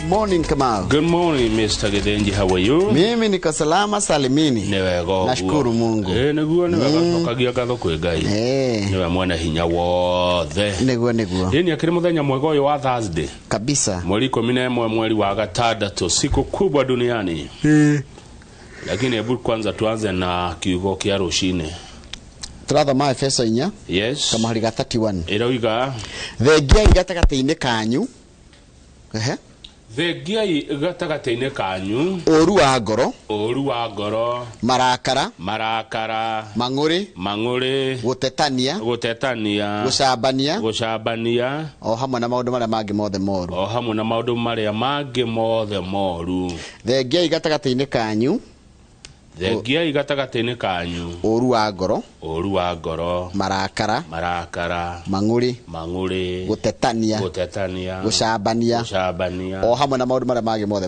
morning, Kamau. Good morning, Mr. Gedenji. How are you? Mimi niko salama salimini. Newego. Nashukuru Mungu. Neguo newego tokagia gatho kwi Ngai. Niwe mwene hinya wothe. Neguo. Ni akiri muthenya mwega uyu wa Thursday. Kabisa. Mweri 11 mweri wa gatandatu, siku kubwa duniani. Lakini hebu kwanza tuanze na kiugo kia rushine. Turathoma Efeso 4. Yes. Kama hali 31. Irauga Thengiai gatagati-ini kanyu. Thengiai gatagati-ini kanyu. Oru wa ngoro. Marakara. Mang'uri. Gutetania. Gucambania. O hamwe na maundu maria mangi mothe moru. Thengiai gatagati-ini kanyu. Thengiai gatagati-ini kanyu. Oru wa ngoro. Marakara. Mang'uri. Gutetania. Gucambania. O hamwe na maundu maria mangi mothe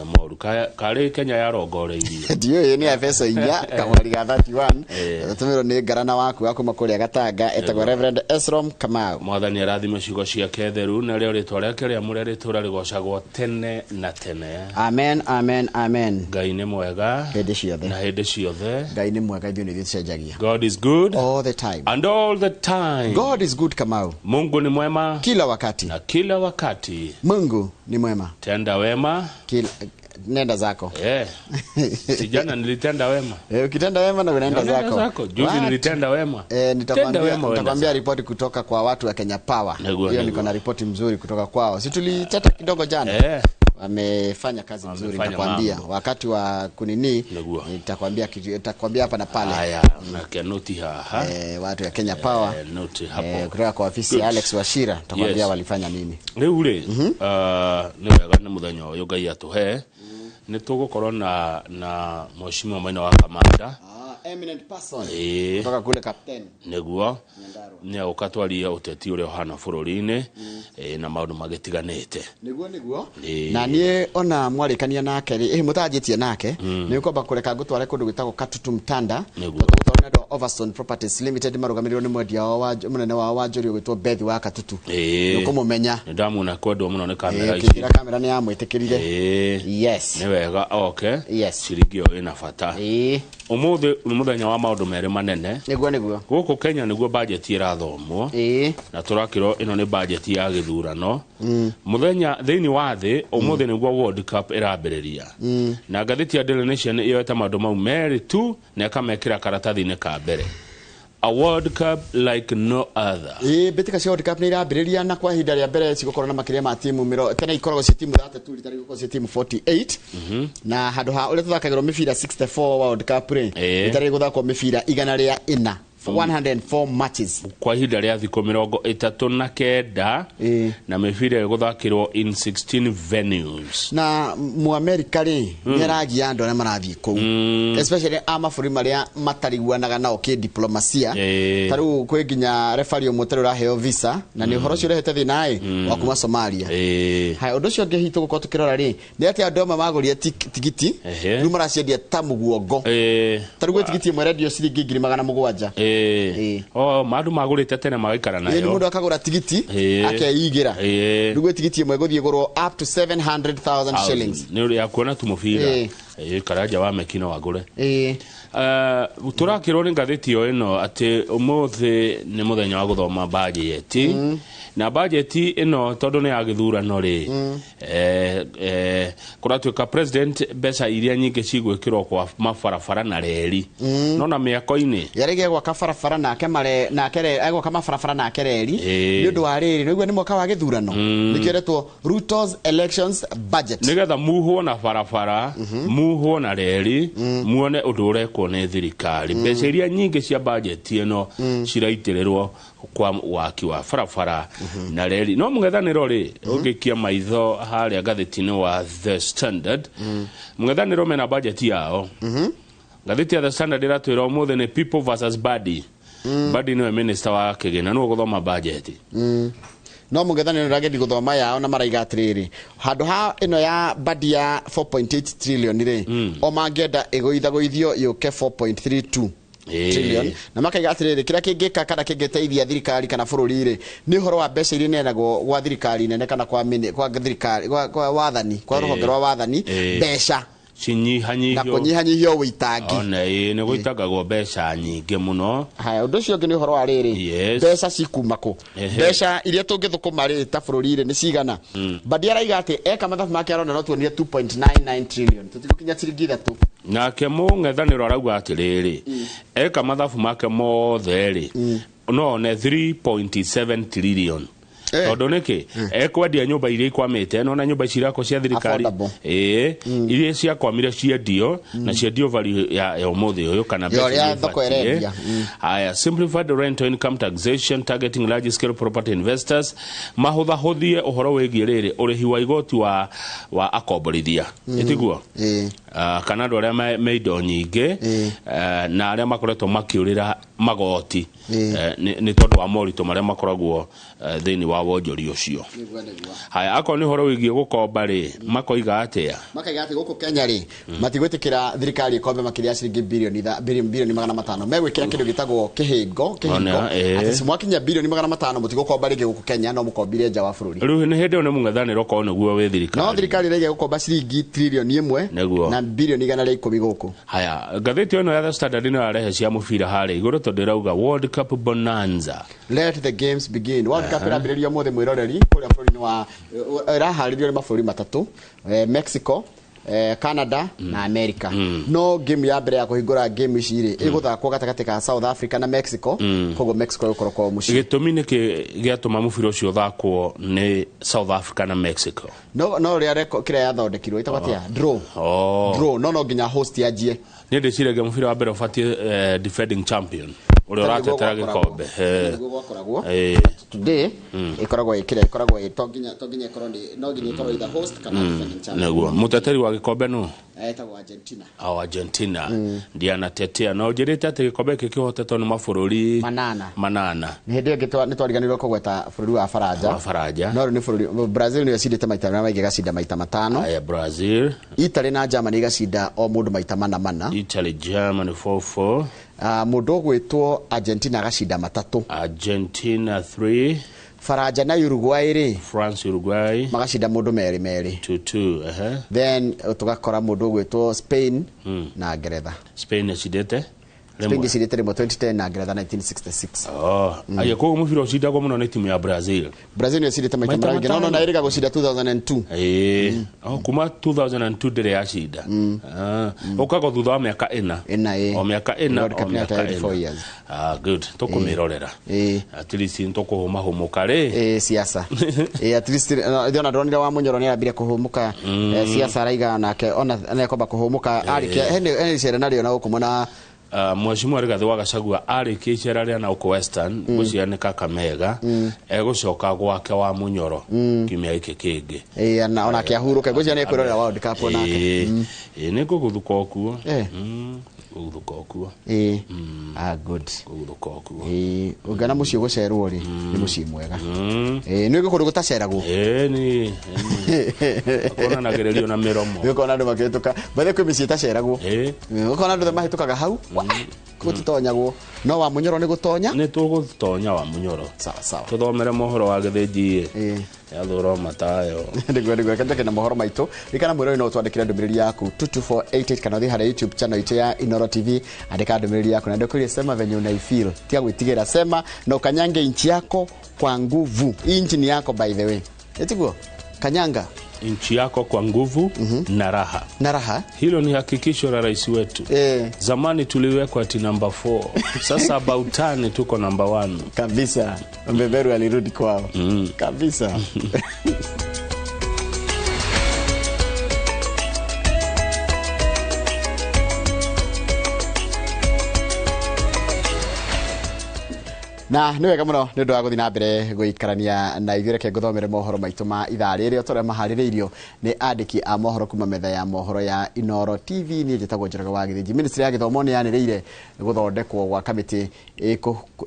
moru. Kari Kenya yarongoreirie. Ndio ni Efeso 4 kama hali 31. Tumiro ni ngarana waku akuma kuria Gatanga etagwo Reverend Esrom Kamau. Mwathani arathime ciugo ciake theru na rio ritwa riake ria murere tura rigocagwo tene na tene. Amen. Ngai ni mwega na hende ciothe. Ngai ni mwega ithuĩ nĩ cenjagia. God is good all the time. And all the time. God is good, Kamau. Mungu ni mwema kila wakati. Na kila wakati. Mungu ni mwema. Tenda wema. Nenda zako. Sijana nilitenda wema. Ukitenda wema na unaenda zako. Juzi nilitenda wema. Nitakwambia ripoti kutoka kwa watu wa Kenya Power. Hiyo niko na ripoti mzuri kutoka kwao. Si tulitata kidogo jana. Wamefanya kazi nzuri nitakwambia. Wakati wa kunini nitakwambia hapa na pale. Haya, na noti haha. Watu wa Kenya Power. Noti hapo. Kutoka kwa ofisi ya Alex Washira nitakwambia walifanya nini. Riu ri ni wega na muthenya uyu Ngai atuhe. Ni tugukorwo na mheshimiwa Maina wa Kamanda. Eminent person. Kutoka kule Captain. Neguo. Ni ukatwaria uteti uri ohana bururi-ini na maundu magitiganite. Neguo. Na nie ona mwarikania nake mutajitie nake ni ukomba kureka gutware kundu gwitagwo Katutu Mtanda. Tornado Overstone Properties Limited marugamirirwo ni mwendia wa munene wa Wanjuri gwitwo Beth wa Katutu. Nukumumenya. Ndamuna kwendwo muno ni kamera ici. Kira kamera ni amwitikirire. Yes. Ni wega okay. Yes. Cirigio ina bata. Umuthi muthenya wa maundu mere manene. Neguo. Guku Kenya niguo budget irathomwo. Na turakiro ino ni budget ya githurano. Muthenya thiini wa thi umuthi niguo World Cup irambiriria. Na ngathiti ya Daily Nation iyo eta maundu mau meri tu na kamekira karatathi-ini ka mbere. A World Cup like no other. Betika cia World Cup ni irambiriria na kwa hinda ria mbere cigukora na makiria ma timu tena ikoragwo ci timu 33 litari gukora ci timu 48. Na handu ha ule tuthakagirwo mibira 64 World Cup litari guthakwo mibira igana ria 4 for 104 matches. Kwa hinda ria thikũ 39 na mibira guthakirwo in 16 venues. Na mu America ni aragia andu na marathii kou. Especially amabũrũri maria matariguanaga nao kidiplomasia. Taru kwi nginya referee umwe raheo visa na ni uhoro cio rehete thina wa kuma Somalia. Hai undu cio ngihitu gukorwo tukirora ri ni ati andu amwe magũrire tigiti riu maraciendia ta muguongo. Taru gwe tigiti imwe radio ciringi 700. Mandu magurite tene magaikara nayo. Ni mundu akagura tigiti akeigira. Rugwe tigiti imwe guthie gurwo up to 700,000 shillings. Ni ya kuona tu mubira. Karaja wa mekino wagure. Turakirwo ni ngathiti yo ino ati umuthi ni muthenya wa guthoma budget. Na budget ino tondu ni ya githurano ri kuratuika president mbeca iria nyingi cigwikirwo kwa mabarabara na reri no na miako-ini yarege gwa kabarabara nake agwa kama barabara nake reri ni undu wa riri niguo ni mwaka wa githurano nikiretwo Ruto's elections budget nigetha muhwo na barabara muhwo na reri muone undu urekwo ni thirikari mbeca iria nyingi cia budget ino ciraitirerwo kwa waki wa barabara na reri no mung'ethaniro ri ungikia maitho haria gatheti-ini wa The Standard mung'ethaniro mena budget yao gatheti ya The Standard iratwira umuthi ni people versus body. Body ni minister wa kigina no guthoma budget. No mung'ethaniro ragethi guthoma yao na maraiga atiriri handu ha ino ya body ya 4.8 trillion ri o mangenda egoithagũithio yuke 4.32 trillion na makaiga atiriri kira kingika kana kingeteithia thirikari kana bururi ri ni horo wa mbeca iria nenagwo gwa thirikari nene kana kwa thirikari kwa wathani kwa ruhonge rwa wathani mbeca cinyihanyihio na kunyihanyihio witangi ona ni gwitagwo mbeca nyingi muno. Haya undu cio ngi ni horo wa riri mbeca cikuma ku mbeca iria tungithukuma ri ta bururi ri ni cigana Badi araiga ati eka mathabu make arona no tuonire 2.99 trillion tutigukinya ciringi 3 nake mung'ethaniro arauga atiriri eka mathabu make mothe ri no ne 3.7 trillion tondu niki ekwendia nyumba iria ikwamite no na nyumba cirako cia thirikari iria ciakwamire ciendio na ciendio value ya umuthi uyu kana ya thoko erendia. Haya simplified rental income taxation targeting large scale property investors mahuthahuthie uhoro wigie riri urihi wa igoti wa akomborithia itiguo kana andu aria me indo nyingi na aria makoretwo makiurira magoti ni tondu wa morito maria makoragwo thini wa wonjori ucio. Haya akon ni horo wigie gukomba ri makoiga atia makaiga ati guku Kenya ri matigwitikira thirikari ikombe makiria ciringi bilioni 500 megwikira kindu gitagwo kihingo ati simwakinya bilioni 500 mutigukomba ringi guku Kenya no mukombire nja wa bururi riu ni hindi one mung'ethaniro ko niguo we thirikari no thirikari rege gukomba ciringi trilioni 1 na bilioni 110 guku. Haya ngatheti ono ya The Standard no arehe cia mubira hari iguru tondu irauga World Cup bonanza, let the games begin. World Cup irambiririo mothe mwiroreri kuria bururi wa iraharirio ni maburi matatu Mexico, Canada na America. No game ya mbere ya kuhingura game ici ri iguthakwo gatagati ka South Africa na Mexico kogo Mexico yukorwo muci gitumi ni giatuma mubira ucio thakwo ni South Africa na Mexico no ria kira yathondekirwo itabatia draw no nginya host yajie ni ndicirege mubira wa mbere ubatie defending champion uri uratetera gikombe today ikoragwo ikoragwo toginya ikorwo no nginya ikorwo either host kana defending champion naguo muteteri wa gikombe no etagwo Argentina Argentina ndiana tetea no njirite ati gikombe kikihotetwo ni mabũrũri manana ni hindi ni twariganirwo kugweta bũrũri wa Faranja no ni bũrũri Brazil ni yacindite maita na maige gacinda maita 5 Brazil Italy na Germany gacinda o mundu maita 4 Italy Germany 4-4 mundu gwitwo Argentina gacinda 3 Argentina 3 Faranja na Uruguay ri France Uruguay magacinda mundu meri 2-2 then tugakora mundu gwitwo Spain na Ngeretha Spain yacidete Spain yacidete rimo 2010 na Ngeretha 1966 aya ko mubira ucidagwo muno ni timu ya Brazil yacidete maita maingĩ no na iriga gucinda 2002 kuma 2002 ndire yacinda ukago thutha wa miaka 4 o miaka 4 good tukumirorera at least ntukuhumahumuka ri siasa at least ndiona ndonire wa Munyoro ni arambire kuhumuka siasa raiga nake ona nekomba kuhumuka arikia hene cere nario na ukumona Mheshimiwa Rigathi wa Gachagua arikia icera ria na uko Western gucianika Kamega egucoka gwake wa Munyoro kimia iki kingi na ona kiahuruka gucianika kwirorera World Cup onake ni kuguthuka okuo guthuka okuo good guthuka okuo ugana mucio gucerwo ri ni muci mwega ni gukundu gutaceragwo ni kona nagererio na miromo ukona andu makituka bathe kwi mici taceragwo ukona andu mahitukaga hau gutitonyagwo no wa Munyoro ni gutonya ni tugutonya wa Munyoro sawa tuthomere mohoro wa githinji yathuro matayo ndigwe kende na mohoro maitu ikana mwiro no twandikira ndumiriri yaku 22488 kana thi hara YouTube channel itu ya Inoro TV andika ndumiriri yaku na ndokurie sema venye unaifeel tia gwitigira sema na ukanyange inchi yako kwa nguvu inchi ni yako by the way etiguo kanyanga inchi yako kwa nguvu na raha. Hilo ni hakikisho la rais wetu. Zamani tuliwekwa ati number 4. Sasa about time tuko number 1. Kabisa. Mbeberu alirudi kwao. Kabisa. na ni wega muno ni ndu wa guthi na mbere guikarania na ithuire ke guthomere mohoro maitu ma ithaa riri tore mahaririirio ni andiki a mohoro kuma metha ya mohoro ya Inoro TV ni njitagwo Njoroge wa Githiji. Ministry ya Githomo ni yaniriire guthondekwo gwa kamiti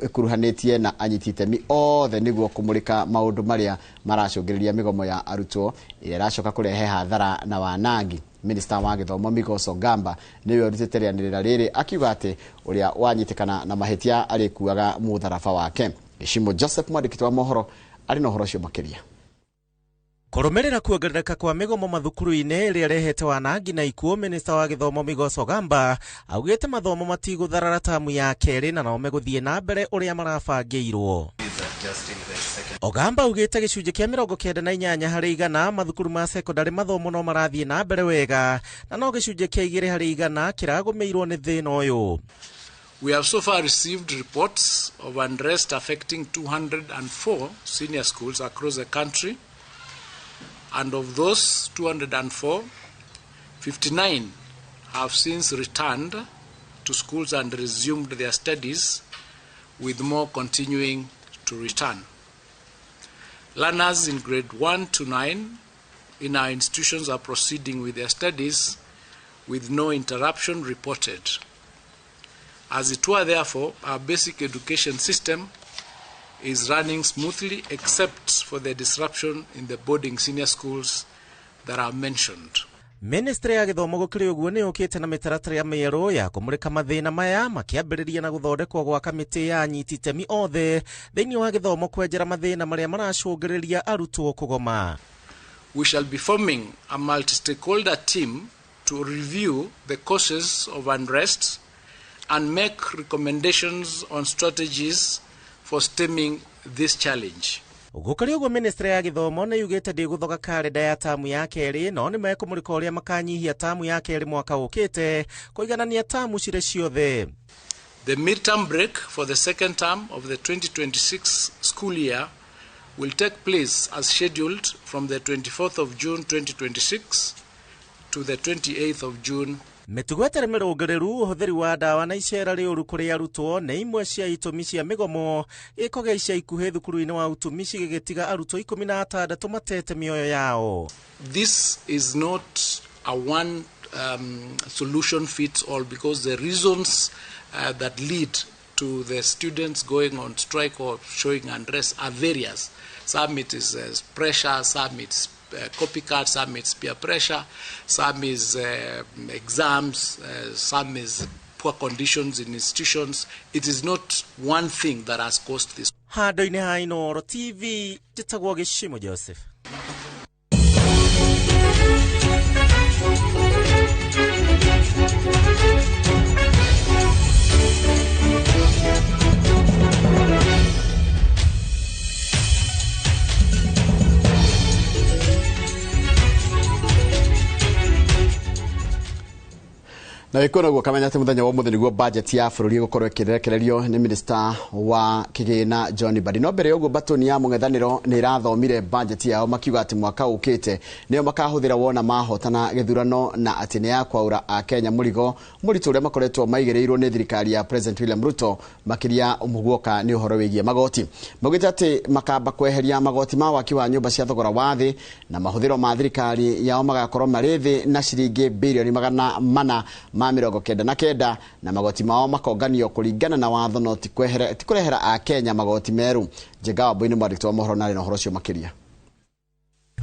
ikuruhanitie na anyititemi othe niguo kumurika maundu maria maracungiriria migomo ya arutwo ira racoka kurehe hathara na wanangi Minister wa Githomo Migos Ogamba niwe uriteteranirira riri akiuga ati uria wanyitikana na mahitia arikuaga mutharafa wake. Gishimo Joseph mwandikitwa mohoro ari no horo cio makiria. Koromerera kuongerereka kwa migomo mathukuru-ine ria rehete wanangi na ikuo, Minister wa Githomo Migos Ogamba augite mathomo matigutharara tamu ya keri na no meguthie na mbere uria marabangirwo. Ogamba augite gicunje kia 98 harĩ 100 mathukuru ma secondary mathomo no marathie na mbere wega na no gicunje kia 2 harĩ 100 kiragumirwo ni thina uyu. We have so far received reports of unrest affecting 204 senior schools across the country. And of those 204, 59 have since returned to schools and resumed their studies, with more continuing to return. Learners in grade 1 to 9 in our institutions are proceeding with their studies with no interruption reported. As it were, therefore, our basic education system is running smoothly except for the disruption in the boarding senior schools that are mentioned. Ministry ya Githomo gukiri uguo ni ukite na mitaratara ya mero ya kumurika mathina maya makiambiriria na guthondekwo gwa kamiti ya anyiti itemi othe thiini wa githomo kwenjera mathina maria maracungiriria arutwo kugoma. We shall be forming a multi-stakeholder team to review the causes of unrest and make recommendations on strategies for stemming this challenge. Gukari uguo Ministry ya Githomo ni yugite ndiguthoga kalenda ya tamu ya keri no ni mekumurika uria makanyihia tamu ya keri mwaka ukite kuiganania tamu cire ciothe. The midterm break for the second term of the 2026 school year will take place as scheduled from the 24th of June 2026 to the 28th of June. Mitugwetere mirungireru uhuthiri wa dawa na icera riuru kuri arutwo ni imwe cia itumi cia migomo ikogeisha ikuhe thukuru-ini wa utumishi gigitiga arutwo 16 matete mioyo yao. This is not a one solution fits all, because the reasons that lead to the students going on strike or showing unrest are various. Some it is pressure, some it's copycat, some it's peer pressure, some is exams, some is poor conditions in institutions. It is not one thing that has caused this. Handu-ini ha Inooro TV, jitagwo Gishimo Joseph. Na wikona guo kamenya ati muthenya wa muthenya guo budget ya bururi gukorwo ikirekererio ni Minister wa Kigina John Mbadi. No mbere yoguo batoni ya mung'ethaniro ni irathomire budget yao makiuga ati mwaka ukite niyo makahuthira wona mahotana githurano na ati ni ya kwaura a Kenya murigo muritu uria makoretwo maigereirwo ni thirikari ya President William Ruto makiria umuguoka ni uhoro wigie magoti. Magwita ati makamba kweheria magoti ma waki wa nyumba cia thogora wa thi na mahuthiro ma thirikari yao magakorwo marithi na ciringi bilioni 499 na magoti mao makonganio kuringana na watho no tikurehera a Kenya magoti meru. Jegawa Boini mwandikitwa mohoro na horo cio makiria.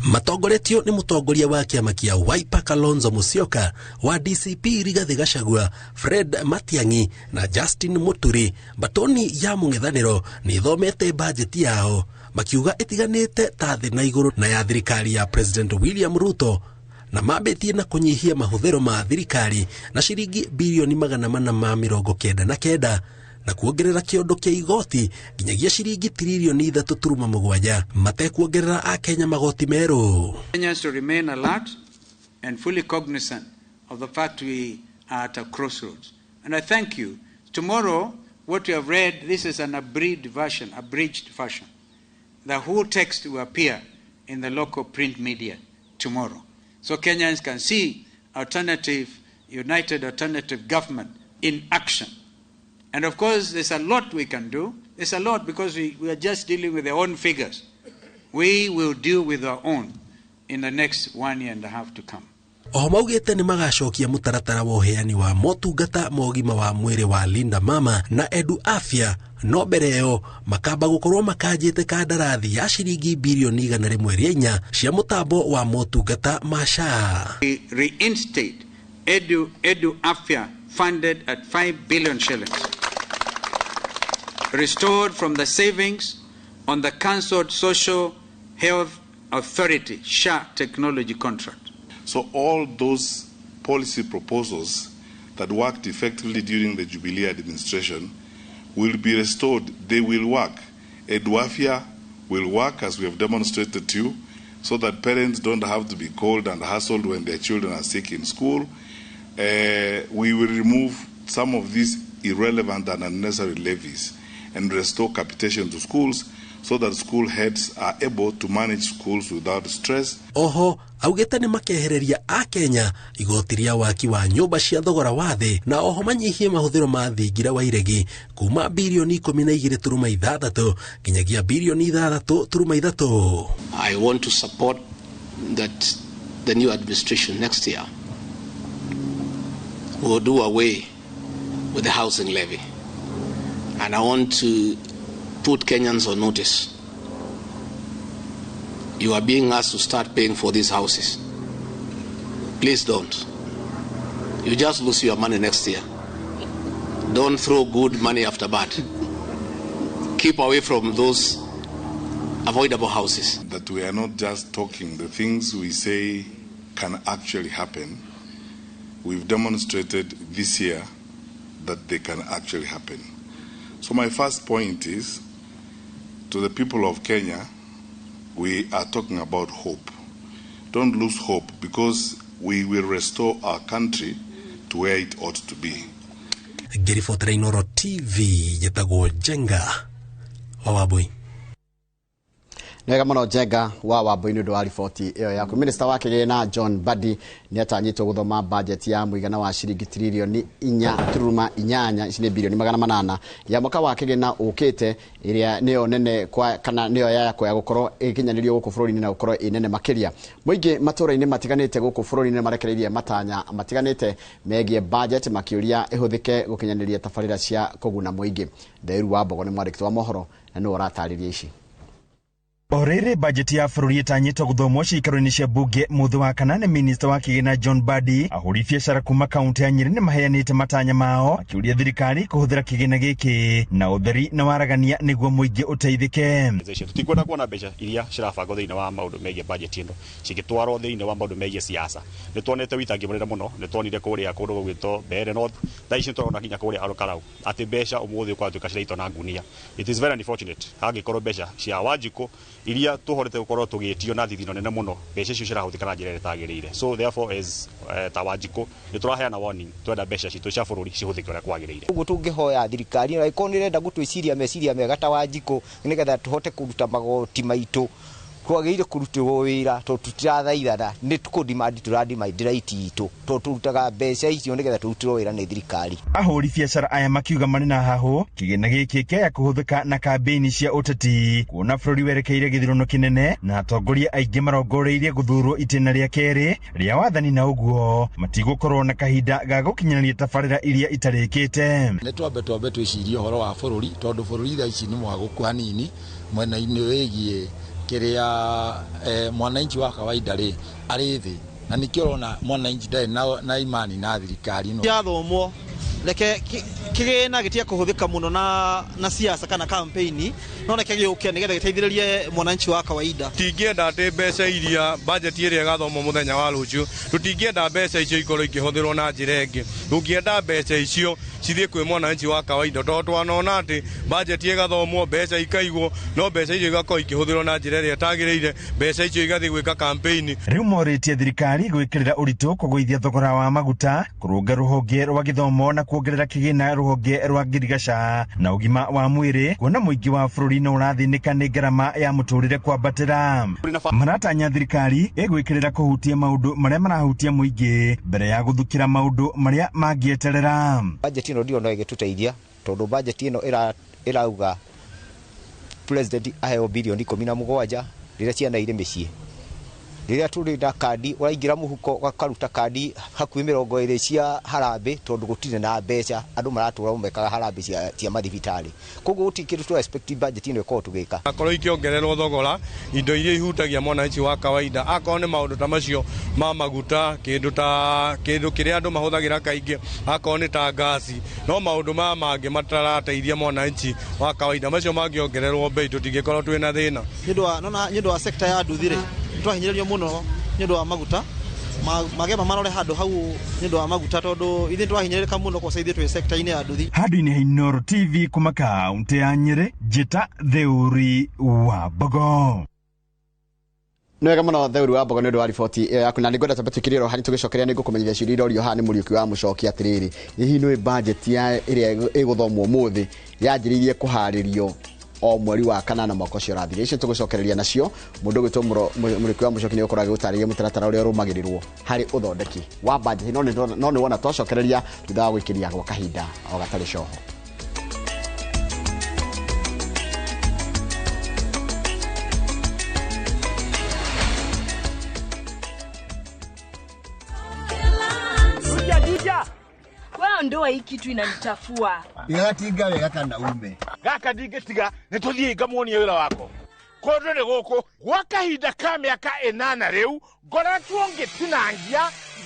Matongoretio ni mutongoria wa kiama kia Wiper Kalonzo Musyoka, wa DCP Rigathi Gachagua, Fred Matiang'i na Justin Muturi. Batoni ya mung'ethaniro ni thomete budget yao makiuga itiganite ta thi na iguru na ya thirikari ya President William Ruto, na mabetie na kunyihia mahuthiro ma thirikari na ciringi bilioni 499 na kuongerera kiondo kia igoti nginyagia ciringi trilioni 3.7 matekuongerera a Kenya magoti meru. Kenyans to remain alert and fully cognizant of the fact we are at a crossroads. And I thank you. Tomorrow, what you have read, this is an abridged version. The whole text will appear in the local print media tomorrow. So Kenyans can see united alternative government in action. And of course, there's a lot we can do. There's a lot because we are just dealing with their own figures. We will deal with our own in the next 1.5 years to come. Maugite ni magacokia mutaratara wa uheani wa motungata mogima wa mwiri wa Linda Mama na Edu Afya no mbere ĩyo makamba gũkorwo makanjĩte kandarathi ya ciringi birioni 104 cia mũtambo wa motungata ma SHA. We reinstate Edu Afya funded at 5 billion shillings, restored from the savings on the cancelled Social Health Authority SHA technology contract. So all those policy proposals that worked effectively during the Jubilee administration will be restored. They will work. Eduafia will work as we have demonstrated to you, so that parents don't have to be called and hassled when their children are sick in school. We will remove some of these irrelevant and unnecessary levies and restore capitation to schools, so that school heads are able to manage schools without stress. Oho, augete nĩ makehereria a Kenya igoti rĩa waki wa nyũmba cia thogora wa thĩ, na oho manyihie mahũthĩro ma thingira wa iregi kuma birioni 12.6 kinyagia birioni 6.3. I want to support that the new administration next year will do away with the housing levy, and I want to put Kenyans on notice. You are being asked to start paying for these houses. Please don't. You just lose your money next year. Don't throw good money after bad. Keep away from those avoidable houses. That we are not just talking, the things we say can actually happen. We've demonstrated this year that they can actually happen. So my first point is, to the people of Kenya, we are talking about hope. Don't lose hope, because we will restore our country to where it ought to be. Gerifot Reinoro TV, Yetago Jenga, Wawabui. Nega muno Jenga wa Wambui nĩ wa riboti ĩyo yaku. Minister wa Kigĩna John Mbadi nĩ atanyĩtwo gũthoma budget ya mũigana wa ciringi trilioni 4.8 ici nĩ birioni 800 ya mwaka wa Kigĩna ũkĩte, ĩrĩa nĩyo nene kana nĩyo yakwa ya gũkorwo ĩkinyanĩrio gũkũ bũrũri-inĩ na gũkorwo ĩnene makĩria. Mũingĩ matũũra-inĩ matiganĩte gũkũ bũrũri-inĩ marekereirie matanya matiganĩte megiĩ budget makĩũria ĩhũthĩke gũkinyanĩria tabarĩra cia kũguna mũingĩ. Ndairu wa Mbogo nĩ mwandĩki wa mohoro na nĩ ũratarĩria ici. Orere budget ya bũrũri ĩtanyĩtwo gũthomwo ciikaro-inĩ cia mbunge mũthĩ wa kana nĩ Minister wa Kigĩna John Mbadi. Ahũri biacara kuma kaunti ya Nyeri nĩ maheanĩte matanya mao akĩũria thirikari kũhũthĩra kĩgĩna gĩkĩ na ũtheri na waragania nĩguo mũingĩ ũteithĩke. Tutikwenda kuona mbeca iria cirabangwo thĩinĩ wa maũndũ megiĩ budget ĩno cigĩtwarwo thĩinĩ wa maũndũ megiĩ siasa. Nĩ tuonete witangi mũnene mũno, nĩ tuonire kũrĩa kũndũ gũgwĩtwo Mbeere North, thaa ici tũrona nginya kũrĩa Olokarau atĩ mbeca ũmũthĩ kwatuĩka ciraitwo na ngunia. It is very unfortunate hangĩkorwo mbeca cia Wanjikũ iria tuhorete gukorwo tugĩtio na thithino nene muno mbeca icio cirahũthĩka na njĩra ĩtagĩrĩire. So therefore as ta Wanjikũ nĩ tũraheana warning, twenda mbeca citũ cia bũrũri cihũthĩke ũrĩa kwagĩrĩire. Ũguo tũngĩhoya thirikari na ĩkorwo nĩrenda gũtwĩciria meciria mega ta Wanjikũ nĩgetha tũhote kũruta magoti maitũ, twagĩrĩire kũrutĩrwo wĩra tondũ tutirathaithana, nĩ tũkũdimandi tũradimandi right itũ tondũ tũrutaga mbeca icio nĩgetha tũrutĩrwo wĩra nĩ thirikari. Ahũri biacara aya makiuga marĩ na hahũ kĩgĩna gĩkĩ kĩaya kũhũthĩka na kambĩini cia ũteti, kuona bũrũri werekeire gĩthurano kĩnene na atongoria aingĩ marongoreirie gũthurwo itĩna rĩa kerĩ rĩa wathani, na ũguo matigũkorwo na kahinda ga gũkinyanĩria tabarĩra iria itarĩkĩte. Nĩ twambe twĩcirie ũhoro wa bũrũri tondũ bũrũri thaa ici nĩ mwagũku hanini mwena-inĩ wĩgiĩ kĩrĩa mwananchi wa kawaida arĩ thĩ, na nĩkĩo ũrona mwananchi ndarĩ na imani na thirikari ĩno. Yathomwo reke kĩgĩna gĩtia kũhũthĩka mũno na siasa kana campaign, no reke gĩũke nĩgetha gĩteithĩrĩrie mwananchi wa kawaida. Tũtingĩenda atĩ mbeca iria budget ĩrĩa ĩgathomwo mũthenya wa rũciũ, tũtingĩenda mbeca icio ikorwo ikĩhũthĩrwo na njĩra ĩngĩ. Tũngĩenda mbeca icio cithiĩ kwĩ mwananchi wa kawaida, tondũ twanona atĩ budget ĩgathomwo mbeca ikaigwo, no mbeca icio igakorwo ikĩhũthĩrwo na njĩra ĩrĩa ĩtagĩrĩire, mbeca icio igathiĩ gwĩka campaign. Rĩu morĩtie thirikari gwĩkĩrĩra ũritũ kũgũithia thogora wa maguta, kũrũnga rũhonge rwa gĩthomo na kuongerera kĩgĩna rũhonge rwa ngirigaca na ũgima wa mwĩrĩ, kuona mũingĩ wa bũrũri no ũrathĩnĩka nĩ ngarama ya mũtũrĩre kwambatĩra. Maratanya thirikari ĩgwĩkĩrĩra kũhutia maũndũ marĩa marahutia mũingĩ mbere ya gũthukĩra maũndũ marĩa mangĩeterera. Budget ĩno ndio no ĩgĩtũteithia tondũ budget ĩno ĩrauga president aheo birioni 17 rĩrĩa ciana irĩ mĩciĩ Rĩrĩa tũrĩ na kandi ũraingĩra mũhuko ũkaruta kandi hakuhĩ 20 cia harambe tondũ gũtirĩ na mbeca andũ maratũra mekaga harambe cia mathibitarĩ. Koguo gũtikĩrĩ tu expect budget ino ĩkorwo tũgĩka. Akorwo ikĩongererwo thogora indo iria ihutagia mwananchi wa kawaida akorwo nĩ maũndũ ta macio ma maguta kĩndũ kĩrĩa andũ mahũthagĩra kaingĩ akorwo nĩ ta gasi no maũndũ mangĩ matarateithia mwananchi wa kawaida macio mangĩongererwo bei tũtingĩkorwo twĩna thĩna. Nĩ ũndũ wa sector ya nduthi-rĩ twahinyĩrĩrio mũno nĩ ũndũ wa maguta magema marore handũ hau nĩ ũndũ wa maguta tondũ ithuĩ twahinyĩrĩrĩka mũno kũceithia twĩ sector-inĩ ya nduthi. Handũ-inĩ ha Inooro TV kuma kaunti ya Nyeri, Njĩta Theuri wa Mbogo. Nwega muno Theuri wa Mbogo nĩ ũndũ wa riboti yaku na nĩngwenda twambe twĩkĩrĩrwo hani tũgĩcokeria nĩngũkũmenyithia ciũria iria ũrio haha nĩ Mũriũki wa Mũchoki atĩrĩrĩ hihi nĩ budget ya ĩrĩa ĩgũthomwo ũmũthĩ yanjĩrĩirie kũharĩrio o mweri wa kanana mwaka ũcio ũrathirire. Icio tũgũcokereria nacio mũndũ ũgwĩtwo Mũriũki wa Mũchoki nĩ ũkoragwo gũtarĩria mũtaratara ũrĩa ũrũmagĩrĩrwo harĩ ũthondeki wa budget no nĩ wona twacokereria thutha wa gwĩkĩria gwa kahinda o gatarĩ coho. Ndoa hii kitu inanichafua. Igatiga wega kana ume. Gaka ndingĩtiga nĩ tũthiĩ ngamuonie wĩra wako. Kũndũ nĩ gũkũ gwa kahinda ka mĩaka 8 rĩu ngoretwo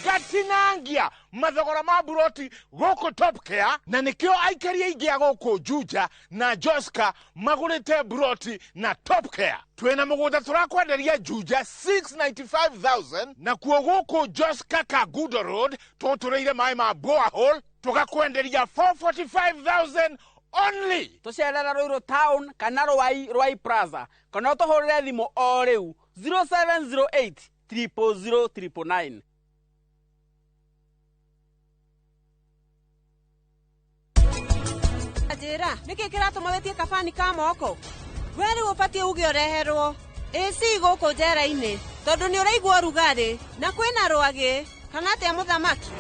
ngatinangia mathogora ma buroti gũkũ Top Care na nĩkĩo aikari aingĩ a gũkũ Juja na Joska magũrĩte buroti na Top Care. Twĩna mũgũnda tũrakwenderia Juja 695,000 na kuo gũkũ Joska Kagudo Road tũtũrĩire maĩ ma borehole tugakwenderia 445,000 only. Tucerera Ruiru Town kana Rwai Plaza kana ũtũhũrĩre thimũ o rĩu 0708 000 999. Ajira nĩkĩ kĩratũma wetie kabani ka moko weri ũbatie uge ũreherwo AC gũkũ njera-inĩ tondũ nĩ ũraigua rugarĩ na kwĩna rwagĩ kana atĩa mũthamaki.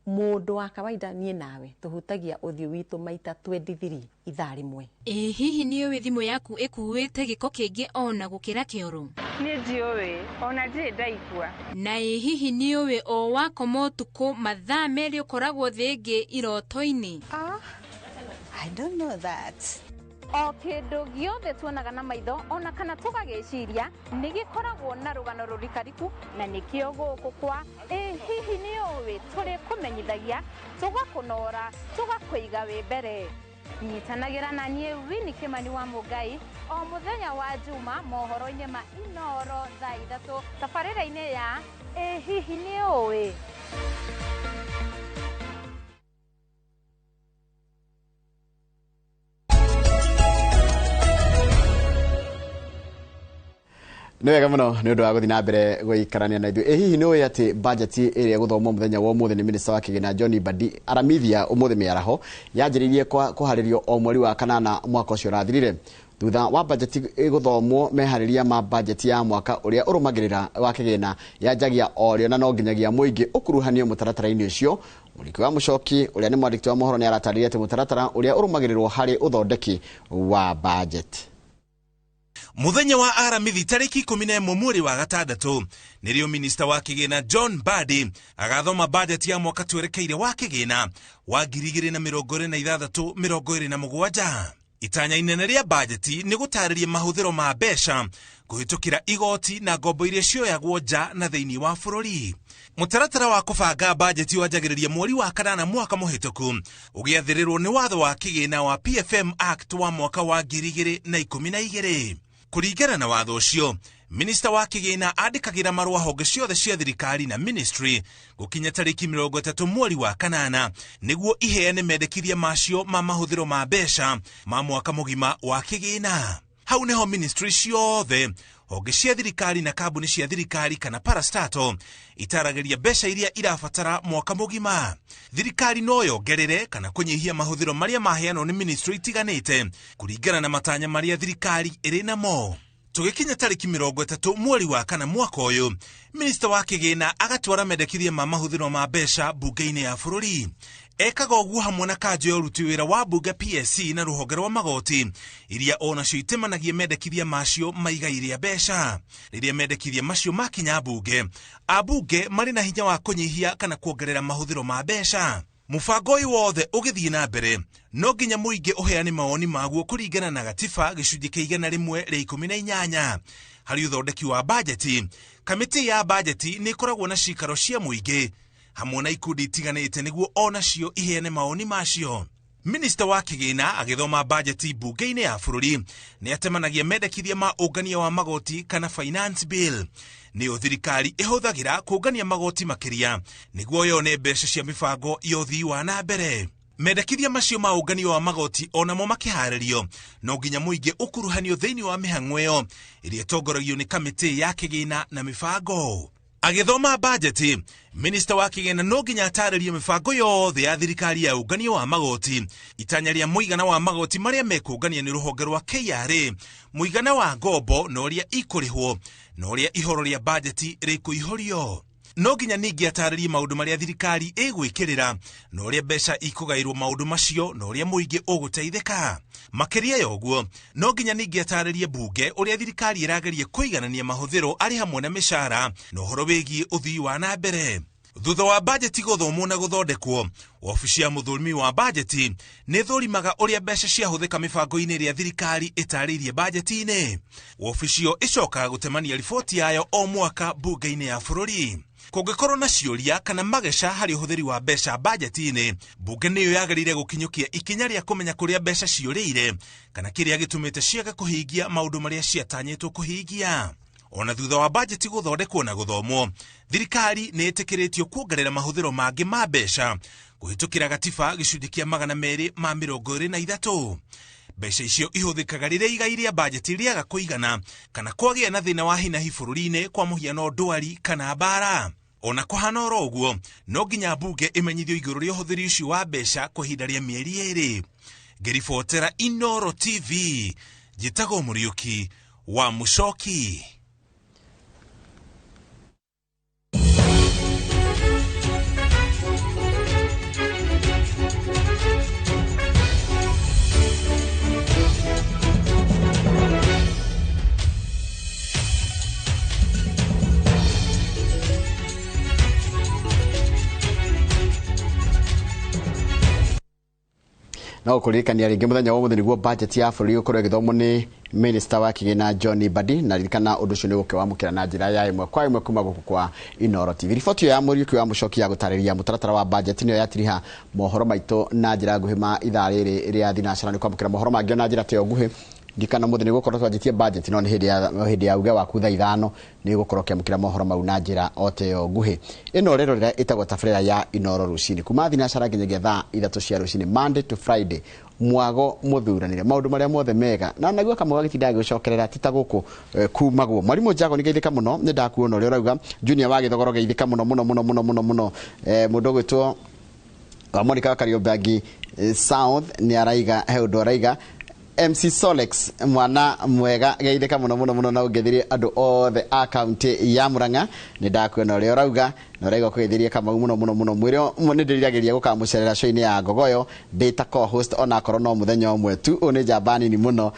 Mũndũ wa kawaida niĩ nawe tuhutagia ũthiũ witũ maita 23 ithaa rĩmwe. Hihi nĩ ũĩ thimũ yaku ĩkuĩte gĩko kĩngĩ ona gũkĩra kĩoro? Nĩ ndiũĩ ona ndirĩ ndaigua. Na hihi nĩ ũĩ o wakoma ũtukũ mathaa merĩ ũkoragwo thĩngĩ iroto-inĩ? I don't know that. O kĩndũ gĩothe tuonaga na maitho ona kana tũgagĩciria nĩ gĩkoragwo na rũgano rũrikariku na nĩkĩo gũkũ kwa hihi nĩ ũĩ tũrĩ kũmenyithagia tũgakũnora tũgakũiga wĩ mbere. Nyitanagĩra na niĩ Winnie Kimani wa Mũngai o mũthenya wa Juma mohoro-inĩ ma Inooro thaa 3 tabarĩra-inĩ ya hihi nĩ ũĩ. Nĩ wega mũno nĩ ũndũ wa gũthiĩ na mbere gũikarania na ithuĩ. Hihi nĩ ũĩ atĩ budget ĩrĩa gũthomwo mũthenya wa ũmũthĩ nĩ Minister wa Kĩgĩna John Mbadi aramithia ũmũthĩ mĩaraho yanjĩrĩirie kũharĩrio o mweri wa kanana mwaka ũcio ũrathirire. Thutha wa budget ĩgũthomwo meharĩria ma budget ya mwaka ũrĩa ũrũmagĩrĩra wa Kĩgĩna yanjagia orĩo na no nginyagia mũingĩ ũkuruhanio mũtaratara-inĩ ũcio. Mũriũki wa Mũchoki ũrĩa nĩ mwandĩki wa mohoro nĩ aratarĩria atĩ mũtaratara ũrĩa ũrũmagĩrĩrwo harĩ ũthondeki wa budget. Muthenya wa aramithi tariki 11 mweri wa gatandatũ nĩrĩo Minister wa Kĩgĩna John Mbadi agathoma budget ya mwaka twerekeire wa Kĩgĩna wa 2026-2027. Itanya inene rĩa budget nĩ gũtarĩria mahũthĩro ma mbeca kũhĩtũkĩra igoti na ngombo iria cioyagwo nja na thĩinĩ wa bũrũri. Mũtaratara wa kũbanga budget wanjagĩrĩria mweri wa kanana mwaka mũhĩtũku ũgĩathĩrĩrwo nĩ watho wa Kĩgĩna wa PFM Act wa mwaka wa 2012. Kũringana na watho ũcio, Minister wa Kĩgĩna andĩkagĩra marũa honge ciothe cia thirikari na ministry gũkinya tariki 30 mweri wa kanana nĩguo iheane mendekithia macio ma mahũthĩro ma mbeca ma mwaka mũgima wa Kĩgĩna. Hau nĩho ministry ciothe, honge cia thirikari na kambuni cia thirikari kana parastatal itaragĩria mbeca iria irabatara mwaka mũgima. Thirikari no yongerere kana kũnyihia mahũthĩro marĩa maheanwo nĩ ministry itiganĩte kũringana na matanya marĩa thirikari ĩrĩ namo. tugikinya tariki 30 mweri wa kana mwaka uyu minista wa kigina agatwara mendekithia ma mahuthiro ma mbeca bunge-ini ya bururi. Ekaga ũguo hamwe na kanjo ya ũruti wĩra wa mbunge PSC na rũhonge rwa magoti iria onacio itemanagia mendekithia macio maigai rĩa mbeca. Rĩrĩa mendekithia macio makinya mbunge, ambunge marĩ na hinya wa kũnyihia kana kuongerera mahũthĩro ma mbeca. Mũbango ũyũ wothe ũgĩthiĩ na mbere, no nginya mũingĩ ũheane mawoni maguo kũringana na gatiba gĩcunjĩ kĩa 118 harĩ ũthondeki wa bajeti. Kamĩtĩ ya bajeti nĩ ĩkoragwo na cikaro cia mũingĩ hamwe na ikundi itiganĩte nĩguo onacio iheane mawoni macio. Minista wa kigina agĩthoma bajeti bunge-inĩ ya bũrũri nĩ atemanagia mendekithia ma ũngania wa magoti kana finance bill. Nĩyo thirikari ĩhũthagĩra kũngania magoti makĩria nĩguo yone mbeca cia mĩbango ya ũthii wa na mbere. Mendekithia macio ma ũngania wa magoti onamo makĩharĩrio, no nginya mũingĩ ũkuruhanio thĩinĩ wa mĩhang'o ĩyo ĩrĩa ĩtongoragio nĩ kamĩtĩ ya kigina na mĩbango. Agĩthoma bajeti, minista wa kigina no nginya atarĩrie mĩbango yothe ya thirikari ya ũngania wa magoti, itanya rĩa mũigana wa magoti marĩa mekũngania nĩ rũhonge rwa KRA, mũigana wa ngombo na ũrĩa ikũrĩhwo na ũrĩa ihoro rĩa bajeti rĩkũihũrio. No nginya ningĩ atarĩrie maũndũ marĩa thirikari ĩgwĩkĩrĩra na ũrĩa mbeca ikũgaĩrwo maũndũ macio na ũrĩa mũingĩ ũgũteithĩka. Makĩria ya ũguo, no nginya ningĩ atarĩrie mbunge ũrĩa thirikari ĩrageria kũiganania mahũthĩro arĩ hamwe na mĩcara na ũhoro wĩgiĩ ũthii wa na mbere. Thutha wa bajeti gũthomwo na gũthondekwo, ofici ya mũthũrimi wa bajeti nĩ thũrimaga ũrĩa mbeca ciahũthĩka mĩbango-inĩ ĩrĩa thirikari ĩtarĩirie bajeti-inĩ. Ofici ĩyo ĩcokaga gũtemania riboti yayo o mwaka bunge-inĩ ya bũrũri. Kũngĩkorwo na ciũria kana mageca harĩ ũhũthĩri wa mbeca bajeti-inĩ, bunge nĩyo yagĩrĩire gũkinyũkia ikinya rĩa kũmenya kũrĩa mbeca ciũrĩire kana kĩrĩa gĩtũmĩte ciaga kũhingia maũndũ marĩa ciatanyĩtwo kũhingia. Ona thutha wa bajeti gũthondekwo na gũthomwo, thirikari nĩ ĩtĩkĩrĩtio kuongerera mahũthĩro mangĩ ma mbeca kũhĩtũkĩra gatiba gĩcunjĩ kĩa 223. Mbeca icio ihũthĩkaga rĩrĩa igai rĩa bajeti rĩaga kũigana kana kwagĩa na thĩna wa hinahi bũrũri-inĩ, kwa mũhiano ndwari kana mbara. Ona kũhana oro ũguo, no nginya mbunge ĩmenyithio igũrũ rĩa ũhũthĩri ũcio wa mbeca kwa ihinda rĩa mĩeri 2. Ngĩribotera Inooro TV, njĩtagwo Mũriũki wa Mũcoki. No kũririkania rĩngĩ mũthenya wa ũmũthĩ nĩguo budget ya bũrũri ũkorwo ĩgĩthomwo nĩ Minister wa kigina John Mbadi, na ririkana ũndũ ũcio nĩ gũkĩwamũkĩra na njĩra ya ĩmwe kwa ĩmwe kuma gũkũ kwa Inooro TV. Riboti ya Mũriũki wa Mũcoki ya gũtarĩria mũtaratara wa budget nĩyo yatiriha mohoro maitũ na njĩra nguhĩ ma ithaa rĩrĩ rĩa thinacara. Nĩ kwamũkĩra mohoro mangĩ na njĩra ta nguhĩ. Ndikana mũthĩ nĩ gũkorwo twanjĩtie budget no nĩ hĩndĩ ya uga waku thaa 5 nĩ gũkorwo kĩamũkĩra mohoro mau na njĩra o ta ĩyo nguhĩ. Ĩno rĩrĩ rĩrĩa ĩtagwo tabarĩra ya Inooro rũcinĩ kuma thinacara nginyagia thaa 3 cia rũcinĩ, Monday to Friday. Mwago mũthuranire maũndũ marĩa mothe mega na naguo kamwe gagĩtinda gĩcokerera tita gũkũ kumagwo. Mwarimũ Njago nĩ geithĩka mũno, nĩ ndakuona ũrĩa ũrauga. Junior wa Gĩthogoro geithĩka mũno mũndũ gwĩtwo wa Monica Kariombangi South nĩ araiga he ũndũ araiga. MC Solex mwana mwega geithĩka mũno na ũngethirie andũ othe a kaunti ya Murang'a. Nĩ ndakuona ũrĩa ũrauga na ũraiga kũgeithĩria Kamau mũno mwĩrĩ nĩ ndĩriragĩria gũkamũcerera show-inĩ ya Ngogoyo ndĩta co-host ona korwo no mũthenya ũmwe tu. Ũyũ nĩ njamba nini mũno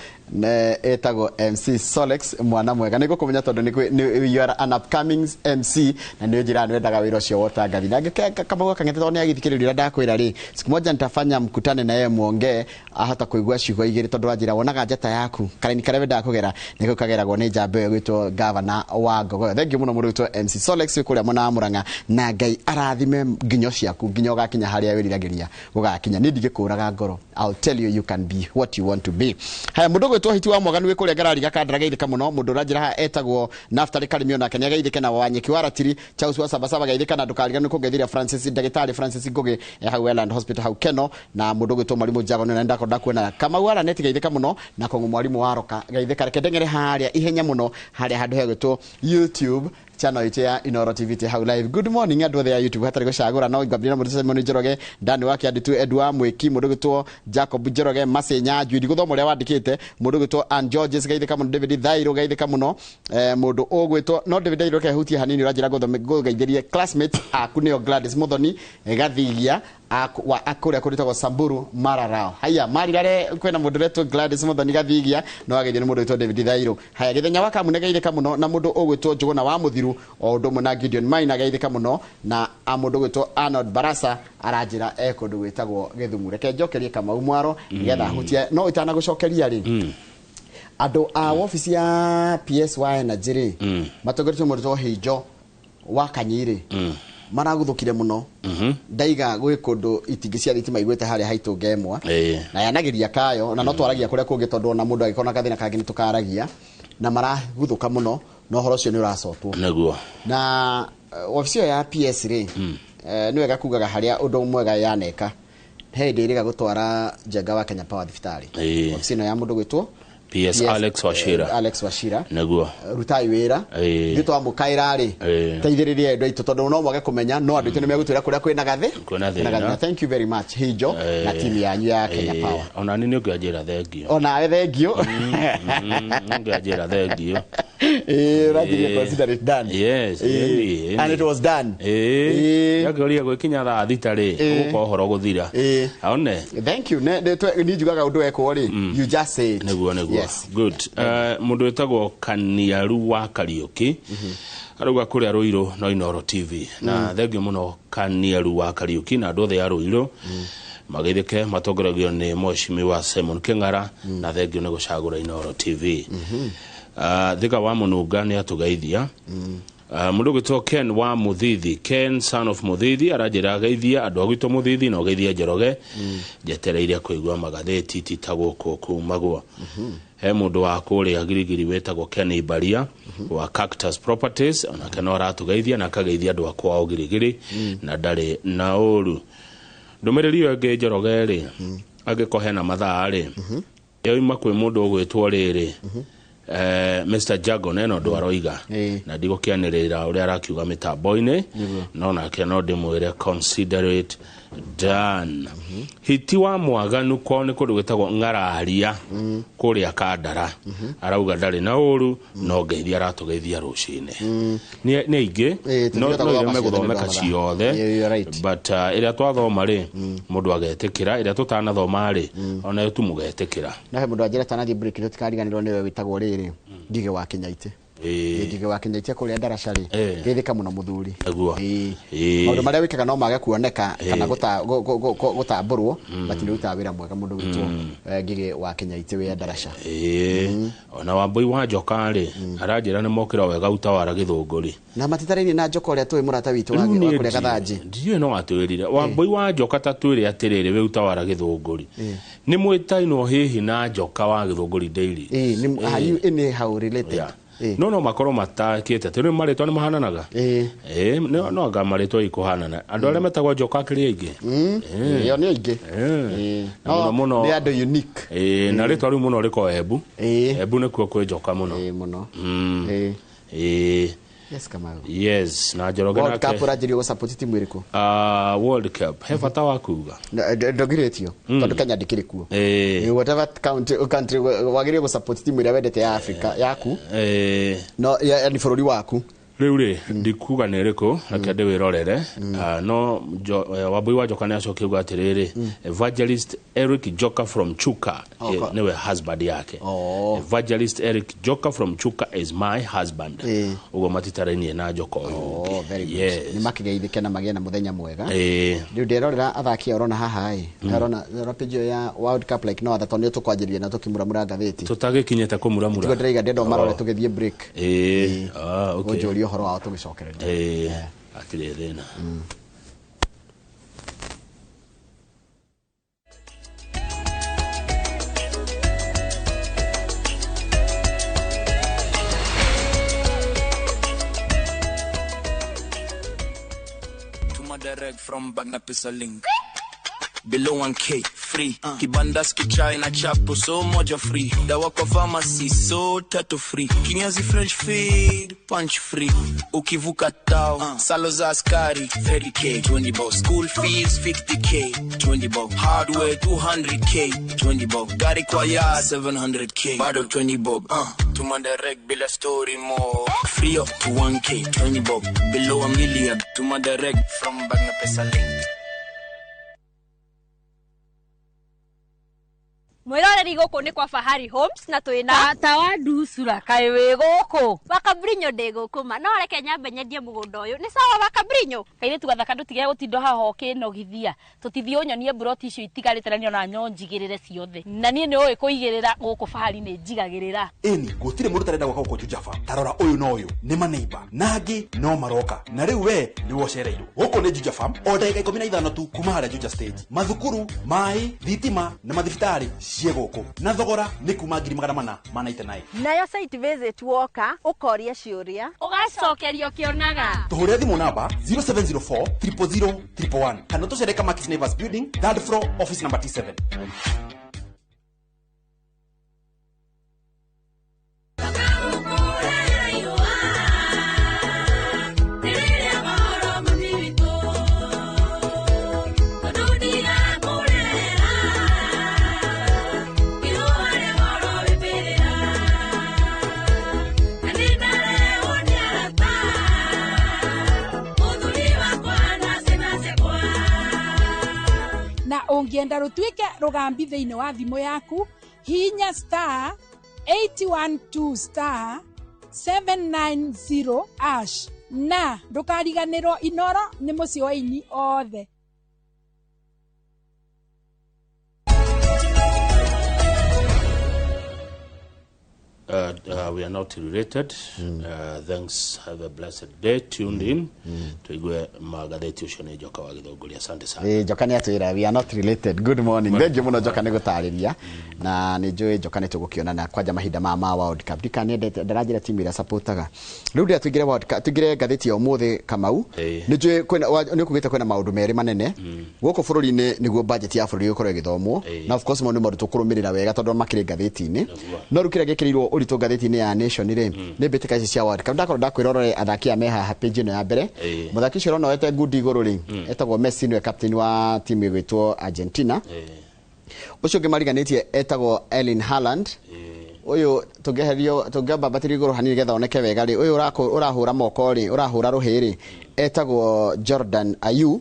etagwo MC Solex mwana mwega. Nĩ gũkũmenya tondũ you are an upcoming MC na nĩ njĩra nwendaga wĩra ũcio wotangathi. Na Kamau akang'eta tondũ nĩ agithikĩrĩria ndakwĩra rĩ, siku moja nitafanya mkutane na yeye muongee ahota kũigua ciugo igĩrĩ tondũ wanjĩra wonaga njata yaku kareni karĩa wendaga kũgera nĩko kageragwo nĩ njamba ĩyo gwĩtwo governor wa Ngogoyo. Thengiũ mũno mũndũ gwĩtwo MC Solex kũrĩa mwena wa Murang'a, na Ngai arathime nginyo ciaku nginya ũgakinya harĩa wĩriragĩria gũgakinya. Nĩ ndigĩkũraga ngoro, I'll tell you can be what you want to be. Haya mũndũ gwĩtwo Hiti wa Mwaganu kũrĩa Ngarari Gakandara geithĩka mũno. Mũndũ ũranjĩra haha etagwo Naftali Karimio nake nĩ geithĩke na Wanyeki wa Ratiri. Charles wa Sabasaba geithĩka na ndũkariganĩrwo kũngeithĩria Francis ndagĩtarĩ Francis Ngũgĩ hau Wellland Hospital hau Keno. Na mũndũ gwĩtwo Mwarimũ Njago nĩ nenda konda kuona Kamau ara neti geithĩka mũno na Kong'ũ Mwarimũ wa Roka geithĩka reke ndengere harĩa ihenya mũno harĩa handũ hegwĩtwo YouTube channel itu ya Inoro TV te hau live. Good morning andu othe ya YouTube hatari gucagura no ngabira mundu Simon Njoroge ndani wake anditu Edwa Mwiki mundu gitwo Jacob Njoroge Masenya Judi guthomo ria wandikite mundu gitwo Ann Georges gaithika muno David Thairo gaithika muno mundu ogwitwo no David Thairo ke hutia hanini rajira guthomegeithie classmate aku nio Gladys Muthoni gathigia akuria kuritagwo Samburu Mararao. Haya marirare kwena mundu retwo Gladys Muthoni gathigia no ageithie mundu gitwo David Thairo. Haya githenya waka munega gaithika muno na mundu ogwitwo Njuguna wa Muthiru o ndumu na Gideon Maina gaithika muno na amundu gwitwo Arnold Barasa aranjira ekundu gwitagwo Githumu. Reke njokerie Kamau Mwaro nigetha hutia no itana gucokeria ri andu a office ya PSY Energy ri matogeretwo mundu Hijo wa Kanyiri maraguthukire muno ndaiga gwi kundu itingi cia thitima igwete haria haitu ngemwa na yanagiria kayo na no twaragia kuria kungi tondu na mundu agikona kathina kangi ni tukaragia na maraguthuka muno no horo cio ni uracotwo naguo na ofisi ya PS ri ni wega kugaga haria undu mwega yaneka hindi iriga gutwara Njenga wa Kenya Power thibitari ofisi no ya mundu gwitwo PS Alex Washira naguo rutai wira gitwa mukaira ri teithiririe ndo itu tondu no mwage kumenya no andu itu ni megutwira kuria kwina gathi na thank you very much Hijo na timu yanyu ya Kenya Power ona ni ngajira thengio ona thengio ngajira thengio rajiri consider it done yes and it was done yagoria gwikinya thaa thita ri guko horo guthira aone thank you ni njugaga undu eko ri you just say naguo yes good mundu etagwo Kaniaru wa Kariuki aruga kuria Ruiru no Inoro TV na thengio muno Kaniaru wa Kariuki na andu othe ya Ruiru magithike matongoragio ni Mheshimiwa Simon Keng'ara na thengio ni gucagura Inoro TV thika wa mununga ni atugeithia mundu gwitwo Ken wa Muthithi Ken son of Muthithi arajira geithia andu agwitwo Muthithi no geithia Njoroge jetereire kuigwa magatheti titaguko kumagwo he mundu wa kuria girigiri wetagwo Ken Baria wa Cactus Properties ona kana aratugeithia na akageithia andu akwa girigiri na ndari na uru ndumiriri wenge Njoroge ri agikohe na mathaa ri yoima kwi mundu ogwitwo riri Mr. Jago neno dwaroiga na digo kianirira uri arakiuga mitambo-ini no nake no ndimwire consider it done hiti wa mwaganu ko ni kundu gwetagwo Ng'araria kuria Kandara arauga ndari na uru no ngeithia aratugeithia rucine ni ingi no ire guthomeka ciothe but ira twathoma ri mundu agetikira ira tutana thoma ri ona yo tumugetikira na he mundu ajira tanathi break ri tikariganirwo niwe witagwo riri Ngige wa Kenyaite Ngige wa Kenyaite kuria Ndarasha ri geithika muno muthuri naguo maundu maria wikaga no mage kuoneka kana gutamburwo batini ruta wira mwega mundu witwo Ngige wa Kenyaite we Ndarasha ona Wambui wa Njoka ri aranjira ni mokira wega utawara Githunguri na matitaririe na Njoka uria twi murata witu wa kuria Gathanji ndiye no atwirire Wambui wa Njoka ta twire atiriri we utawara Githunguri ni mwitaino hihi na Njoka wa Githunguri daily ni how related no makoro matakite tiri maritwa ni mahananaga no anga maritwa ikuhanana andu aria metagwo Njoka kiri ingi yo ni ingi muno ni andu unique na ritwa riu muno riko Embu nikuo kwi Njoka muno muno yes Kamau yes na Njoroge nake World Cup rajiri go support timu iriku World Cup he bata wa kuga ndogiretio tondu Kenya ndikiri kuo whatever country wagire go support timu ira wendete ya Africa yaku no ya ni bururi waku riu ri ndikuga ni riku akende wirorere no Wambui wa Njoka ni acokiuga atiriri Evangelist Eric Njoka from Chuka niwe husband yake Evangelist Eric Njoka from Chuka is my husband ugo matitarainie na Njoka very good ni makigeithike na magie na muthenya mwega riu ndirorera athaki orona haha arona page ya World Cup like no other tondu tukwanjirie na tukimuramura ngatheti tutagikinyete kumuramura tigo ndiriga ndendo marore tugithie break okay horo wa tugicokereria akire thina Tuma direct from Bagna Pisa link below 1K free. Kibandas kichai na chapo so moja free. Dawa kwa pharmacy so tato free. Kinyazi French feed punch free. Ukivuka tao salo za askari 30K 20 bob. School fees 50K 20 bob. Hardware 200K 20 bob. Gari kwa ya 700K bado 20 bob. Tumanda direct bila story more. Free up to 1K 20 bob. Below $1 million tumanda direct from Bagna Pesa Link. Mwiroreri gũkũ nĩ kwa Fahari Homes na twĩna tata wa ndusura kaĩ wĩ gũkũ Wakabrinyo ndĩ gũkũ ma no reke nyambe nyendie mũgũnda ũyũ nĩ sawa Wakabrinyo kaire tugathaka ndũtige gũtinda haha ũkĩnogithia tũtithie ũnyonie buroti icio itigarĩte na niona nyonjigĩrĩre ciothe na niĩ nĩ ũĩ kũigĩrĩra gũkũ Fahari nĩ njigagĩrĩra ĩni gũtirĩ mũndũ tarenda gwaka gũkũ Juja Farm tarora ũyũ no ũyũ nĩ maneiba nangĩ no maroka na rĩu we nĩ wocereirwo gũkũ nĩ Juja Farm o ndagĩka 15 tu kuma harĩa Juja Stage mathukuru maĩ thitima na mathibitarĩ ciegoko na thogora ni kuma 499 nayo site visit woka ukoria ciuria ugacokerio kionaga tuhure thimu namba 0704 000 111 kana tucereka Max Neighbors Building 3rd floor office number T7 na ungienda rutwike rugambi thiini wa thimu yaku hinya star 812 star 790 ash na ndukariganirwo inoro ni mucio wa ini othe We are not related. Thanks. Have a blessed day. Tuned in. Tuigue magatheti ucio ni Joka wa Githunguri. Asante sana. Joka ni atwira we are not related. Good morning. Thengi muno Joka ni gutariria na ni njui Joka ni tugukionana kwanja mahinda ma World Cup. Dika ni ndarajira timu ira supportaga. Riu ndia tuigire World Cup. Tuigire gatheti ya umuthi Kamau. Ni njui ni kugite kwena maundu meri manene. Guko bururi ni niguo budget ya bururi ukorwo githomwo. Na of course maundu marutu kurumirira wega tondu makire gatheti ni. No rukira gekirirwo urito gatheti ni ya Nation ri. Ni betika ici cia World Cup. Ndakoro ndakwirorore athaki ameha page no ya mbere. Muthaki cio no wete good iguru ri. Etagwo Messi ni captain wa timu igwitwo Argentina. Ucio ngimariganitie etagwo Erling Haaland. Uyu tungeba batiri iguru hanini getha oneke wega ri. Uyu urahura moko ri, urahura ruhiri. Etagwo Jordan Ayew.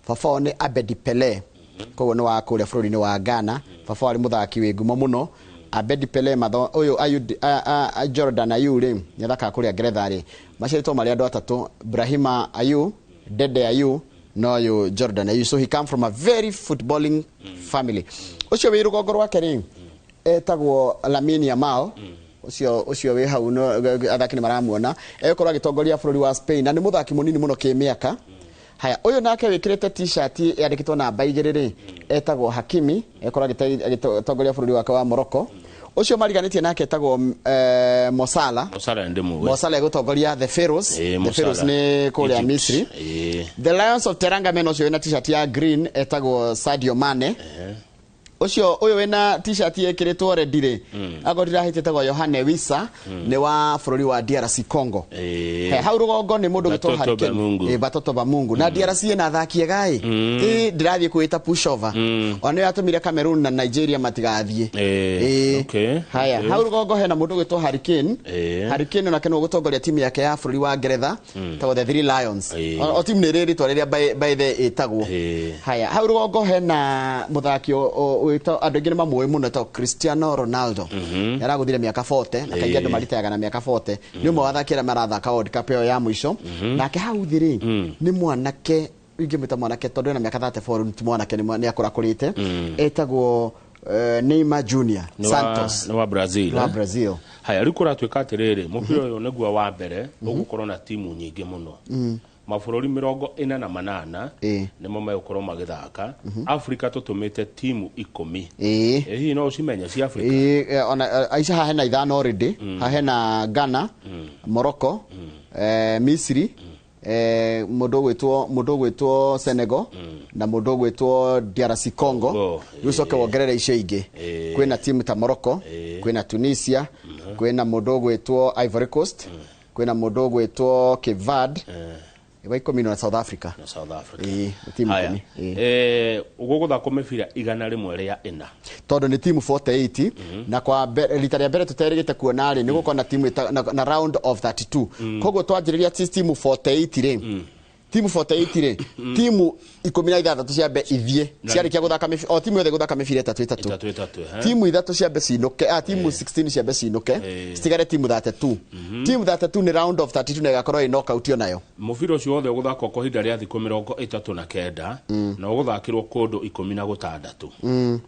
Fafao ni Abedi Pele. Koguo ni wa kuria bururi-ini wa Ghana. Fafao ari muthaki wi ngumo muno. Abedi Pele matho uyu Jordan Ayew ri nyathaka kuria Ngeretha ri maciritwo mari andu atatu Brahima Ayew, Dede Ayew no you Jordan Ayew, so he come from a very footballing family. Ucio wi rugongo rwake ri etagwo Lamine Yamal. Ucio wi hau no athaki ni maramuona ekorwo agitongoria bururi wa Spain na ni muthaki munini muno kimiaka. Haya uyu nake wikirite t-shirt yandikitwo namba 2 ri etagwo Hakimi ekorwo agitongoria bururi wake wa Morocco. Ucio mariganitie nake etagwo Mosala ndimu Mosala egutongoria the Pharaohs. The Pharaohs ni kuria Misri. The Lions of Teranga men ucio wina t-shirt ya green etagwo Sadio Mane. Ucio uyu wina t-shirt yekiritwo red ri agorira hitetagwo Yohane Wissa ni wa bururi wa DRC Congo. Hau rugongo ni mundu gitwo Hurricane batoto ba Mungu na DRC ina thaki gai ndirathie kuita pushover ona yatumire Cameroon na Nigeria matigathie. Okay. Haya hau rugongo hena mundu gitwo Hurricane. Hurricane na keno gutongoria timu yake ya bururi wa Ngeretha tawo the Three Lions. O timu ni riri twareria by the etagwo. Haya hau rugongo hena muthaki wito andu ngine mamwe muno to Cristiano Ronaldo. Yaraguthire miaka 40 na kaingi andu maritayaga na miaka 40 ni umwe wathakira marathaka World Cup ya mwisho nake hau thiri ni mwanake ingimita mwanake tondu na miaka 34 ni mwanake ni akura kurite etagwo Neymar Jr. Santos no wa Brazil. Wa Brazil. Haya rikura twika atiriri mupira uyu niguo wa mbere ugukorwo na timu nyingi muno. Mabũrũri 48 nimo megũkorwo magĩthaka. Afrika tutumite timu 10. Hihi no ucimenya cia Afrika? Ona aica hena ithano already. Hena Ghana, Morocco, Misri, mundu gwitwo Senegal na mundu gwitwo DRC Congo ucoke wongerere icio ingi kwina timu ta Morocco kwina Tunisia kwina mundu gwitwo Ivory Coast kwina mundu gwitwo Cape Verde iba ikomino na South Africa timu uguguthako mibira igana rimwe ria ina tondu ni timu 48 na kwa rita ria mbere tuterigite kuona ri ni gukona timu na round of 32 koguo twanjiriria timu 48 ri timu 48 ri timu 16 ciambe ithie ciarikia guthaka o timu yothe guthaka mibira 3 timu 3 ciambe cinuke timu 16 ciambe cinuke citigare timu 32 timu 32 ni round of 32 na igakorwo i knockout yo nayo mubira ucio wothe guthaka ko hinda ria thikũ 39 na guthakirwo kundu 16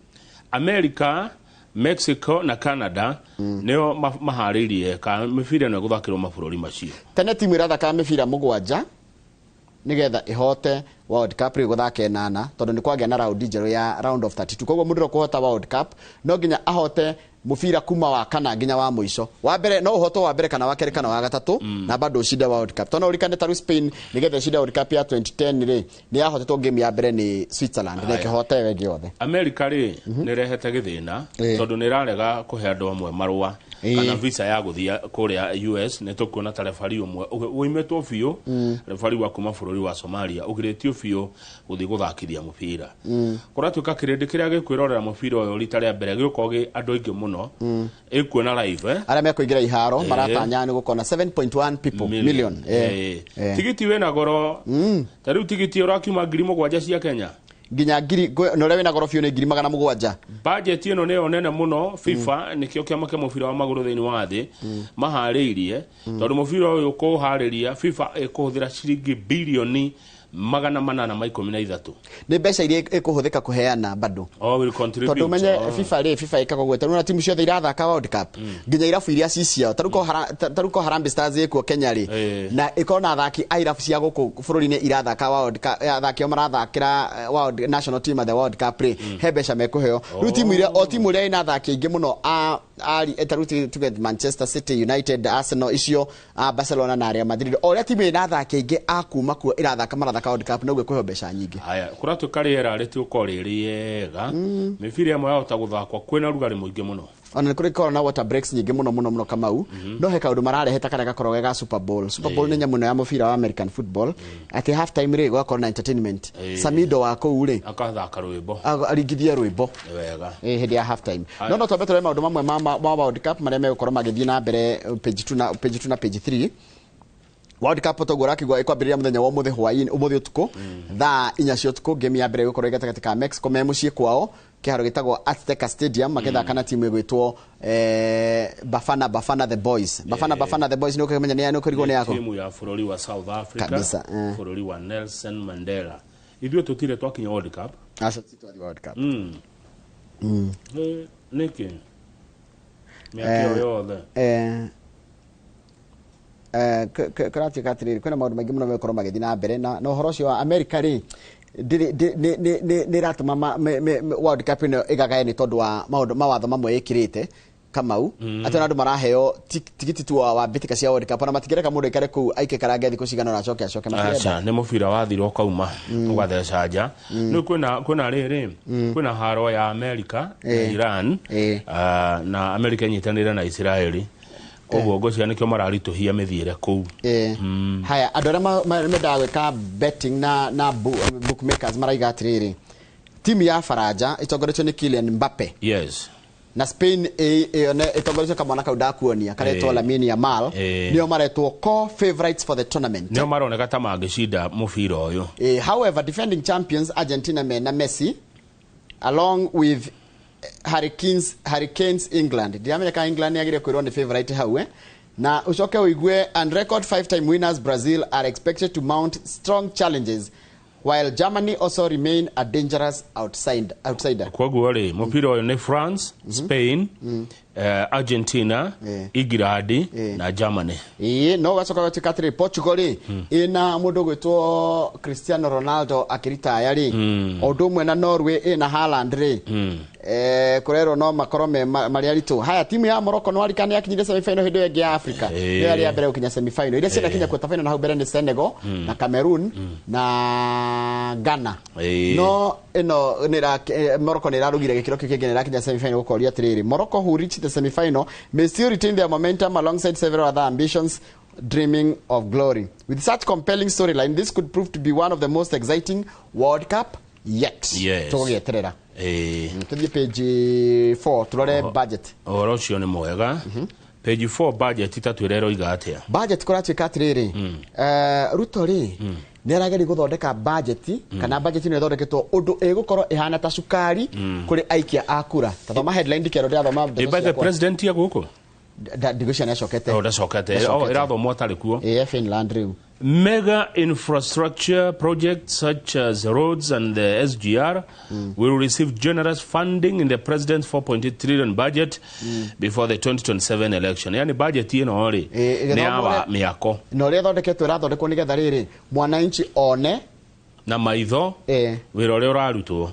America, Mexico na Canada neo maharirie ka mibira no guthakirwo mabũrũri macio tene timu irathaka mibira mugwanja nigetha ihote World Cup ri guthaka 8 tondu ni kwagĩa na round njerũ ya round of 32 koguo mundu kuhota World Cup no nginya ahote mufira kuma wa kana nginya wa muico wa mbere no uhoto wa mbere kana wa keri kana wa gatatu na bado ushinde World Cup tondu urikane taru Spain nigetha shida World Cup ya 2010 ri ni yahotetwo game ya mbere ni Switzerland ni kihote wengi yothe America ri ni rehete githina tondu ni rarega kuhe andu amwe marua kana visa ya guthia kuria US ne tukuona ta refari umwe uimetwo biu refari wa kuma bururi wa Somalia ugiretio biu guthi guthakithia mupira kuratuka kirindi kiria gikwirorera mupira uyu rita ria mbere gikogi andu aingi muno ikuona live ara me kuingira iharo maratanya ni gukona 7.1 people million tigiti wena goro tariu tigiti urakiuma 7,000 cia Kenya ginya ngiri no rewe na gorofio ni 700,000 budget ino ne nene muno FIFA nikio kiama kia mubira wa maguru thiini wa thi mahariirie tondu mubira uyu kuhariria FIFA ikuhuthira ciringi bilioni 813 ni mbeca iria ikuhuthika kuheana bado will contribute tondu menye FIFA ikagwo gweta na timu ciothe irathaka World Cup nginya irafu iria cicio taruko Harambee Stars ikuo Kenya ri na ikona athaki airafu cia guku bururi-ini irathaka World Cup athaki o marathakira World National Team at the World Cup ri he mbeca mekuheo riu timu iria o timu iria ina athaki ingi muno ali etaruti to get Manchester City, United, Arsenal icio Barcelona na Real Madrid o ria timu ina athaki ingi akuma kuo irathaka marathaka World Cup nogwe kuheo mbeca nyingi haya kuratu kariera riti ukoriri yega mibira imwe yahota guthakwa kwina rugari muingi muno ona kuri corona water breaks nyingi muno Kamau no he kaundu marareheta kare gakorwo wega Super Bowl ni nyamuno ya mubira wa American football at half time ri gwakorwo na entertainment Samido wa kou ri akathaka rwimbo arigithie rwimbo wega hindi ya half time no twabetore maundu mamwe ma World Cup maria megukorwo magithie na mbere page 2 na page 3 World Cup togora kigwa ikwambiriria muthenya wa muthi hwaini umuthi utuku thaa 4 cia utuku game ya mbere gukorwo igatagatĩ ka Mexico me mucii kwao kiharo gitagwo Azteca Stadium makethaka na timu igwitwo Bafana the Boys Bafana the Boys ni ukimenya ni yani ukirigo ni yako timu ya bururi wa South Africa kabisa bururi wa Nelson Mandela ithuĩ tutire twakinya World Cup aca titwathi World Cup niki miakio yothe karati katiriri kwena maundu maingi muno mekorwo magithi na mbere na uhoro ucio wa America ri ni ratuma World Cup ino igagae ni tondu wa mawatho mamwe ikirite Kamau atana andu maraheo tigiti tu wa bitika cia World Cup na matigireka mundu ikare ku aike karange thiku cigana na acoke aca ni mubira wathirwo kauma ugatheca nja ni kwina riri kwina haro ya America na Iran na America nyitanire na Israeli koguo ngocia nikio mararituhia mithiire kuu haya andu aria mendaga gwika betting na bookmakers maraiga atiriri timu ya Faranja itongoretio ni Kylian Mbappe yes na Spain itongoretio kamwana kau ndakuonia karetwo Lamine Yamal nio maretwo co-favorites for the tournament nio maroneka ta mangishinda mubira uyu however defending champions Argentina mena Messi along with Hurricanes England ndiamenya ka England yagire kwirwo ni favorite hau na ucoke uigue and record 5-time winners Brazil are expected to mount strong challenges while Germany also remain a dangerous outsider kwaguo ri mupira uyu ni France Spain Argentina England na Germany no gacoka gatikatire Portugal ina mundu gwitwo Cristiano Ronaldo akirita yari odumwe na Norway ina Haaland ri kurero no makoro mari aritu haya timu ya Morocco no arikane yakinyire semi final hindo yenge ya Africa ni yari ya mbere ukinya semi final ile sina kinya quarter final na hubere ni Senegal na Cameroon na Ghana no eno nira Morocco nira rugire gikiro kigenge nira kinya semi final ko ria tiriri Morocco who reached the semi final may still retain their momentum alongside several other ambitions dreaming of glory. With such compelling storyline, this could prove to be one of the most exciting World Cup yet. Yes. Tugeterera. Tuthie page 4 turore budget. Oro cio ni mwega. Page 4 budget itatwirero igatia. Budget kuratuika atiriri. Ruto ri nerageri guthondeka budget kana budget ni thondeketwo undu igukorwo ihana ta sukari kuri aikia akura. Tathoma headline dikero dia thoma. The president ya guku. Digusha shokete. Oh, shokete. Oh, iratho mwata rikuo. Finland riu. Mega infrastructure projects such as roads and the SGR will receive generous funding in the president's 4.8 trillion budget before the 2027 election. Yani budget ino ori ni awa miako. No ria thondeketwo irathondekwo nigetha riri mwananchi one na maitho wira uria urarutwo.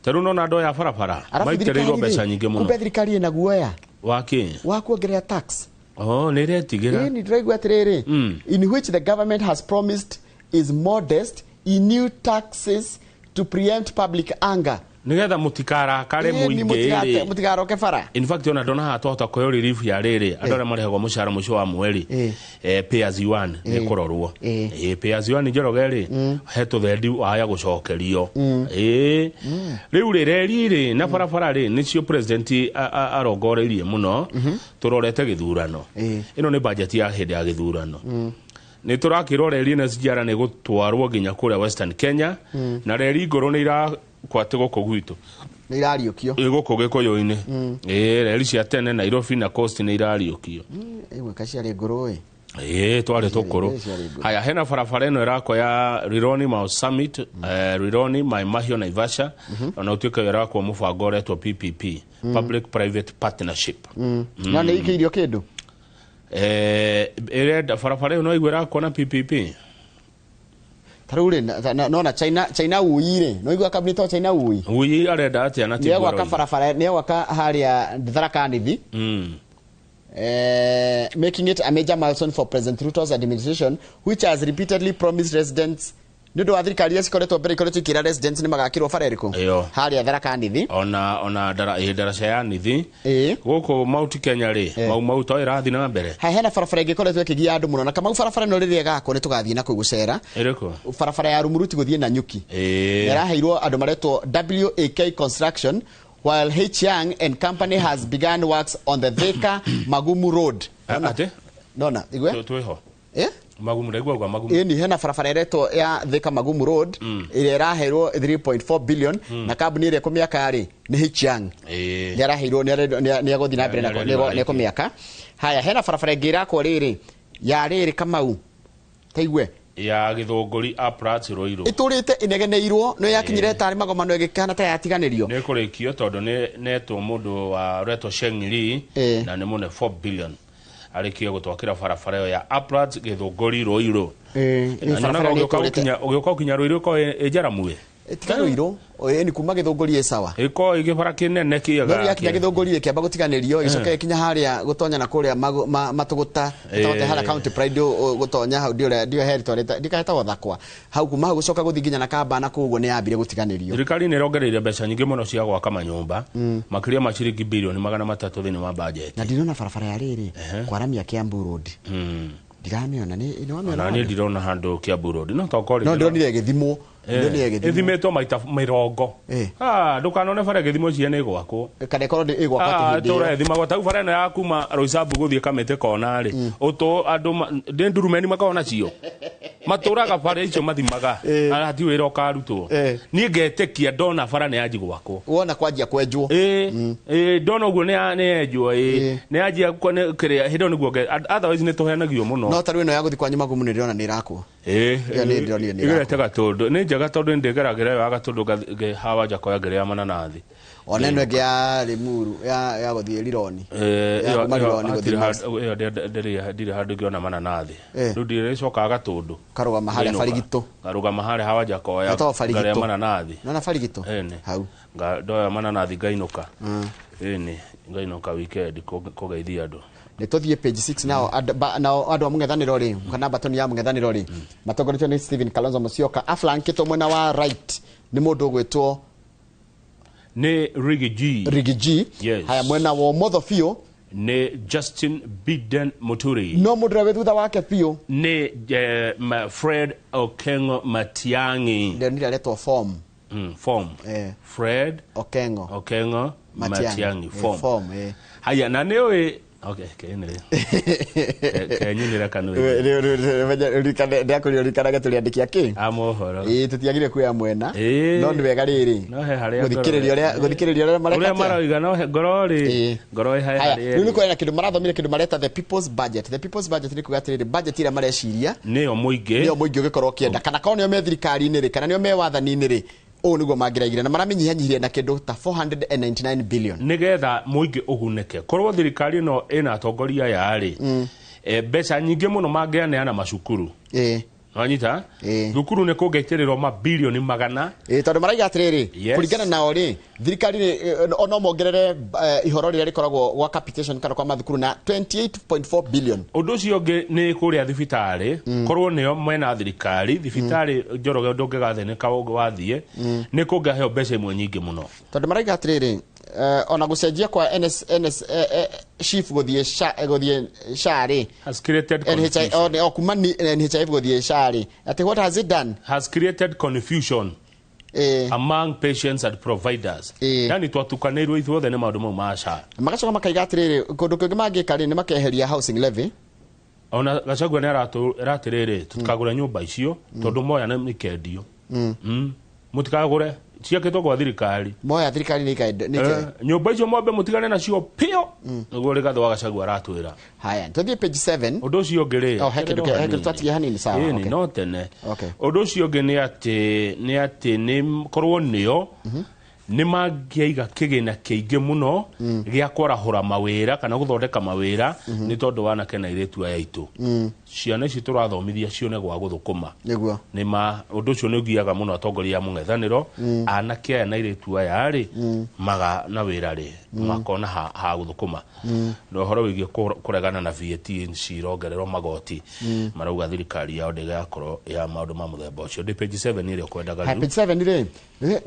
Taru no nado ya farafara. Maitereirwo mbeca nyingi muno. Kumbe thirikari ina guoya. Waki. Wakuongerera tax. Oh, neretigira. Ni ndiraigua atiriri. In which the government has promised is modest in new taxes to preempt public anger. Nigetha mutikara kare muingiri. Mutikaroke fara. In fact ona ndona hatota koyo relief ya riri. Andora marehego mushara musho wa mweri. Pay as you earn ni kurorwo. Pay as you earn njorogeri. Heto thendi waya gucokerio. Riu riri na farafara ri nicio president arongoreirie muno. Turorete githurano. Ino ni budget ya hindi ya githurano. Ni turakirwo reri na SGR ni gutwarwo nginya kuria Western Kenya na reri ngoro ni ira kwate goko gwitu ni irariokio goko gikoyo-ini reri cia tene Nairobi na Coast ni irariokio ewe kaciari ngoro twari tukuru haya hena farafara ino irako ya Rironi Mau Summit Rironi Mai Mahiu Naivasha ona utuika irako mubango uretwo PPP Public Private Partnership na ni ikirio kindu irenda farafara ino igwira kona PPP tarure no na China uire no igwa cabinet wa China uyi arenda atia na tigo aka farafara ne waka haria Tharaka Nithi making it a major milestone for President Ruto's administration which has repeatedly promised residents Nido wa thirikari ya sikoretwo mbere ikoretwo ikira residents ni magakirwo fareriko haria Tharaka Nithi ona daraca ya Nithi guku Mount Kenya ri mau to irathi na mbere hena farafara ingikoretwo ikigia andu muno na kama farafara no riri gako ni tugathie na kugucera iriko farafara ya Rumuruti guthie na Nyuki iraheirwo andu maretwo WAK Construction while H Young and company has begun works on the Thika Magumu Road nona igwe tuiho Magumu regwa kwa Magumu ni hena farafara iretwo ya Thika Magumu Road ile iraheirwo 3.4 billion na kambuni ile kumiaka ari ni H Young ni araheirwo ni agothi na mbere na ni kumiaka haya hena farafara ingira ko riri ya riri Kamau taigwe ya Githunguri Aprat Roiro iturite inegeneirwo no yakinyire tari magomano igikana ta yatiganirio ne kurikio tondu netwo mundu wa Reto Shengri na ne mune 4 billion arikio gutwakira farafara ya Aprat Githunguri Roiro na ugioka ukinya Roiro ko ejaramuwe Roiro ni kuma Githunguri sawa iko igifara kinene kiaga no yakinya Githunguri kiamba gutiganirio icoke kinya haria gutonya na kuria matuguta tote hala county pride gutonya hau dio heritori ndikaheta wathakwa hau kuma gucoka guthiginya na kamba na kuguo ni yambire gutiganirio thirikari ni rongereire mbeca nyingi muno cia gwaka manyumba makiria ma ciringi bilioni 300 thini wa budget na ndinona farafara ya riri kwaramia Kiambu Road ndiramiona ni na ni ndirona handu Kiambu Road no tokori no ndonire githimo ithimetwo maita mirongo ndukanone bara githimo cia ni gwakwo kana korwo ni gwakwo ture thima gwata bara ino ya kuma Roysambu guthie Kamete kona ri uto andu ndurumeni makona cio maturaga bara icio mathimaga ati wira ukarutwo ni ngetekia ndona bara ni yanji gwakwo wona kwanjia kwenjwo ndona uguo ni enjwo ni yanjia kiria hindo niguo otherwise ni tuhenagio muno no taru ino ya guthi kwa nyuma gumu ni ndona ni irakwo ni ndonire ni igretega tondu ni njega tondu ndigeragira yo agatundu hawa jako ya geria mananathi ona eno ege ya Limuru ya gothie Lironi ya kuma Lironi gothie ndire handu ngiona mananathi ndu ndire coka gatundu karugama haria Farigito karugama haria hawanja koya ngare mananathi nona Farigito hau ndoya mananathi ngainuka ene ngainuka weekend kugeithia andu ne tothie page 6 nao andu amung'ethaniro ri kana batoni ya mung'ethaniro ri matongoretio ni Stephen Kalonzo Musyoka aflankitwo mwena wa right ni mundu gwitwo ni Riggy G yes. Haya mwena wa motho fio ni Justin Biden Muturi no mudra wethutha wake pio ni Fred Okengo Matiang'i ndio niletwa form Fred Okengo Matiang'i form haya na newe okay kenere kenyinira kanwe ndakuriorikanaga tuliandikia ki amohoro tutiagire kuya mwena no ndi wega riri no he haria guthikiriria uria mareka marauga no he ngoro he haria riu kwena kindu marathomire kindu mareta the people's budget ni kuga atiriri budget ira mareciria niyo muingi ugikorwo kienda kana kao niyo me thirikari-ini ri kana niyo me wathani-ini ri o niguo mangiraigire na maramenyihanyihirie na kindu ta 499 billion nigetha muingi uguneke korwo thirikari no ina atongoria yari mbeca nyingi muno mangianeana macukuru wanyita thukuru ni kungeitirirwo mabilioni magana tondu maraiga atiriri kuringana nao ri thirikari ono mongerere ihoro riria rikoragwo gwa capitation kana kwa mathukuru na 28.4 billion undu ucio ngi ni kuria thibitari korwo nio mwena thirikari thibitari Njoroge ndungigathenika wathie ni kungaheo mbeca imwe nyingi muno tondu maraiga atiriri ona gucenjia kwa chief gothie shari has created confusion kuma NHIF gothie shari ati what has it done has created confusion among patients and providers yani twatukanirwo ithuothe ni maundu mau masha magacoka makaiga atiriri kundu kungi mangika ri ni makeheria housing levy ona Gachagua ni aratiriri tutikagura nyumba icio tondu moya na mikendio mutikagure ciakitwo kwa thirikari moya thirikari ni nyumba icio mombe mutigane nacio pio niguo rigatho wa Gachagua aratwira haya tuthie page 7 undu ucio ngiri heke twatige hanini sawa okay no tene undu ucio ngi ni ati ni korwo nio ni mangiaiga kigina kiingi muno gia kwarahura mawira kana guthondeka mawira ni tondu wana kena iretu aya itu ciana ici turathomithia cione gwa guthukuma niguo ni ma undu ucio ni ugiaga muno atongoria mung'ethaniro anake aya na iretu aya ari maga na wira ri makona ha guthukuma no horo wigie kuregana na VAT cirongererwo magoti marauga thirikari yao ndege yakorwo ya maundu ma muthemba ucio ndi page 7 ire kwendaga page 7 ri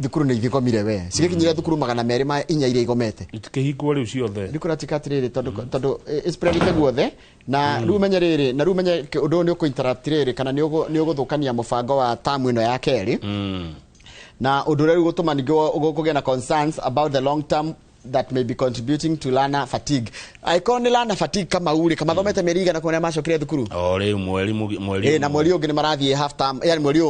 thukuru ni ithikomire we cigikinyira thukuru 200 ma inya ire igomete itikihingwo riu ciothe ndikura tikatiriri tondu spread guothe na riu menye riri na riu menye undu ni ukuinterrupt riri kana ni uguthukania mubango wa term ino ya keri na undu riu gutuma ningi kugia na concerns about the long term that may be contributing to learner fatigue. Icon learner fatigue kama uri kama thomete meriga na kuona macokire thukuru. Ore mweri na mweri ungi ni marathie half term yani mweri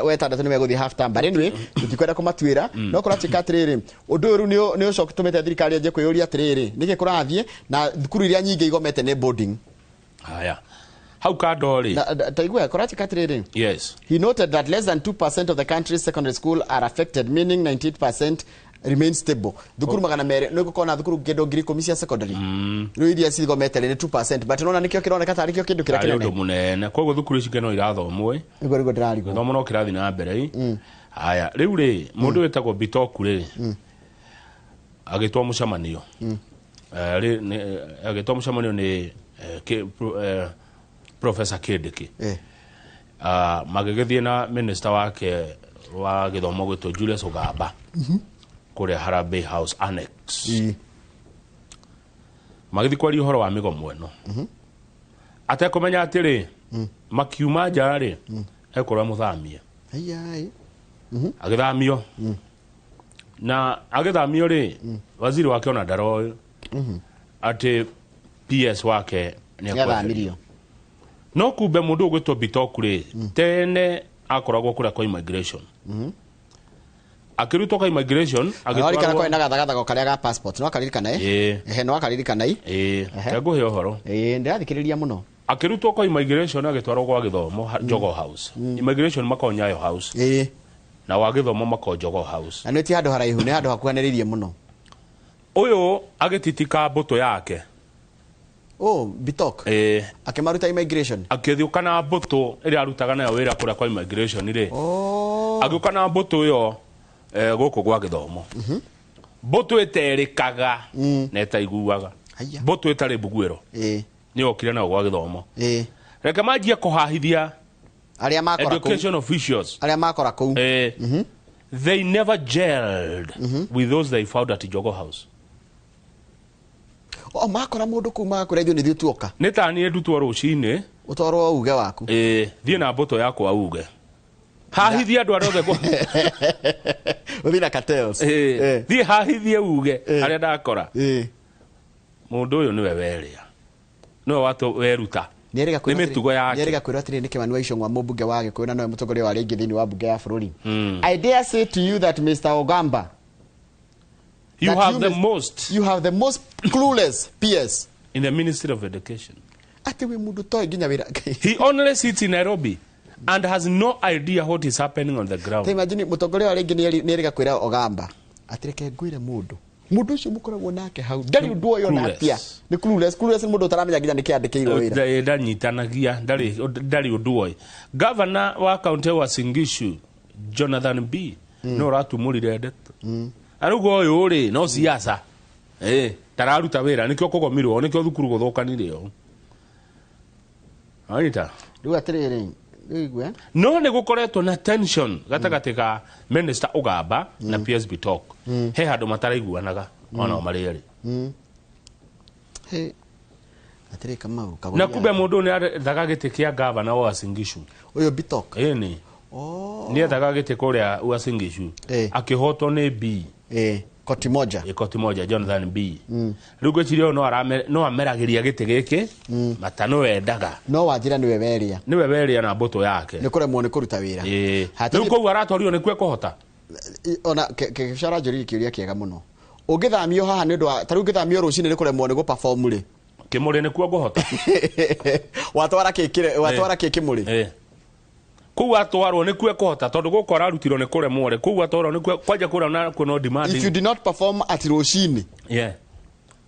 we tandatu ni meguthie half term but anyway tutikwenda kumatwira no kora tikatiriri undu ru ni ucokitumete thirikari anje kwiyuria atiriri niki kurathie na thukuru iria nyingi igomete ni boarding. Haya how kadori taigwa kora tikatiriri yes he noted that less than 2% of the country's secondary school are affected meaning 98% remain stable. Thukuru magana mere no gukona thukuru kendo ngiri komisia secondary ro iria cigo metere ni 2% but nona nikio kironeka tari kio kindu kira kinene munene koguo thukuru ici keno irathomwe igorigo ndirari go thomo no kirathi na mbere haya riu ri mundu wetagwo Bitoku ri agitwa mucamanio agitwa mucamanio ni Professor Kindiki magigithie na minister wake wa githomo gwitwo Julius Ogamba kure Harambee House Annex magithi kwari uhoro wa migomo eno atekomenya atiri makiuma njari ekorwa muthamie ayai agithamio na agithamio ri waziri wake ona ndaro ati PS wake ni akwamirio no kumbe mundu ugwitwo Bitoku ri tene akoragwo kura kwa immigration akirutoka immigration agitwara kwa inaga gathagatha karia ga passport no akaririkana no akaririkana ego he ohoro ndirathikiriria muno akirutoka immigration agitwarwo kwa githomo Jogo House immigration makonyayo house na wagithomo makonjogo house na nĩti handũ haraihu nĩ handũ hakuhanĩrĩirie mũno ũyũ agĩtitika mbũtũ yake Bitok akĩmaruta immigration akĩthiũka na mbũtũ ĩrĩa arutaga nayo wĩra kũrĩa kwa immigration rĩ agĩũka na mbũtũ ĩyo gũkũ gwa gĩthomo mbũtũ ĩterĩkaga na ĩtaiguaga mbũtũ ĩtarĩ mbuguĩro nĩ okire nayo gwa gĩthomo reke manjie kũhahithia education officials arĩa makora kũu they never gelled with those they found at Jogo House makora mũndũ kũu makora ithuĩ nĩthiĩ tuoka nĩ ta niĩ ndutwo rũcinĩ ũtwarwo uge waku thiĩ na mbũtũ yakwa uge hahithia andũ arĩa othe ũthiĩ na cartels thiĩ hahithie uge arĩa ndakora mũndũ ũyũ nĩwe werĩa nĩwe weruta nĩ mĩtugo yake nĩerĩga kwĩrwo atĩrĩ nĩ Kĩmani wa Icũng'wa mũmbunge wa Gĩkũyũ na nowe mũtongoria wa rĩngĩ thĩinĩ wa mbunge ya bũrũri I dare say to you that Mr. Ogamba you have the most clueless PS in the Ministry of Education ati we mundu toy ginya wira he only sits in Nairobi and has no idea what is happening on the ground imagine mutongoria wa rĩngĩ nĩerĩga kwĩra Ogamba atireke ngwire mundu ucio mukoragwo nake hau ndari undu oyo na atia ni clueless ni mundu utaramenya ginya nikiandikirwo wira ndanyitanagia ndari undu oyo governor wa county wa Singishu Jonathan B no ratumurire ndeto arugo oyo ri no siasa tararuta wira nikio kugomirwo nikio thukuru guthukanire aita riu atiriri no nĩ gũkoretwo na tension gatagati ka Minister Ogamba na PS Bitok he handũ mataraiguanaga onao marĩ erĩ atĩrĩ Kamau na kumbe mũndũ nĩ ethaga gĩtĩ kĩa governor wa Singishu ũyũ Bitok nĩ ethaga gĩtĩ kũrĩa Uasin Gishu akĩhotwo nĩ B koti moja Jonathan B rĩu ngwĩciria no ameragĩria gĩtĩ gĩkĩ mata no wendaga no wanjĩra nĩwe weria na mbũtũ yake nĩ kũremwo nĩ kũruta wĩra rĩu kũu aratwarirwo nĩkuo kũhota ona kĩcara njũri kĩũria kĩega mũno ũngĩthamio haha nĩ ũndũ wa tarĩu ũngĩthamio rũcinĩ nĩ kũremwo nĩ gũ-perform rĩ Kĩmũrĩ nĩkuo ngũhota watwara kĩ Kĩmũrĩ kuu atwarwo nĩkuo kũhota tondũ gũkũ ararutirwo nĩ kũremwo rĩ kuu atwarwo nĩkuo kwanja kũrĩa no demanding if you did not perform at rũcinĩ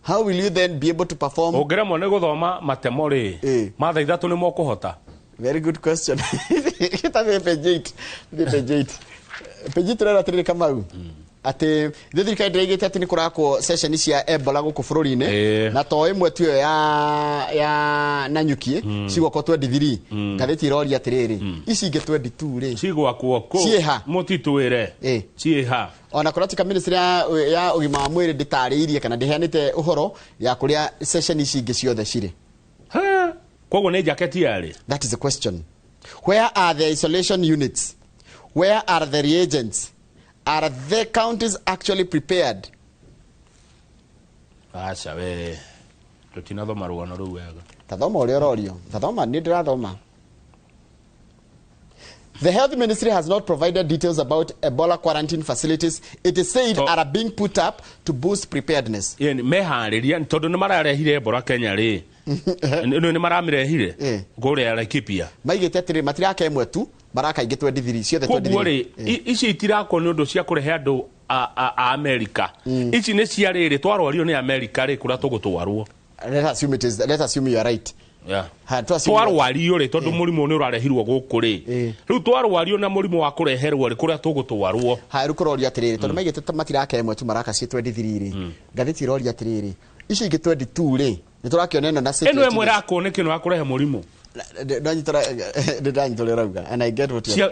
how will you then be able to perform ũngĩremwo nĩ gũthoma matemo rĩ mathaa ithatũ nĩ mũkũhota very good question gĩtagĩ page 8 tũrera atĩrĩrĩ Kamau atĩ thirikari ndĩraigĩte atĩ nĩ kũrakwo session cia Ebola gũkũ bũrũri-inĩ na to ĩmwe tu ya Nanyuki cigwakwo 23 ngathĩti iroria atĩrĩrĩ ici ingĩ 22 rĩ cigwakwo ciĩha mũtitwĩre ciĩha ona kũratika ministry ya ũgima wa mwĩrĩ ndĩtarĩirie kana ndĩheanĩte ũhoro ya kũrĩa session ici ingĩ ciothe cirĩ koguo nĩ jaketi yarĩ that is the question where are the isolation units where are the reagents are the counties actually prepared acha we tutinathoma rũgano rũu wega tathoma ũrĩa ũrorio tathoma nĩ ndĩrathoma The health ministry has not provided details about Ebola quarantine facilities it is said are being put up to boost preparedness meharĩria tondũ nĩ mararehire Ebola Kenya rĩ nĩ maramirehire kũrĩa Laikipia maigĩte atĩrĩ matiraka ĩmwe tu baraka ingĩ 23 ciothe 23 koguo rĩ ici itirakwo nĩ ũndũ cia kũrehe andũ a America ici nĩ cia rĩrĩ twarwario nĩ America rĩ kũrĩa tũgũtwarwo let's assume you are right twarwario rĩ tondũ mũrimũ nĩ ũrarehirwo gũkũ rĩ rĩu twarwario na mũrimũ wa kũreherwo rĩ kũrĩa tũgũtwarwo rĩu kũroria atĩrĩrĩ tondũ maigĩte matiraka ĩmwe tu maraka ciĩ 23 rĩ ngathĩti iroria atĩrĩrĩ ici ingĩ 22 rĩ nĩ tũrakĩona ĩno na ĩno ĩmwe rakwo nĩ kĩno wa kũrehe mũrimũ ndanyitũra rauga and I get what you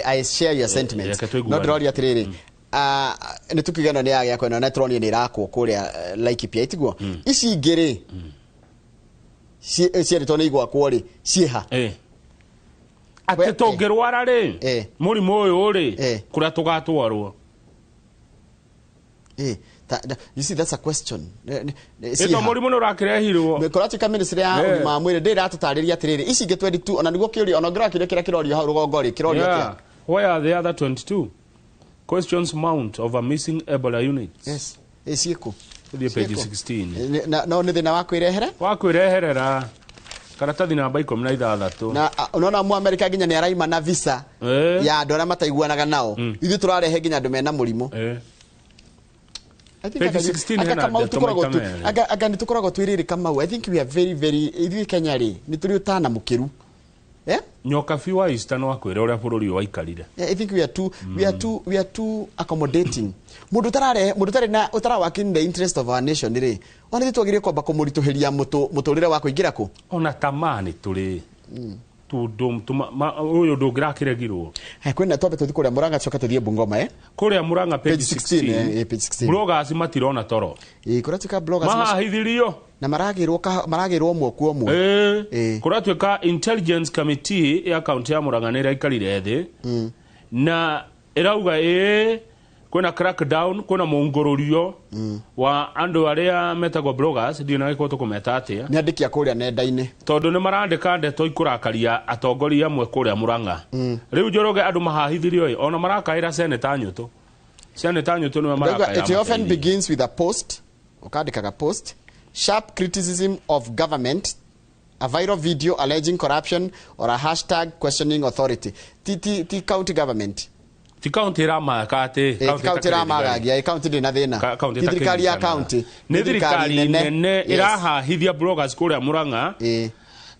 I share your sentiments no ndĩroria atĩrĩrĩ nĩ tukigana nĩ ya gĩakwa ĩno na tũronio nĩ irakwo kũrĩa Laikipia itiguo ici ingĩ rĩ ciarĩtwo nĩ igwakwo rĩ ciĩha atĩ tũngĩrwara rĩ mũrimũ ũyũ rĩ kũrĩa tũgatwarwo you see that's a question ĩto mũrimũ nĩ ũrakĩrehirwo kũratika ministry ya ũgima wa mwĩrĩ ndĩratũtarĩria atĩrĩrĩ ici ingĩ 22 ona nĩguo kĩũria ona ngĩrakĩria kĩrĩa kĩrorio hau rũgongo rĩ kĩrorio atĩa where are the other 22 questions mount of a missing Ebola units ciĩkũ page 16 no nĩ thĩna wa kwĩreherera wa kwĩreherera karatathi namba 16 na unaona mu America nginya ni araima na visa ya andũ arĩa mataiguanaga nao ithuĩ tũrarehe nginya andũ mena mũrimũ page 16 hena aga nĩ tũkoragwo twĩrĩrĩ Kamau. I think we are very ithuĩ Kenya rĩ nĩ tũrĩ ũtana mũkĩru nyoka fiwa Easter no akwĩra ũrĩa bũrũri waikarire. I think we are too accommodating. Mũndũ tarĩ na ũtarawakini the interest of our nation rĩ ona twagĩrĩire kwamba kũmũritũhĩria mũtũrĩre wa kũingĩra kũ ona tamani tũrĩ uyu ndũngĩrakĩregirwo kwĩna twambe tũthi kũrĩa Murang'a coka tũthiĩ Bungoma kũrĩa Murang'a page 16 bloggers matirona toro kũratuĩka bloggers mahahithirio na maragĩrwo mwoku omwe kũratuĩka intelligence committee ya kaunti ya Murang'a nĩ ĩraikarire thĩ na ĩrauga kwĩna crackdown kwĩna mũngũrũrio wa andũ arĩa metagwo bloggers ndina gĩko tũkũmeta atĩa nĩ andĩkia kũrĩa nenda-inĩ tondũ nĩ marandĩka ndeto ikũrakaria atongoria amwe kũrĩa Murang'a rĩu Njoroge andũ mahahithirio ona marakaĩra seneta Nyũtũ nĩwe marakaĩra. It often begins with a post ukandĩkaga post sharp criticism of government, a viral video alleging corruption or a hashtag questioning authority. Ti county government ti county ramaka ate county ramagagia county ndina thina thirikari ya county ni thirikari nene irahahithia bloggers kuria Murang'a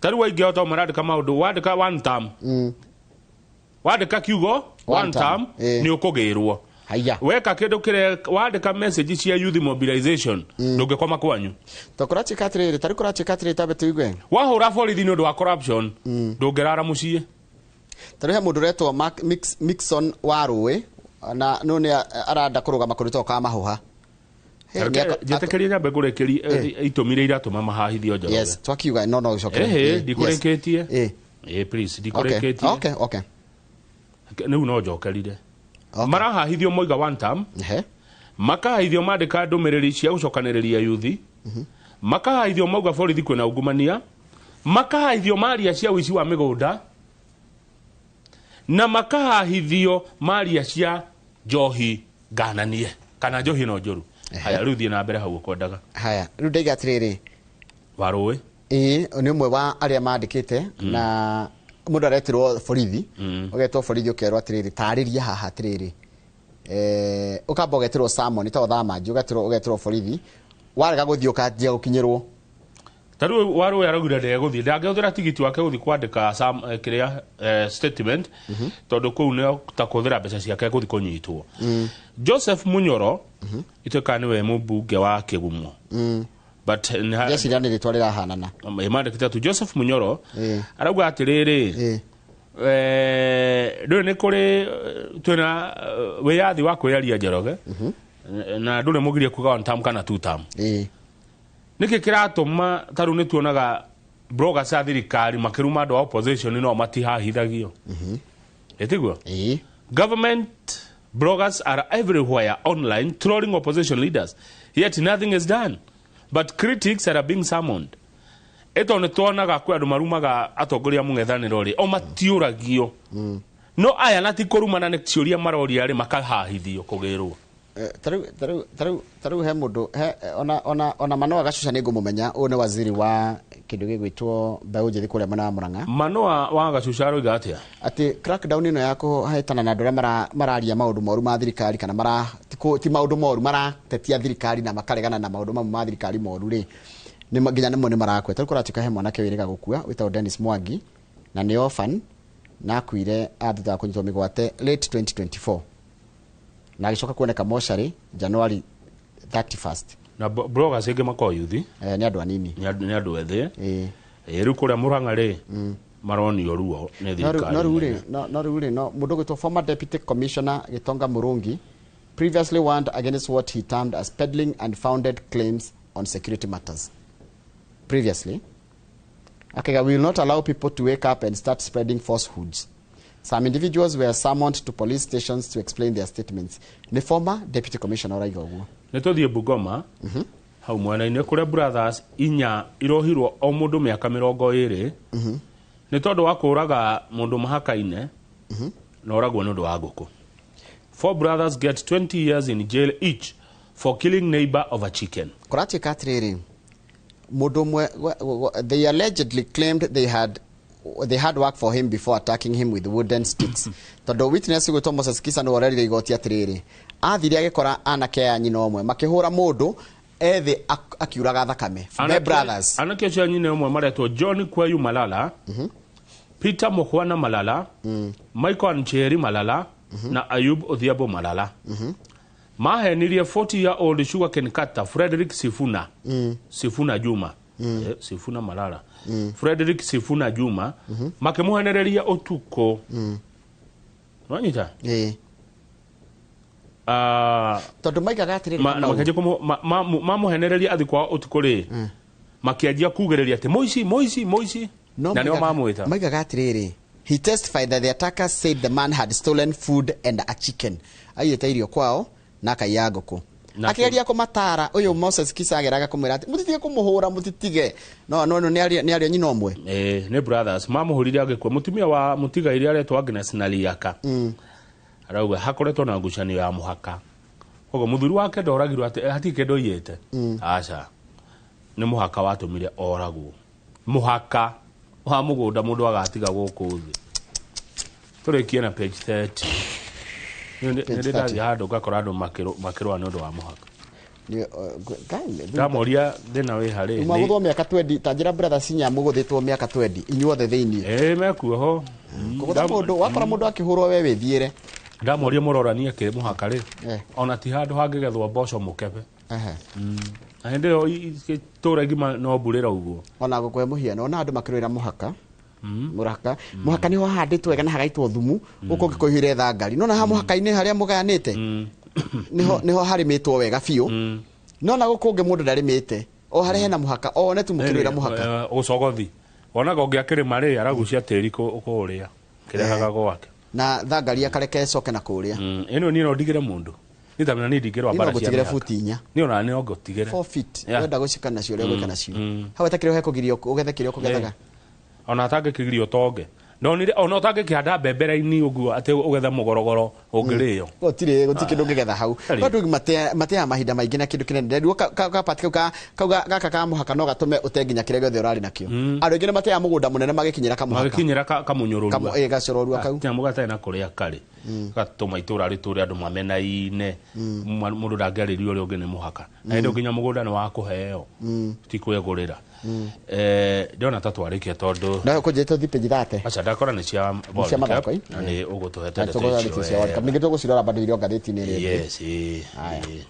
tari waingĩ ota marandĩka maũndũ wandĩka one term wandĩka kiugo one term ni ũkũgĩrwo weka kĩndũ kĩrĩa wandĩka message cia youth mobilization ndũngĩkoma kwanyu tũkũrachika atĩrĩrĩ tari kũrachika atĩrĩrĩ tabe tuigwe wahũra borithi nĩ ũndũ wa corruption ndũngĩrara mũciĩ tari he mũndũ retwo Mixon wa Rũĩ na no nĩ aranda kũrũgama kũrĩtwo ka mahũha njĩtĩkĩrie nyambe ngũrĩkĩri itũmire iratũma mahahithio Njoroge. Yes twakiuga no gĩcokere ndikũrĩkĩtie please ndikũrĩkĩtie okay nĩu no njokerire marahahithio moiga one term makahahithio mandĩka ndũmĩrĩri cia gũcokanĩrĩria yuthi makahahithio mauga borithi kwĩna ungumania makahahithio maria cia ũici wa mĩgũnda na makahahithio maria cia njohi ngananie kana njohi no njũru haya rĩu thiĩ na mbere hau ũkwendaga haya rĩu ndaiga atĩrĩrĩ wa Rũĩ nĩ ũmwe wa arĩa mandĩkĩte na mũndũ aretirwo borithi ũgetwo borithi ũkerwo atĩrĩrĩ tarĩria haha atĩrĩrĩ ũkamba ũgetirwo Samon ta Othamanji ũgetirwo borithi warega gũthiĩ ũkanjia gũkinyĩrwo tarĩu wa Rũĩ araugire ndegũthiĩ ndangĩhũthĩra tigiti wake gũthiĩ kwandĩka kĩrĩa statement tondũ kũu nĩ ta kũhũthĩra mbeca ciake gũthiĩ kũnyitwo Joseph Munyoro ituĩka nĩwe mũmbunge wa Kĩgumo but yesira nĩ rĩtwa rĩrahanana mandĩkĩte tu Joseph Munyoro arauga atĩrĩrĩ ndũrĩ nĩ kũrĩ twĩna wĩyathi wa kwĩyaria Njoroge na ndũrĩ mũgirie kuga one term kana two term nĩkĩ kĩratũma tarĩu nĩ tuonaga bloggers a thirikari makĩruma andũ a opposition no matihahithagio ĩtiguo government bloggers are everywhere online trolling opposition leaders yet nothing is done but critics are being summoned eto nĩ tuonaga kwĩ andũ marumaga atongoria mũng'ethanĩro rĩ o matiũragio no aya na ti kũrumana nĩ ciũria maroria rĩ makahahithio kũgĩrwo tarĩu he mũndũ ona Manoa Gacuca nĩ ngũmũmenya ũyũ nĩ waziri wa kĩndũ gĩgwĩtwo mbeũ njĩthĩ kũrĩa mwena wa Murang'a Manoa wa Gacuca aroiga atĩa atĩ crackdown ĩno ya kũhĩtana na andũ arĩa mararia maũndũ moru ma thirikari kana ti maũndũ moru maratetia thirikari na makaregana na maũndũ mamwe ma thirikari moru rĩ nginya nĩmo nĩ marakwe tarĩu kũratuĩka he mwanake wĩrĩga gũkua wĩtagwo Dennis Mwangi na nĩ orphan na akuire thutha wa kũnyitwo mĩgwate late 2024 na agĩcoka kuoneka mocarĩ January 31st na bloggers ĩngĩ makoo yuthi nĩ andũ anini nĩ andũ ethĩ rĩu kũrĩa Murang'a rĩ maronio ruo nĩ thirikari no rĩu rĩ mũndũ gwĩtwo former deputy commissioner Gitonga Murungi previously warned against what he termed as peddling and founded claims on security matters. Previously, we will not allow people to wake up and start spreading falsehoods. Some individuals were summoned to police stations to explain their statements. Ni former deputy commissioner raiga uguo. Nĩ tũthiĩ Bungoma hau mwena-inĩ kũrĩa brothers inya irohirwo o mũndũ mĩaka 20 nĩ tondũ wa kũraga mũndũ mahaka-inĩ na oragwo nĩ ũndũ wa ngũkũ. 4 brothers get 20 years in jail each for killing neighbor of a chicken. Kũratuĩka atĩrĩrĩ they allegedly claimed they had work for him before attacking him with wooden sticks. Tondu witness go Moses Kisa no already igoti atiriri. Athiri agikora anake ya nyina omwe makihura mundu ethe akiuraga thakame. The brothers. Anake ya nyina omwe maretwo John Kweyu Malala, Peter Mukhwana Malala, Michael Ncheri Malala, na Ayub Odhiambo Malala. Mahenirie 40-year-old sugarcane cutter Frederick Sifuna. Sifuna Juma. Sifuna Malala. Frederick Sifuna Juma. Makemuhenereria otuko. Wanyita? Tondu maiga gatiriri makaje ko mamuhenereria athikwa otukuri. Makiajia kugereria ati Moisi. Na nio mamwita. Maiga gatiriri. He testified that the attacker said the man had stolen food and a chicken. Ayeta irio kwao na kayagoko. Akiaria ko matara uyu Moses Kisa ageraga kumwira ati mutitige kumuhura mutitige. No ni ari nyina omwe. Ne brothers mamuhurire agekwa mutumia wa mutiga iria aretwa Agnes Naliaka. Arauga hakoretwo na ngucanio ya muhaka. Kogo muthuri wake ndoragirwo ati hatike ndoiyete. Aca. Ni muhaka watumire oragwo. Muhaka wa mugunda mundu agatiga guku thi. Turekie na page 30. Nĩ handũ ngakora andũ makĩrũa nĩ ũndũ wa mũhaka. Ndamoria thĩna wĩ harĩ. Magũthwo mĩaka 20 ta njĩra brothers nya mũgũthĩtwo mĩaka 20 inyuothe thĩinĩ. Mekuo ho. Kũgũtha mũndũ wakora mũndũ akĩhũrwo we wĩthiĩre. Ndamoria mũroranie kĩ mũhaka rĩ. Ona ti handũ hangĩgethwo mboco mũkebe. Na hĩndĩ ĩyo itũũra ngima no mbũrĩra ũguo. Ona gũkwe mũhiano ona andũ makĩrũĩra mũhaka. Muhaka niho handitwo wega na hagaitwo thumu guko ngikohire thangari nona ha muhaka-ini haria muganite niho harimitwo wega biu nona guko nge mundu ndarimite o haria hena muhaka o ne tu mukirira muhaka ucogothi ona gonge akirima ri aragucia tiri kuria kirehaga gwake na thangari akareke coke na kuria ino ni no ndigire mundu ni tamina ni ndigirwa bara cia ndigire futi 4 ni ona ni ogotigire 4 feet wenda gucikana cio ria gwikana cio hawe takire hekugirio ugethe kirio kugethaga ona tage kigirio tonge no ni ona tage kihanda mbembera-ini uguo ate ugetha mugorogoro ungirio gutiki ngetha hau andu matea mahinda maingi na kindu kinene ndio kapatika gaka ka muhaka no gatume utenginya kire gothe urari nakio andu ingi matea mugunda munene magikinyira kamuhaka magikinyira kamunyororua gacororua kau tia mugata na kuria kari gatuma itura rituri andu mamenaine mundu ndangeririo uri ungi ni muhaka na ndio nginya mugunda ni wa kuheo ti kwegurira ndona tatwarikia tondu na kujeta thi page thate acha ndakora ni cia mathako na ni ugutuhete kamige tugucirora bado irio ngatheti-ini ri yes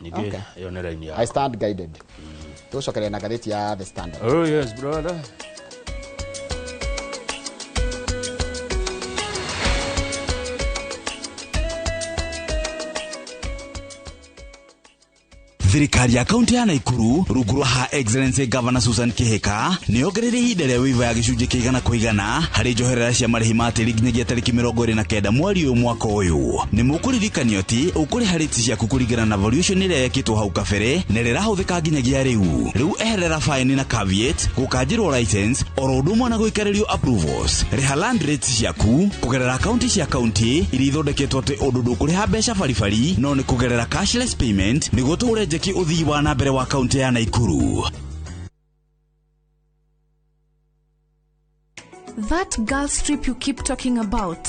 nige yonera-ini ya I stand guided tucokere na gatheti ya The Standard. Oh yes brother. Thirikari ya kaunti ya Naikuru rungu rwa ha Excellency Governor Susan Kihika ni ongereire ihinda rĩa wiva ya gĩcunjĩ kĩigana kũigana harĩ njoherera cia marĩhi ma tĩri nginyagia tarĩki 29 mweri ũyũ mwaka ũyũ. Nĩ mũkũririkanio atĩ ũkũrĩha rĩti ciaku kũringana na valuation ĩrĩa yekĩtwo hau kabere na ĩrahũthĩka nginyagia rĩu. Rĩu eherera fine na caveat gũkanjĩrwo license oro ũndũ ũmwe na gũikarĩrio approvals. Rĩha land rates ciaku kũgerera akaunti cia kaunti iria ithondeketwo atĩ ũndũ ndũkũrĩha mbeca baribari no nĩ kũgerera cashless payment nĩguo tũũrenje uthii wa na mbere wa kaunti ya Naikuru. That girls trip you keep talking about.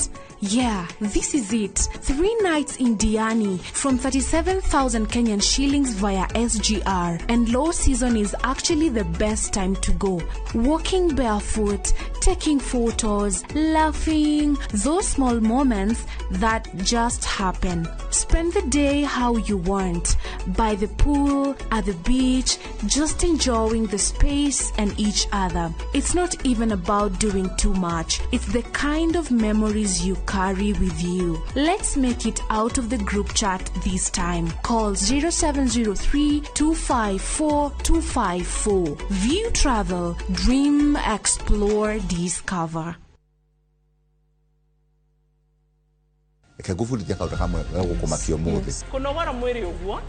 Yeah, this is it. 3 nights in Diani from 37,000 Kenyan shillings via SGR. And low season is actually the best time to go. Walking barefoot, taking photos, laughing, those small moments that just happen. Spend the day how you want. By the pool, at the beach, just enjoying the space and each other. It's not even about doing too much. It's the kind of memories you carry with you. Let's make it out of the group chat this time. Call 0703 254 254. View Travel. Dream, explore, discover. Ekagufurithia kaundu kamwe gukumakio muthi kunogora mwiri uguo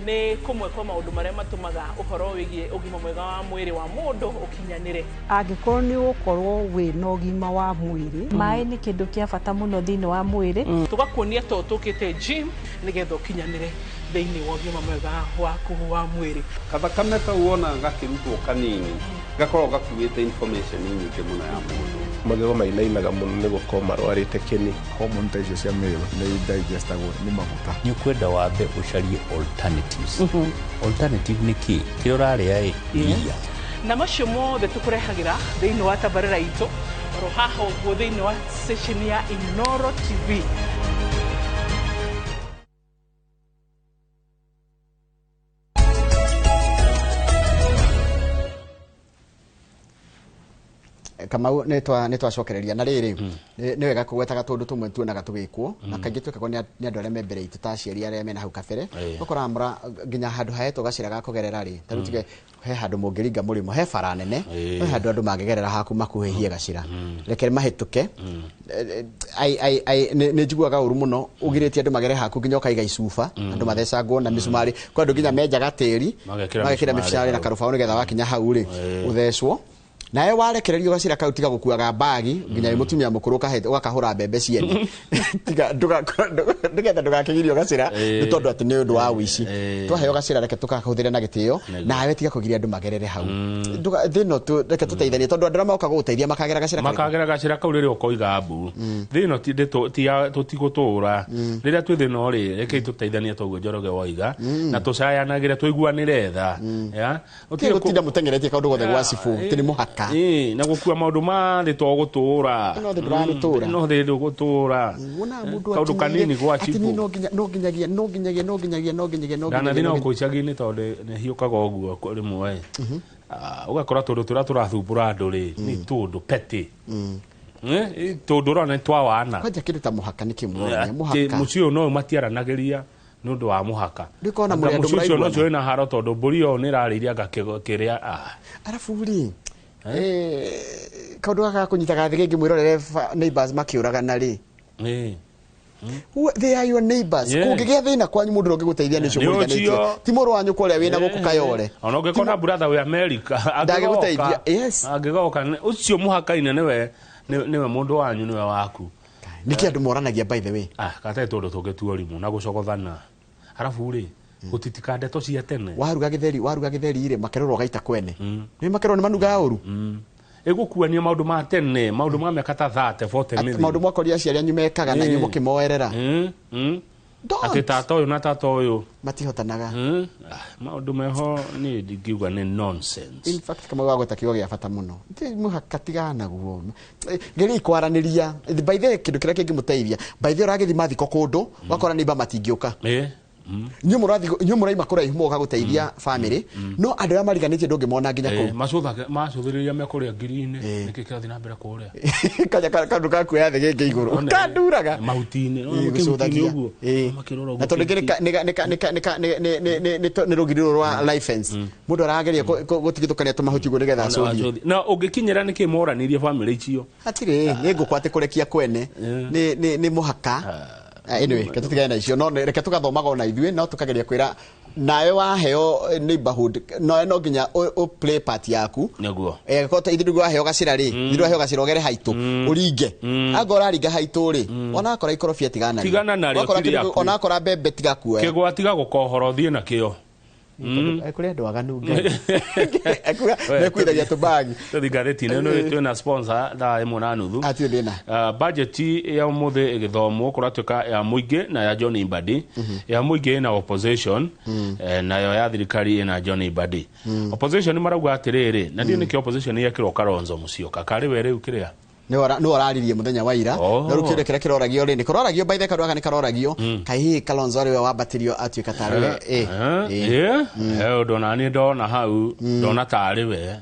ni kumwe kwa maundu maria matumaga uhoro wigie ugima mwega wa mwiri wa mundu ukinyanire. Angikorwo ni ukorwo wi na ugima wa mwiri mai ni kindu kia bata muno thiini wa mwiri tugakuonia to tukite gym nigetha ukinyanire thĩinĩ wa ũgima mwega wa mwĩrĩ. Kathakame kau wona gakĩrutwo kanini gakorwo gakuĩte information nyingĩ mũno ya mũndũ. Magego mainainaga mũno nĩ gũkorwo marwarĩte kĩni. Hormone ta icio cia mĩrĩ nĩ digestagwo nĩ maguta. Nĩ ũkwenda wambe ũcarie alternatives. Alternative nĩ kĩ? Kĩrĩa ũrarĩa iria. Na macio mothe tũkũrehagĩra thĩinĩ wa tabarĩra itũ oro haha ũguo thĩinĩ wa station ya Inooro TV. Kamau nĩ twacokereria na rĩrĩ nĩ wega kũgwetaga tũndũ tũmwe tuonaga tũgĩkwo na kaingĩ twĩkagwo nĩ andũ arĩa me mbere itũ ta aciari arĩa mena hau kabere ũkoraga mũra nginya handũ hahetwo gacĩra ga kũgerera rĩ ta rĩu tuge he handũ mũngĩringa mũrĩmo he bara nene he handũ andũ mangĩgerera haku makuhĩhie gacĩra reke mahĩtũke nĩ njiguaga ũru mũno ũgirĩtie andũ magere haku nginya ũkaiga icuba andũ mathecangwo na mĩcumarĩ kwa andũ nginya menjaga tĩri magekĩra mĩcumarĩ na karubaũ nĩgetha wakinya hau rĩ ũthecwo nawe warekererio gacira kau tiga gukuaga bagi nginya mutumia mukuru ukahura mbembe ciene tiga ndugetha ndugakigirio gacira ni tondu ati ni undu wa wici twaheo gacira reke tukahuthire na gitio nawe tiga kugiria andu magerere hau thino reke tuteithanie tondu andu maoka guteithia makagera gacira kau riri ukoiga mbu thino tutigutura riria twi thino ri reke tuteithanie toguo Njoroge woiga na tucayanagire tuiguanire tha ya utinda mutengeretie kaundu gothe gwa cifu tini muhaka na gukua maundu ma thi to gutura no thi gutura kaundu kanini gwa chifu no ginyagia na thina kuicagi-ini tondu ni hiukaga uguo rimwe ugakora tundu turia turathumbura andu ri ni tundu peti tundu rona twa wana kwanja kindu ta muhaka ni kimwe muhaka mucio no matiaranagiria nundu wa muhaka ndikona muri andu mucio no joina haro tondu mburi yo ni rariria gakiria arafu ri kaundu gaka kunyitaga thigi ngi mwirorere neighbors makiuragana ri they are your neighbors kungigia thina kwanyu mundu no ngiguteithia ni cuguriganite ti muru wanyu kuria wina guku kayore ona ungikona brother we America ndagiguteithia yes angigoka ucio muhaka-ine niwe mundu wanyu niwe waku niki andu moranagia by the way kate tundu tungituo rimu na gucogothana arafu ri gutitika ndeto cia tene waruga githeri ire makeroro gaita kwene ni makeroro ni manuga uru igukuania maundu ma tene maundu ma miaka ta 30 40 minutes maundu mwakoria aciari anyu mekaga na nyumo kimoerera ati tata uyu na tata uyu matihotanaga maundu meho ni ngiuga ni nonsense in fact kama wagweta kigo gia bata muno muhakatigana guo ngeri kwaraniria by the kindu kiria kingimuteithia by the uragithima thiko kundu wakora nimba matingiuka nyumuraima kura ihumo gaguteithia family no andu amariganitie ndungimona nginya ku macuthiriria mekuria ngiri-ini niki kirathi na mbere kuria kaja kandu kaku ya thege nge iguru kanduraga mahutini uguo na tondu ni rugiriro rwa license mundu arageria gutigithukania tumahuti guo nigetha acudie na ungikinyira niki moranirie family icio atire ni ngukwate kurekia kwene ni muhaka anyway ketutigane na icio no reke tukathomaga ona ithuĩ no tukageria kwĩra nawe waheo neighborhood no nginya play part yaku niguo kota ithuĩ waheo gacĩra rĩ ithuĩ waheo gacĩra ũgere haitũ ũringe angora aringa haitũ rĩ ona akora ikorobia tigana narĩo ona akora mbembe tiga kuoya kĩgwa tiga gũkohora ũthiĩ nakĩo ekure ndo aganu nekuithagia tubagi tuthi ngathĩti-inĩ ĩno twĩna sponsor thaa ĩmwe na nuthu atirĩ thĩna budget ya ũmũthĩ ĩgĩthomwo kũratuĩka ya mũingĩ na ya John Mbadi ya mũingĩ na opposition nayo ya thirikari ĩna John Mbadi opposition marauga atĩrĩrĩ na ndiũ nĩkĩ opposition yekĩrwo Kalonzo Musyoka karĩ we rĩu kĩrĩa no araririe muthenya wa ira no rukire kire kiroragio ri ni kiroragio by the karuaga ni karoragio kai Kalonzo ri wambatirio atuika tare ndona ni ndona hau ndona tare we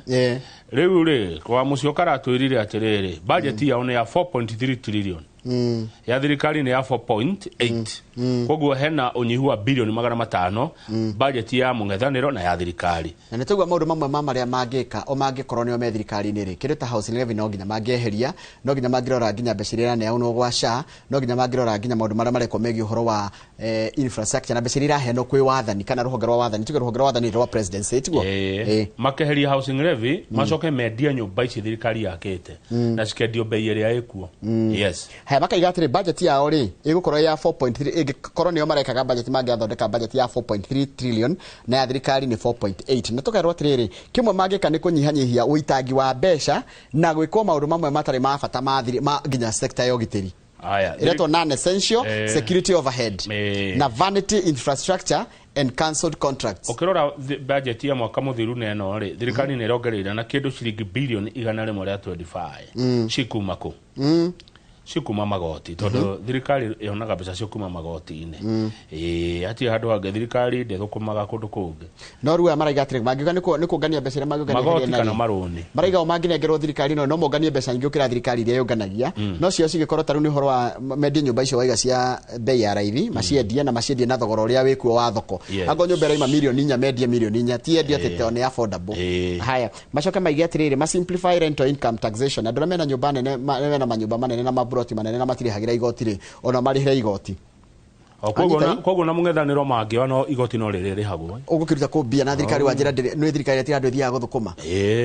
riu ri kwa Musyoka ratwirire atiriri budget yao ni ya 4.3 trillion ya thirikari ni ya 4.8 koguo hena unyihu wa bilioni 500 budget ya mung'ethaniro na ya thirikari na nitugwa maundu mamwe maria mangika o mangikorwo nio me thirikari ni ri kiru ta housing levy no nginya mangieheria no nginya mangirora nginya becirira ne auno gwa SHA no nginya mangirora nginya maundu maria mareko megi uhoro wa infrastructure na becirira heno kwi wathani kana ruhonge rwa wathani tuge ruhonge rwa wathani rwa presidency tiguo makeheria housing levy macoke macoke mendia nyumba ici thirikari yakete na cikendio bei iria ikuo. Yes. He makaiga atiri budget yao ri igukorwo ya 4.3 igikorwo nio marekaga budget mangiathondeka budget ya 4.3 trillion na ya thirikari ni 4.8 na tukairwo atiriri kimwe mangika ni kunyihanyihia uitangi wa mbeca na gwikwo maundu mamwe matari ma bata ma nginya sector ya ugitiri. Aya. Ireto non-essential security overhead na vanity infrastructure and cancelled contracts. Okirora budget ya mwaka muthiru neno ri thirikari ni rogereira na kindu ciringi billion 125 cikuma ku cikuma magoti tondu thirikari yonaga mbeca cikuma magoti-ini ati handu hangi thirikari ndethukumaga kundu kungi no ruwa maraiga atiri mangiuga niko ngania mbeca iria magugania magoti kana maruni maraiga o manginengerwo thirikari no monganie mbeca nyingi ukira thirikari iria yonganagia no cio cigikorwo taru ni horo wa mendi nyumba icio waiga cia bei ya raithi maciendie na maciendie na thogora uria wikuo wa thoko ango nyumba ira ima milioni 4 mendie milioni 4 ti endia tete on affordable. Haya macoke maige atiriri ma simplify rental income taxation andũ mena nyumba nene mena manyumba manene na mabroti manene na matirihagira igoti ri ona marihira igoti koguo na mung'ethaniro mangi ono igoti no riri rihagwo ugukiruta ku bia na thirikari wa njira no thirikari atira andu thia guthukuma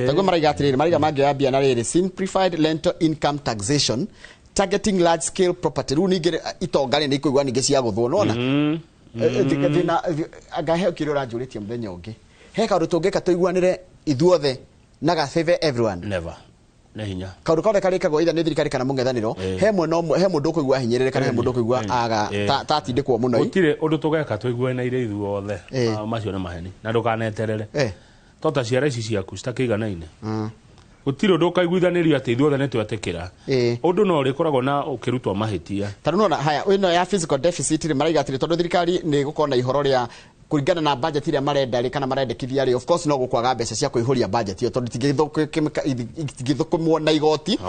taguo maraiga atiriri maraiga mangi ya bia na riri simplified rental income taxation targeting large scale property ru ningi itongane ni kuigwa ningi cia guthwo nona thina agahe kirora njuritie muthenya ungi he kaundu tungika tuiguanire ithuothe na ga favor everyone never na hinya kaundu kaundu karikagwo itha ni thirikari kana mung'ethaniro he mundu kuigwa hinyerere kana he mundu kuigwa aga tatindikwo muno utire undu tugeka tuiguana ire ithuothe macio ni maheni na ndukaneterere tota ciara ici ciaku citakiganaine utire undu kaiguithanirio ati ithuothe ni twetikira undu no rikoragwo na ukirutwa mahitia tano nona haya ino ya physical deficit ri maraiga atiri tondu thirikari ni gukona ihoro ria kuringana na budget iria marenda ri kana marendekithia ri of course no gukwaga mbeca cia kuihuria budget iyo tondu tigithukumwo na igoti.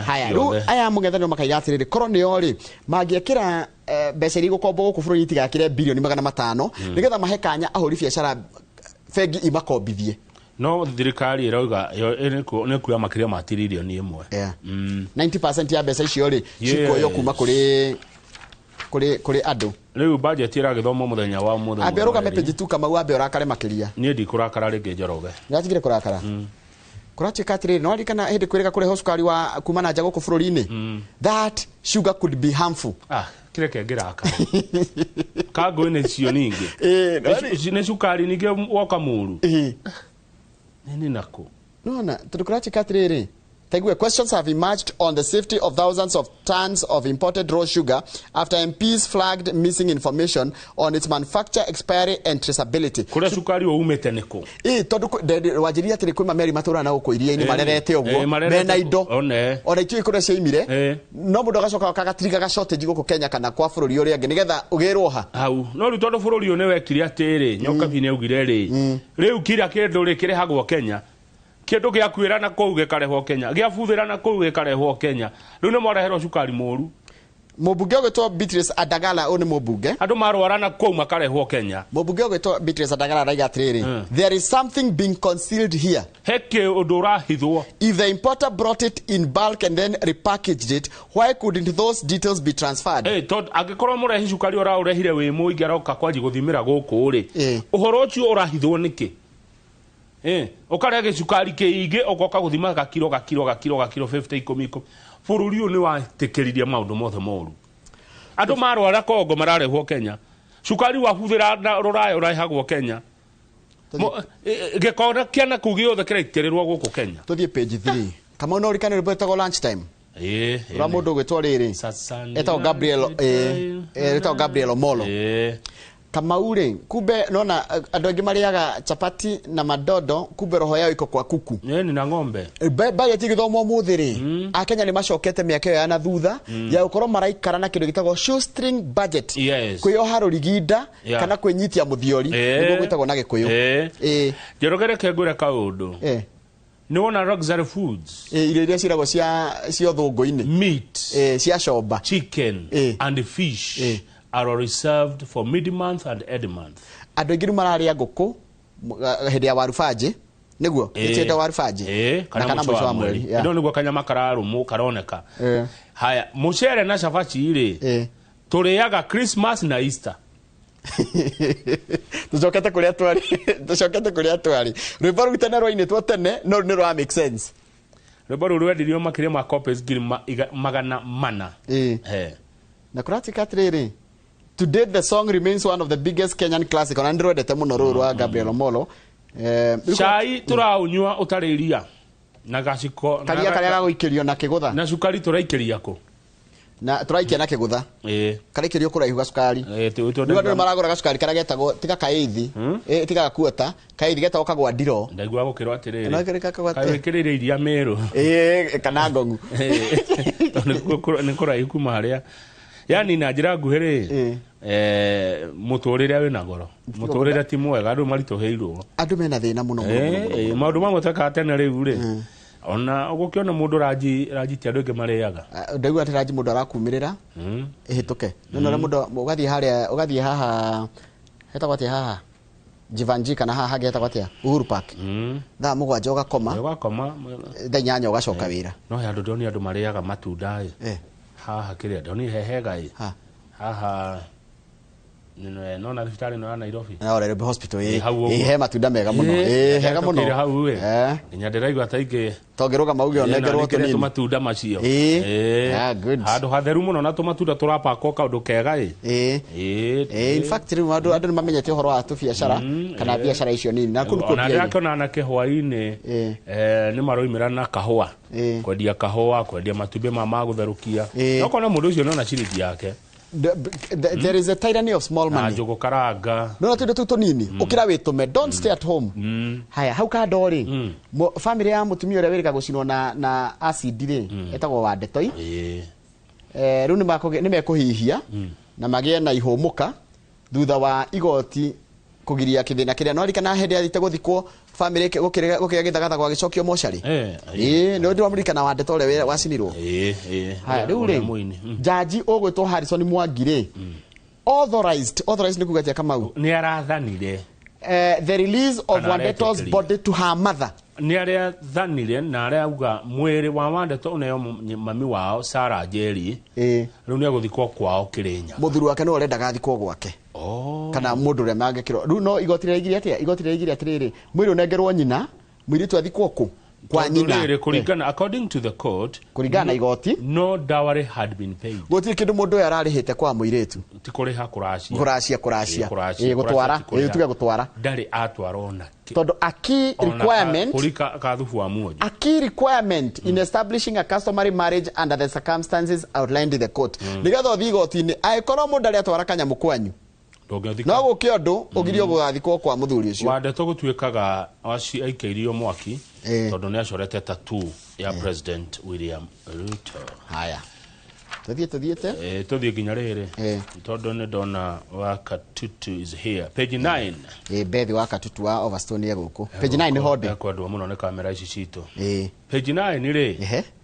Haya ru aya mung'ethaniro makaiga atiriri korwo nio ri mangiekira mbeca iri gukombo guku bururi itigakire bilioni 500 nigetha mahe kanya ahuri biacara fegi imakombithie no thirikari irauga ni kuya makiria ma tirilioni imwe 90% ya mbeca icio ri cikuoyo kuma kuri andu riu budget iragithomwo muthenya wa muthenya aberuga mepeji tu kama wa beora kare makiria ni ndi kurakara ringi njoroge ngatigire kurakara kurachika atiri no rikana hindi kwirika kure hospitali wa kumana nja guku bururi-ini that sugar could be harmful kire kengiraka kago ine cio ningi ne sukari ningi woka muru nini nako nona tukurachika atiri questions have emerged on the safety of thousands of tons of imported raw sugar after MPs flagged missing information on its manufacture, expiry and traceability. Kule sukari umete niko. Tondu wajiria atiri kwima meri matura na uko iria-ini marerete uguo mena indo ona itio ikure ciaimire no mundu agacoka akagatiriga ga shortage guku Kenya kana kwa bururi uri angi nigetha ugirwo ha au no ri tondu bururi une wekire atiri nyoka bine ugire ri riu kira kindu ri kirehagwo Kenya kindu gia kwirana kou gikarehwo Kenya gia buthirana kou gikarehwo Kenya riu ni mwareherwo cukari moru mubunge ogwetwo Beatrice Adagala oni mubunge andu marwarana kou makarehwo Kenya mubunge ogwetwo Beatrice Adagala raiga atiriri there is something being concealed here heke undu urahithwo if the importer brought it in bulk and then repackaged it why couldn't those details be transferred tod agikorwo murehi cukari ora urehire wi muingi aroka kwanji guthimira guku ri uhoro ucio urahithwo niki ukarege cukari kiingi ugoka guthima gakiro 50 10 bururi uyu ni watikiriria maundu mothe moru andu marwara Kongo mararehwo Kenya cukari wabuthira na ruraya urahagwo Kenya gikona kiana kugi othe kireitererwo guku Kenya tuthie page 3 kama no rikane rubetago lunch time ra mundu gwetwo riri etagwo Gabriel Omolo kama ure kumbe nona andu angi mariaga chapati na madodo kumbe roho yao iko kwa kuku ni na ng'ombe budget igithomwo muthiri akenya ni macokete miaka ya na thutha ya gukorwo maraikara na kindu gitagwo shoestring budget kwiyo haro riginda kana kwenyitia muthiori niguo gwitagwo na gikuyu jerogere kengure kaundu ni wona luxury foods iria ciragwo cia thungu-ini meat cia shomba chicken and fish are reserved for mid-month and end-month. Andu aingi mararia nguku hindi ya warubaji niguo itenda warubaji kana mwisho wa mweri ndio niguo kanyama kararumu karoneka haya mucere na shafachi ire turiaga Christmas na Easter tucokete kuria twari rwimbo rwite na rwainitwo tene no ni rwa make sense rwimbo ruru rwendirio makiria ma copies ngiri magana mana na kuratika atiriri today the song remains one of the biggest Kenyan classic on Android muno ruru rwa Gabriel Omolo chai turaunywa utariria na gaciko karia gaguikirio na kigutha na sukari turaikiria ko na turaikia na kigutha karikirio kuraihu gacukari ndio maragura gacukari kara getagwo tiga kaithi tiga gakuota kaithi getagwo kagwa ndiro ndaigua gukirwa atiriri kaiwikirire iria meru kana ngongu ni kuraihu kuma haria yani na njira nguhiri muturire wina goro muturire ti mwega andu marituheirwo andu mena thina muno maundu mamwe taka tene riu ri ona ugukiona mundu raji ti andu ingi mariaga ndaigua ati raji mundu arakumirira ihituke none mundu ugathie haha hetagwo atia haha Jivanji kana haha getagwo atia Uhuru Park thaa mugwanja ugakoma thaa inyanya ugacoka wira no andu ndoni andu mariaga matunda haha kiria ndoni hehega haha no na thibitari no Nairobi na Orere hospital he matunda mega muno hega muno hau nya ndiraigua taingi tongeruga mauge onengerwo tunini matunda macio good handu hatheru muno na tumatunda turapako kaundu kega in fact andu mamenyete uhoro wa tu biacara kana biacara icio nini na kunu na ndakona na kehwaini ni maroimira na kahua kwendia kahua kwendia matumbe ma magutherukia no kona mundu ucio no na ciringi yake there is a tyranny of small money. Jogo karanga. No tundo tuto nini. Ukira witume don't stay at home. Haya hau ka ndori. Family ya mutumia ure werika gucinwo na acid ri etagwo wa ndetoi. Riu ni mekuhihia na magie na ihumuka thutha wa igoti kugiria kithina kiria no rikana hende athite guthikwo family gukira githagatha gwa gicokio moshari no ndio amurikana wa ndetore we wacinirwo haya riu ri jaji ogwetwo Harrison Mwangire authorized ni kugatia Kamau ni arathanire the release of Wandeto's body to her mother ni aria thanire na aria uga mwiri wa Wandeto uneyo mami wao Sarah Njeri riu ni aguthikwo kwao Kirinya muthuru wake no urenda gathikwo gwake kana mundu ure magekiro riu no igoti rigire atiriri mwiri unengerwo nyina mwiri twathikwo ku kwa nyina kurigana according to the court kurigana igoti no dowry had been paid goti kindu mundu yararihite kwa muiritu ti kuriha kuracia gutwara tuge gutwara ndari atwarona todo a key requirement kurika kathufu wa muojo a key requirement in establishing a customary marriage under the circumstances outlined in the court nigatho thigoti-ini aikoro mundu ari atwara kanyamu kwanyu no gukiondu ugirio gugathikwo kwa muthuri ucio Wandeto gutuikaga aci aikeirio mwaki tondu ni acorete tattoo ya President William Ruto haya tuthiete tuthie nginya riri tondu ni ndona Wakatutu is here page 9 Bethi Wakatutu wa Overstone ya guku page 9 ni hode kwendwo muno ni kamera ici citu page 9 ri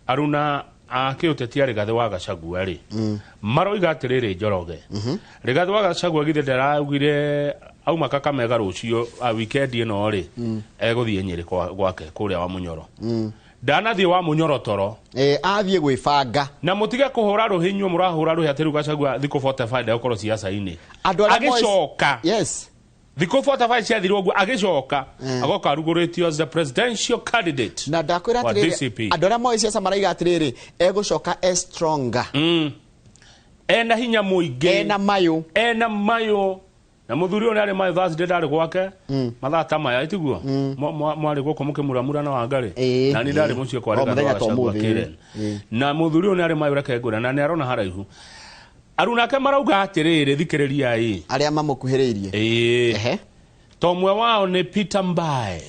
Aruna akiutetia Rigathi wa Gachagua ri maroiga atiriri Njoroge Rigathi wa Gachagua githe ndaraugire auma Kakamega rucio a weekend ino ri eguthie Nyeri gwake kuria wa Munyoro ndanathie wa Munyoro toro athie gwibanga na mutige kuhura ruhinyu murahura ruhi atiru Gachagua thiko 45 de okoro siasa-ini agicoka thiko 45 ciathirwo guo agicoka agoka ruguritio as the presidential candidate na ndakwira atiriri andu aria moi siasa maraiga atiriri egucoka stronger ena hinya muingi ena mayo na muthuri oni ari mai Thursday ndari gwake mathaa ta maya itiguo mwari guko mukimuramura na Wangari na ni ndari mucio kwa Rigathi na muthuri oni ari mai ureke ngura na ni arona haraihu Aruna ke marauga atiriri thikiriria aria mamukuhiriirie tomwe wao ni Peter Mbae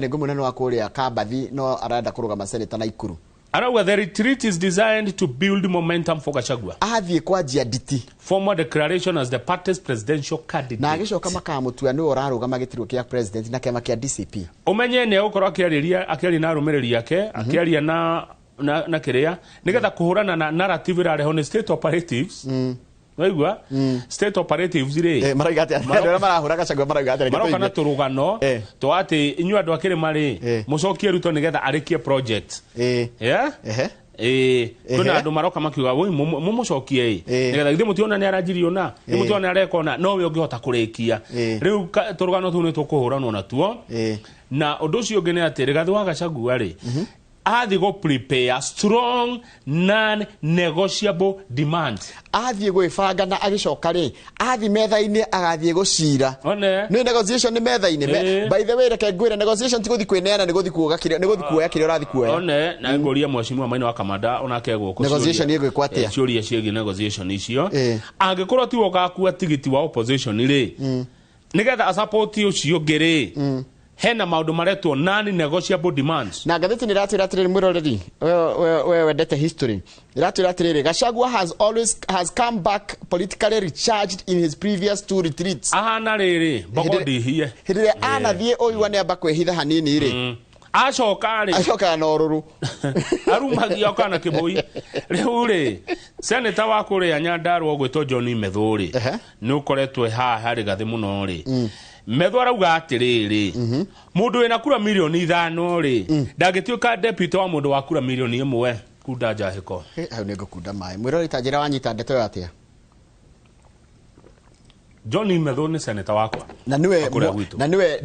ni ngumunene wa kuria Kabathi no arenda kurugama seneta na Ikuru arauga the retreat is designed to build momentum for Gachagua athie kwa jiaditi formal declaration as the party's presidential candidate na agicoka makamutua ni urarugama gitiru kia president na kema kia DCP umenye ne ukorwo akiaria na rumiriri yake akiaria na kiria nigetha kuhurana na narrative irareho ni state operatives waigua state operatives ri maraiga ati andora marahura Gachagua maraiga ati maroka na turugano to ati inyu andu akiri mari mucokie Ruto nigetha arikie project kuna andu maroka makiuga we mumucokie nigetha ithe mutiona ni aranjirio na ni mutiona arekona no we ungihota kurikia riu turugano tu ni tukuhuranwo na tuo na undu ucio ungi ni ati Rigathi wa Gachagua ri athi go prepare strong non-negotiable demand. Athi go ifanga na agicoka ri athi metha-ini agathie gucira ni negotiation ni metha-ini by the way reke ngwire negotiation ti guthi kwineana ni guthi kuoga kire ni guthi kuoya kire urathi kuoya na ngoria mwashimwa Maina wa Kamanda onake gwoko negotiation ni gwikwa atia ciuria ciegi negotiation icio angikorwo ti woga kuwa tigiti wa opposition ri nigetha a support ucio ngiri hena maundu maretwo non-negotiable demands na gatheti ni ratira atiriri mwiroreri we wendete history ratira atiriri Gachagua has come back politically recharged in his previous two retreats ahana riri bogodi hiye hidire anathie oyua ne amba kwehitha hanini ri acoka na oruru arumagia kana kiboi riu ri senator wa kuria Nyandarua gwitwo John Methuri ni ukoretwe ha Rigathi muno ri Methu arauga atiriri mundu wina kura milioni 5 ri ndangituika deputy wa mundu wa kura milioni 1 kunda njahiko hau ni ngukunda mai mwirori ta njira wanyita ndeto yo atia John Methu ni senator wakwa na niwe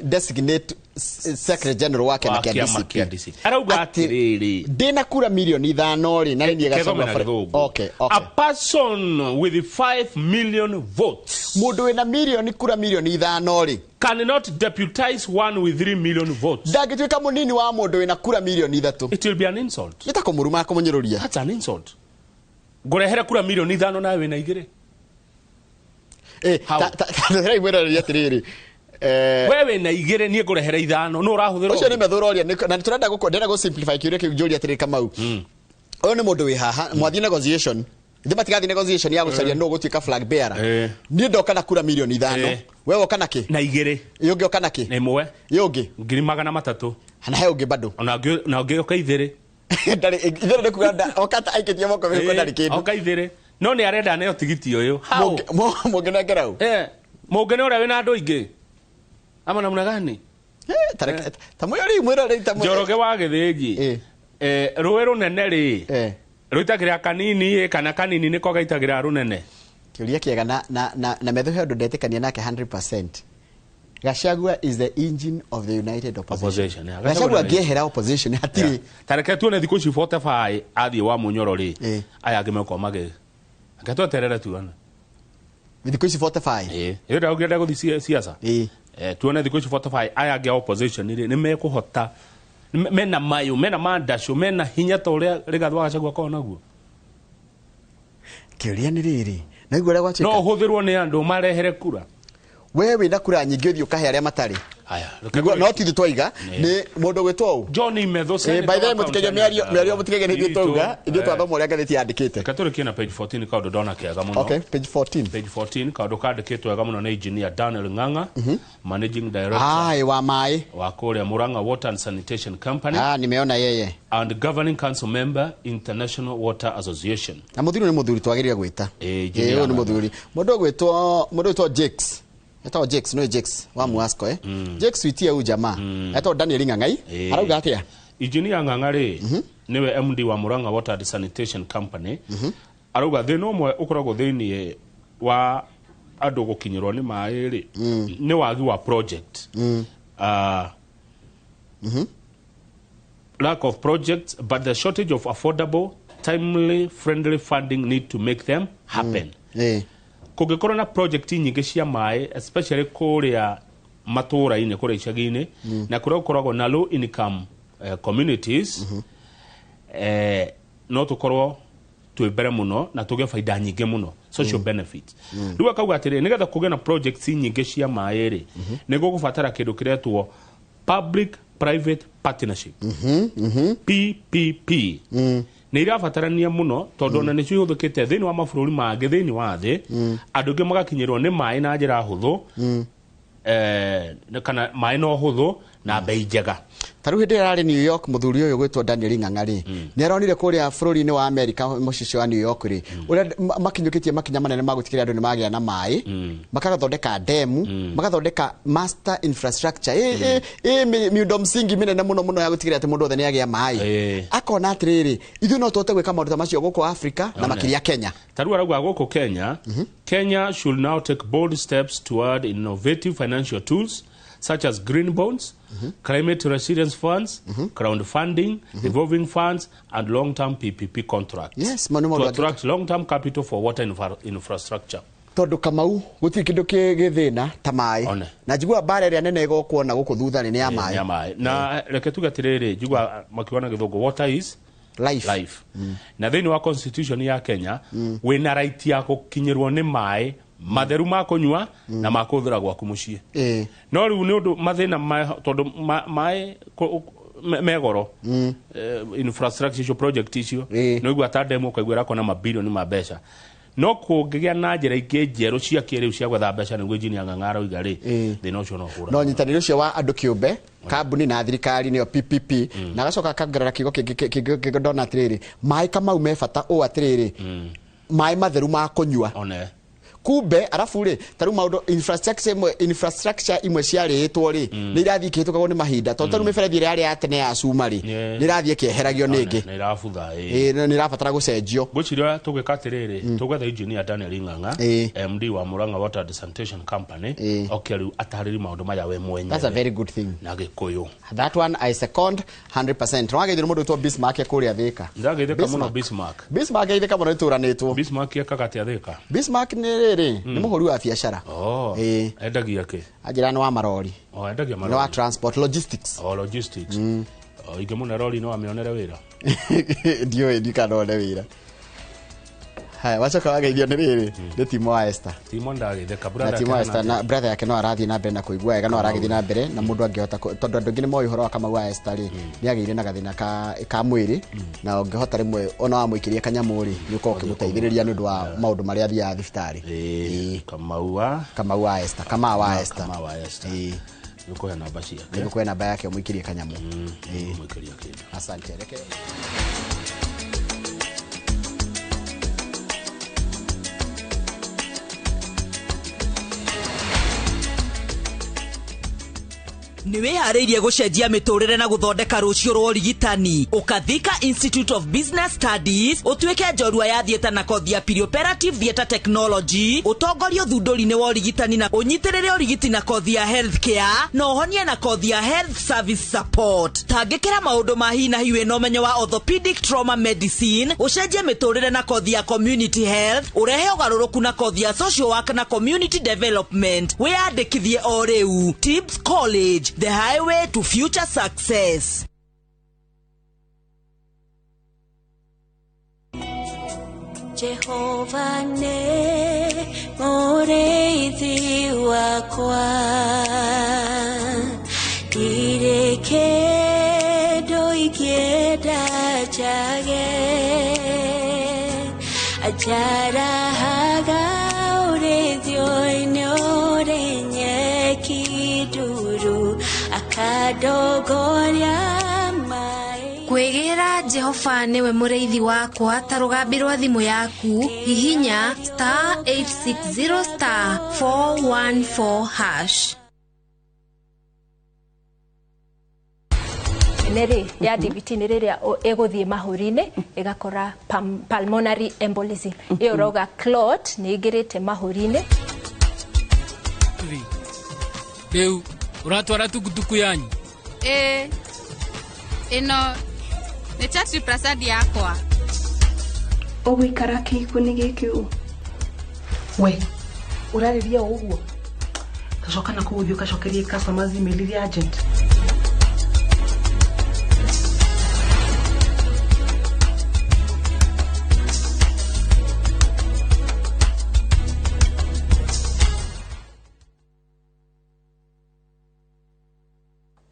designate secretary general wake na KDC arauga atiriri ndina kura milioni 5 ri na ni Gachagua okay a person with 5 million votes mundu wina kura milioni 5 ri cannot deputize one with 3 million votes ndangituika munini wa mundu wina kura milioni 3 it will be an insult itakumuruma kumunyiruria that's an insult ngurehere kura milioni 5 na wina igire ta mwiroreri atiriri wewe na igire ni ngurehere 5 no urahuthira ucio ni methuroria na turenda gukondera go simplify kiuria kiujoria atiriri Kamau uyu ni mundu wi haha mwathi negotiation ndi matigathi negotiation ya gucaria no gutuika flag bearer ni ndoka na kura milioni 5 wewe okana ki na igire yonge okana ki na imwe yonge 300 hana he unge bado na unge oka igire ndari igire ni kuganda okata aikitie moko we ko ndari kindu oka igire no ni arenda nayo tigiti uyu munge na ngerau munge ni ora wina andu ingi ama namna gani ta mwirori ta Njoroge wa Githĩnji rũĩ rũnene ri rũitagira kanini kana kanini niko gaitagira runene kiuria kiega na Methu he ndetikania nake 100%. Gachagua is the engine of the united opposition. Gachagua giehera opposition hatiri tareke tuone thikũ ici 45 athie wa Munyoro ri aya angimeko mage akato terera tuona thikũ ici 45 ira ugenda guthi siasa tuone thikũ ici 45 aya angi opposition ri ni mekuhota mena mayo mena mandasho mena hinya ta uria Rigathi wa Gachagua ko naguo kiuria ni riri na igore gwatuika no huthirwo ni andu marehere kura wewe na kura nyingi uthio kahe aria matari aya no ti twaiga ni mundu gwitwo John Methu by the way mutikege miario mutikege ni twauga ithu twathoma uria gatheti yandikite katurikie na page 14 kaundo ndona kiaga muno okay page 14 kaundo kandikitwo wega muno na engineer Daniel Ng'ang'a managing director wa mai wa kuria Murang'a Water and Sanitation Company nimeona yeye and governing council member International Water Association na muthuri ni muthuri twagiriria gwita ni muthuri mundu gwitwo Jakes Eto Jakes no Jakes wa Muasco Jakes witia u jamaa eto Daniel Ng'ang'ai arauga atia engineer Ng'ang'a ri niwe MD wa Murang'a Water and Sanitation Company arauga thina umwe ukoragwo thiini wa andu gukinyirwo ni mai ri ni wagi wa project lack of projects but the shortage of affordable timely friendly funding need to make them happen kugikorwo na project nyingi cia mai especially kuria matura-ini kuria icagi-ini na kuria gukoragwo na low income communities no tukorwo twi mbere muno na tuge faida nyingi muno social benefits riu akauga atiri nigetha kuge na projects nyingi cia mai ri niguo gubatara kindu kiretwo public private partnership PPP ni irabatarania muno tondu na nicio ihuthukite thiini wa mabururi mangi thiini wa thi andu ngi magakinyirwo ni mai na njira huthu kana mai no huthu na bei njega. Taru hindi rari New York muthuri uyu gwitwo Daniel Ng'ang'a ni aronire kuria bururi-ini wa America mucicio wa New York uria makinyukitie makinya manene magutikiria andu ni magia na mai makathondeka demu makathondeka master infrastructure miundo msingi minene muno ya gutikiria ati mundu othe ni agia mai akona atiriri ithu no tuote gwika maundu macio guku Africa na makiria Kenya. Taru arauga guku Kenya Kenya should now take bold steps toward innovative financial tools such as green bonds, climate resilience funds, crowdfunding, revolving funds, and long-term PPP contracts. Yes, to attract long-term capital for water infrastructure. Tondu Kamau gutiri kindu kigithina ta mai na njigua bare ria nene gokuona guku thutha ni ya mai na reke tugatiriri njigua makiona githungu water is life. Na thini wa constitution ya Kenya wina right ya gukinyirwo ni mai matheru ma kunywa na ma kuthira gwaku mucii no riu ni undu mathina tondu mai megoro infrastructure project icio no igwa ta demo kaigwira kona mabilioni ma mbeca no kungigia na njira ingi njeru cia kiriu cia gwetha mbeca niguo Engineer Ng'ang'a roiga ri thina ucio no hura no nyitaniro ucio wa andu kiumbe kambuni na thirikari niyo PPP na gacoka kagerera kigo kingidona atiriri mai Kamau me bata o atiriri mai matheru ma kunywa kumbe arafu ri taru maundu infrastructure imwe ciaritwo ri ni irathie kihitukagwo ni mahinda tondu taru miberethi ria ya tene ya cuma ri ni irathie kieheragio ningi ni irabutha ni irabatara gucenjio guciria tugika atiriri tugwetha Engineer Daniel Ng'ang'a MD wa Murang'a Water Sanitation Company okeriu atariri maundu maya we mwenyewe. That's a very good thing na gikuyu that one I second 100%. Wagethire mundu to Bismarck kuria Thika ndagetheka muno Bismarck itheka muno turanitwo Bismarck yakagatia Thika Bismarck ni ni muhuri wa biashara endagia ke ajira no wa marori endagia marori no wa transport logistics logistics igemuna rori no amionere wira ndio ndikanone wira hai wacha kawageithio ni riri ni Timo wa Esther Timo ndagitheka brother na brother yake no arathie na mbere na kuigua wega no aragithie na mbere na mundu angihota tondu andu ngi ni moi horo kama wa Esther ri ni ageire na gathina ka mwiri na ungihota rimwe ona wa muikirie kanyamu ri ni uko kimuteithiriria ni ndu wa maundu maria thia thibitari Kamau wa Esther yuko na namba ciake yuko na namba yake muikirie kanyamu muikirie kindu asante reke niwe haririe gucenjia miturire na guthondeka rucio rwa urigitani ukathika Institute of Business Studies utuike njorua ya thieta na kothi ya perioperative theatre technology utongorio thunduri-ini wa urigitani na unyitirire urigiti na kothi ya healthcare na uhonie na kothi ya health service support tangikira maundu ma hi na hiwe no menyo wa orthopedic trauma medicine ucenjie miturire na kothi ya community health urehe ugaruruku na kothi ya social work na community development wiyandikithie o riu Tibbs College, the highway to future success. Jehovah ne moreithi wakwa ireke doikieda jage ajara haga urethio inore nyeki duru akadogoria Kwegira Jehova niwe mureithi wakwa ta rugambi rwa thimu yaku hihinya *860*414# nere ya DVT nere ya egothie mahuri-ini igakora pulmonary embolism iyo roga clot ni igirite mahuri-ini Leu uratwara tukutuku yanyu ino ni chatri prasadi yakwa ogwikara kiiko-ini giki we urariria uguo gacoka na kuguthio gacokerie customers email iria agent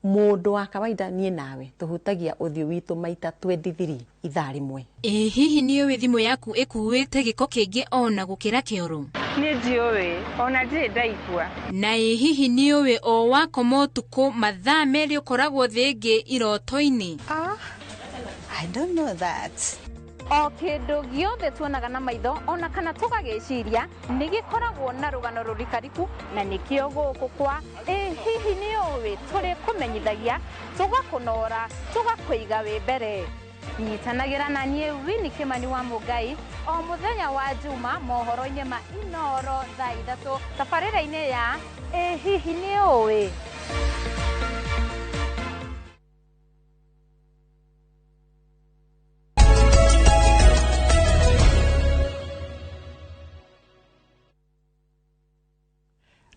mundu wa kawaida nie nawe tuhutagia uthio witu maita 23 ithaa rimwe. Hihi ni uwe thimu yaku ikuwite giko kingi ona gukira kioro? Ni ndiuwi ona ndi ndaigua. Na hihi ni uwe o wakoma utuku mathaa meri ukoragwo thingi iroto-ini? I don't know that. O kindu giothe tuonaga na maitho ona kana tugagiciria nigikoragwo na rugano rurikariku na nikio guku kwa hihi ni uwi turi kumenyithagia tugakunora tugakwiga wi mbere. Nyitanagira na nie Winnie Kimani wa Mugai o muthenya wa Juma mohoro-ini ma Inoro thaa 3 tabarĩra-inĩ ya hihi ni uwi.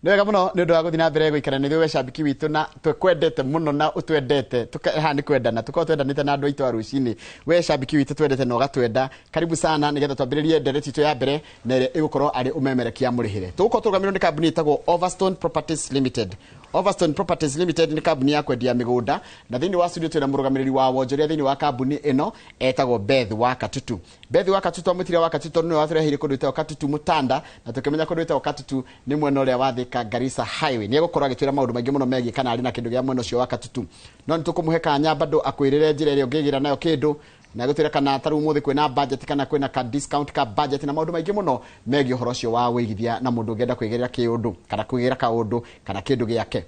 Nĩwega mũno nĩ ũndũ wa gũthiĩ na mbere gũikara na ithuĩ cambĩki witũ na twendete mũno na ũtwendete haha nĩ kwendana tũkorwo twendanĩte na andũ aitũ a rũcinĩ. We cambĩki witũ twendete na ũgatwenda, karibu sana nĩgetha twambĩrĩrie ndereti itũ ya mbere na ĩrĩa ĩgũkorwo arĩ ũmemerekia mũrĩhĩre. Tũgũkorwo tũrũgamĩrĩirwo nĩ kambuni ĩtagwo Overstone Properties Limited. Overstone Properties Limited nĩ kambuni ya kwendia mĩgũnda, na thĩinĩ wa studio twĩna mũrũgamĩrĩri wa wonjoria thĩinĩ wa kambuni ĩno etagwo Beth wa Katutu. Beth wa Katutu amũtire wa Katutu nĩwe watũreheire kũndũ gwĩtagwo Katutu Mutanda, na tũkĩmenya kũndũ gwĩtagwo Katutu nĩ mwena ũrĩa wa Thika Garissa Highway. Nĩ egũkorwo agĩtwĩra maũndũ maingĩ mũno megiĩ kana arĩ na kĩndũ gĩa mwena ũcio wa Katutu. No nĩ tũkũmũhe kanya bado akwĩrĩre njĩra ĩrĩa ũngĩgĩra nayo kĩndũ na gũtwĩra kana tarũ mũthĩ kwĩna budget kana kwĩna ka discount ka budget na maũndũ maingĩ mũno megiĩ ũhoro ũcio wa wĩigithia na mũndũ ũngĩenda kwĩgĩra kĩũndũ kana kwĩgĩra kaũndũ kana kĩndũ gĩake.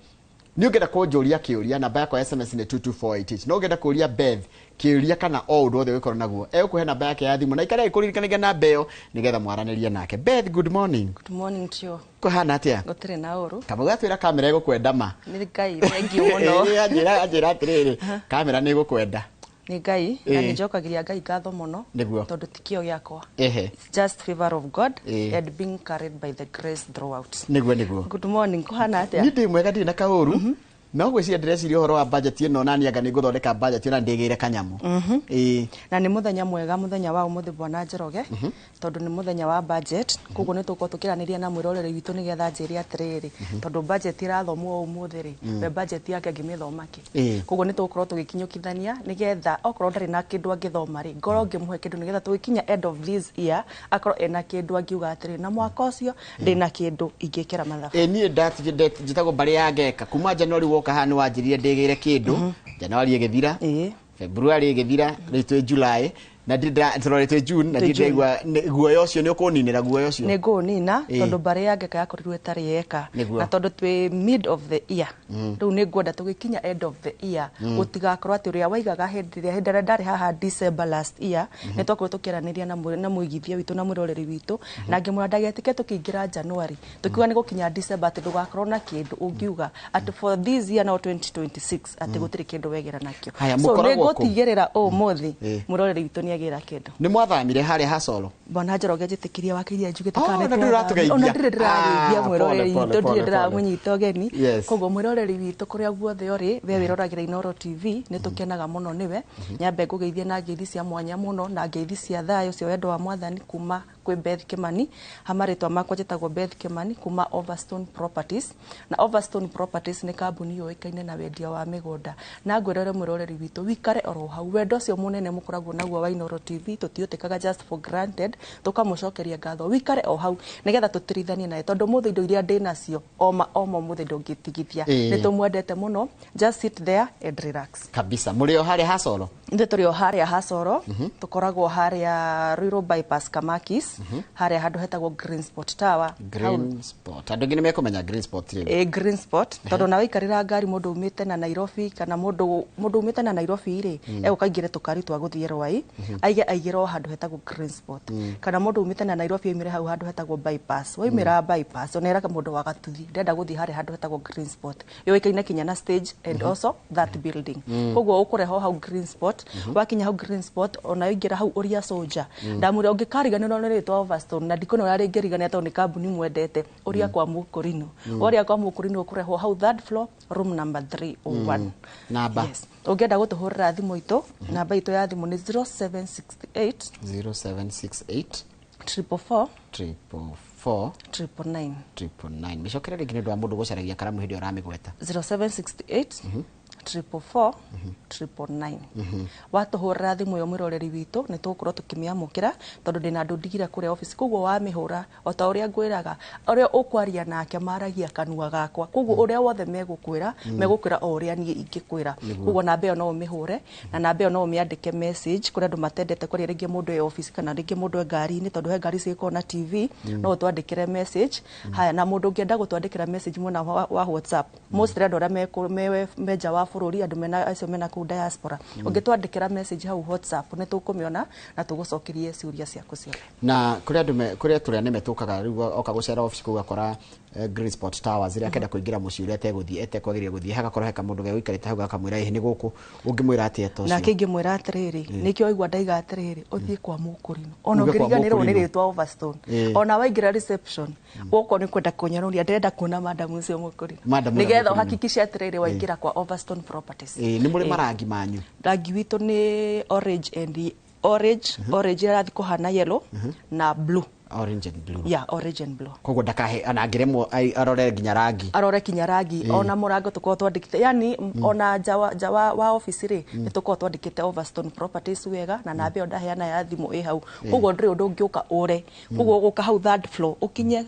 Nĩ ũngĩenda kũnjũria kĩũria, namba yakwa ya SMS nĩ 22488. No ũngĩenda kũria Beth kĩũria kana o ũndũ wothe wĩkorwo naguo, egũkũhe namba yake ya thimũ na ikara ĩkũririkanagia namba ĩyo nĩgetha mwaranĩrie nake. Beth, good morning. Good morning to you. Kũhana atĩa? Gũtirĩ na ũru. Kama ũgatwĩra kamera ĩgũkwenda ma. Nĩ Ngai thengi mũno. Anjĩra atĩrĩrĩ, kamera nĩ ĩgũkwenda. Nĩ Ngai na nĩ njokagiria Ngai ngatho mũno tondũ ti kĩo gĩakwa. It's just favor of God and being carried by the grace throughout. Nĩguo. Good morning. Kũhana atĩa? Nĩ ndĩ mwega ndirĩ na kaũru. No gwĩciria ndĩreciria ũhoro wa budget ĩno na nianga nĩ ngũthondeka budget ĩno na ndĩgĩire kanyamũ. Na nĩ mũthenya mwega, mũthenya wa ũmũthĩ Bwana Njoroge, tondũ nĩ mũthenya wa budget, koguo nĩ tũkorwo tũkĩranĩria na mwĩroreri witũ nĩgetha njĩre atĩrĩrĩ, tondũ budget ĩrathomwo ũmũthĩ rĩ, we budget yake angĩmĩthoma kĩ. Koguo nĩ tũgũkorwo tũgĩkinyũkithania nĩgetha okorwo ndarĩ na kĩndũ angĩthoma rĩ, ngorwo ngĩmũhe kĩndũ nĩgetha tũgĩkinya end of this year akorwo ena kĩndũ angiuga atĩrĩ na mwaka ũcio ndĩna kĩndũ ingĩkĩra mathabu. Niĩ njĩtagwo Mbarĩ ya Ngeka kuma January woka nĩ wanjĩrire ndĩgĩire kĩndũ, January ĩgĩthira, February ĩgĩthira, rĩu twĩ July na ndĩrorete June na ndĩraigua guoya ũcio nĩ ũkũninĩra guoya ũcio. Nĩ ngũnina tondũ Mbarĩ ya Ngeka yakorirwo ĩtarĩ yeka, na tondũ twĩ mid of the year rĩu nĩ ngwenda tũgĩkinya end of the year gũtigakorwo atĩ ũrĩa waigaga hĩndĩ ĩrĩa ndarĩ haha December last year nĩ twakorwo tũkĩaranĩria na mũigithia witũ na mwĩroreri witũ, na ngĩmwĩra ndagetĩke tũkĩingĩra January tũkiuga nĩ gũkinya December atĩ ndũgakorwo na kĩndũ ũngiuga atĩ for this year now 2026 atĩ gũtirĩ kĩndũ wegera nakĩo. So nĩ ngũtigĩrĩra ũmũthĩ mwĩroreri witũ nĩ agĩra kĩndũ. Nĩ mwathamire harĩa Hasolo? Bwana Njoroge njĩtĩkirie wakĩria njugĩte kana ona ndĩrĩ ndĩrageithia mwĩroreri witũ, ndĩrĩ ndĩramũnyita ũgeni. Koguo mwĩroreri witũ kũrĩa guothe ũrĩ, we wĩroragĩra Inoro TV nĩ tũkenaga mũno nĩwe. Nyambe ngũgeithie na ngeithi cia mwanya mũno na ngeithi cia thayũ cia wendo wa Mwathani kuma kwĩ Beth Kimani. Hamarĩtwa makwa njĩtagwo Beth Kimani kuma Overstone Properties, na Overstone Properties nĩ kambuni yũĩkaine na wendia wa mĩgũnda. Na ngwĩrore mwĩroreri witũ wikare oro hau, wendo ũcio mũnene mũkoragwo naguo wa Inoro TV tũtiũtĩkaga just for granted, tũkamũcokeria ngatho. Wikare o hau nĩgetha tũtirithanie naye tondũ mũthĩ indo iria ndĩ nacio oma mũthĩ ndũngĩtigithia. Nĩ tũmwendete mũno, just sit there and relax. Kabisa. Mũrĩ o harĩa Hasolo? Ithuĩ tũrĩ o harĩa Hasolo, tũkoragwo harĩa Ruiru bypass Kamakis, harĩa handũ hetagwo Green Spot Tower. Green Spot. Andũ angĩ nĩ mekũmenya Green Spot rĩu. Green Spot tondũ na waikarĩra ngari mũndũ umĩte na Nairobi kana mũndũ umĩte na Nairobi rĩ, egũkaingĩre tũkari twa gũthiĩ Rwai aigĩrwo handũ hetagwo Green Spot, kana mũndũ umĩte na Nairobi oimĩre hau handũ hetagwo bypass, waimĩra bypass onera mũndũ wa Gatuthi ndenda gũthiĩ harĩa handũ hetagwo Green Spot, yũĩkaine kinya na stage and also that building. Koguo ũkũreho hau Green Spot, wakinya hau Green Spot ona ingĩra hau ũria Soldier, ndamwĩra ũngĩkariganĩrwo nĩ rĩtwa Overstone na ndikona ũrĩa rĩngĩrigania tondũ nĩ kambuni mwendete, ũria kwa Mũkũrinũ, ũria kwa Mũkũrinũ ũkũrehwo hau third floor room number 301. Namba? Yes. Ũngĩenda gũtũhũrĩra thimũ itũ, namba itũ ya thimũ nĩ 0768 444 999. Mĩcokere rĩngĩ nĩ ũndũ wa mũndũ gũcaragia karamu hĩndĩ ũramĩgweta. 0768 444 999 watuhurira thimu yo mwiroreri witu ni tugukorwo tukimiamukira tondu ndina andu ndigire kuria office koguo wamihura ota uria ngwiraga uria ukwaria nake maragia kanua gakwa koguo uria wothe megukwira o uria nie ingikwira koguo namba iyo no umihure na namba iyo no umiandike message kuria andu matendete kuria ringi mundu e office kana ringi mundu e ngari-ini tondu he ngari cikorwo na TV no utwandikire message haya na mundu ungienda gutwandikira message mwena wa WhatsApp most andu aria meja wa bururi andu mena acio mena ku diaspora ungitwandikira message hau WhatsApp ni tukumiona na tugucokerie ciuria ciaku ciothe na kuria turia nemetukaga riu oka gucera office ku gakora Green Sport Towers iria kenda kuingira muci uria teguthie etekwagiria guthie hagakorwo heka mundu gaikarite hau gakamwira ihe ni guku ungimwira atia tocio na kingi mwira atiriri nikio igwa ndaiga atiriri uthie kwa mukurino ona ngiriganirwo ni ritwa Overstone ona waingira reception guko ni kwenda kunyaruria ndenda kuona madam ucio mukurino nigetha uhakikishe atiriri waingira kwa Overstone Properties ni muri marangi manyu rangi witu ni orange and orange irathi kuhana yellow na blue orange and blue yeah orange and blue koguo ndakahe anangiremo arore kinya rangi ona murango tuko twandikite yani ona jawa wa office ri nituko twandikite Overstone Properties wega na nabe onda heana ya thimu hau koguo ndiri undu ngiuka ure koguo guka hau third floor ukinye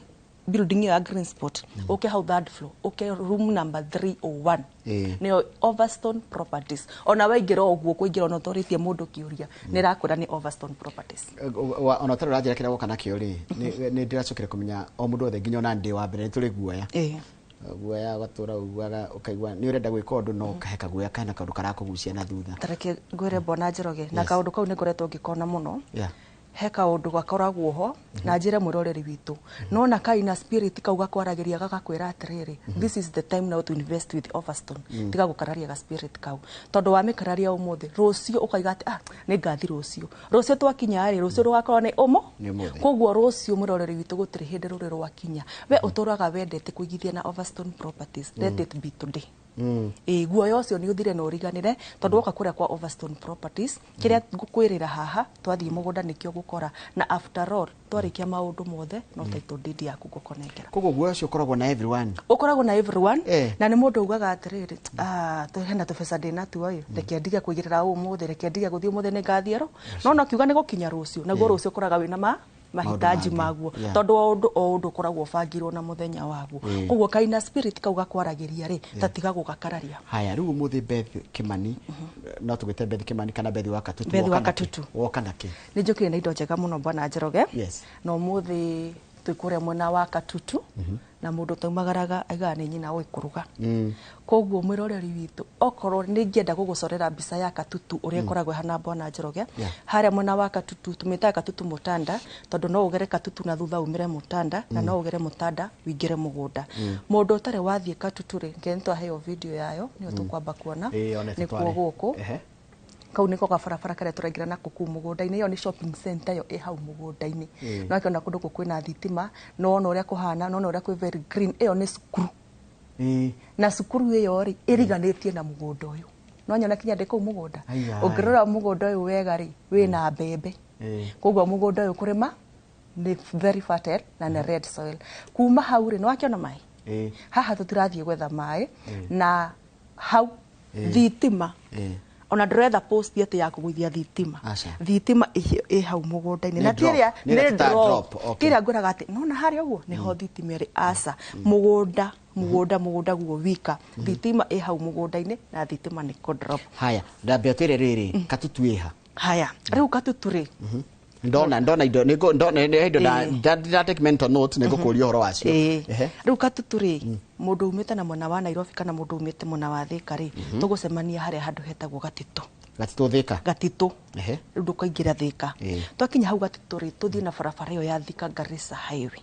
building ya Green Sport okay hau third floor okay room number 301 ni Overstone Properties ona waingira oguo kuingira ona toritie mundu kiuria ni rakura ni Overstone Properties ona tara rajira kira gukana kio ri ni ndiracokere kumenya o mundu othe nginya ona ndi wa mbere turi guoya guoya gatura uguaga ukaigwa ni urenda gwika undu no kaheka guoya kana kaundu karakugucia na thutha tareke ngwire bona Njoroge na kaundu kau ni ngoretwo ngikona muno he kaundu gakoragwo ho na njire mwiroreri witu no na kaina spirit kauga kwaragiria gagakwira atiriri this is the time now to invest with Overstone tiga gukararia ga spirit kau tondu wa mikararia umuthi rucio ukaiga ati ni ngathi rucio twakinya ari rucio rugakorwo ni umo koguo rucio mwiroreri witu gutiri hindi ruri rwakinya we uturaga wendete kuigithia na Overstone Properties let it be today guoya ucio ni uthire na uriganire tondu woka kuria kwa Overstone Properties kiria ngukwirira haha twathie mugunda nikio gukora na after all twarikia maundu mothe no title deed yaku gukonekera koguo guoya ucio ukoragwo na everyone na ni mundu ugaga atiriri hena tubesa ndina tuoyo reke ndige kuigirira umuthi reke ndige guthie umuthi ni ngathiero no kiuga ni gukinya rucio naguo rucio koraga wina mahitaji maguo tondu o undu koragwo bangirwo na muthenya waguo koguo kaina spirit kauga kwaragiria ri tatiga gugakararia haya riu muthi Beth Kimani no tugite Beth Kimani kana Beth Wakatutu woka nake ni njukire na indo njega muno bwana Njoroge no muthi twikuria mwena wa Katutu na mundu taumagaraga aiga ni nyina oi kuruga koguo mwiroreri witu okorwo ni ngienda gugucorera mbica ya Katutu uria koragwo hana bwana Njoroge haria mwena wa Katutu tumita Katutu Mutanda tondu no ugere Katutu na thutha umire Mutanda na no ugere Mutanda wingire mugunda mundu utare wathie Katutu ri ngento heyo video yayo ni tukwamba kuona ni kuo guku kau niko gabarabara kare turaingira na kuku mugunda-ini iyo ni shopping center yo hau mugunda-ini no akiona kundu kwina thitima no ona uria kuhana no ona uria kwi very green iyo ni sukuru na sukuru iyo ri iriganitie na mugunda uyu no nyona kinya ndiko mugunda ungirora mugunda uyu wega ri wina mbembe koguo mugunda uyu kurima ni very fertile na ni red soil kuma hau ri no akiona mai haha tutirathie gwetha mai na hau thitima ona ndretha post ati ya kugwithia thitima hau mugunda-ini na tiria ni drop kira nguraga ati no na hari uguo ni ho thitima ri asa mugunda guo wika thitima hau mugunda-ini na thitima ni ko drop haya ndambia tire riri Katutu iha haya riu Katutu ri ndona indo da take mental note nego kuria horo wacio riu Katutu ri mundu umite na mwena wa Nairobi kana mundu umite mwena wa Thika ri tugucemania haria handu hetagwo Gatito ndukaingira Thika twakinya hau Gatito ri tuthie na barabara iyo ya Thika Garissa highway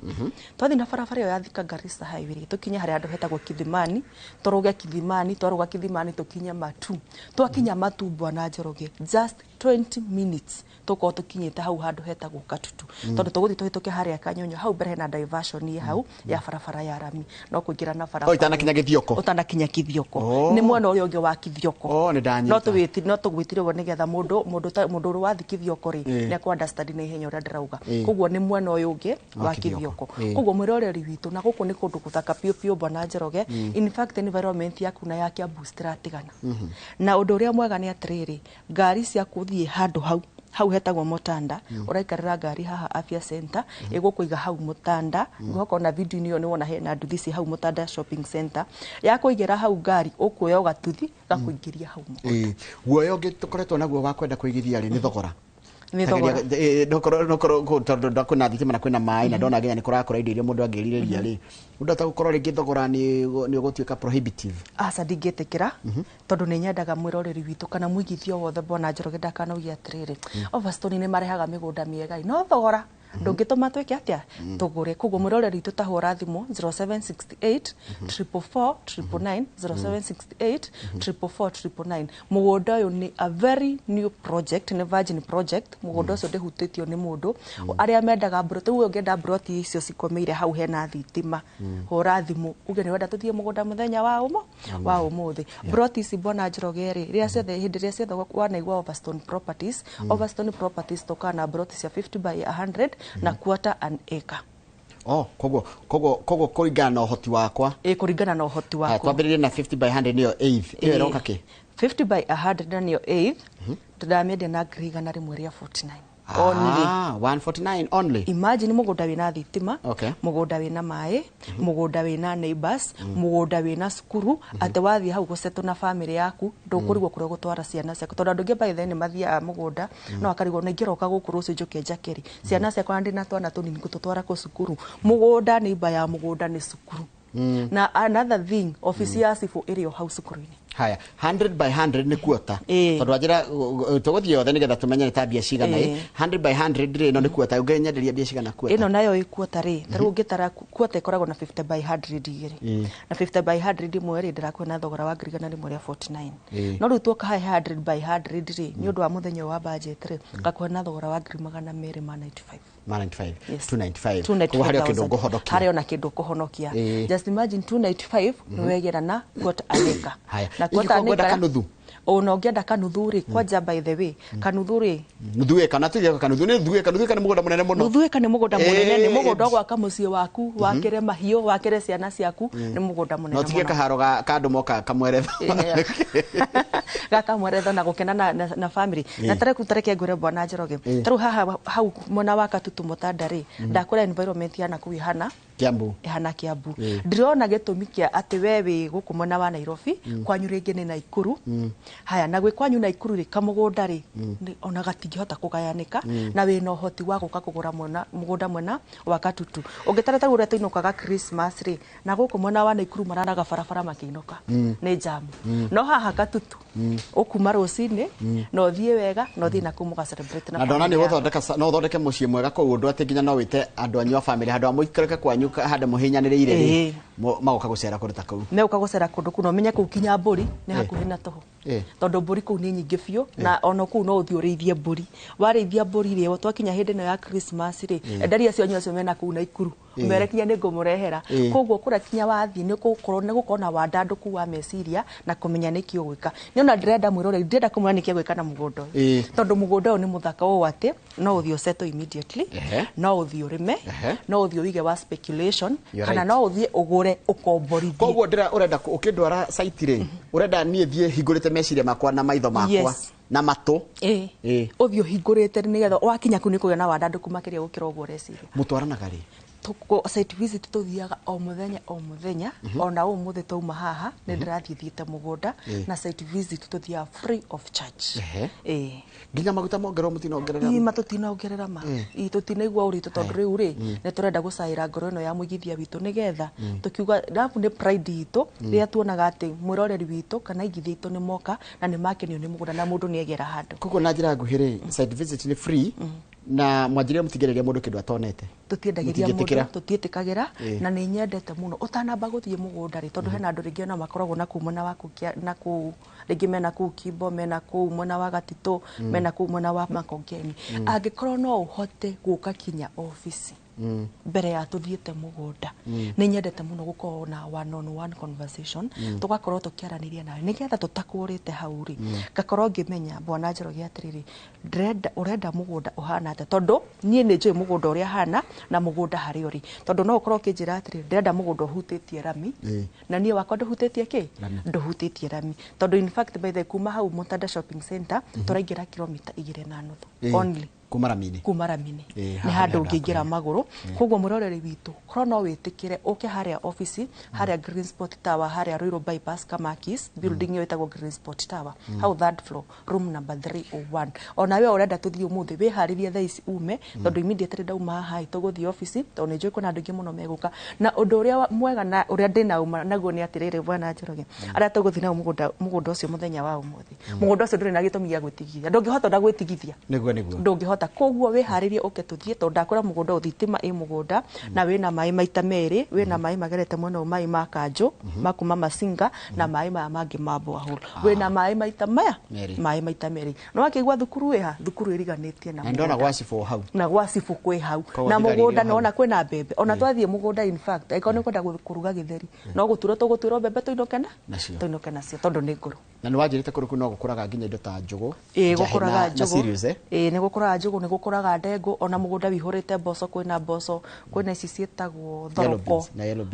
twathie na barabara iyo ya Thika Garissa highway ri tukinya haria handu hetagwo Kithimani twaruga Kithimani tukinya Matu twakinya Matu bwana Njoroge just 20 minutes tuko tukinyite hau handu hetagwo Katutu tondu tuguthi tuhituke haria Kanyonyo hau mbere na diversion hau ya barabara ya rami no kuingira na barabara itanakinya Githioko utanakinya Kithioko ni mwena uria ungi wa Kithioko ni ndanyita no tugwitire nigetha mundu uri wathi Kithioko ri ni ku understand na ihenya uria ndirauga koguo ni mwena uyu ungi wa Kithioko koguo mwiroreri witu na guku ni kundu kuthaka piu Bwana Njoroge in fact environment yaku na ya Kiambu stratigana na undu uria mwega ni atiriri ngari cia kuthie handu hau hetagwo Mutanda uraikarira ngari haha afya center igukuiga hau Mutanda ngoko na video niyo ni wona hena nduthi ci hau Mutanda shopping center ya kuigira hau ngari ukuoya gatuthi gakuingiria hau guoyo gitukoretwo naguo wa kwenda kuigithia ri ni thogora ni thogora nokoro ndakuna thitima na kwina mai na ndona nginya ni kurakora indo iria mundu angiririria ri undata gukorwo ringi thogora ni ugutuika prohibitive asa ndingetekera tondu ni nyendaga mwiroreri witu kana muigithio wothe Bwana Njoroge ndakanaugia atiriri Overstone ni marehaga migunda miega no thogora ndungituma twike atia tugure kugo mwiroreri witu tahura thimu 0768 444 999 0768 444 999 mugunda uyu ni a very new project ni virgin project mugunda ucio ndihutitio ni mundu aria mendaga broti uyo ngenda broti icio cikomeire hau hena thitima hura thimu uge ni wenda tuthie mugunda muthenya wa umuthi broti ici Bwana Njoroge ri ria ciothe hindi ria ciothe wanaigua Overstone properties tokana broti cia 50 by 100 na quarter an acre kogo kuringana na uhoti wakwa kuringana na uhoti wakwa twambiririe na 50 by 100 niyo 8 iyo iroka ki 50 by 100 niyo 8 ndamende na grigana rimwe ria 49 only 149 only imagine mugunda wina thitima mugunda wina mai mugunda wina neighbors mugunda wina cukuru ate wathi hau guceto na family yaku ndukurigwo kuria gutwara ciana ciaku tondu andu by then mathia mugunda no akarigwo na ngiroka gukuru ucio njuke njakeri ciana ciakwa ndina twana tunini gututwara ku cukuru mugunda neighbor ya mugunda ni cukuru na another thing office ya sifu area house cukuru-ini haya 100 by 100 ni kuota tondu ajira tuguthie othe nigetha tumenye ta bia cigana 100 by 100 ri no ni kuota ungenyenderia bia cigana kuota ino nayo ikuota ri taru ngitara kuota ikoragwo na 50 by 100 igiri na 50 by 100 imwe ri ndirakwena thogora wa ngirigana rimwe ria 49 no riu tuoka 100 by 100 ri ni undu wa muthenyo wa budget ri ngakwena thogora wa ngiri 295 295 kwa hario kindu nguhonokia hario na kindu kuhonokia just imagine 295 niwegera na quarter acre na quarter acre kanuthu ono ngienda kanuthu ri kwanja by the way kanuthu ri nuthu eka na tuge kanuthu ni nuthu eka kana mugunda munene muno nuthu eka ni mugunda munene ni mugunda gwa kamucie waku wakire mahiu wakire ciana ciaku ni mugunda munene no tige kaharo ka andu moka kamweretho gakamweretho na gukena na family na tareke ngure Bwana Njoroge taru haha hau mona wa Katutu Mutanda ri ndakora environment yana kuihana Kiambu ndirona gitumi kia ati wewe guku mona wa Nairobi kwanyu ringi ni Naikuru haya na gwe kwanyu Naikuru ri kamugunda ri ona gatingihota kugayanika na wina uhoti wa guka kugura mugunda mwena wa Katutu ungitara taru ure tuinukaga Christmas ri na guku mona wa Naikuru maranaga barabara makiinuka ni jamu no haha Katutu ukuma rucini no thie wega no thie na kumuga celebrate na andona ni guthondeka no thondeke mucie mwega ko undu ati nginya no wite andu anyu a family handu amuikareka kwanyu hande muhinyanirire ri magoka gucera kundu takau meuka gucera kundu kuno menye ku kinya mburi ni hakuhi na toho tondu mburi ku ni nyingi biu na ono ku no uthio reithie mburi wareithia mburi ri twakinya hindi no ya Christmas ri endaria cio nyu acio mena ku Naikuru merekinya ni ngumurehera koguo kurakinya wathi ni gukorwo na wandanduku wa meciria na kumenya niki ugwika ni ona ndirenda mwirore ndirenda kumenya niki gwika na mugunda tondu mugunda uyu ni muthaka o ati no uthio settle immediately no uthio rime no uthio wige wa speculation kana no uthie ugure ukomborithie koguo urenda ukindwara site ri urenda nie thie hingurite meciria makwa na maitho makwa na matu uthio hingurite nigetha wakinya ku ni kugia na wandanduku makiria gukira uguo reciria mutwaranaga ri tuko site visit tuthiaga o muthenya ona umuthi tuma haha ni ndirathiithite mugunda na site visit tuthiaga free of charge nginya maguta mongerwo mutinongerera matutinongerera ma tutinaigua uritu tondu riu ri ni turenda gucaira ngoro ino ya muigithia witu nigetha tukiuga ndapu ni pride itu ria tuonaga ati mwiroreri witu kana igithia itu ni moka na ni makenio ni mugunda na mundu ni egera handu kuko na njira nguhire site visit ni free na mwanjire mutigereria mundu kindu atonete tutiendagiria mundu tutietikagera na ni nyendete muno utanamba guthie mugunda ri tondu hena andu ringi na makoragwo na kumona wa na ku ringi mena ku Kimbo mena ku mona wa Gatito mena ku mona wa Makongeni angikorwo no uhote guka kinya office mbere ya tuthiete mugunda ni nyendete muno gukorwo na one on one conversation tugakorwo tukiaraniria nawe nigetha tutakũrĩte hau ri ngakorwo ngimenya bwana Njoroge atiriri urenda mugunda uhana ate tondu nie ni njui mugunda uria hana na mugunda hari uri tondu no ukorwo kinjira atiriri ndenda mugunda uhutitie rami na nie wakwa nduhutitie ki nduhutitie rami tondu in fact by the kuma hau Mutada shopping center turaingira kilomita 2.5 only kumaramini ni handu ungiingira maguru koguo muroreri witu korwo no witikire uke haria office haria Green Spot Tower haria Ruiru bypass Kamakis building yo itagwo Green Spot Tower hau third floor room number 301 ona we urenda tuthii umuthi we hariria thaa ici ume tondu immediately ndauma haha tuguthii office tondu ni njui kuna andu ingi muno meguka na undu uria mwega na uria ndina uma naguo ni atirire bwana Njoroge aria tuguthii na mugunda ucio muthenya wa umuthi mugunda ucio nduri na gitumi gia gwitigithia ndungihota ndagwitigithia niguo ndungihota koguo we haririe uke tuthie tondu ndakora mugunda uthitima mugunda na wina mai maita meri wina mai magerete muno mai makanju makuma masinga na mai maya mangi mambo ahuru wina mai maita maya mai maita meri no akigwa thukuru weha thukuru iriganitie na ndona gwacifo hau na gwacifo kwe hau na mugunda nona kwina mbembe ona twathie mugunda in fact aikone kwenda kuruga githeri no guturo tugutwiro mbembe tuinokena cio tondu ni nguru na ni wajirite kuruku no gukuraga nginya indo ta njugu gukuraga njugu ni gukuraga njugu ni gukuraga ndengu ona mugunda wihurite mboco kwina mboco kwina ici cietagwo thoroko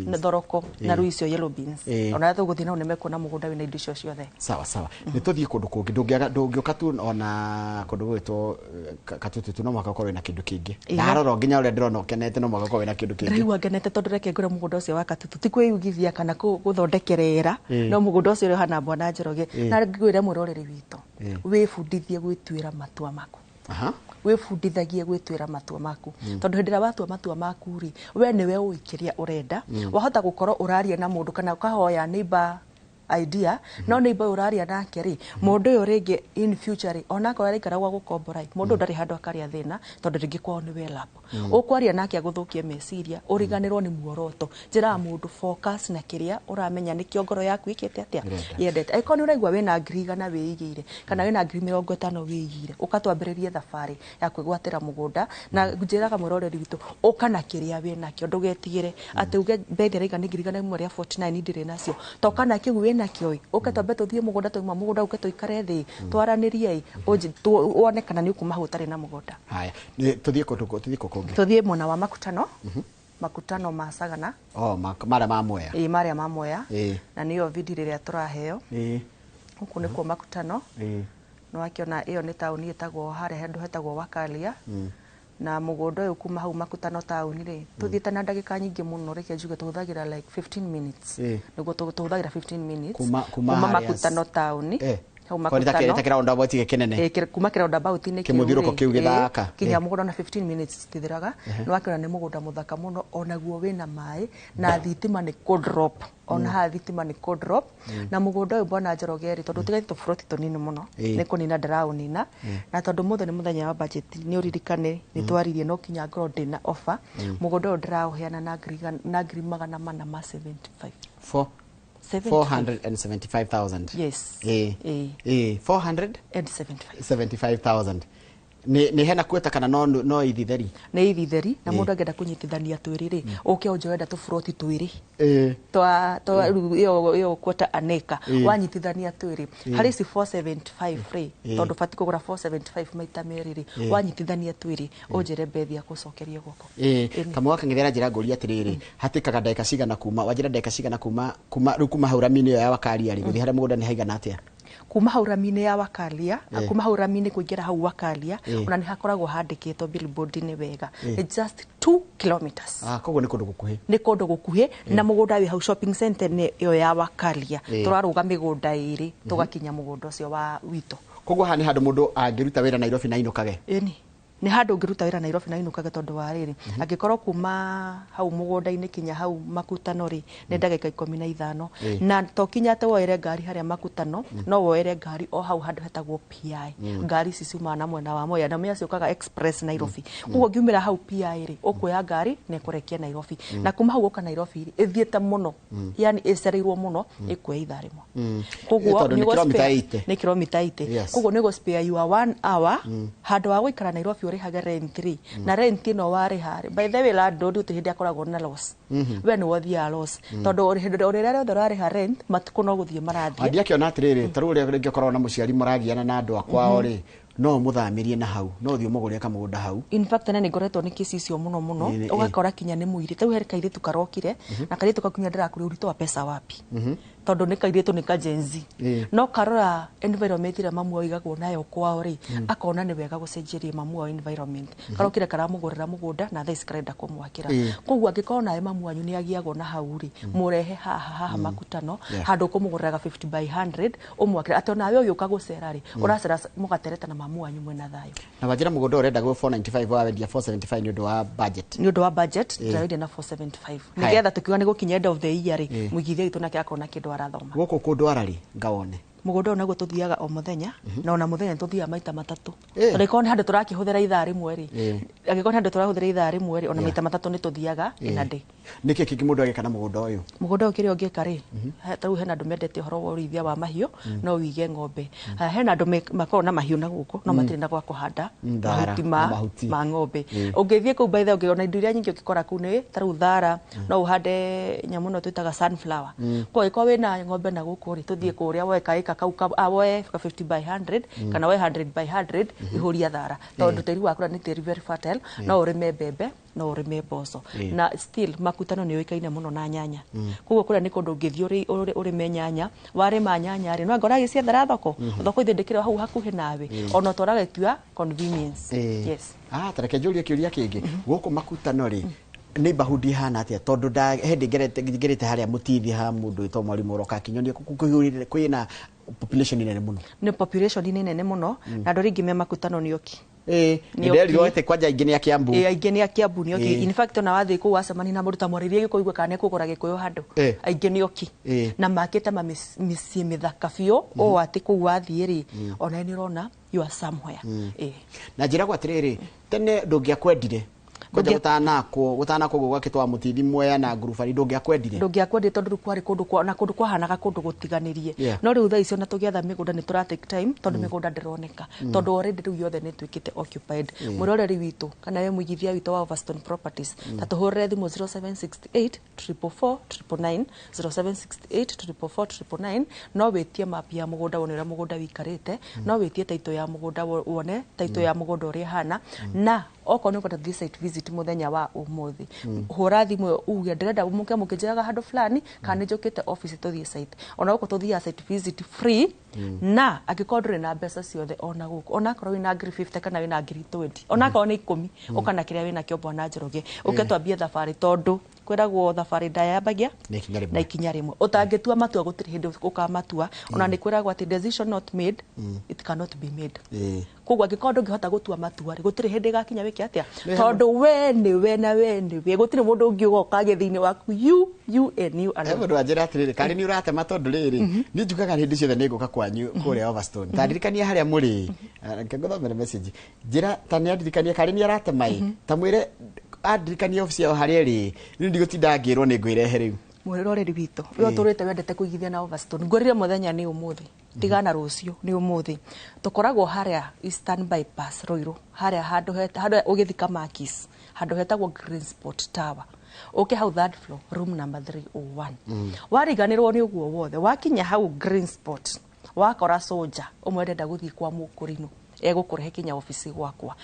na thoroko na rũi icio yellow beans ona tuguthii nao nimekuona mugunda wina indo icio ciothe sawa ni tuthii kundu kungi ndungioka tu ona kundu gwitwo katututu no mwaka korwe na kindu kingi ndarora nginya uria ndirona ukenete no mwaka korwe na kindu kingi riu ngenete tondu reke ngure mugunda ucio wa katutu ti kwiyugithia kana guthondekerera no mugunda ucio hana bwana Njoroge na ngwire muroreri witu wifundithie gwitwira matua maku wifundithagie gwitwira matua maku tondu hindira watua matua maku ri we niwe uikiria urenda wahota gukorwo uraria na mundu kana ukahoya neighbor idea no neighbor uraria nake ri mundu uyu ringi in future ona ko arikara gwa gukombora mundu ndari handu akaria thina tondu ringi kwao ni welap ukwaria nake aguthukie meciria uriganirwo ni muoroto njira mundu focus na kiria uramenya ni kiongoro yaku ikete atia yendete aikoni uraigwa wina ngiriga na wiigire kana wina ngiri 50 wiigire ukatwambiririe thafari ya kwigwatira mugunda na njiraga muroreri witu ukana kiria wina kio ndugetigire ati uge mbethera igani ngiriga na mwe ya 49 ndire nacio tokana kiu wina kioi ukatwambe tuthie mugunda tuima mugunda ukatoikare thi twaranirie wone kana ni ukuma hutari na mugunda haya ni tuthie kuko tuthie mwana wa makutano makutano ma Sagana mara ma Mwea mara ma Mwea na niyo video riria turaheo huku nikuo makutano no akiona iyo ni tauni etagwo hare hendu hetagwo Wakalia na mugunda uyu kuma hau makutano tauni ri tuthiete na ndagika nyingi muno reke njuge tuhuthagira like 15 minutes niguo tuhuthagira 15 minutes kuma makutano tauni kwa takira onda about kinene kuma kira onda about ni kimuthiruko kiu githaka kinya mugunda na 15 minutes tithiraga no akira ni mugunda muthaka muno ona guo wina mai na thitima ni cold drop ona ha thitima ni cold drop na mugunda uyu bwana Njoroge ri tondu tigai tufuroti tonini muno ni kunina ndaraunina na tondu muthe ni muthenya wa budget ni uririkane ni twaririe no kinya ngoro ndina offer mugunda uyu ndirauheana na ngiri magana mana ma 75 475,000 yes 475,000 ni hena kweta kana no ithitheri ni ithitheri na mundu angenda kunyitithania twiriri uke onjoenda tu froti twiri twa yo kweta aneka wanyitithania twiri hari si 475 free tondu fati kugura 475 maita meriri wanyitithania twiri onjere bethia kucokeria goko kamwa kangithera njira nguri atiriri hatikaga ndeka cigana kuma wajira ndeka cigana kuma hauramini ya Wakalia ri guthi haria mugunda ni haigana atia kuma hauramine ya Wakalia kuma hauramine kuingira hau Wakalia ona ni hakoragwo handikitwo billboard ni wega it's just 2 kilometers koguo ni kundu gukuhi na mugunda wi hau shopping center ni yo ya Wakalia turaruga migunda iri tugakinya mugunda ucio wa wito koguo hani handu mundu angiruta wira Nairobi na inukage ni handu ngiruta wira Nairobi na inukage tondu wa riri angikorwo kuma hau mugunda-ini kinya hau makutano ri ni ndagika 15 na tokinya te woere ngari haria makutano no woere ngari o hau handu hetagwo PI ngari ici ciuma na mwena wa Mwea na mia ciukaga express Nairobi kuguo ngiumira hau PI ri ukuya ngari ne kurekia Nairobi na kuma hau uka Nairobi ri ithiete muno yani icereirwo muno ikuya ithaa rimwe kuguo ni kilomita 8 kuguo ni go spare you 1 hour handu wa guikara Nairobi ũrĩhaga rent 3 na rent ĩno warĩha by the way landlord ũtihĩndĩ akoragwo na loss we nĩ wothiaga loss tondũ ũrĩa rĩothe ũrarĩha rent matukũ no gũthiĩ marathiĩ ndiakĩona atĩrĩrĩ tarũ ũrĩa rĩngĩ korwo na mũciari mũragiana na andũ akwao rĩ no mũthamirie na hau no thiĩ mũgũrĩe kamũgũnda hau in fact na nĩ ngoretwo nĩ kesi icio mũno ũgakora kinya nĩ mũire tau he kairĩtu karokire na kairĩtu kakinya ndĩrakũrĩa ũritũ wa pesa wapi tondũ nĩ kairĩtu nĩ kajenzi no karora environment ĩrĩa mamu wao igagwo nayo kwao rĩ akona nĩ wega gũcenjeria mamu wao environment karokire karamũgũrĩra mũgũnda na thaa ici karenda kũmwakĩra koguo angĩkorwo nawe mamu wanyu nĩ agiagwo na hau rĩ mũrehe haha makutano handũ kũmũgũrĩraga 50 by 100 ũmwakĩra atĩ nawe ũyũ ũkagũcera rĩ ũracera mũgatereta na mamu wanyu mwena thayo na wajira mũgũnda ũrenda gwo 495 wa wendia 475 nĩ ũndũ wa budget ndĩrendia na 475 nĩgetha tũkiuga nĩ gũkinya end of the year rĩ mũigithia witũ nake akona kĩndũ arathoma gũkũ kũndũ ararĩ ngawone mũgũnda naguo tuthiaga o muthenya na ona muthenya tuthiaga maita matatu tondũ ĩkorwo nĩ handũ tũrakĩhũthĩra ithaa rĩmwe rĩ angĩkorwo nĩ handũ tũrahũthĩra ithaa rĩmwe rĩ ona maita matatu nĩ tuthiaga ina day nĩkĩ kĩngĩ mũndũ agĩka na mũgũnda ũyũ kĩrĩa ũngĩka rĩ tarĩu hena andũ mendete ũhoro wa ũrĩithia wa mahiũ no wige ng'ombe hena andũ makorwo na mahiũ na gũkũ no matirĩ na gwa kũhanda mahuti ma ng'ombe ũngĩthiĩ kũu by the way ũngĩona indo iria nyingĩ ũngĩkora kũu nĩ tarĩu thara no ũhande nyamũ no twĩtaga sunflower kwa ĩkorwo wĩna ng'ombe na gũkũ rĩ tuthiĩ kũrĩa woe kau awoe 50 by 100 kana woe 100 by 100 ihũria thara tondũ tĩri wakũra nĩ tĩri very fertile no ũrĩme mbembe no ũrĩme mboco na still makutano nĩ yoikaine mũno na nyanya koguo kũrĩa nĩ kũndũ ũngĩthiĩ ũrĩme nyanya warĩma nyanya rĩ no ngora gĩciethera thoko ithĩndĩkĩrwo hau hakuhĩ nawe ona ũtwaraga itua convenience yes tareke njũrie kĩũria kĩngĩ gũkũ makutano rĩ neighborhood ihana atia tondu hindi ngerete haria mutithi ha mundu witwa mwarimu roka kinyonia kwina population nene muno ni population nene muno na ndori ngime makutano ni oki ndio ete kwanja ingine ya Kiambu ingine ya Kiambu ni oki in fact na wathi ku wacemani na muruta moririe gikoigwe kana kugura gikoyo handu ingine oki na makete mĩciĩ mĩthaka biũ o ati ku wathi ri ona ni rona you are somewhere na njira gwa atiriri tene ndũngĩakwendire Koja gutanako gwakitwa mutithi Mwea na ngurubani ndũngĩakwendire tondu kwari kundu kwahanaga kundu gutiganirie no riu thaa icio na tugiatha migunda ni tura take time tondu migunda ndironeka tondu already riu yothe ni twikite occupied muroreri witu kana we muigithia witu wa Overstone Properties ta tuhurire thimu 0768 444 999 0768 444 999 no witie map ya mugunda wonera mugunda wikarite no witie taito ya mugunda wone taito ya mugunda uria hana na oko niko ta site visit muthenya wa umuthi hura thimu uge ndirenda umuke mukijega handu fulani kana njokete office tuthie site ona uko tuthia site visit free na agikorwo na mbeca ciothe ona guku ona korwo wina ngiri 50 kana wina ngiri 20 ona korwo ni 10 ukana kiria wina kio Bwana Njoroge uketwambia thabarĩ tondu kwiragwo thabarĩ ndayambagia na ikinya rimwe utangitua matua gutiri hindi ukamatua ona ni kwiragwo ati decision not made it cannot be made koguo angĩkorwo ndũngĩhota gũtua matua rĩ gũtirĩ hĩndĩ gakinya wĩke atĩa tondũ we nĩwe gũtirĩ mũndũ ũngĩ ũgoka thĩinĩ waku you and you alone mũndũ anjĩra atĩrĩrĩ karĩ nĩ ũratema tondũ rĩrĩ niĩ njugaga hĩndĩ ciothe nĩ ngũka kwanyu kũrĩa Overstone ta ndirikania harĩa mũrĩ ngĩgũthomera message njĩra ta nĩ andirikania karĩ nĩ aratema ta mwĩre andirikania office yao harĩa rĩ ndigũtinda ngĩrwo nĩ ngwĩrehe rĩu mwĩroreri witũ we tũrĩte wendete kũigithia na Overstone ngorire muthenya nĩ umuthi tigana rũcio nĩ umuthi tukoragwo harĩa Eastern Bypass Ruiru harĩa handũ ũgĩthika Makis handũ hetagwo Green Spot Tower okay hau third floor room number 301 wariganirwo nĩ ũguo wothe wakinya hau Green Spot wakora soldier ũmwendenda gũthiĩ kwa mũkũrino egũkũrehe kinya office gwakwa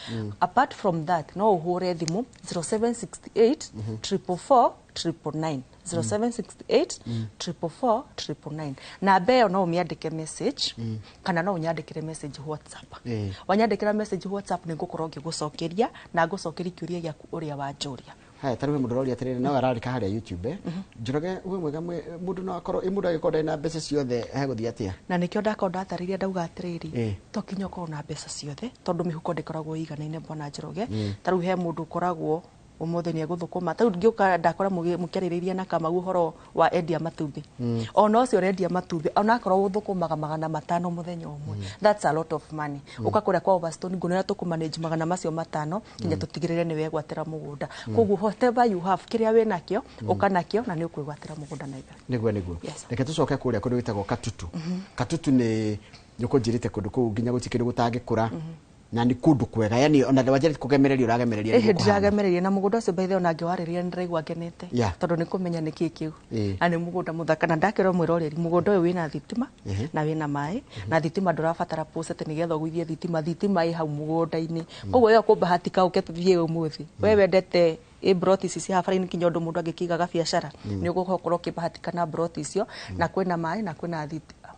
apart from that no uhure thimu 0768 444 999 0768 444 999 na beo no umiandike message kana no unyandikire message WhatsApp wanyandikira message WhatsApp nĩngũkorwo ngĩgũcokeria na ngũcokeria kĩũria gĩaku ũrĩa wanjũria haya tarĩwe mũndũ ũroria atĩrĩrĩ no ararika harĩa YouTube Njoroge we mwega mũndũ no akorwo mũndũ agĩkorwo na mbeca ciothe hegũthiĩ atĩa na nĩkĩo ndakorwo ndatarĩria ndauga atĩrĩrĩ tokinya ũkorwo na mbeca ciothe tondũ mĩhuko ndĩkoragwo ĩiganaine Bwana Njoroge tarĩu he mũndũ ũkoragwo umuthi ni eguthukuma tau ngiuka ndakora mukiririria na kama uhoro wa endia matubi ona ucio rendia matubi ona akorwo uthukumaga 500 muthenya umwe that's a lot of money ukakora kwa Overstone ngunera tukumanage 500 macio 5 kinya tutigirire ni wegwatira mugunda koguo whatever you have kiria we nakio ukanakio na ni ukwigwatira mugunda na itha niguo reke tucoke kuria kundu witagwo Katutu Katutu ni nyuko njirite kundu kuu nginya gutikiri gutangikura na ni kundu kwega yani ona Wanjira kugemereria uragemereria ndiragemereria na mugunda ucio by the ona ngewariria ndiraigua ngenete tondu ni kumenya ni kikiu na ni mugunda muthaka na ndakirwo mwiroreri mugunda uyu wina thitima na wina mai na thitima ndurabatara poset nigetha gwithie thitima i hau mugunda-ini koguo yo kubahatika uketuthie umuthi we wendete broti ici cia habari-ini kinya undu mundu angikigaga biacara ni ugukorwo kibahatika na broti icio na kwina mai na kwina thitima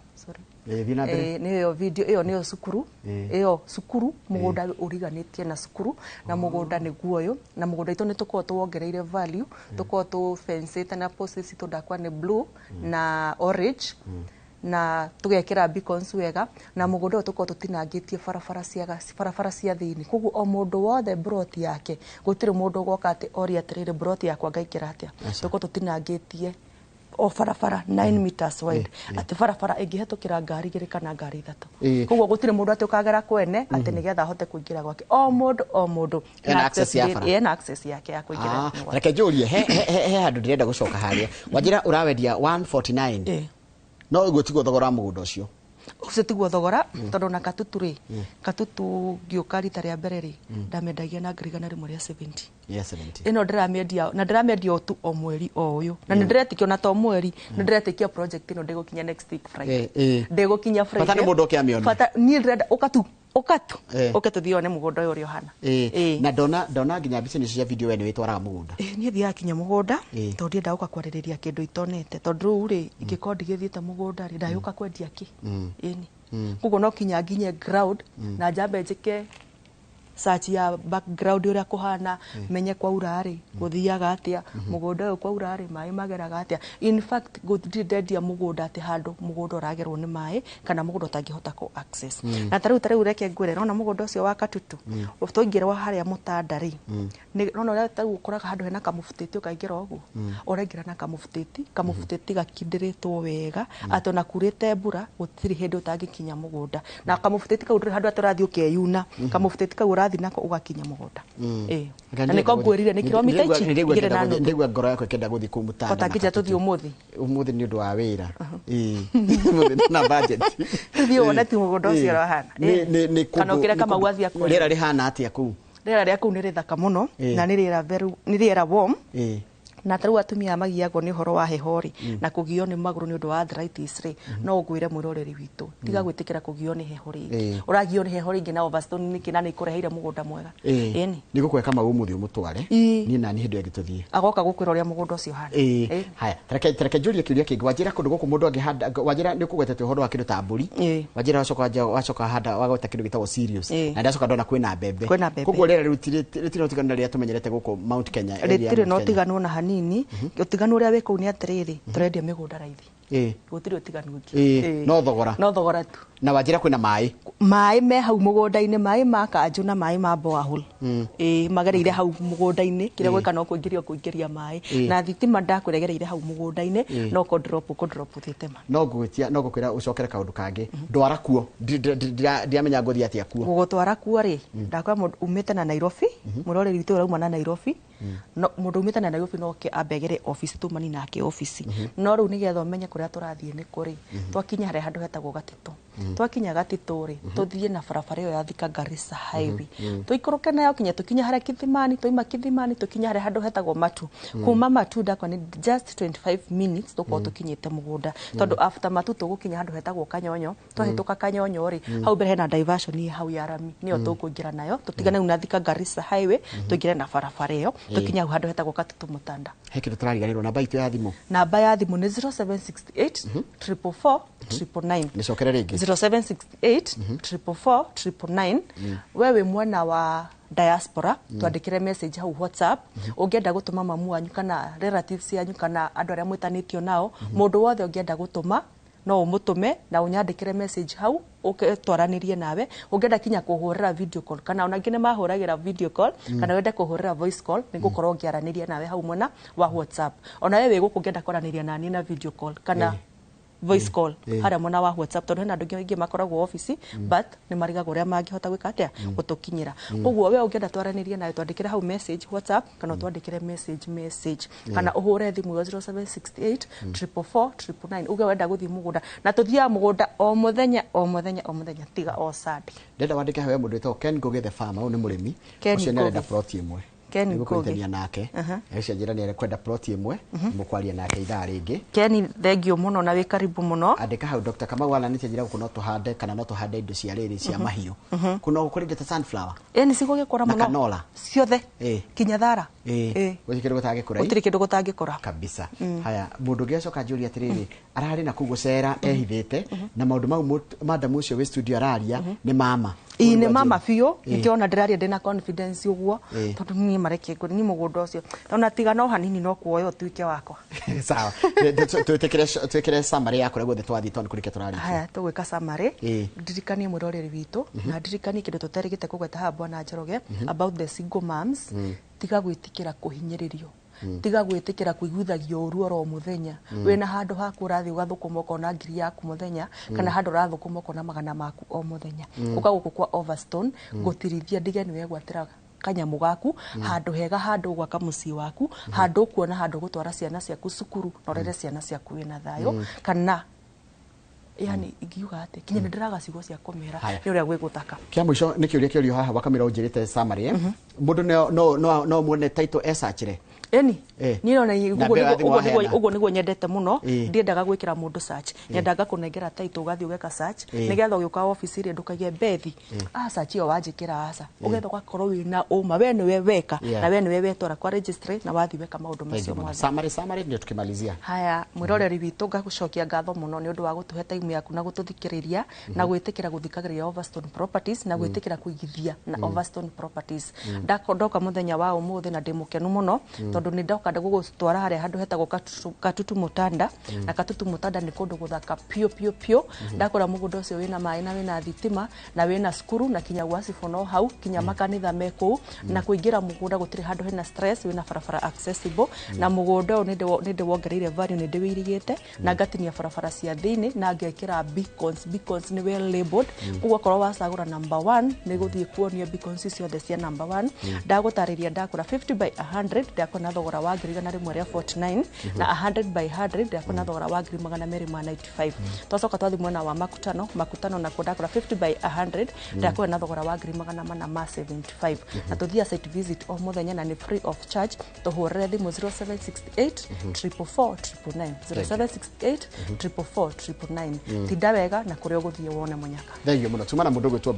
niyo video iyo niyo cukuru iyo cukuru mugunda uriganitie na cukuru na mugunda ni guoyo na mugunda itu ni tukorwo tuwongereire value tukorwo tu fence na posts itu ndakwa ni blue na orange na tugekira beacons wega na mugunda tukorwo tutinangitie barabara cia thiini koguo o mundu wothe broti yake gutire mundu goka ati ori atirire broti yakwa ngaikira atia tukorwo tutinangitie o barabara 9 meters wide ati barabara ingihetukira ngari igiri kana ngari ithatu koguo gutire mundu ati ukagera kwene ati nigetha ahote kuingira gwake o mundu na access yake ya kuingira reke njurie he handu ndirenda gucoka haria Wanjira urawendia 149 no igutigwo thogora mugunda ucio ucio tiguo thogora tondu na katutu ngiuka rita ria mbere ri ndamendagia na ngirigana rimwe ria 70 ino ndiramedia tu o mweri o uyu na ndiretikio na to mweri ndiretikio project ino ndigukinya next week Friday ndigukinya Friday bata ni mundu ukiamiona bata ni ndira ukatu thione mugunda uyu uri ohana na ndona nginya mbica cia video wene witwaraga mugunda ni thia kinya mugunda tondu ndienda guka kwaririria kindu itonete tondu ri ingiko ndigithiete mugunda ri ndayuka kwendia ki koguo no kinya nginye ground na njambe njike search ya background uria kuhana menye kwa urari guthiaga atia mugunda uyu kwa urari mai mageraga atia in fact guthirendia mugunda ati handu mugunda uragerwo ni mai kana mugunda utangihota ku access na tariu reke ngwire rona mugunda ucio wa Katutu utoingirwa haria mutandari ni rona ria tariu ukuraga handu hena kamufutiti ukaingira uguo uraingira na kamufutiti gakindiritwo wega ati ona kurite mbura gutiri hindi utangikinya mugunda na kamufutiti kau ndiri handu aturathi ukeyuna kamufutiti kau urathi nako ugakinya mugunda na niko ngwirire ni kilomita ichi ngire na ndigwa ngoro yako kenda guthi ku mutanda utakija tuthi umuthi ni undu wa wira umuthi na budget tuthi ona ti mugunda ucio rahana ni kana ukira kama wathia kwa rira rihana atia ku rira ria ku ni rithaka muno na ni rira warm na taru atumia magiago ni horo wa hehori na kugio ni maguru ni undu wa arthritis ri no ngwire mwiroreri witu tiga gwitikira kugio ni hehori uragio ni hehori ngina overstone ni kinani kureheire mugunda mwega ni gukwe kama umuthi umutware ni nani hindu yagituthie agoka gukwira uria mugunda ucio hana haya tareke njurie kiuria kingi Wanjira kundu guku mundu angihanda Wanjira ni kugwetete horo wa kindu ta mburi Wanjira wacoka handa wagweta kindu gitagwo serious na ndacoka ndona kwina mbembe koguo rera rutire tigana ria tumenyerete guku Mount Kenya ritire no tigano na hanini utiganu uria wiko ni atiriri turendia migunda raithi gutiri utiganu no thogora tu na Wanjira kwina mai me hau mugunda-ini mai ma kanju na mai ma borehole magereire hau mugunda-ini kire gwika no kuingiria mai na thitima ndakuregereire hau mugunda-ini no ko drop thitima no ngukwira ucokere kaundu kangi ndwara kuo ndiamenya nguthi atia kuo gugutwara kuo ri ndakwa umite na Nairobi muroreri witu urauma na Nairobi no mundu umite na Nairobi no ke abegere office tumani nake office no riu nigetha umenye kuria turathie ni kuri twakinya haria handu hetagwo Gatito twakinya Gatito ri tuthie na barabara iyo ya Thika Garissa highway tuikuruke nayo kinya tukinya haria Kithimani toima Kithimani tukinya haria handu hetagwo Matu kuma Matu ndakwa ni just 25 minutes tuko tukinyite mugunda tondu after Matu tugukinya handu hetagwo Kanyonyo twahituka Kanyonyo ri hau mbere hena diversion ni hau ya rami niyo tukungira nayo tutigane na Thika Garissa highway tuingire na barabara iyo tukinya handu hetagwo Katutu Mutanda hekiru turariganirwo namba itu ya thimu ni 0768 444 999 nicokere ringi 0768 444 wewe mwana wa diaspora twandikire message hau WhatsApp ungienda gutuma mamu wanyu kana relatives yanyu kana andu aria mwitanitio nao mundu wothe ungienda gutuma no umutume na unyandikire message hau uketwaranirie nawe ungienda kinya kuhurira video call kana ona ngine mahuragira video call kana wende kuhurira voice call nigukorwo ngiaranirie nawe hau mwena wa WhatsApp ona wewe gukungienda kwaraniria nani na video call kana voice call haria mona wa WhatsApp tondu hena andu aingi makoragwo office but ni marigaga uria mangihota gwika atia gutukinyira koguo we ungienda twaranirie nawe twandikire hau message WhatsApp kana twandikire message kana uhure thimu 0768 444 999 uge wenda guthii mugunda na tuthiaga mugunda o muthenya tiga o Sunday ndenda wandike hawe mundu wetwo Ken Ngugi the farmer u ni murimi ucio ni arenda plot imwe Ken Ngugi nake ecia njira ni kwenda plot imwe mukwaria nake ithaa ringi Ken thengio muno na wi karibu muno andika hau Dr. Kamau alanite njira guko no tuhande kana no tuhande indo cia riri cia mahiu kuna ukurinde ta sunflower ni sigugikora muno kanola ciothe kinya thara gukikira gutangikura utiri kindu gutangikora kabisa haya mundu giacoka njuri atiriri arari na kugucera ehithite na maundu mau madam ucio we studio araria ni mama ni mama biu nikiona ndiraria ndina confidence uguo tondu ni mareke ngo ni mugunda ucio ona tiga no hanini no kuoyo tuike wakwa sawa twekere summary yakore gothe twathi tondu kurike turaria haya tugwika summary ndirikanie mwiroreri witu na ndirikanie kindu tutarigite kugweta ha Bwana Njoroge about the single moms tiga gwitikira kuhinyiririo tiga gwitikira kuiguthagio uru ro muthenya wena handu haku urathi ugathukuma ukona ngiri yaku muthenya kana handu urathukuma ukona magana maku o muthenya ukaguku kwa Overstone ngutirithia ndige niwe gwatira kanyamu gaku handu hega handu gwaka mucii waku handu kuona handu gutwara ciana ciaku cukuru norere ciana ciaku wina thayo kana yani igiuga ate kinya ndiraga cigo cia komera ni uria gwe guthaka kia mwisho ni kiuria kiurio haha wakamira unjirite summary mundu no muone title esachire ni no ugo niguo nyendete muno ndiendaga gwikira mundu search nyendaga kunengera title ugathi ugeka search nigetha ugiuka office ri ndukagie bethi search yo wanjikira asa ugetha ugakorwo wina uma we niwe weka na we niwe wetora kwa registry na wathi weka maundu macio mothe summary ndio tukimalizia haya mwiroreri witu ngagucokia ngatho muno ni undu wa gutuhe time yaku na gututhikiriria na gwitikira guthikagiriria Overstone Properties na gwitikira kuigithia na Overstone Properties ndoka muthenya wa umuthi na ndimukenu muno tondu ni ndoka ndagugutwara haria handu hetagwo Katutu Mutanda na Katutu Mutanda ni kundu guthaka pio ndakora mugunda ucio wina mai na wina thitima na wina skuru na kinya gwacifo no hau kinya makanitha meku na kuingira mugunda gutiri handu hena stress wina barabara accessible na mugunda ni ndewongereire value ni ndiwirigite na ngatinia barabara cia thiini na ngekira beacons ni well labeled kuwa korwo wacagura number 1 ni guthie kuonio beacons ciothe cia number 1 ndagutariria ndakura 50 by 100 ndakona thogora wa ngiri na rimwe ria 49 na 100 by 100 ndakona thogora wa ngiri 295 twacoka twathi mwena wa makutano na kudakura 50 by 100 ndakona thogora wa ngiri 475 na tuthia site visit o muthenya na ni free of charge tuhurire thimu 0768 444 0768 444 tinda wega na kuria guthie wone munyaka thengio muno tumana mundu gwitwo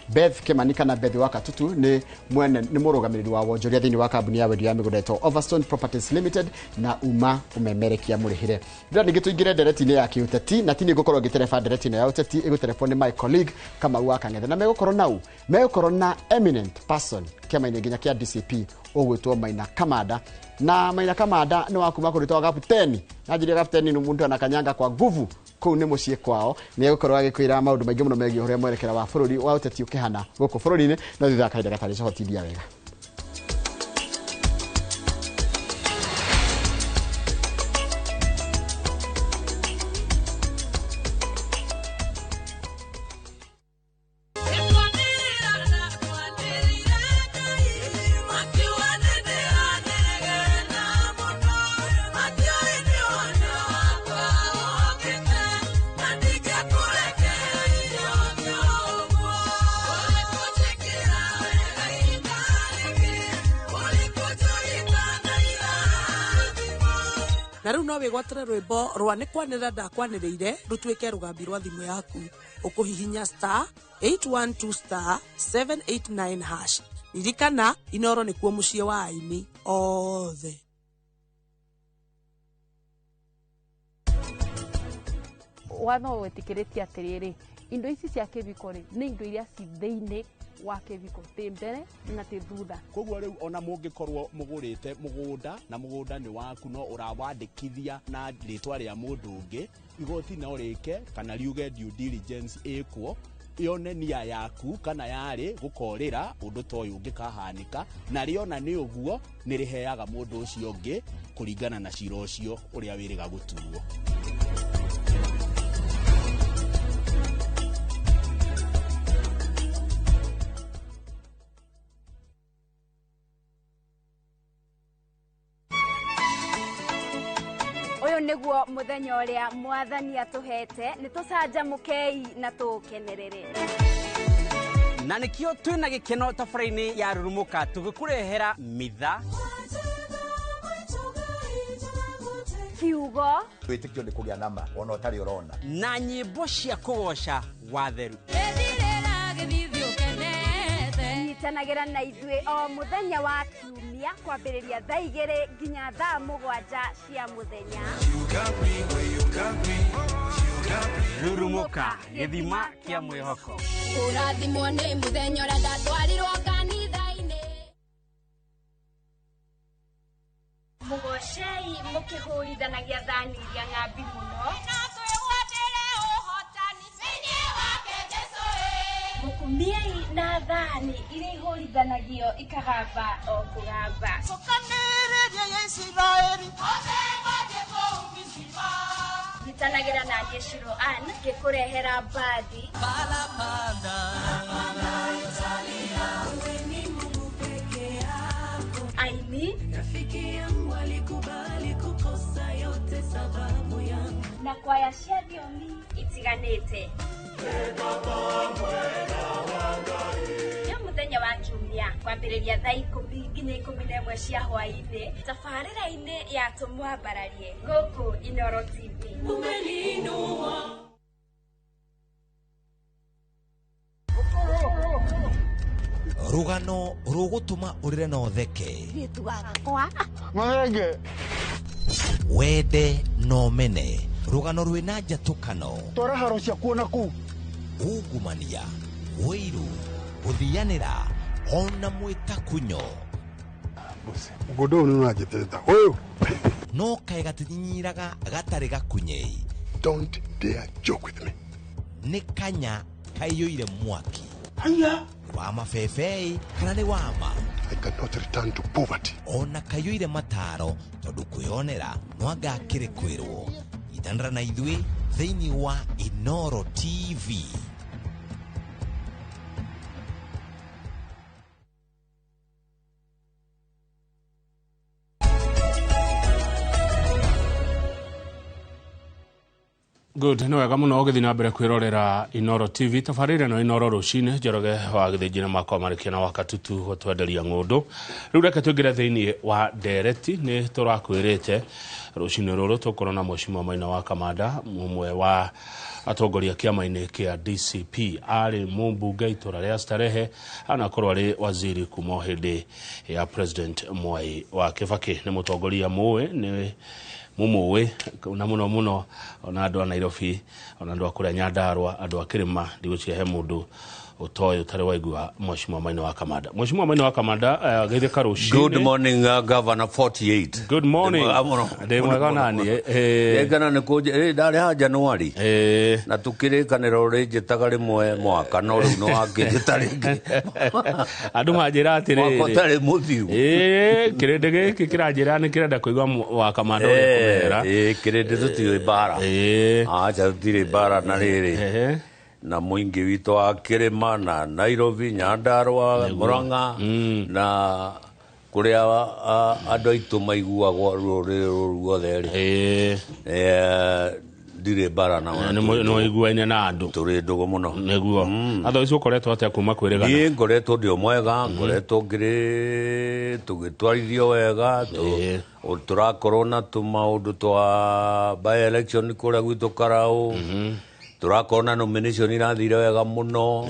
Beth Kimanika na Beth wa Katutu ni mwene ni murugamiriri wa wonjoria thini wa kambuni ya wendia migunda to Overstone Properties Limited na uma umemerekia murihire ndio ningi tuingire ndereti-ini ya kiuteti na tini gukorwo ngitereba ndereti-ini ya uteti iguterefone my colleague kama waka ngethe na megukorwo na eminent person kiama-ini nginya kia DCP ogwitwo Maina Kamanda na Maina Kamanda ni wakuma kuritwa kapteni najiri kapteni ni mundu anakanyanga kwa nguvu kuu ni mucii kwao ni gukorwo agikwira maundu maingi muno megie uria mwerekera wa bururi wa uteti ukihana guku bururi-ini no thitha kaida gatari cohotithia wega na riu no wigwatire rwimbo rwa ni kwanira ndakwaniriire rutwike rugambi rwa thimu yaku ukuhihinya *812*789# ririkana Inoro nikuo mucii wa aini othe. Watho wetikiritie atiriri indo ici cia kiviko ri ni indo iria ci thiini wa kiviko ti mbere na ti thutha koguo riu ona mungikorwo mugurite mugunda na mugunda ni waku no urawandikithia na ritwa ria mundu ungi igoti no rike kana riuge due diligence ikwo ione nia yaku kana yari gukorira undu toyu ungikahanika na riona ni uguo ni riheaga mundu ucio ungi kuringana na cira ucio uria wiriga gutuo. uyu niguo muthenya uria mwathani atuhete nitucanjamukei na tukenerere na nikio twina gikeno tafaraini ya rurumuka tugikurehera mitha kiugo twitikio ni kugia nama ona utari urona na nyimbo cia kugoca watheru nyitanagĩra na ithuĩ o mũthenya wa kiumia kwambĩrĩria thaa 2 nginya thaa 7 cia mũthenya. Rurumuka gĩthima kĩa mwĩhoko. Ũrathimwo nĩ mũthenya ũrĩa ndatwarirwo kanitha-inĩ. Mũgocei mũkĩhũrithanagia thani iria ng'ambi mũno. Mukumiei na thani iria ihũrithanagio ikagamba o kũgamba. Nyitanagĩra na Jeshiro Ann ngĩkũrehera mbathi. Aini na kwaya cia thiomi itiganĩte. Nĩ mũthenya wa kiumia kwambĩrĩria thaa 10 nginya 11 cia hwaĩ-inĩ tabarĩra-inĩ ya tũmwambararie gũkũ Inooro TV. Rugano rugutuma urire no theke wende no mene rugano rwina njatukano twara haro cia kuona ku ungumania wiru guthianira ona mwitakunyo mugondo uyu nunajiteta uyu no kae gatinyiraga gatari gakunyei. Don't dare joke with me. Ni kanya kaiyũire mwaki haya wa mabebei kana nĩ wama. I cannot return to poverty. Ona kaiyũire mataro tondu kwĩonera nwanga kĩrĩ kwĩrwo itanra na ithuĩ thĩinĩ wa Inooro TV. Good, no wega muno ũgĩthiĩ na mbere kwĩrorera Inooro TV tabarĩra no Inooro rũcinĩ Njoroge wa gĩthĩnjĩ makwa marĩkia na wakatutu gũtwenderia ng'ũndũ. Rĩu reke tũingĩre thĩinĩ wa ndereti nĩ tũrakwĩrĩte rũcinĩ rũrũ tũkorwo na Mheshimiwa Maina wa Kamanda mũmwe wa atongoria kĩama-inĩ kĩa DCP arĩ mũmbunge itũra rĩa Starehe anakorwo arĩ waziri kuma hĩndĩ ya President Mwai wa Kibaki. Nĩ mũtongoria mũwe nĩ mumuwe na muno ona andu a Nairobi ona andu a kuria Nyandarua andu a Kirima ndigũcihe mũndũ utoyo tare waigua Mheshimiwa Maina wa Kamanda. Mheshimiwa Maina wa Kamanda geithia karucinĩ. Good morning Governor 48. Good morning. Ndĩ mwega nani ngana nĩ kũnje ndarĩ ha January na tukĩrĩkanĩra ũrĩ njĩtaga rĩmwe mwaka no rĩu no angĩnjĩta rĩngĩ andũ manjĩra atĩrĩrĩ mwaka ũtarĩ mũthiu kĩrĩndĩ gĩkĩ kĩranjĩra nĩ kĩrenda kũigua wa Kamanda ũrĩa kũmera kĩrĩndĩ tũtiũĩ mbara acha tũtirĩ mbara na rĩrĩ na muingi wito wa Kirima na Nairobi Nyandarua Murang'a na kuria andu aitu maiguagwo ruothe ri ndire bara na no iguaine na andu turi ndugu muno neguo atho icio koretwo atia kuma kwirigana ni ngoretwo ndio mwega ngoretwo ngiri tugitwarithio wega turakorwo na tumaundu twa by election kuria gwitu Karau turakona nomination irathire wega muno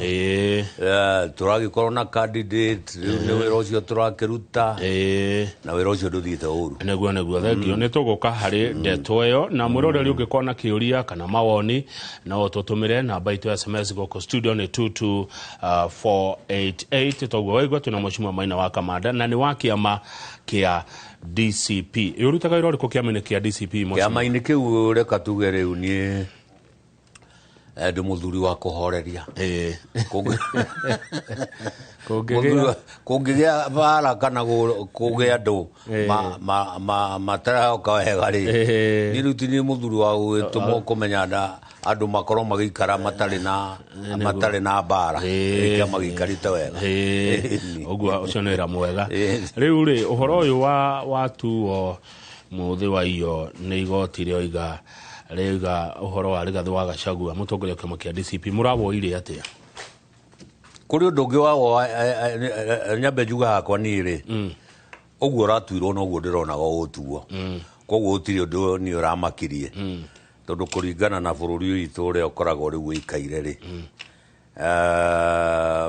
turagikorwo na candidate ni wira ucio turakiruta na wira ucio nduthiite uru neguo thengio ni tuguka hari ndeto iyo na mwiroreri ungikona kiuria kana mawoni no tutumire namba itu ya SMS goko studio ni 22488 toguo waigua tuna Mheshimiwa Maina wa Kamanda na ni wa kiama kia DCP yurutaga irori ko kiama-inĩ kia DCP kiama-inĩ kiu reka tuge riu ni ndu muthuri wa kuhoreria kungigĩa bara kana kugĩa andu matarahoka wega ri ni rĩu ti ni muthuri wa gwĩtũmwo kũmenya andu makorwo magĩikara matarĩ na bara kĩama gĩikarĩte wega ũguo ũcio nĩ wĩra mwega rĩu rĩ ũhoro ũyũ wa tuo muthi wa iyo nä igoti rĩoiga ũhoro wa Rigathĩ wa Gachagua mũtongoria wa kĩama kĩa DCP mũrawoire atĩa? Kũrĩ ũndũ ũngĩ wa nyambe njuga hakwa niĩ rĩ ũguo ũratuirwo noguo ndĩronaga ũtuo koguo gũtirĩ ũndũ niĩ ũramakirie tondũ kũringana na bũrũri witũ ũrĩa ũkoragwo rĩu ũikaire rĩ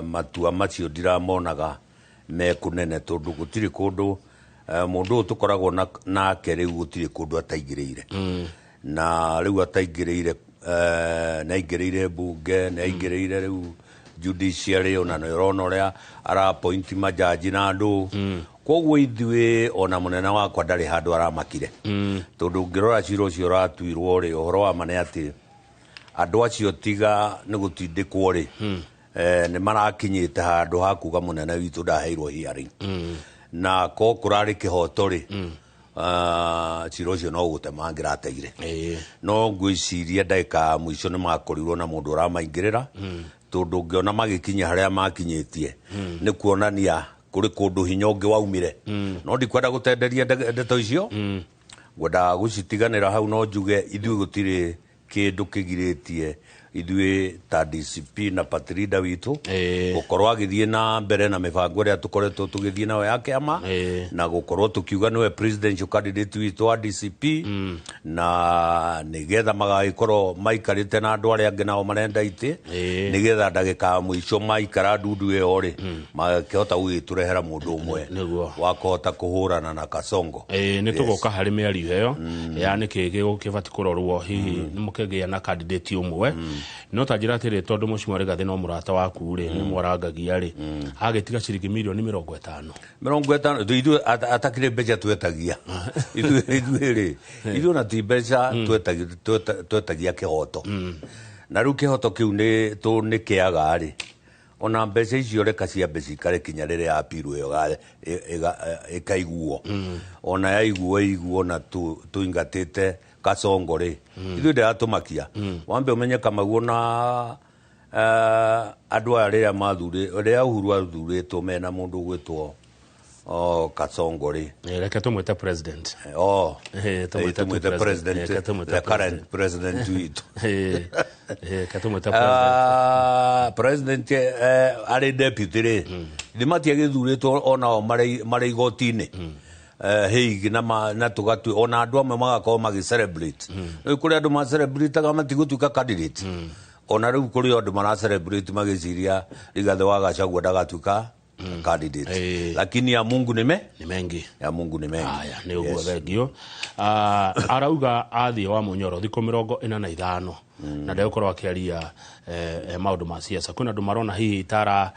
matua macio ndiramonaga me kũnene tondũ gũtirĩ kũndũ mũndũ ũyũ tũkoragwo nake rĩu gũtirĩ kũndũ ataingĩrĩire na rĩu ataingĩrĩire naingĩrĩire mbunge naingĩrĩire rĩu judiciary ona nĩ ũrona ũrĩa arapointi majaji na andũ koguo ithuĩ ona mũnene wakwa ndarĩ handũ aramakire tondũ ngĩrora cira ũcio ũratuirwo rĩ ũhoro wa ma nĩ atĩ andũ acio tiga nĩ gũtindĩkwo rĩ nĩ marakinyĩte handũ ha kuga mũnene witũ ndaheirwo hearing na ko kũrarĩ kĩhoto rĩ cira ũcio no gũtemangĩrateire no ngwĩciria ndagĩka mũico nĩ makorirwo na mũndũ ũramaingĩrĩra tondũ ngĩona magĩkinya harĩa makinyĩtie nĩ kuonania kũrĩ kũndũ hinya ũngĩ waumire no ndikwenda gũtenderia ndeto icio ngwendaga gũcitiganĩra hau no njuge ithuĩ gũtirĩ kĩndũ kĩgirĩtie ithuĩ ta DCP na Patrida witũ gũkorwo agĩthiĩ na mbere na mĩbango ĩrĩa tũkoretwo tũgĩthiĩ nayo ya kĩama na gũkorwo tũkiuga nĩwe presidential candidate witũ wa DCP na nĩgetha magagĩkorwo maikarĩte na andũ arĩa angĩ nao marenda itĩ nĩgetha ndagĩka mũico maikara ndundu ĩyo rĩ magakĩhota gũgĩtũrehera mũndũ ũmwe wa kũhota kũhũrana na Kasongo nĩ tũgoka harĩ mĩario ĩyo ya nĩkĩ gĩgũkĩbati kũrorwo hihi nĩ mũkĩgĩa na candidate ũmwe no tanjira atĩrĩ tondũ Mheshimiwa Rigathĩ no mũrata waku rĩ nĩ mwarangagia rĩ agĩtiga ciringi mirioni 50 ithuĩ atakĩrĩ mbeca twetagia ithuĩ rĩ na ti mbeca twetagia kĩhoto na rĩu kĩhoto kĩu nĩ kĩaga rĩ ona mbeca icio reka ciambe cikare kinya rĩrĩa apirwo ĩyo ĩkaiguo ona yaiguo na tũingatĩte Kasongo rĩ ithuĩ ndĩratũmakia wambe ũmenye Kamau na andũ arĩa rĩrĩa Uhuru athurĩtwo mena mũndũ ũgwĩtwo Kasongo rĩ reke tũmwĩte president tũmwĩte president the current president witũ president arĩ deputy rĩ nĩmatiagĩthurĩtwo onao marĩ igoti-inĩ heigi na tugatu ona andũ amwe magakorwo magĩ-celebrate kũrĩ andũ ma-celebrate-aga matigũtuĩka candidate ona rĩu kũrĩ andũ mara-celebrate magĩciria Rigathĩ wa Gachagua ndagatuĩka candidate lakini ya Mungu ni mengi haya nĩ ũguo thengio arauga athiĩ wa Munyoro thikũ 45 na ndegũkorwo akĩaria maũndũ ma siasa kwĩna andũ marona hihi tara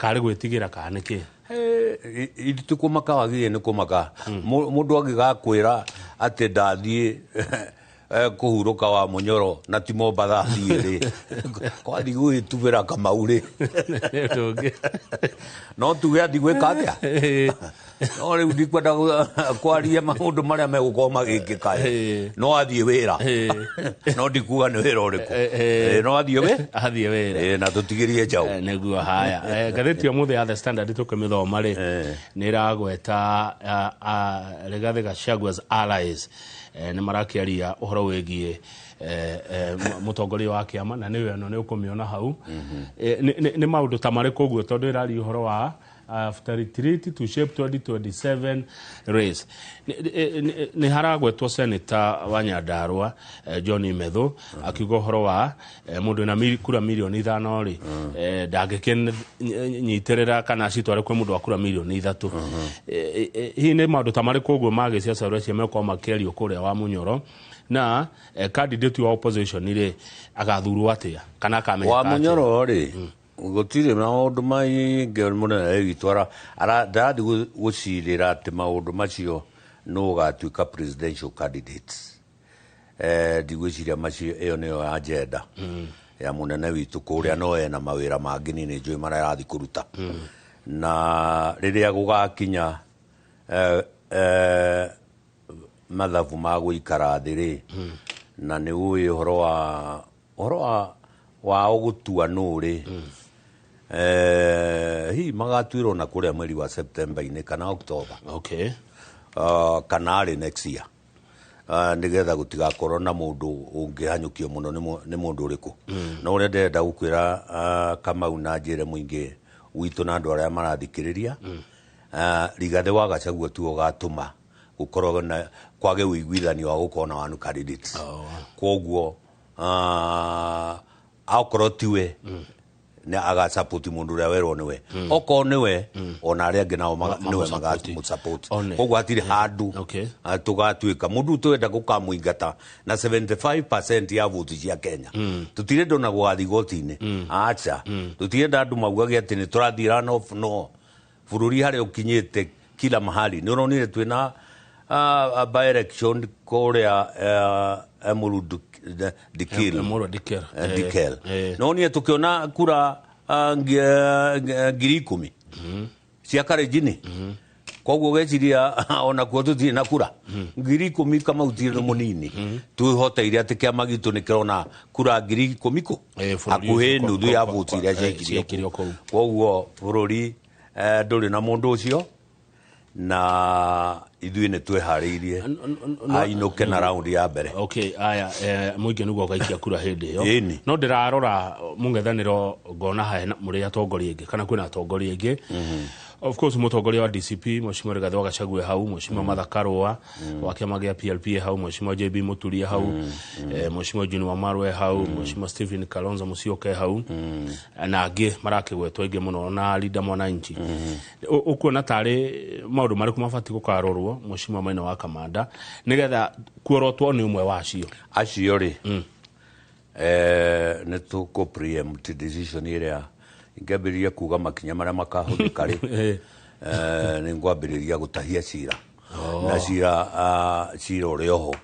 karĩ gwĩtigĩra kana nĩkĩ itũ kũmaka wagĩrĩire nĩ kũmaka mũndũ angĩgakwĩra atĩ ndathiĩ kũhurũka wa Munyoro na ti Mombatha thiĩ rĩ kwathi gwĩtubĩra Kamau rĩ no tuge athi gwĩka atĩa no rĩu ndikwenda kwaria maũndũ marĩa megũkorwo magĩkĩka no athiĩ wĩra no ndikuga nĩ wĩra ũrĩkũ no athiĩ wĩra na tũtigĩrie njaũ nĩguo haya ngathĩti ũmũthĩ ya The Standard tũkĩmĩthoma rĩ nĩ ĩragweta Rigathĩ Gachagua's allies nĩ marakĩaria ũhoro wĩgiĩ mũtongoria wa kĩama na nĩwe no nĩ ũkũmĩona hau nĩ maũndũ ta marĩkũ ũguo tondũ ĩraria ũhoro wa after retreat to shape 2027 race nĩ haragwetwo senator wa Nyandarua John Methu akiuga ũhoro wa mũndũ na kura milioni 5 rĩ ndangĩkĩnyitĩrĩra kana acitware kwĩ mũndũ wa kura milioni 3 hihi nĩ maũndũ ta marĩkũ ũguo ma gĩciaca ũrĩa ciamekorwo makĩario kũrĩa wa Munyoro na candidate wa opposition rĩ agathurwo atĩa kana akamenya wa Munyoro rĩ gũtirĩ maũndũ maingĩ mũnene witũ ndarathiĩ gũcirĩra atĩ maũndũ macio no ũgatuĩka presidential candidates ndigwĩciria macio ĩyo nĩyo agenda ya mũnene witũ kũrĩa no ena mawĩra mangĩ nĩ njũĩ marĩa arathiĩ kũruta na rĩrĩa gũgakinya mathabu ma gũikara thĩ rĩ na nĩ ũĩ ũhoro wao gũtua nũ rĩ hihi magatuĩrwo na kũrĩa mweri wa September-inĩ kana October kana arĩ next year nigetha gutigakorwo na mundu ungihanyukio muno ni mundu uriku no uria ndenda gukwira Kamau na njire muingi witu na andu aria marathikiriria Rigathi wa Gachagua tu ugatuma gukorwo na kwage uiguithanio wa gukona wanu candidates koguo akorwo tiwe ne aga support mundu ria werwo niwe oko niwe ona aria ngi nao niwe magatu support koguo atiri handu tugatuika mundu twenda gukamuingata na 75% ya vote cia Kenya tutire ndona gwathi gotine acha tutire ndandu maugage ati ni turathira no bururi hari ukinyite kila mahali ni uronire twina by election korea Emuru Dikir no ni tukiona kura 10,000 cia Karejini koguo geciria ona kuo tutire na kura 10,000 kama utire munini tuhoteire ati kiama gitu nikirona kura 10,000 akuhe nuthu ya vote iria ciakirio koguo bururi nduri na mundu ucio na ithui ni twehariirie ainuke na round ya mbere aya muingi nugo gaikia kura hindi yo no ndirarora mungethaniro ngona ha muri atongoria ingi kana kwina atongoria ingi of course mutongoria wa DCP Mheshimiwa Rigathi wa Gachagua hau Mheshimiwa Martha Karua wa kiama gia PLP hau Mheshimiwa JB Mutulia hau Mheshimiwa Juni Wamarwe hau Mheshimiwa Stephen Kalonzo Musyoka hau na angi marakigwetwo ingi muno na leader mwananchi ukuona tari maundu mariku mabati gukarorwo Mheshimiwa Maina wa Kamanda nigetha kuorotwo ni umwe wa acio ri ne tuko preempt decision iria ingabiriria kuga makinya maria makahuthika ri ni ngwambiriria gutahia cira na cira urioho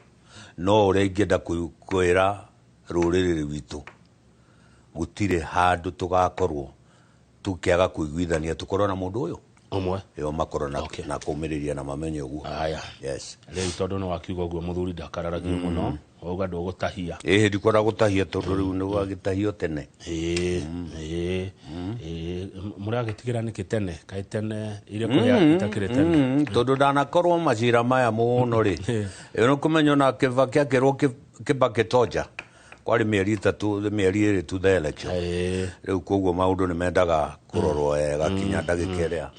no uria ingenda kwira ruriri rwitu gutire handu tugakorwo tukiaga kuiguithania tukorwo na mundu uyu umwe yo makorwo na kumiriria na mamenye uguo yes rei tondu no wakiuga uguo muthuri ndakararagio muno oga ndo gutahia ndikora gutahia tondu riu ni gwagitahio tene muragitigira niki tene kai tene ile kuya itakire tene tondu ndanakorwo macira maya muno ri no kumenyo na kivakia kirwo kibaketoja kwari mieri 3 mieri 2 tu the election riu koguo maundu ni mendaga kurorwo wega kinya ndagikerea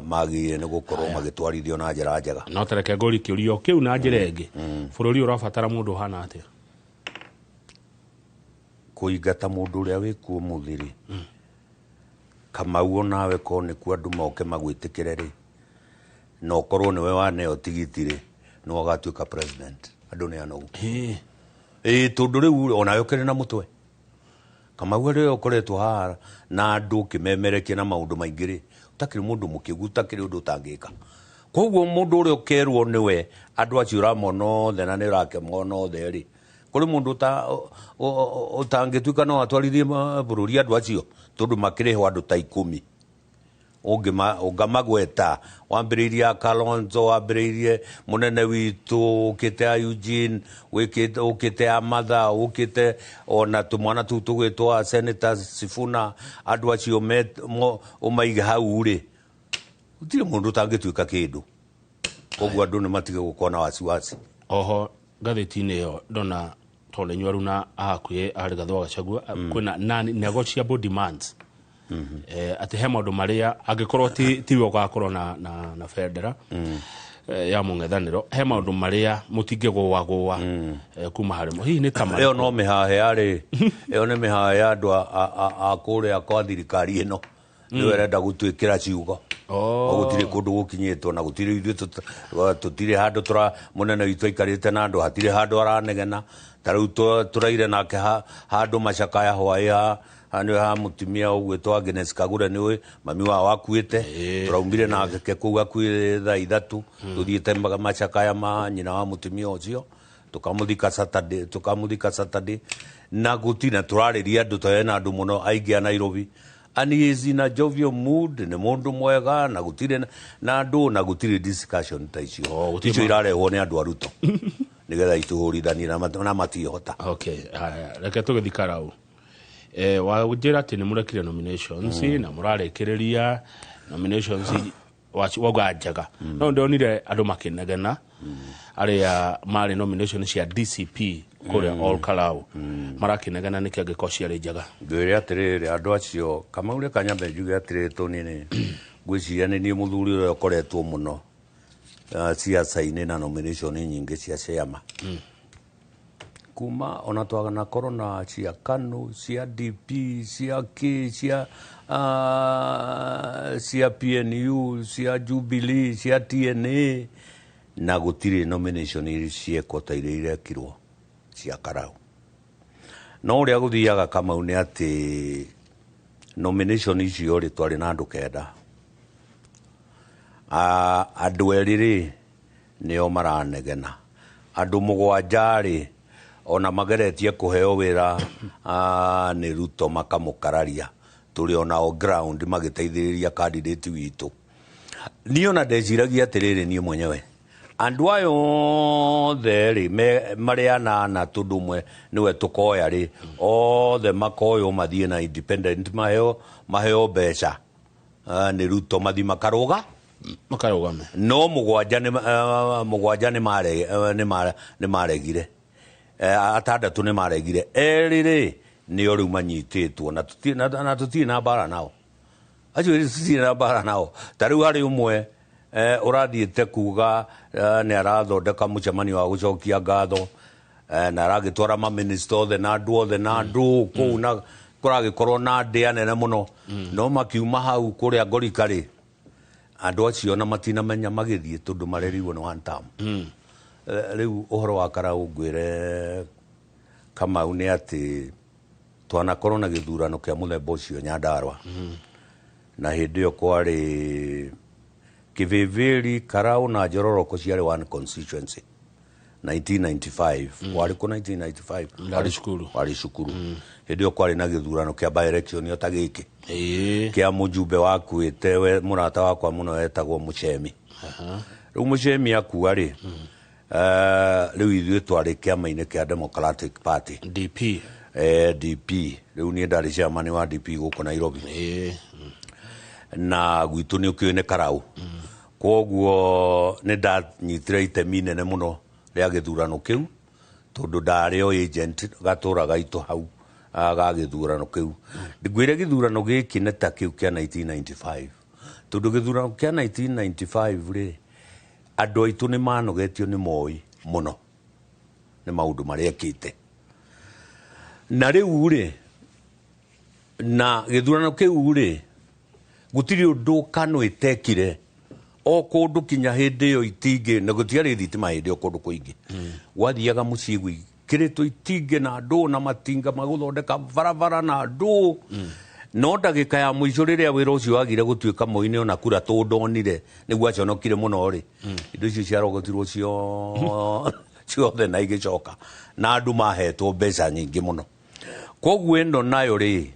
magi ni gukorwo magitwarithio na njira njega no tereke ngori kiurio kiu na njira ingi bururi urabatara mundu hana atia kuingata mundu uria wikuo muthiri Kamau nawe ko ni ku andu moke magwitikire ri no korwo niwe waneo tigiti ri no gatuika president andu ni anogu tondu riu ona yokere na mutwe Kamau ri okoretwo hara na andu kimemerekia na maundu maingi ri utakiri mundu mukiguta kiri undu utangika koguo mundu uri okerwo niwe andu acio ramono thena ni rake mono theri kuri mundu utangituika no atwarithie bururi andu acio tondu makiriho andu ta 10 ungamagweta wambiriria Kalonzo wambiririe munene witu ukite Eugene ukite Amatha ukite ona tumwana tu tugwitwa Senator Sifuna andu acio umaiga hau ri utire mundu tangituika kindu koguo andu ni matige gukona wasiwasi oho gatheti-ini yo ndona tondu nywaru na akuye Rigathi wa Gachagua kwina negotiable demands ati he maundu maria angikorwo tiwe ugakorwo na federa ya mungethaniro he maundu maria mutingegwa kuma harimo hihi ni tamara yo no mihahe ari yo ni mihahe andu akuria kwa thirikari ino ni werenda gutwikira ciugo gutire kundu gukinyitwo na gutire ithuĩ tutire handu munene witu aikarite na andu hatire handu aranegena tariu turaire nake handu macakaya hwaia hani ha mutimia ugwitwa Agnes Kagure niwe mami wa wakuite turaumire nake kuga kwire thaa 3 tuthiite macakaya ma nyina wa mutimia ucio tukamuthika Saturday na gutina turariria andu toyena andu muno aingi a Nairobi and he is in a jovial mood ni mundu mwega na gutire na andu na gutire discussion ta icio icio irarehwo ni andu aruto nigetha ituhurithanie na matihota reke tugithikarau wa ujira ati ni murekire nominations na murarekereria nominations wauga njaga no ndonire andu makinegena aria mari nomination cia DCP kuria all Kalau marakinegena niki angiko ciari njaga ngwire atiriri andu acio Kamaure Kanyambe njuge atiriri tunini ngwiciria ni muthuri uria ukoretwo muno siasa-ini na nomination nyingi cia ciama kuma ona twagana corona cia KANU cia DP cia K cia PNU cia Jubilee cia TNA na gutiri nomination iri cieko ta iria irekirwo cia Karau no uria guthiaga Kamau ni ati nomination icio ri twari na andu kenda andu eriri nio maranegena andu mugwanja ri ona mageretie kuheo wira ni Ruto makamukararia turi ona o ground magiteithiriria candidate witu ni ona ndeciragia atiriri ni mwenyewe andu ayo theri mariana na tudumwe niwe tukoya ri othe makoyo mathie na independent maheo beca ni Ruto mathi makarugame no mugwanja ni maregire atandatu ni maregire eriri ni riu manyititwo na tuti na bara nao acio tuti na bara nao tariu hari umwe urathiite kuga ni arathondeka mucemanio wa gucokia ngatho na aragitwara ma minister othe na andu kuu na kuragikorwo na ndia nene muno no makiuma hau kuria Ngorikari andu acio na matinamenya magithie tondu mareriwo ni one term riu uhoro wa Karau ngwire Kamau ni ati twanakorwo na githurano kia muthemba ucio Nyandarua na hindi yo kwari Kiviviri Karau na Njororoko ciari one constituency 1995 wari ku 1995 wari cukuru hindi yo kwari na githurano kia by election yo tagiki kia mujumbe wakuite we murata wakwa muno etagwo Muchemi riu Muchemi akua ri riu ithuĩ twarĩ kĩama-inĩ kĩa Democratic Party DP riu niĩ ndarĩ chairman wa DP gũkũ Nairobi na gwitũ nĩ ũkĩũĩ nĩ Karau koguo nĩ ndanyitire itemi inene mũno rĩa gĩthurano kĩu tondũ ndarĩ o agent gatũra gaitũ hau ga gĩthurano kĩu ngwĩre gĩthurano gĩkĩ nĩ ta kĩu kĩa 1995 tondũ gĩthurano kĩa 1995 rĩ andu aitu ni manogetio ni moi muno ni maundu maria ekite na riu ri na githurano kiu ri gutiri undu KANU itekire o kundu kinya hindi yo itingi na gutiari thitima hindi o kundu kuingi wathiaga mucii gwikiritwo itingi na andu na matinga maguthondeka barabara na andu no ndagika ya muico riria wira ucio wagire gutuika moine ona kura tundonire niguo aconokire muno ri indo icio ciarogotirwo ciothe na igicoka na andu mahetwo mbeca nyingi muno koguo eno nayo ri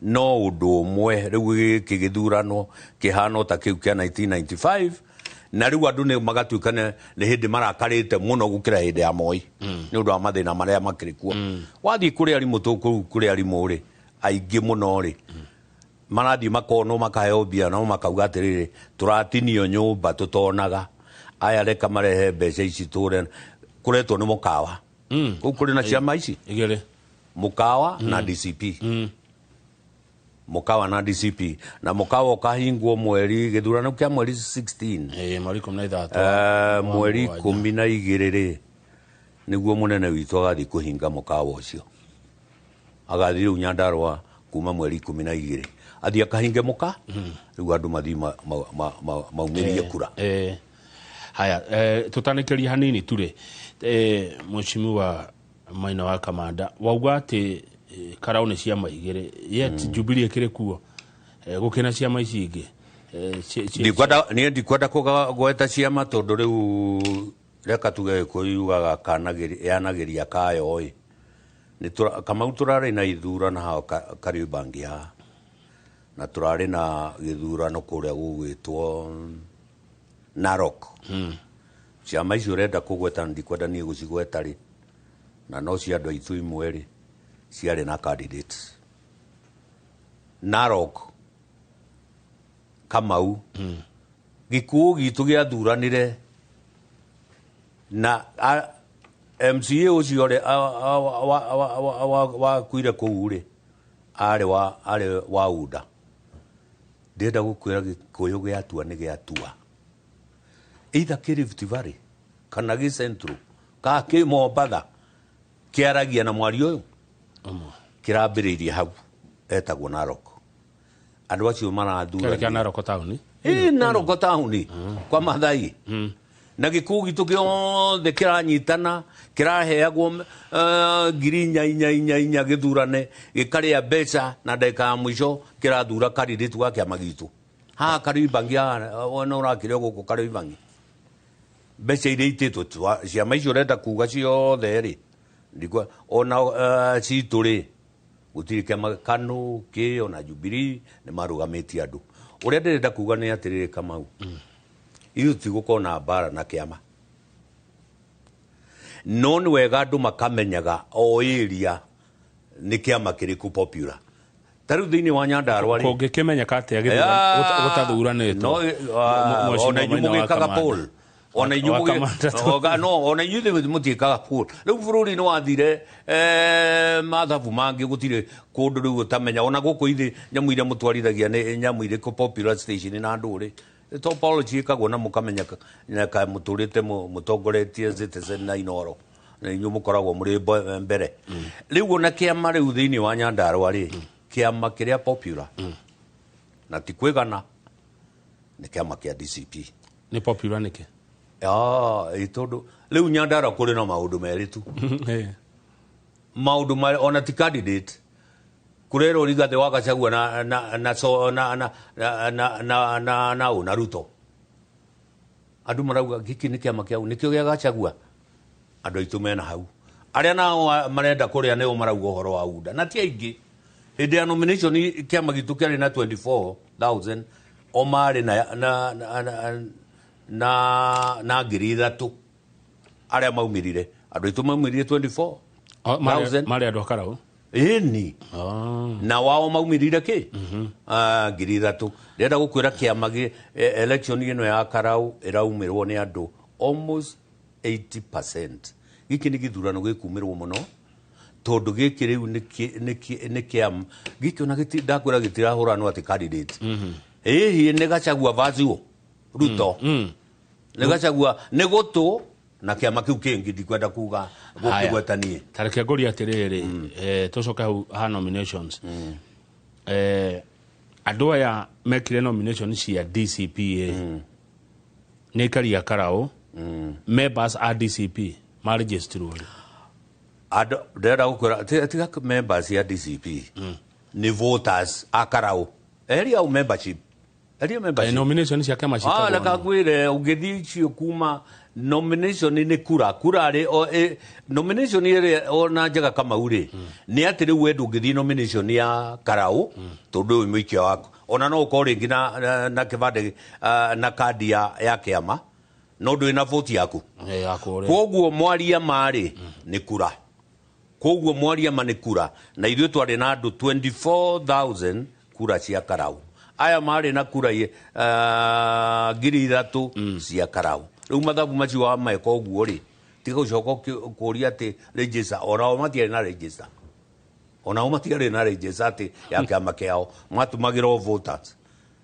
no undu umwe riu giki githurano kihano ta kiu kia 1995 na riu andu ni magatuika ni hindi marakarite muno gukira hindi ya Moi ni undu wa mathina maria makirikuo wathi kuri arimu tu kuri arimu ri aingi muno ri marathi makono makaheo bia no makauga atiriri turatinio nyumba tutonaga aya reka marehe mbeca ici ture kuretwo ni mukawa kuu kuri na ciama ici igere mukawa na DCP mukawa na DCP na mukawa ukahingwo mweri githurano kia mweri 16 mweri 13 mweri 12 ri niguo munene witu agathi kuhinga mukawa ucio agathi riu Nyandarua kuma mweri 12 athi akahinge muka riu andu mathi maumirie kura haya tutanikiria hanini turi mheshimiwa Maina wa Kamanda wauga ati Karau ni ciama igire yet Jubilee ikire kuo gukina ciama ici ingi ndikwenda kugweta ciama tondu riu reka tuge kuyugaga yanagiria kayo oi ni Kamau turari na ithurano hao Kariobangi ha na turari na githurano kuria gugwitwo Narok ciama icio renda kugweta ndikwenda nie gucigweta ri na no cia andu aitu imwe ciari na candidates Narok Kamau gikuo gitu gia thuranire na MCA ucio ri wa kuire kuu ri ari wa uda ndenda gukwira gikuyu giatua ni giatua either ki Rift Valley kana gi Central ka ki Mombatha kiaragia na mwari uyu kirambiriirie hau etagwo Narok andu acio marathura kia Narok town Narok town kwa Mathai na gikuo gitu giothe kiranyitana kiraheagwo ngiri inya githurane gikaria mbeca na ndeka ya mwisho kirathura candidate wa kiama gitu ha Kariobangi ona urakire guku Kariobangi mbeca iria ititwo ciama icio renda kuga ciothe ri ndikwa ona citu ri gutiri kiama KANU ki ona Jubilee ni marugamiti andu uria ndirenda kuga ni atiriri Kamau iyo tiguko na bara na kiama no ni wega andu makamenyaga o area ni kiama kiriku popular taru thini wa Nyandarua ri kungikimenya atia gutathuranitwo ona nyumugikaga poll ona nyumugikaga no ona nyuthi mutikaga poll riu bururi ni wathire mathabu mangi gutire kundu riu utamenya ona guku ithi nyamu iria mutwarithagia ni nyamu iriku popular station na nduri topology ikagwo na mukamenya ka muturite mutongoretie Citizen na Inoro na inyu mukoragwo muri mbere riu ona kiama riu thini wa Nyandarua ri kiama kiria popular na tikwigana ni kiama kia DCP ni popular niki itondu riu Nyandarua kuri na maundu meritu maundu ona ti candidate kurero Rigathi wa Gachagua na Ruto andu marauga giki ni kiama kiau nikio gia Gachagua andu aitu mena hau aria nao marenda kuria neo marauga horo wa UDA na ti aingi hindi ya nomination kiama gitu kiari na 24,000 o mari na ngiri ithatu aria maumirire andu aitu maumirire 24,000 mari andu akarau ni na wao maumirire ki ngiri ithatu ndenda gukwira kiama gi election ino ya Karau iraumirwo ni andu almost 80%. Giki ni githurano gikumirwo muno tondu giki riu ni kiam giki ona ndakwira gitirahura no ati candidate hihi ni Gachagua vazuo Ruto ni Gachagua ni gutu na kiama kiu kingi ndikwenda kuga gukigwetanie tareke ngori atiriri tucoka ha nominations andu aya mekire nomination cia DCP ni karia Karau members a DCP ma register uri ndenda gukwira tiga members ya DCP ni voters a Karau area au membership nomination cia kama citagwo na kakwire ugithi cio kuma nomination ni kura ri nomination ire ona njaga kama uri ni atiri wendu ugithi nomination ya Karau tondu muikia wako ona no ukori ngina na kibande na kadi ya kiama no ndu ina vote yaku koguo mwaria mari ni kura koguo mwaria mani kura na ithuĩ twari na andu 24,000 kura cia Karau aya mari na kura ngiri ithatu cia Karau riu mathabu macio wa meka uguo ri tiga ucoka kuria ati register ona matiari na register ona matiari na register ati ya kiama kiao matumagira voters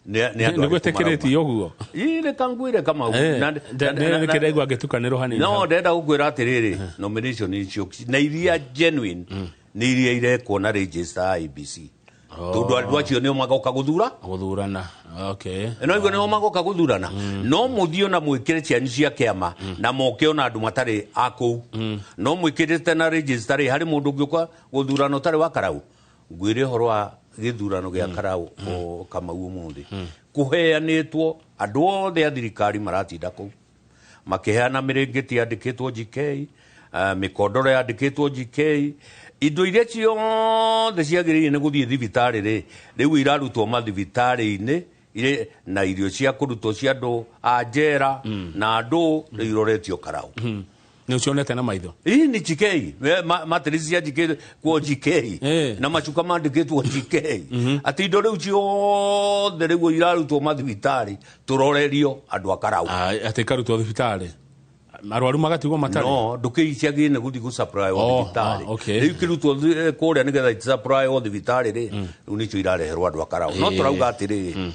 ni gwetekereti uguo ile kangwire kama na kiraigwa gitukaniro hanini no ndenda gukwira atiriri nomination icio na iria genuine ni iria irekwo na register IBC tondu andu acio nio magoka guthurana no igo nio magoka guthurana no muthio na mwikire cianyu cia kiama na moke ona andu matari aku no mwikirite na register hari mundu ngioka guthurana utari wa Karau ngwire horo wa githurano gia Karau o Kamau umuthi kuheanitwo andu othe a thirikari maratinda ku makiheana mirengeti andikitwo GK mikondoro yandikitwo GK indo iria ciothe ciagiriire ni guthie thibitari ri riu irarutwo mathibitari-ini ire na irio cia kurutwo cia andu a njera na andu iroretio Karau Ni ucionete na maitho. Ni GK. Matrisi ya GK kwa GK. Na machuka mandikitwo GK. Ati indo riu ciothe riu irarutwo mathibitari turorerio andu akarau. Ati karutwo thibitari. Arwaru magatigwo matari. No, ndukiiciagine guthi gu supply o thibitari. Riu kirutwo kuria nigetha supply o thibitari ri. Riu nicio irareherwo andu akarau. No turauga atiri.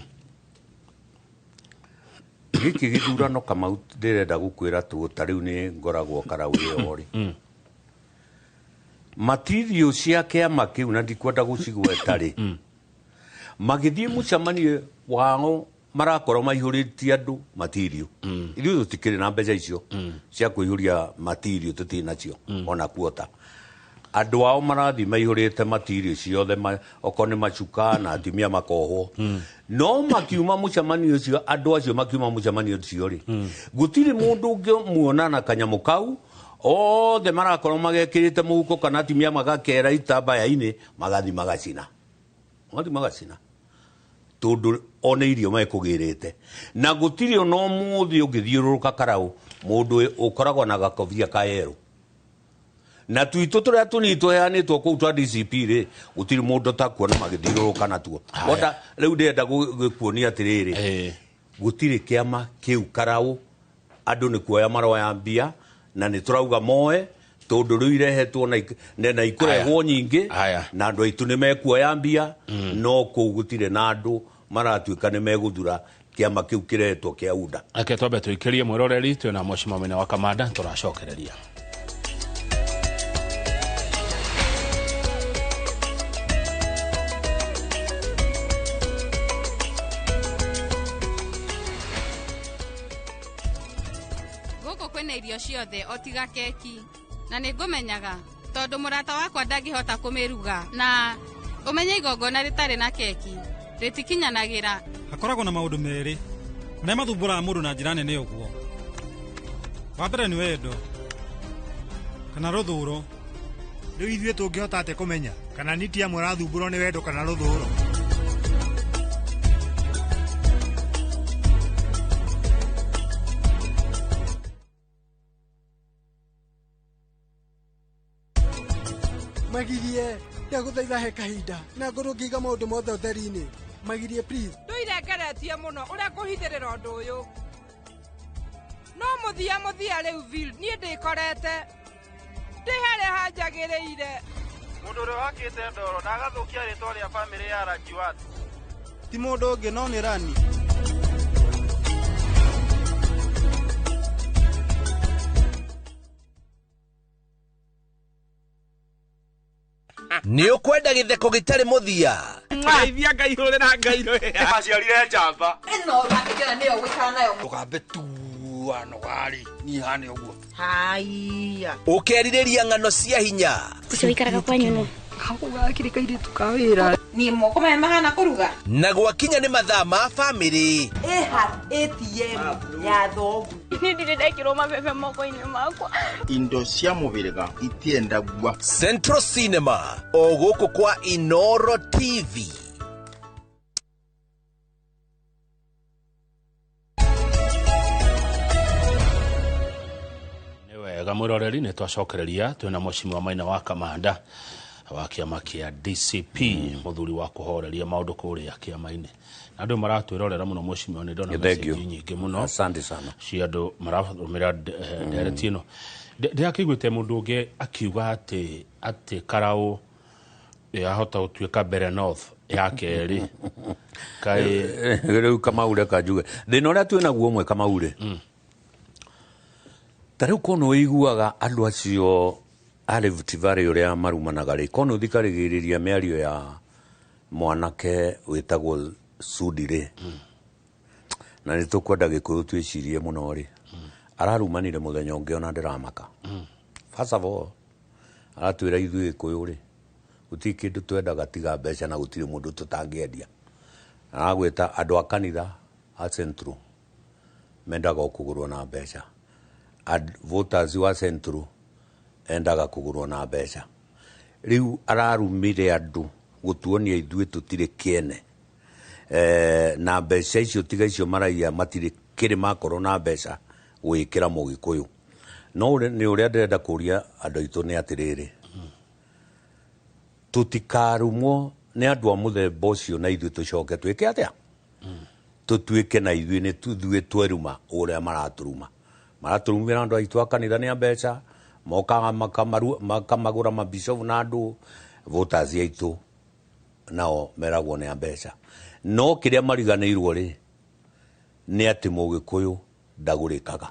Giki githurano Kamau ndirenda gukwira tu tariu ni ngoragwo karau iyo ri. Material cia kiama kiu na ndikwenda gucigweta ri. Magithie mucamanie wao marakorwo maihuritie andu material. Ithuĩ tutikĩrĩ na mbeca icio cia kũihũria material tutina cio ona kuota. Andu ao marathi maihurite material ciothe okorwo nĩ macuka na atumia makohwo. No makiuma mucamanio ucio andu acio makiuma mucamanio ucio ri gutiri mundu ungimuona na kanyamu kau othe marakorwo magekirite muhuko kana atumia magakera itambaya-ini magathi magacina tondu ona irio mekugirite na gutiri ona umuthi ungithiururuka karau mundu ukoragwo na gakobia ka yero na tuito turia tunitwo heanitwo kuu twa DCP ri gutiri mundu takuona magithiururuka natuo onda riu ndenda gukuonia atiriri gutiri kiama kiu karau andu ni kuoya maroya mbia na ni turauga moe tondu riu irehetwo na ikurehwo nyingi na andu aitu ni mekuoya mbia no kuu gutire na andu maratuika ni meguthura kiama kiu kirehetwo kia UDA. Ake twambe tuikirie mwiroreri twina Mheshimiwa Mwene wa Kamanda turacokereria. Guko kwina irio ciothe otiga keki na ningumenyaga tondu murata wakwa ndangihota kumiruga na umenye igongona ritari na keki ritikinyanagira. Hakoragwo na maundu meri maria mathumburaga mundu na njira nene uguo. Wa mbere ni wendo kana ruthuro. Riu ithuĩ tũngĩhota atĩa kumenya kana niti amwe rathumbũrwo ni wendo kana ruthuro? Magirie ndaguthaitha he kahinda na ngorwo ngiga maundu mothe utheri-ini. Magirie please. Nduirengeretie muno uria kuhithirira undu uyu no muthia riu vil nie ndikorete ndi haria hanjagiriire mundu uria wakite ndoro na agathukia ritwa ria family ya Rajiwat ti mundu ungi no ni Rani. Ni ukwenda githeko gitari muthia Ngeithia ngaihurira ngairo aciarire njamba ino rakikira niyo gwikara nayo tugambe tuano gari ni hane uguo haiya ukeririria ng'ano cia hinya ucio wikaraga kwa nyuno hakugakire kaire tukawira ni moko me mahana kuruga na gwakinya ni mathaa ma family ATM ya thogu ni ndirekirwo mabebe moko-ini makwa indo cia mubiriga itienda gwa Central Cinema o guku kwa Inoro TV. Wega mwiroreri ni twacokereria twina Mheshimiwa Maina wa Kamanda wa kiama kia DCP muthuri wa kuhoreria maundu kuria kiama-ini na andu maratwirorera muno Mheshimiwa ni ndona message nyingi muno. Asante sana cia andu mararumira ndereti ino ndirakiguite mundu ungi akiuga ati karau ahota gutuika mbere north ya keri kai riu Kamaure kanjuge thina uria twina guo mwe Kamaure tariu kono iguaga andu acio ari Vutivare uria marumanaga ri kono thikarigiriria miario ya mwanake witagwo Sudi ri na ni tukwenda Gikuyu twicirie muno ri ararumanire muthenya ungi ona ndiramaka first of all aratwira ithuĩ Gikuyu ri guti kindu twendaga tiga mbeca na gutiri mundu tutangĩendia aragwĩta andu a kanitha a Central mendaga kugurwo na mbeca voters wa Central endaga kugurwo na mbeca riu ararumire andu gutuonia ithuĩ tutire kiene na mbeca icio tiga icio maraia matire kiri makorwo na mbeca gwikira Mugikuyu no nĩ ũrĩa ndĩrenda kũria andũ aitũ nĩ atĩrĩrĩ tũtikarumwo nĩ andũ a mũthemba ũcio na ithuĩ tũcoke twĩke atĩa tũtuĩke na ithuĩ nĩ ithuĩ tweruma ũrĩa maratũrumĩra andũ aitũ a kanitha nĩ a mbeca mokaga makamagũra mabicobu na andũ voters aitũ nao meragwo nĩ a mbeca no kĩrĩa mariganĩirwo rĩ nĩ atĩ mũgĩkũyũ ndagũrĩkaga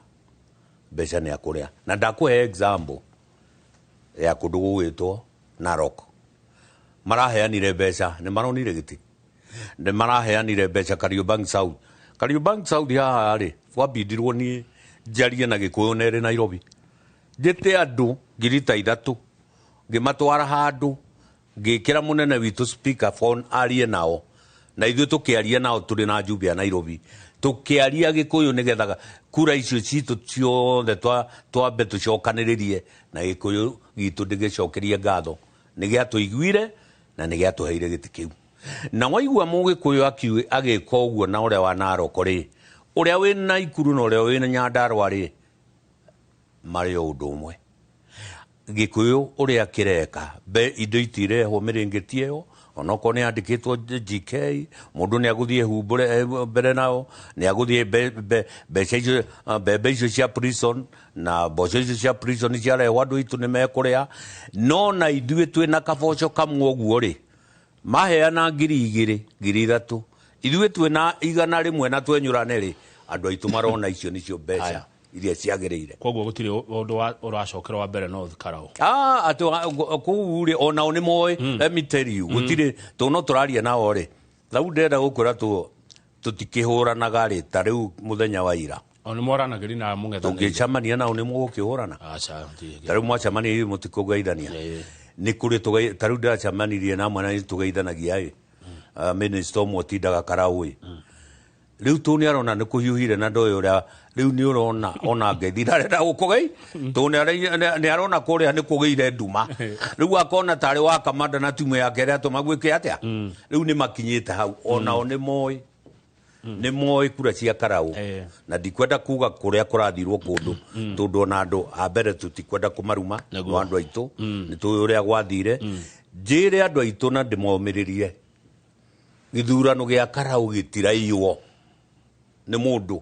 mbeca nĩ akũrĩa na ndakũhe example ya kũndũ gũgwĩtwo Narok maraheanire mbeca nĩ maronire gĩtĩ nĩ maraheanire mbeca Kariobangi South haha rĩ wabindirwo niĩ njarie na gĩkũyũ nerĩ Nairobi njĩte andũ 3,000 ngĩmatwara handũ ngĩkĩra mũnene witũ speaker phone arie nao na ithuĩ tũkĩaria nao tũrĩ na njumbe ya Nairobi tũkĩaria gĩkũyũ nĩgetha kura icio citũ ciothe twambe tũcokanĩrĩrie na gĩkũyũ gitũ ndĩgĩcokerie ngatho nĩgĩatũiguire na nĩgĩatũheire gĩtĩ kĩu na waigua mũgĩkũyũ agĩka ũguo na ũrĩa wa Narok rĩ ũrĩa wĩ Naikuru na ũrĩa wĩ Nyandarua rĩ marĩ o ũndũ ũmwe gĩkũyũ ũrĩa kĩreka indo itirehwo mĩrĩngĩti ĩyo onokorwo nĩ andĩkĩtwo GK mũndũ nĩ agũthiĩ humbũre mbere nao nĩ agũthiĩ mbembe icio cia prison na mboco icio cia prison ciarehwo andũ aitũ nĩ mekũrĩa no na ithuĩ twĩna kaboco kamwe ũguo rĩ maheana 2,000 3,000 ithuĩ twĩna 100 na twenyũrane rĩ andũ aitũ marona icio nĩcio mbeca iria ciagĩrĩire koguo gũtirĩ ũndũ ũracokera wa mbere North Karau kũu rĩ onao nĩ moĩ let me tell you gũtirĩ no tũraria nao rĩ rĩu ndĩrenda gũkwĩra tũtikĩhũranaga rĩ ta rĩu mũthenya wa ira nĩ moranagĩri na mũng'ethanĩri tũngĩcamania nao nĩ mũgũkĩhũrana ta rĩu mwacamania mũtikũgeithania nĩ kũrĩ ta rĩu ndĩracamanirie namwe na tũgeithanagia minister ũmwe tindaga Karau rĩu tũ nĩ arona nĩ kũhiũhire na ndoyo ũrĩa rĩu nĩ ũrona ona ngeithi ndarenda gũkũgei tũ nĩ arona kũrĩa nĩ kũgĩire nduma rĩu akona tarĩ wa kamanda na timu yake ĩrĩa tũmagwĩke atĩa rĩu nĩ makinyĩte hau onao nĩ moĩ kura cia Karau na ndikwenda kuga kũrĩa kũrathirwo kũndũ tondũ ona andũ a mbere tũtikwenda kũmaruma no andũ aitũ nĩ tũĩ ũrĩa gwathire njĩre andũ aitũ na ndĩmomĩrĩrie gĩthurano gĩa Karau gĩtiraiywo nĩ mũndũ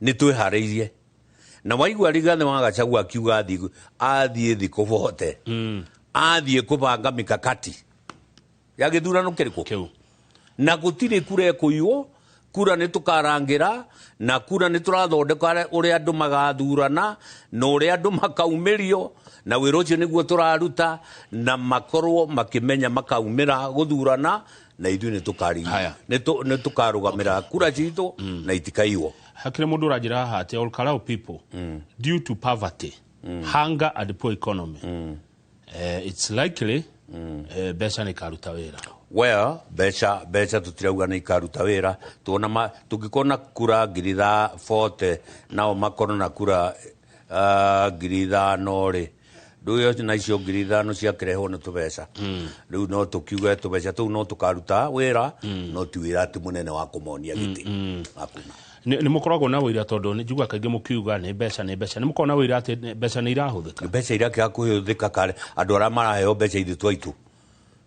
nĩ twĩharĩirie na waigua Rigathĩ wa Gachagua akiuga athiĩ thĩ kũvote athiĩ kũbanga mikakati ya gĩthurano kĩrĩkũ na gũtirĩ kura ĩkũiywo kura nĩ tũkarangĩra na kura nĩ tũrathondeka ũrĩa andũ magathurana na ũrĩa andũ makaumĩrio na wĩra ũcio nĩguo tũraruta na makorwo makĩmenya makaumĩra gũthurana na ithuĩ nĩ tũkarũgamĩra kura citũ na itikaiywo hakire mũndũ ũranjĩra haha atĩ Ol Karau people due to poverty hunger and poor economy it's likely mbeca nĩ ikaruta wĩra well mbeca tutirauga nĩ ikaruta wĩra tuona tungĩkorwo kura 40 nao makorwo na kura 5,000 rĩ ndũyo na icio 5,000 ciakĩrehwo nĩ tũbeca rĩu no tũkiuga tũbeca tũu no tũkaruta wĩra no ti wĩra atĩ mũnene wa kũmonia gĩtĩ nĩ mũkoragwo na wĩra tondũ nĩ njigua kaingĩ mũkiuga nĩ mbeca nĩ mũkoragwo na wĩra atĩ mbeca nĩ irahũthĩka mbeca irakĩga kũhũthĩka kare andũ arĩa maraheo mbeca ithuĩ twaitu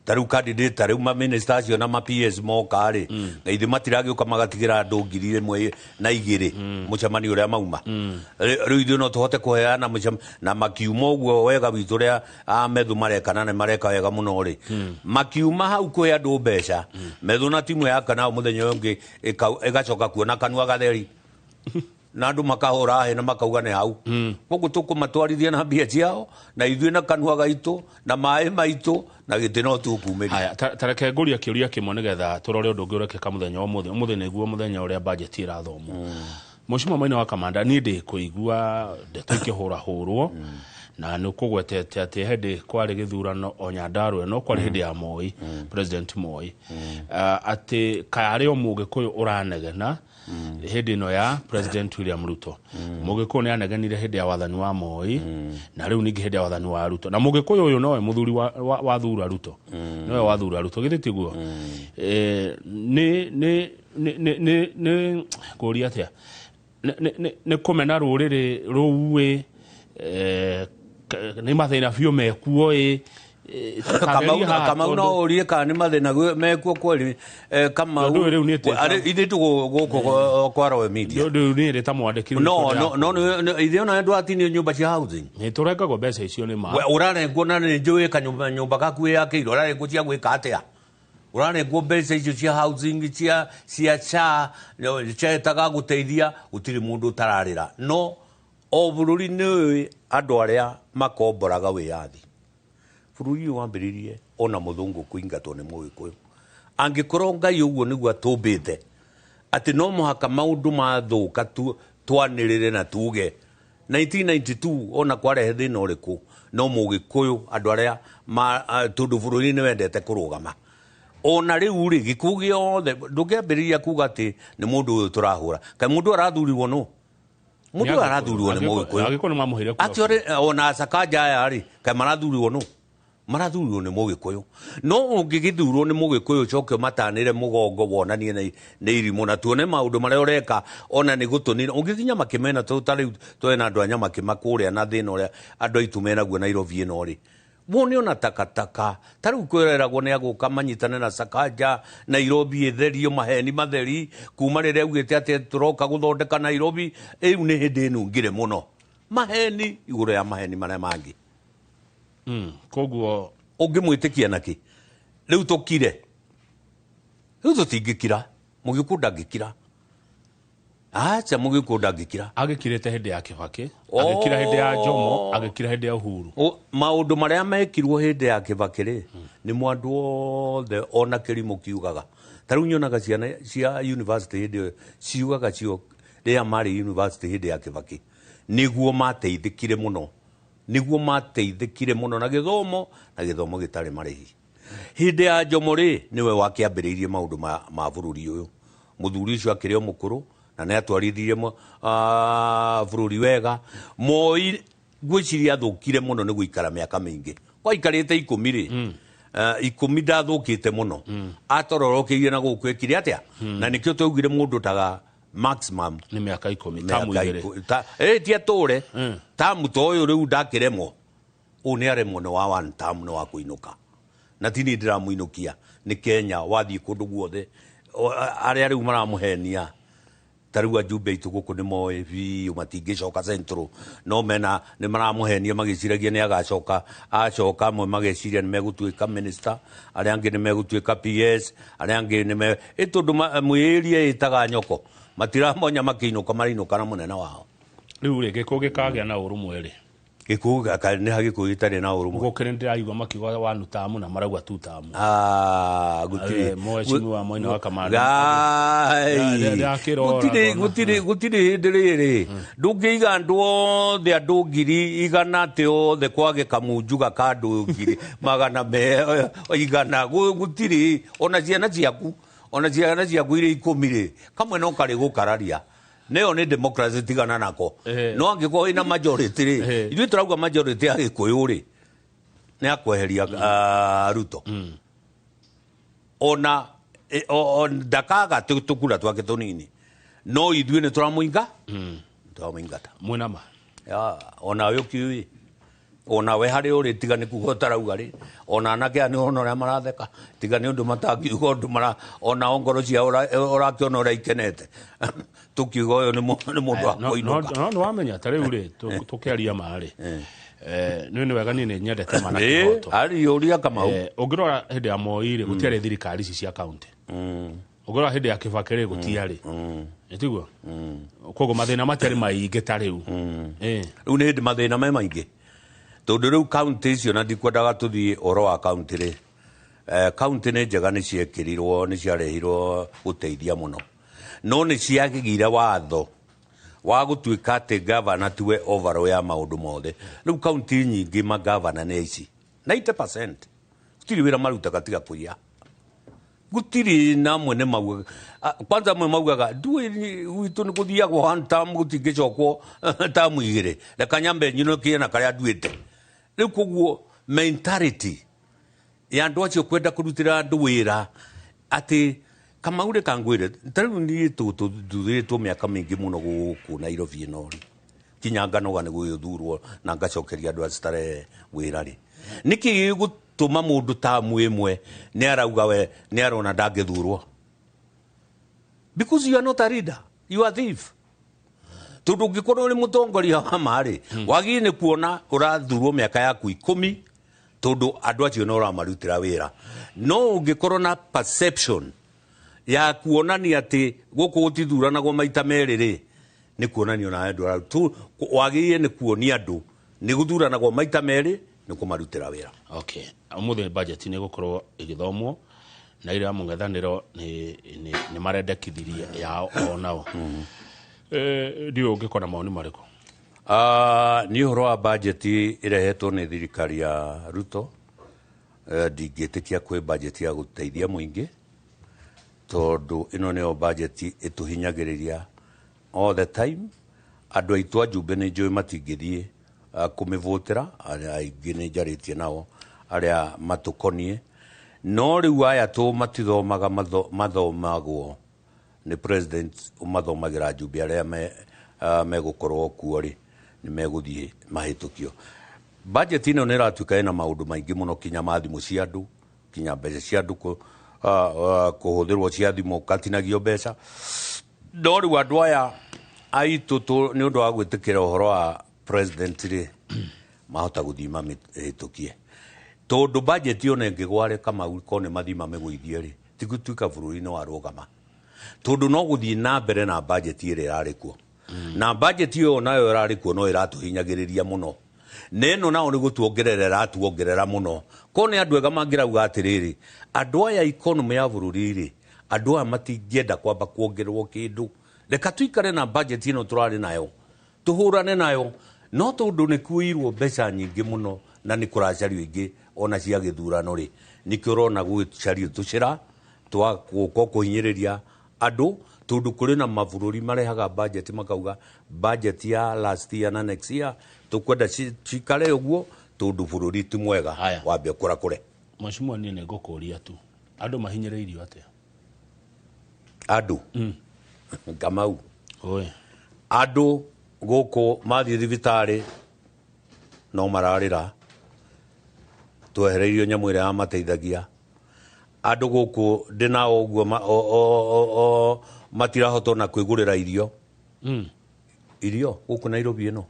ta rĩu candidate ta rĩu ma minister acio na ma PS moka rĩ na ithuĩ matiragĩũka magatigĩra andũ 1,200 mũcemanio ũrĩa mauma rĩu ithuĩ no tũhote kũheana na makiuma ũguo wega witũ ũrĩa Methu marekana nĩ mareka wega mũno rĩ makiuma hau kũhe andũ mbeca Methu na timu yake nao mũthenya ũyũ ũngĩ ĩgacoka kuona kanua gatheri na andũ makahũra he na makauga nĩ hau koguo tũkũmatwarithia na mbia ciao na ithuĩ na kanua gaitũ na maĩ maitũ na gĩtĩ no tũkumĩria tareke ngũria kĩũria kĩmwe nĩgetha tũrore ũndũ ũngĩ ũrekĩka mũthenya ũmũthĩ nĩguo mũthenya ũrĩa budget ĩrathomwo Mheshimiwa Maina wa Kamanda niĩ ndĩkũigua ndeto ikĩhũrahũrwo na nĩ kũgwetete atĩ hĩndĩ kwarĩ gĩthurano o Nyandarua no kwarĩ hĩndĩ ya Moi President Moi atĩ karĩ o mũgĩkũyũ ũranegena hĩndĩ ĩno ya President William Ruto mũgĩkũyũ nĩ anegenire hĩndĩ ya wathani wa Moi na rĩu ningĩ hĩndĩ ya wathani wa Ruto na mũgĩkũyũ ũyũ nowe mũthuri wa thura Ruto nowe wa thura Ruto githĩ tiguo nĩ kũria atĩa nä kå mena rå rä rä rå uä nä mathä na biå mekuo Kamau no orie kana nä mathä na mekuo kweri Kamau ithe tå gå kå kwarawe media rä u nä ta mwandäki ithe ona ndå atinio nyå cia housing nä tå rengagwo mbeca icio nä ma å rarengwo na nä njå ä ka nyå mba gakuä yakä ire å rarengwo cia gwä ka atä a å rarengwo mbeca icio cia housing cia cetaga gå teithia gå tirä må ndå å tararä ra no o bå rå ri nä andå arä a makomboraga wä yathi bå rå ri å wambä rä rie ona må thångå kå ingatwo nä må gä kå yå angä korwo ngai å guo nä guo atå mbä te atä no må haka maå ndå mathå ka twanä rä re na tuge 1992 ona kwarehe thä na å rä kå no må gä kå yå andå arä a tondå bå rå ri nä wendete kå rå gama ona rä u rä gä kå gä othe ndå kä ambä rä ria kuga atä nä må ndå å yå tå rahå ra kaä må ndå arathurirwo no må ndå arathurirwo nä må gä kå yå ona Sakaja aya rä kaä marathurirwo no marathurirwo nä må gä kå yå no å ngä gä thurwo nä må gä kå yå coke matanä re må gongo wonanie nä irimå na tuone maå ndå marä a å reka ona nä gå tå nina å ngä thinya makä mena tarä u twena andå a nyamakä makå rä a na thä na å rä a andå aitå menaguo Nairobi ä no rä wone ona takataka tarä u kwä reragwo nä agå ka manyitane na Sakaja Nairobi ä therio maheni matheri kuma rä rä a augä te atä tå roka gå thondeka Nairobi ä u nä hä ndä ä ngä re må no maheni igå rå ya maheni marä a mangä koguo å ngä mwä tä kia nakä rä u tå kire rä u tå tingä kira må gä kå ndangä kira acha må gä kå ndangä kira agä kirä te hä ndä ya Kibaki agä kira hä ndä ya Jomo agä kira hä ndä ya Uhuru maå ndå marä a mekirwo hä ndä ya Kibaki rä nä mo andå othe ona kä rimå kiugaga ta rä u nyonaga ciana cia university hä ndä ä ciugaga cio rä a marä university hä ndä ya Kibaki nä guo mateithä kire må no niguo mateithä kire må no na gä thomo gä tarä marä hi hä ndä ya Jomo rä nä we wakä ambä rä irie maå ndå ma bå rå ri å yå må thuri å cio akä rä o må kå rå na nä atwarithirie bå rå ri wega Moi ngwä ciria athå kire må no nä guikara mä aka mä ingä gwaikarä te 10 rä 10 ndathå kä te må no atororokä irie na gå kwä kire atä a na nä kä o twaugire må ndå taga maximum nä mä aka 10 tamu ti atå re tamu to å yå rä u ndakä remwo å nä aremwo nä wa one tamu nä wa kå inå ka na tini ndä ramå inå kia nä Kenya wathiä kå ndå guothe arä a rä u maramå henia ta rä u ajumbe aitå gå kå nä moä biå matingä coka central no mena nä maramå henia magä ciragia nä agacoka acoka amwe mageciria nä megå tuä ka minister arä angä nä megå tuä ka PS arä angä nä ä tondå mwä rie ä taga nyoko matiramonya makä inå ka marä inå kana må nene wao rä u rä gä kå gä kagä a na å rå mwe rä gä kå gaka nä hagä kå gä tarä na å rå mwe gå kä rä ndä raigua makiuga wanu tamu na marauga tu tamu gå mwena wa Kamari gå tirä hä ndä rä rä ndå ngä iga andå othe andå ngiri igana atä othe kwagä kamunjuga ka andå ngiri magana igana gå tirä ona ciana ciaku irä 10 rä kamwe no karä gå kararia neo nä democracy tigana nako no angä korwo ä na majority rä ithuä tå rauga majority ya gä kå yå rä nä akweheria Ruto ona ndakaga tå kura twake tå nini no ithuä nä tå ramå inga tå ingata mwena ma ona å yå kiuä ona we harä å rä tiga nä kuga å tarauga rä ona anake nä ona å rä a maratheka tiga nä å ndå matangiuga å ndå ona ongoro cia å rakä ona å rä a ikenete tå kiuga å yå nä må ndå wa kå inå ka nä wamenya ta rä u rä tå kä aria marä nä wega niä nä nyendete mana kihoto arä å ria Kamau å ngä rora hä ndä ya Moi rä gå tiarä thirikari ici cia kauntä å ngä rora hä ndä ya Kibaki rä gå tiarä tiguo koguo mathä na matiarä maingä ta rä u rä u nä hä ndä mathä na me maingä tondå rä u kauntä icio na ndikwendaga tå thiä å ro wa kauntä rä kauntä nä njega nä ciekä rirwo nä ciarehirwo gå teithia må no no nä ciagigire watho wa gå tuä ka atä gavana tuwe overall ya maå ndå mothe rä u kauntä nyingä magavana nä aici 90% gutirä wä ra marutaga tiga kå ia gutirä na mwene maugaga kwanza mwe maugaga nduä witå nä gå thiagwo tam gå tingä cokwo tamu igä rä reka nyambe nyino kä na karä a nduä te rä u koguo mentality ya andå acio kwenda kå rutä ra andå wä ra atä Kamaure kangwire tariu ni tuthuritwo miaka mingi muno guku Nairobi ino kinya nganoga ni guthurwo na ngacokeria andu acitare wira ri niki gigutuma mundu ta mwimwe ni arauga we ni arona ndangithurwo because you are not a leader, you are a thief. Tondu ngikorwo ri mutongoria wa mari wagi ni kuona urathurwo miaka yaku 10 tondu andu acio no ramarutira wira no ngikorwo na perception ya kuonania ati guku gutithuranago maita meri ri ni kuonania na andu tu wagi ni kuonia andu ni guthuranagwo maita meri ni kumarutira wira. Okay, umuthe budget ni gukorwo igithomwo na ira mungethaniro ni marendekithirie yao onao ndio ungikona maoni mariko ni horo wa budget irehetwo ni thirikari ya Ruto ndingitikia kwi budget ya guteithia muingi tondu ino nio budget ituhinyagiriria all the time andu aitu ajumbe ni njui matingithie kumivutira aingi ni njaritie nao aria matukonie no riu aya tu matithomaga mathomagwo ni president umathomagira ajumbe aria megukorwo kuo ri ni meguthie mahitukio. Budget ino ni ratuika ina maundu maingi muno kinya mathimu cia andu kinya mbeca cia andu kuhuthirwo cia thimu katinagio mbeca no riu andu aya aitu ni undu wa gwitikira uhoro wa president ri mahota guthima mihitukie tondu budget yo nengigware kama uko ni mathima megwithie ri tigutuika bururi-ini wa rugama tondu no guthie na mbere na budget iri rari kuo na budget yo nayo irari kuo no iratuhinyagiriria muno neno nao ni gutuongerera tuongerera muno kone andu ega mangirauga atiriri andu aya economy ya bururi ri andu aya matingienda kwamba kuongererwo kindu reka tuikare na budget ino turari nayo tuhurane nayo no tondu ni kuirwo mbeca nyingi muno na ni kuracario ingi ona cia githurano ri nikio rona gucario tucira twa guko kuhinyiriria andu tondu kuri na mabururi marehaga budget makauga budget ya last year na next year tukwenda cikare uguo tondu bururi ti mwega wambia kura kure. Mheshimiwa ni ne gukuria tu andu mahinyiriirio atia andu Kamau andu guku mathi thibitari no mararira twehereirio nyamu ira amateithagia andu guku ndinao uguo matirahotwo na kwigurira irio irio guku Nairobi ino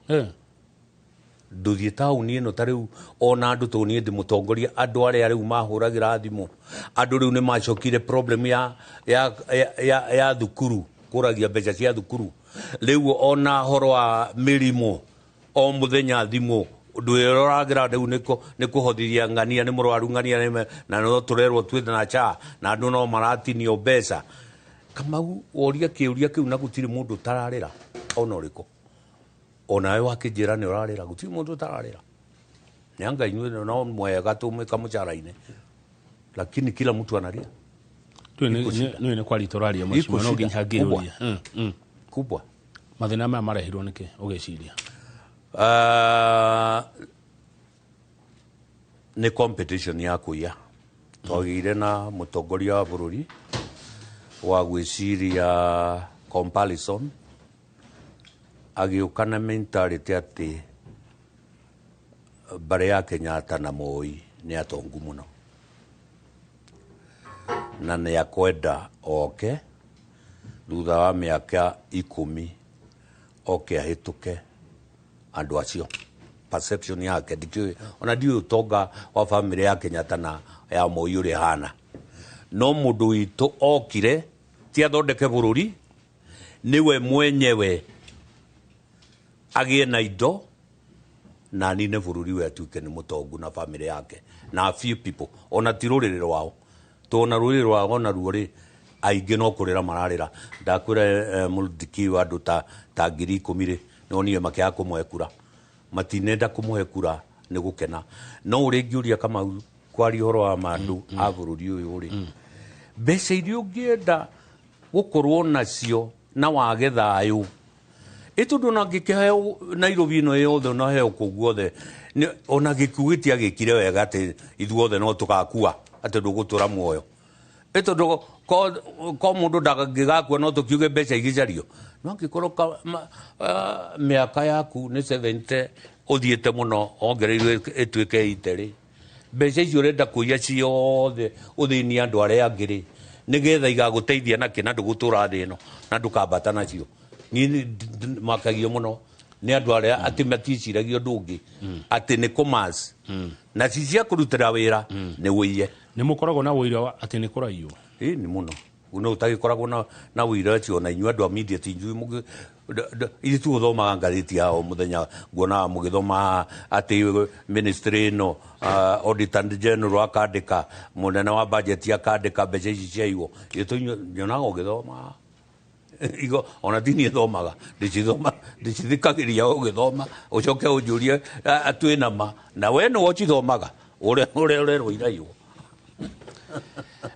nduthie tauni ino tariu ona andu tuni ndi mutongoria andu aria riu mahuragira thimu andu riu ni macokire problem ya thukuru kuragia mbeca cia thukuru riu ona horo wa mirimo o muthenya thimu ndwiragira riu ni kuhothithia ngania ni murwaru ngania na no turerwo twithe na cha na andu no maratinio mbeca Kamau oria kiu na gutiri mundu tararira ona uriko ona yo akijira ni urarira gutiri mundu tararira nyanga inywe no mwega tumika muchara-ine lakini kila mtu analia ni kwa litoralia mheshimiwa no ginya giruria kubwa mathina ma marehirwo niki ugeciria ni competition ya kuya twagire na mutongoria wa bururi wa gwiciria comparison agiukana mentality ati bare ya Kenyatta na Moi ni atongu muno na ni akwenda oke thutha wa miaka 10 oke ahituke andu acio perception yake ndikio ona ndio utonga wa family ya Kenyatta na ya Moi uri hana no mundu witu okire ti athondeke bururi niwe mwenyewe agie na indo na nine bururi we atuike ni mutongu na family yake na few people ona tirurire wao tona rurire wao na ruori aingi no kurira mararira ndakwira muldiki wa andu ta 10,000 no nie makia kumwekura matinenda kumwekura ni gukena no uri ngiuria kama kwari horo wa mandu a bururi uyu uri mbeca iria ungienda gukorwo nacio na wage thayu itundu na ngikiheo Nairobi ino yothe no heo kuguothe ona gikugitia gikire wega ati ithuothe no tukakua ati ndugutura muoyo eto ndo ko mundu ndagagikakua no tukiuge mbeca igicario no ngikoro miaka yaku ni 70 uthiete muno ongereirwe etwike iteri mbeca icio urenda kuiya ciothe uthini andu aria angiri nigetha igaguteithia na kina ndugutura thi ino na ndukambata nacio ni makagio muno ni andu aria ati maticiragio ndungi ati ni commerce na cicia kurutira wira ni wiye ni mukoragwo na wira ati ni kuraiyo ni muno uno utagikoragwo na wira cio na inyu andu a media tinju ili tu thoma ngathiti yao muthenya nguona mugithoma ati ministry no auditor general akandika munene wa budget akandika mbeca ici ciaiwo itu nyonaga ugithoma igo ona dini thomaga ndicithikagiria ugithoma ucoke unjurie atwina ma na we no ochithomaga ure rwiraiwo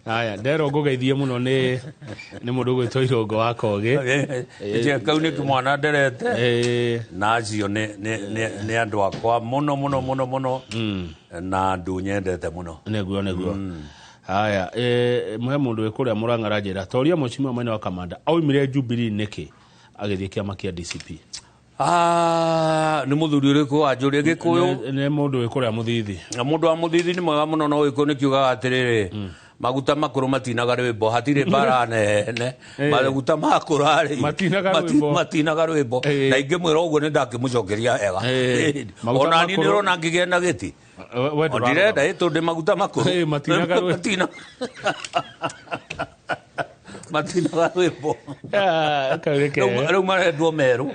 aya ndero ngugeithie muno ni mundu gwitwo Irungu wa Kogi je kauni kimwana nderete na acio ni andu akwa muno na ndu nyendete muno neguo aya mwe mundu wikuria Murang'a njira toria Mheshimiwa Maina wa Kamanda aumire Jubilee niki agithie kiama kia DCP ni muthuri uriku anjuria gikuyu ni mundu wikuria Muthithi na mundu wa Muthithi ni mwega muno no wiku nikiuga atiriri maguta makuru matinaga rwimbo hatire bara nene maguta makuru ari matinaga rwimbo na ingi mwira uguo ni ndakimucokeria ega ona ni ndirona ngigenda giti ondirenda itu ndi maguta makuru matinaga matinaga rwimbo riu marendwo meru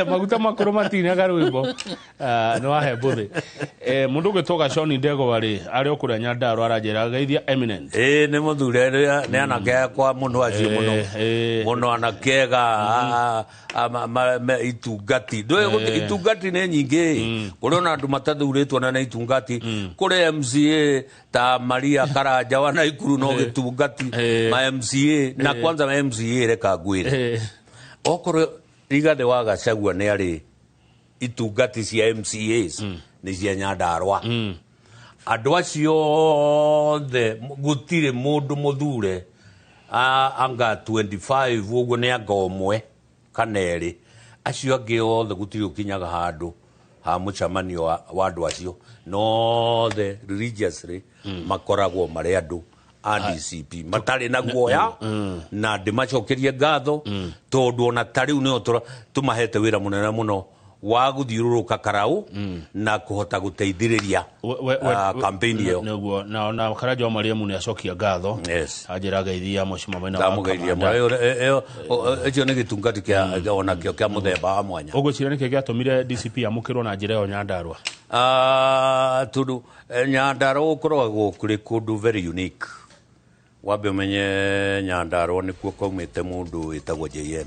maguta makuru matinaga rwimbo no ahe mbuthi mundu gitoga Shoni Ndego wari ari okuria Nyandarua aranjira geithia eminent ni muthure ni anake kwa mundu acio muno anakega itungati ndwe itungati ni nyingi kuriona andu matathuritwo na itungati kuri MCA ta Maria Karanja wa Naikuru no gitungati ma MCA na kwanza ma MCA reka ngwire okoro Rigathi wa Gachagua ni ari itungati cia MCAs ni cia Nyandarua andu acio the gutire mundu muthure anga 25 uguo ni anga omwe kaneri acio angi othe gutire ukinyaga handu ha mucamanio wa andu acio no the religiously makoragwo mari andu a DCP matari na guoya na ndimacokerie ngatho tondu ona tariu ni tumahete wira munene muno wa guthiururuka Karau na kuhota guteithiriria campaign iyo neguo na Karanja Mariamu ni acokia ngatho ajira geithia Mheshimiwa Maina wa Kamanda ejo ni gitungati kia ona kio kia muthemba wa mwanya ugwicira niki giatumire DCP amukirwo na njira yo Nyandarua tundu Nyandarua ukoragwo kuri kundu very unique wabe menye Nyandarua ni kuo kaumite mundu witagwo JM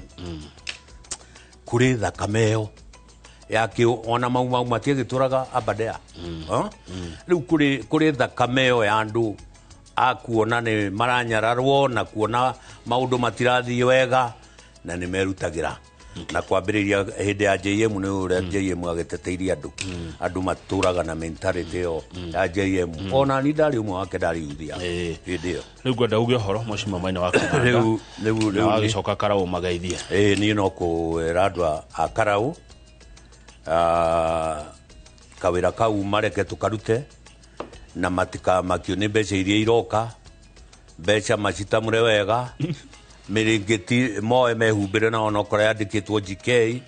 kuri thakameo yake ona mau matie gituraga Aberdare riu kuri thakameo ya andu akuona ni maranyararwo na kuona maundu matirathi wega na ni merutagira na kwambiriria hindi ya JM ni ure JM ageteteiria andu maturaga na mentality yo ya JM ona ni ndari umwe wake ndari uthia hindi yo riu ngwenda uge horo Mheshimiwa Maina wa Kamanda riu agicoka Karau magaithia ni no ku andu a Karau kawira kau mareke tukarute na matika makio ni mbeca iria iroka mbeca macitamure wega miringiti moe mehumbire na onokora yandikitwo GK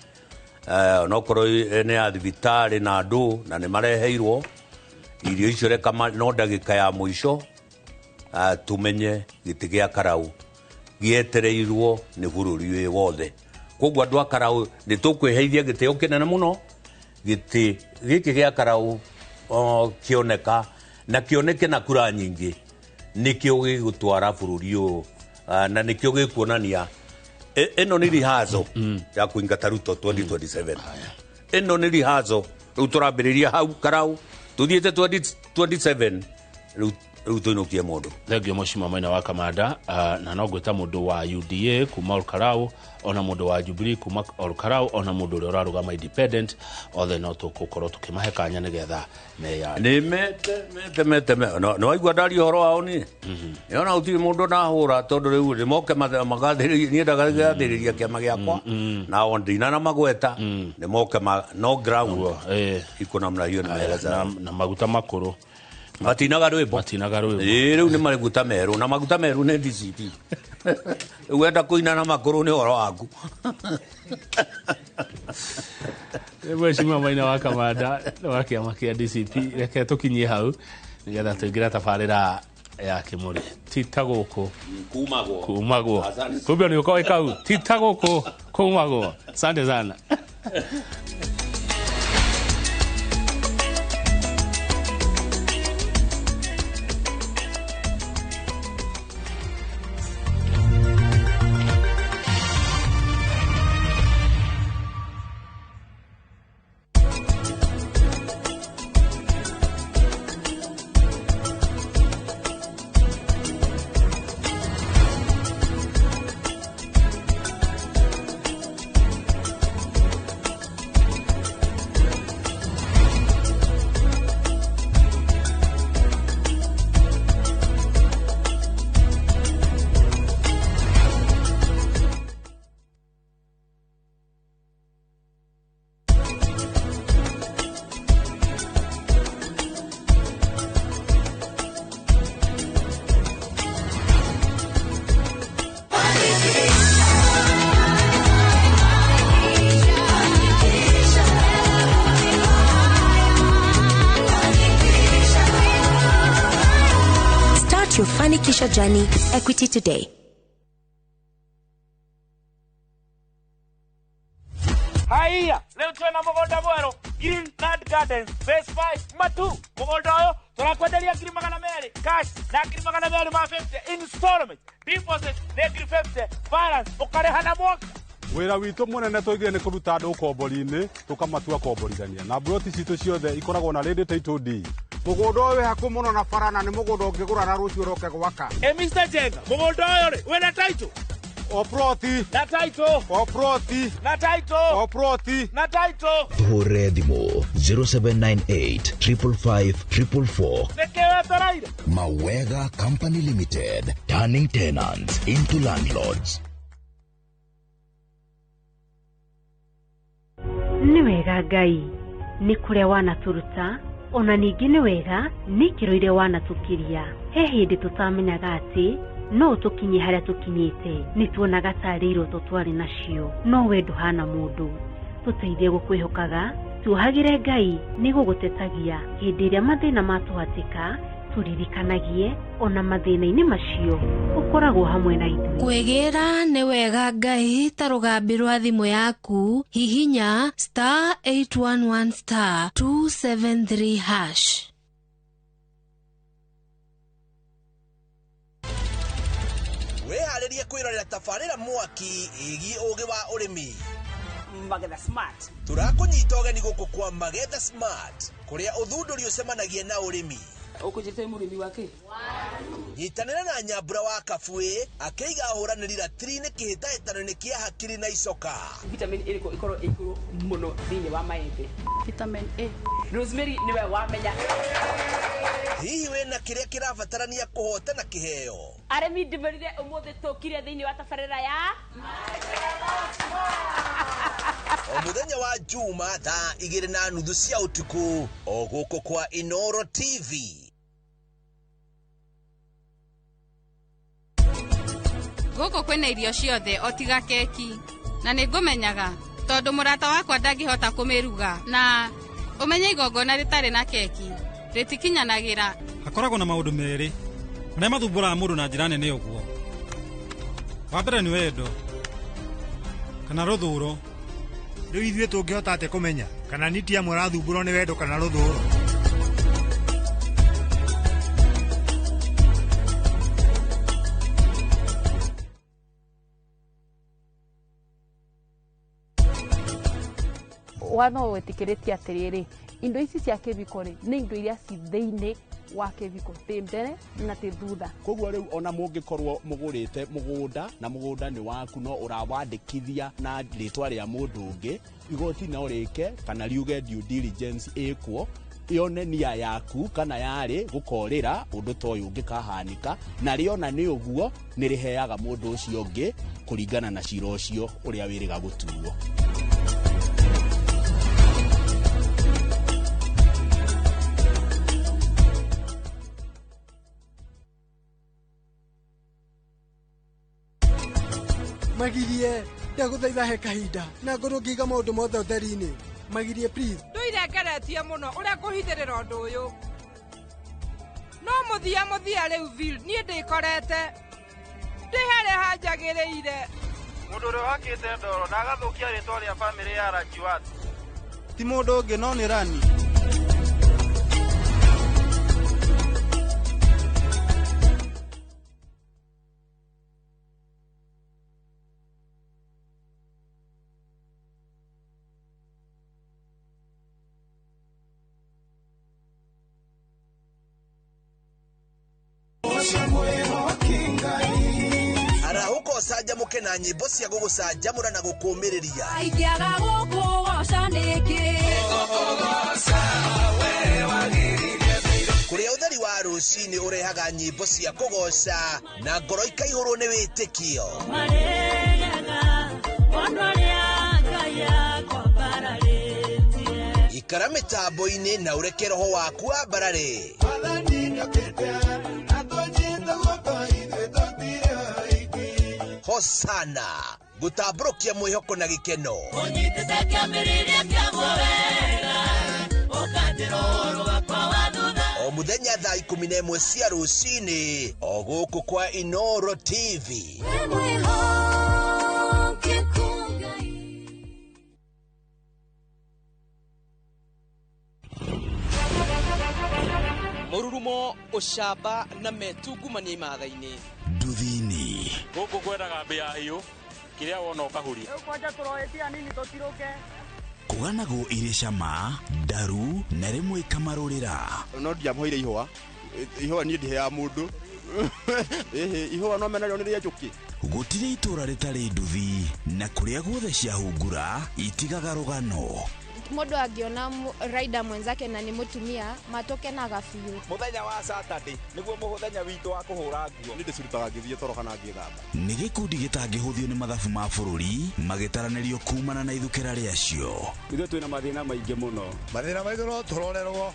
onokoro ni ya thibitari na andu na ni mareheirwo irio icio reka no ndagika ya muico tumenye giti gia Karau gietereirwo ni bururi wothe koguo andu a Karau ni tukwiheithia gitio kinene muno giti giki gia Karau kioneka na kioneke na kura nyingi nikio gigutwara bururi uyu na nikio gikuonania eno ni rihazo ya kuingata Ruto 2027 eno ni rihazo riu turambiriria hau Karau tuthiete 2027 riu riu tuinukie mundu thengio Mushima Maina wa Kamanda na no gwita mundu wa UDA kuma Olkarau ona mundu wa Jubilee kuma Olkarau ona mundu uri urarugama independent othe no tukukorwo tukimahe kanya nigetha meya ni mete no waigua ndari horo wao ni yona uti mundu na hura tondu riu ri moke magathiri ni ndagathiriria kiama giakwa na ondina na magweta ni moke no ground ikuna mna hiyo na maguta makuru matinaga rwimbo riu ni maguta meru na maguta meru ni DCP wenda kuina na makuru ni horo waku Mushima Maina wa Kamanda wa kiama kia DCP reke tukinyie hau nigetha tuingira tabarira ya kimuri titaguko kumagwo kumbe ni uko ikau titaguko kumagwo asante sana Fanikisha journey with Equity today. Haya, leo tuna mugunda mwero Green Nut Garden Phase 5 matu mugunda oyo turakwenderia ngiri magana meri cash na ngiri magana meri ma 50 installment deposit na ngiri 50 balance ukareha na mwaka wira witu munene twigire ni kuruta andu kombori-ini tukamatua komborithania na broti citu ciothe ikoragwo na ready title deed mugunda uyu haku muno na farana ni mugunda ungigura na rucio roke gwaka Mr. Jenga mugunda uyu ri wena title oproti na title oproti na title oproti na title Hore Thimo 0798 555 444 Nekewe taraire Mawega Company Limited, turning tenants into landlords. Ni wega Ngai ni kuria wanaturuta ona ningi ni wega ni kiroire wanatukiria he hindi tutamenyaga ati no tukinye haria tukinyite ni tuonaga tarirwo tutwari nacio no we nduhana mundu tuteithie gukwihokaga tuhagire Ngai ni gugutetagia hindi iria mathina matuhatika turirikanagie ona mathina-ini macio ukoragwo hamwe na ithuĩ kwegera ni wega Ngai ta rugambi rwa thimu yaku hihinya *811*273#. Weharirie kwirorera tabarira mwaki igi ugi wa urimi Magetha Smart turakunyita ugeni guku kwa Magetha Smart kuria uthunduri ucemanagia na urimi ukujite murimi wake nyitanira na Nyambura wa Kabui akeiga ahuraniri latrini kihitahitano-ini kia hakiri na icoka vitamin A ikoro ikuru muno thini wa maembe vitamin A Rosemary niwe wamenya hihi wena kiria kirabatarania kuhotana kiheo aremi ndimerire umuthi tukire thini wa tabarira ya o muthenya wa Juma thaa 2:30 cia utuku o guku kwa Inoro TV. Goko kwena irio ciothe otiga keki na ningumenyaga tondu murata wakwa ndangihota kumiruga na umenye igongona ritari na keki ritikinyanagira akoragwo na maundu meri maria mathumburaga mundu na njira nene uguo wa mbere ni wendo kana ruthuro riu ithuĩ tũngĩhota atĩ kũmenya kana niti amwe rathumbũrwo nĩ wendo kana rũthũũro watho wetikiritie atiriri indo ici cia kemiko ri ni indo iria ci thiini wa kemiko ti mbere na ti thutha koguo riu ona mungikorwo mugurite mugunda na mugunda ni waku no urawandikithia na ritwa ria mundu ungi igoti no rike kana riuge due diligence ikwo yone nia yaku kana yari gukorira undu toyu ungikahanika na riona ni uguo ni riheaga mundu ucio ungi kuringana na cira ucio uria wiriga gutuo. Magirie ndaguthaitha he kahinda na ngorwo ngiga maundu mothe utheri-ini. Magirie please. Nduirengeretie muno uria kuhithirira undu uyu no muthia riu vil nie ndikorete ndihere hanjagiriire mundu uria wakite ndoro na agathukia ritwa ria family ya Rajiwat ti mundu ungi no ni Rani. Arauko saja muke na nyimbo cia gugucanjamura na gukumiriria aikiaga gukugoca niki kuria utheri wa rucini urehaga nyimbo cia kugoca na ngoro ikaihurwo ni witikio ikara mitambo-ini na ureke roho waku wambarare Hosana gutamburukia mwihoko na gikeno unyitete kiambiriria kia mwega ukanjiroro kwa wathutha o muthenya thaa 11 cia rucini o guku kwa Inoro TV. Mururumo ushamba na metungumania imatha-ini nduthini guku kwendaga mbia hiu kiria wona ukahuri kwanja turoetia nini tutiruke kuganago ire cama ndaru na rimwe ikamarurira no ndiamhoire ihwa ni ndihe ya mundu ihwa no mena rionire njuki gutire itura ritari nduthi na kuria guothe ciahungura itigaga rugano mundu angiona rider mwenzake na ni mutumia matoke na gafiu muthenya wa Saturday niguo muthenya witu wa kuhura nguo ni ndicirutaga ngithie toro kana ngithamba ni gikundi gitangihuthio ni mathabu ma bururi magitaranirio kumana na ithukira riacio ithuĩ twina mathina maingi muno mathina maithu no turorerwo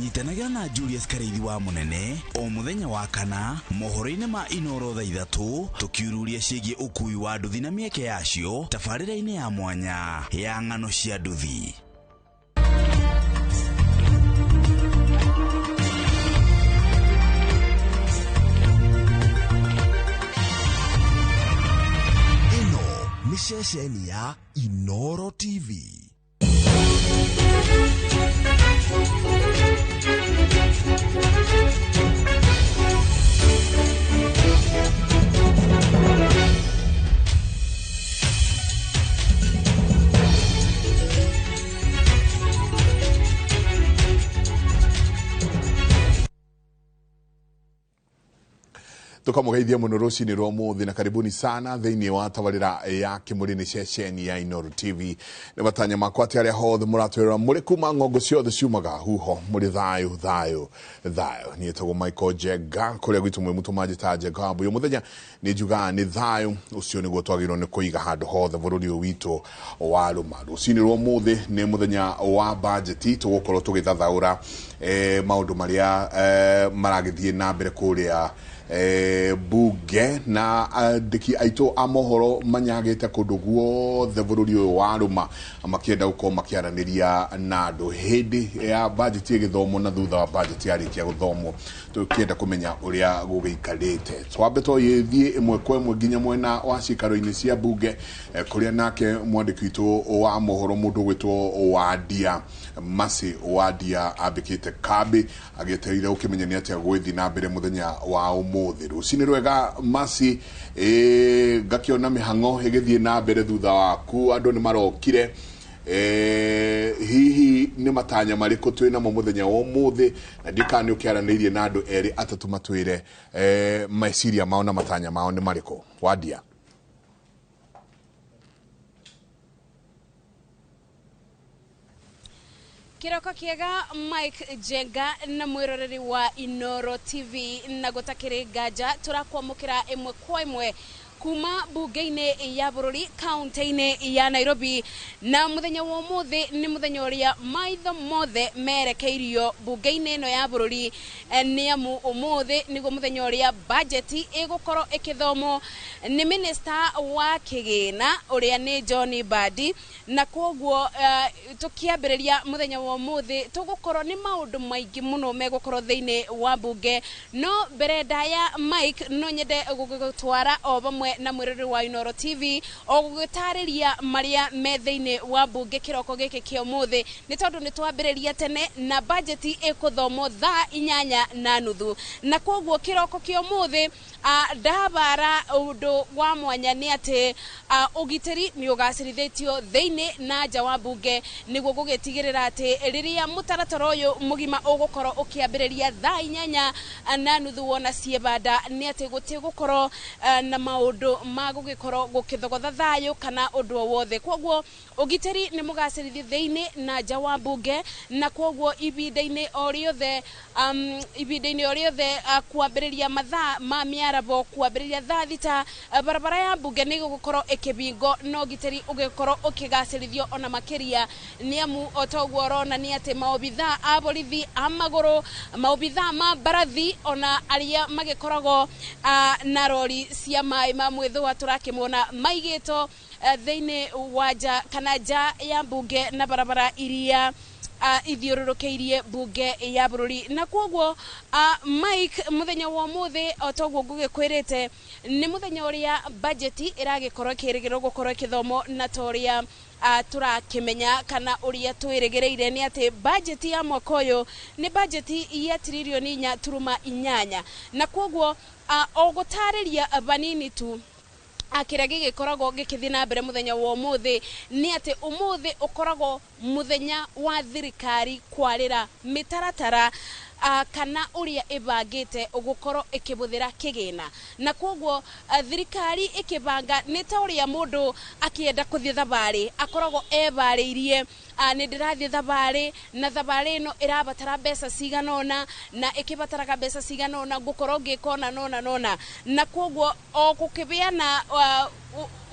nyitanagira na Julius Kareithi wa munene o muthenya wa kana mohoro-ini ma Inoro thaa 3 tukiururia ciĩgiĩ ukui wa nduthi na mieke yacio tabarĩra-inĩ ya mwanya ya ng'ano cia nduthi. Ino ni ceceni ya Inoro TV. tukamugeithia muno rucini rwa muthi na karibuni sana thiini wa tabarira ya kimurini ceceni ya Inoro TV ni batanya makwa ati aria hothe muratwira muri kuma ngongo ciothe ciumaga huho muri thayo ni tago Michael Jega kuria gwitu mwe mutumaji ta Jega buyo muthenya ni juga ni thayo ucio ni gutwagirwo ni kuiga handu hothe bururi witu wa ruma rucini rwa muthi ni muthenya wa budget tugukorwo tugithathaura maundu maria maragithie na mbere kuria bunge na andiki aito amohoro manyagete kundu guothe bururi uyu wa ruma makienda uko makiaraniria na andu hindi ya budget igithomo na thutha wa budget yarikia guthomo tukienda kumenya uria gugiikarite twambe toyithie imwe kwa imwe nginya mwena wa cikaro-ini cia bunge kuria nake mwandiki witu wa mohoro mundu gwitwo Wadia Masi Wadia abikite kabi ageteire ukimenyania atia gwithi na mbere muthenya wa umuthi rucini rwega Masi gakiona mihango igithie na mbere thutha waku andu ni marokire hihi nĩ matanya marĩkũ twĩna mo mũthenya wa ũmũthĩ, na ndikana nĩ ũkĩaranĩirie na andũ erĩ atatũ matwĩre meciria mao na matanya mao nĩ marĩkũ. Wadia. Kiroko kiega Mike Jenga na mwiroreri wa Inoro TV na gutakiri gaja turakwamukira imwe kwa imwe kuma bunge-inĩ ya bũrũri kaunti-inĩ ya Nairobi, na mũthenya wa ũmũthĩ nĩ mũthenya ũrĩa maitho mothe merekeirio bunge-inĩ ĩno ya bũrũri, nĩ amu ũmũthĩ nĩguo mũthenya ũrĩa bajeti ĩgũkorwo ĩkĩthomwo nĩ minista wa kĩgĩna ũrĩa nĩ John Mbadi, na koguo tũkĩambĩrĩria mũthenya wa ũmũthĩ tũgũkorwo nĩ maũndũ maingĩ mũno megũkorwo thĩinĩ wa bunge, no mbere ndaya Mike no nyende gũgũtwara o bamwe na mwiroreri wa Inoro TV o gũgĩtarĩria marĩa me thĩinĩ wa bunge kĩroko gĩkĩ kĩa ũmũthĩ, nĩ tondũ nĩ twambĩrĩria tene na bajeti ĩkũthomwo thaa 8:30, na koguo kĩroko kĩa ũmũthĩ ndabara ũndũ wa mwanya nĩ atĩ ũgitĩri nĩ ũgacĩrithĩtio thĩinĩ na nja wa bunge nĩguo gũgĩtigĩrĩra atĩ rĩrĩa mũtaratara ũyũ mũgima ũgũkorwo ũkĩambĩrĩria thaa 8:30 wona ciebanda nĩ atĩ gũtigũkorwo na maũndũ ma gũgĩkorwo gũkĩthogotha thayũ kana ũndũ o wothe. Koguo ũgitĩri nĩ mũgacĩrithio thĩinĩ na nja wa bunge, na koguo ibinda-inĩ o rĩothe kwambĩrĩria mathaa ma mĩarabo kwambĩrĩria thaa thita, barabara ya bunge nĩ gũgũkorwo ĩkĩbingo na ũgitĩri ũgĩkorwo ũkĩgacĩrithio ona makĩria, nĩ amu o toguo ũrona nĩ atĩ maobithaa a borithi a magũrũ, maobithaa ma mbarathi ona arĩa magĩkoragwo na rori cia maĩ ma mwĩthũa tũrakĩmona maigĩtwo thĩinĩ wa nja kana nja ya bunge na barabara iria ithiũrũrũkĩirie bunge ya bũrũri. Na koguo Mike, mũthenya wa ũmũthĩ o toguo ngũgĩkwĩrĩte nĩ mũthenya ũrĩa bajeti ĩragĩkorwo ĩkĩrĩgĩrĩrwo gũkorwo ĩkĩthomwo, na torĩa turakĩmenya kana ũrĩa twĩrĩgĩrĩire nĩ atĩ bajeti ya mwaka ũyũ nĩ bajeti ya tiririoni 4.8, na koguo o gũtarĩria banini tu kĩrĩa gĩgĩkoragwo gĩkĩthiĩ na mbere mũthenya wa ũmũthĩ nĩ atĩ ũmũthĩ ũkoragwo mũthenya wa thirikari kwarĩra mĩtaratara kana ũrĩa ĩbangĩte gũkorwo ĩkĩbũthĩra kĩgĩna, na koguo thirikari ĩkĩbanga nĩ ta ũrĩa mũndũ akĩenda kũthiĩ thabarĩ akoragwo ebarĩirie nĩ ndĩrathiĩ thabarĩ, na thabarĩ ĩno ĩrabatara mbeca cigana ũna na ĩkĩbataraga mbeca cigana ũna ngũkorwo ngĩkona nona, na koguo o gũkĩbeana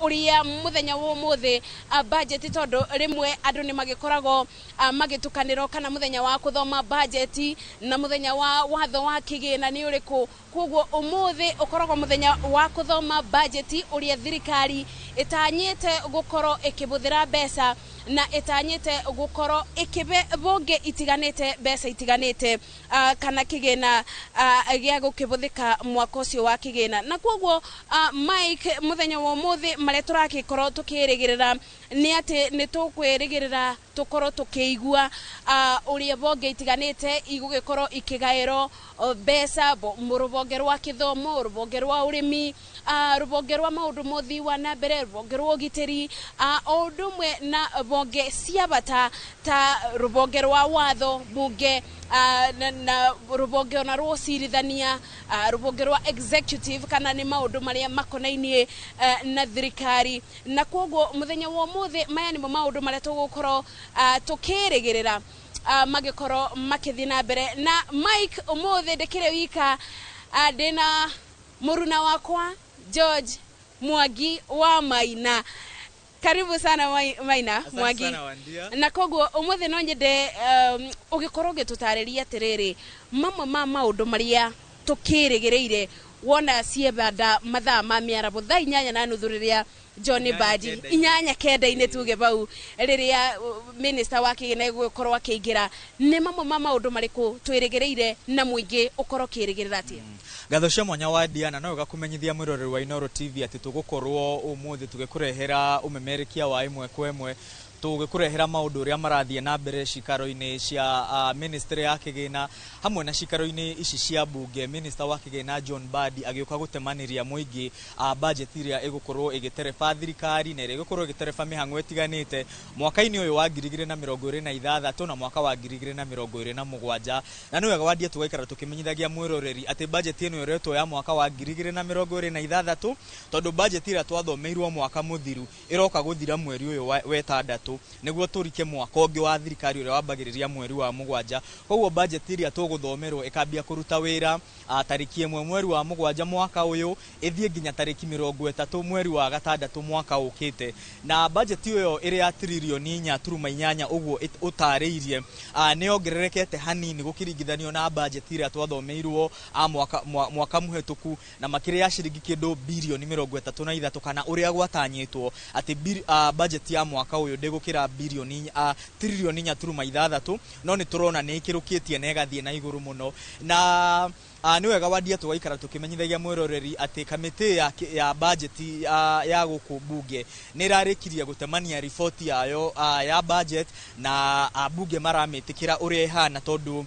ũrĩa mũthenya wa ũmũthĩ bajeti, tondũ rĩmwe andũ nĩ magĩkoragwo magĩtukanĩrwo kana mũthenya wa kũthoma bajeti na mũthenya wa watho wa kĩgĩna nĩ ũrĩkũ. Koguo ũmũthĩ ũkoragwo mũthenya wa kũthoma bajeti ũrĩa thirikari ĩtanyĩte gũkorwo ĩkĩbũthĩra mbeca na ĩtanyĩte gũkorwo ĩkĩbe bunge itiganĩte mbeca itiganĩte kana kĩgĩna gĩa gũkĩbũthĩka mwaka ũcio wa kĩgĩna. Na koguo Mike, mũthenya wa ũmũthĩ marĩa tũrakĩkorwo tũkĩrĩgĩrĩra nĩ atĩ nĩ tũkwĩrĩgĩrĩra tũkorwo tũkĩigua ũrĩa bunge itiganĩte igũgĩkorwo ikĩgaĩrwo mbeca, rũbonge rwa gĩthomo, rũbonge rwa ũrĩmi, rũbonge rwa maũndũ mothii wa na mbere, rũbonge rwa ũgitĩri, o ũndũ ũmwe na bonge cia bata ta rũbonge rwa watho bunge, na rũbonge ona rwa ũcirithania, rũbonge rwa executive kana nĩ maũndũ marĩa makonainie na thirikari. Na koguo mũthenya wa ũmũthĩ maya nĩmo maũndũ marĩa tũgũkorwo tũkĩrĩgĩrĩra magĩkorwo makĩthiĩ na mbere. Na Mike, ũmũthĩ ndĩkĩrĩ wika, ndĩna mũruna wakwa George Mwangi wa Maina. Karibu sana Maina Mwangi. Na koguo ũmũthĩ no nyende ũgĩkorwo ũgĩtũtarĩria atĩrĩrĩ mamwe ma maũndũ marĩa tũkĩrĩgĩrĩire wona ciebanda mathaa ma mĩarabo thaa 8:30 rĩrĩa John Mbadi 8:9 tuge bau rĩrĩa minister wa kĩgĩna gũkorwo akĩingĩra, nĩ mamwe ma maũndũ marĩkũ twĩrĩgĩrĩire na mũingĩ ũkorwo kĩrĩgĩrĩra atĩa? Gatho cia mwanya wa Diana no gakumenyithia mwiroreri wa Inoro TV ati tugukorwo umuthi tugĩkũrehera umemerekia wa imwe kwa imwe tugikurehera maundu uria marathie na mbere cikaro-ini cia ministry ya kigina hamwe na cikaro-ini ici cia bunge. Minister wa kigina John Mbadi agioka gutemaniria muingi budget iria igukorwo igitereba thirikari na iria igukorwo igitereba mihango itiganite mwaka-ini uyu wa 2026 na mwaka wa 2027 na niwega wadia tugaikara tukimenyithagia mwiroreri ati budget ino yoretwo ya mwaka wa 2026 tondu budget iria twathomeirwo mwaka muthiru iroka guthira mweri uyu wetandatu niguo turike mwaka ungi wa thirikari uria wambagiriria mweri wa mugwanja. Koguo budget iria tuguthomerwo ikambia kuruta wira tariki 1 mweri wa mugwanja mwaka uyu ithie nginya tariki 30 mweri wa gatandatu mwaka ukite, na budget iyo iri ya trilioni 4.8 uguo utariirie ni ongererekete hanini gukiringithanio na budget iria twathomeirwo mwaka muhetuku na makiri ya ciringi kindu bilioni 33 kana uria gwatanyitwo ati budget ya mwaka uyu ndigukira bilioni trilioni 4.6 no ni turona ni ikirukitie na igathie na iguru muno. Na niwega wadia tugaikara tukimenyithagia mwiroreri ati kamiti ya budget ya guku bunge ni rarikiria gutemania report yayo ya budget na bunge maramitikira uria ihana tondu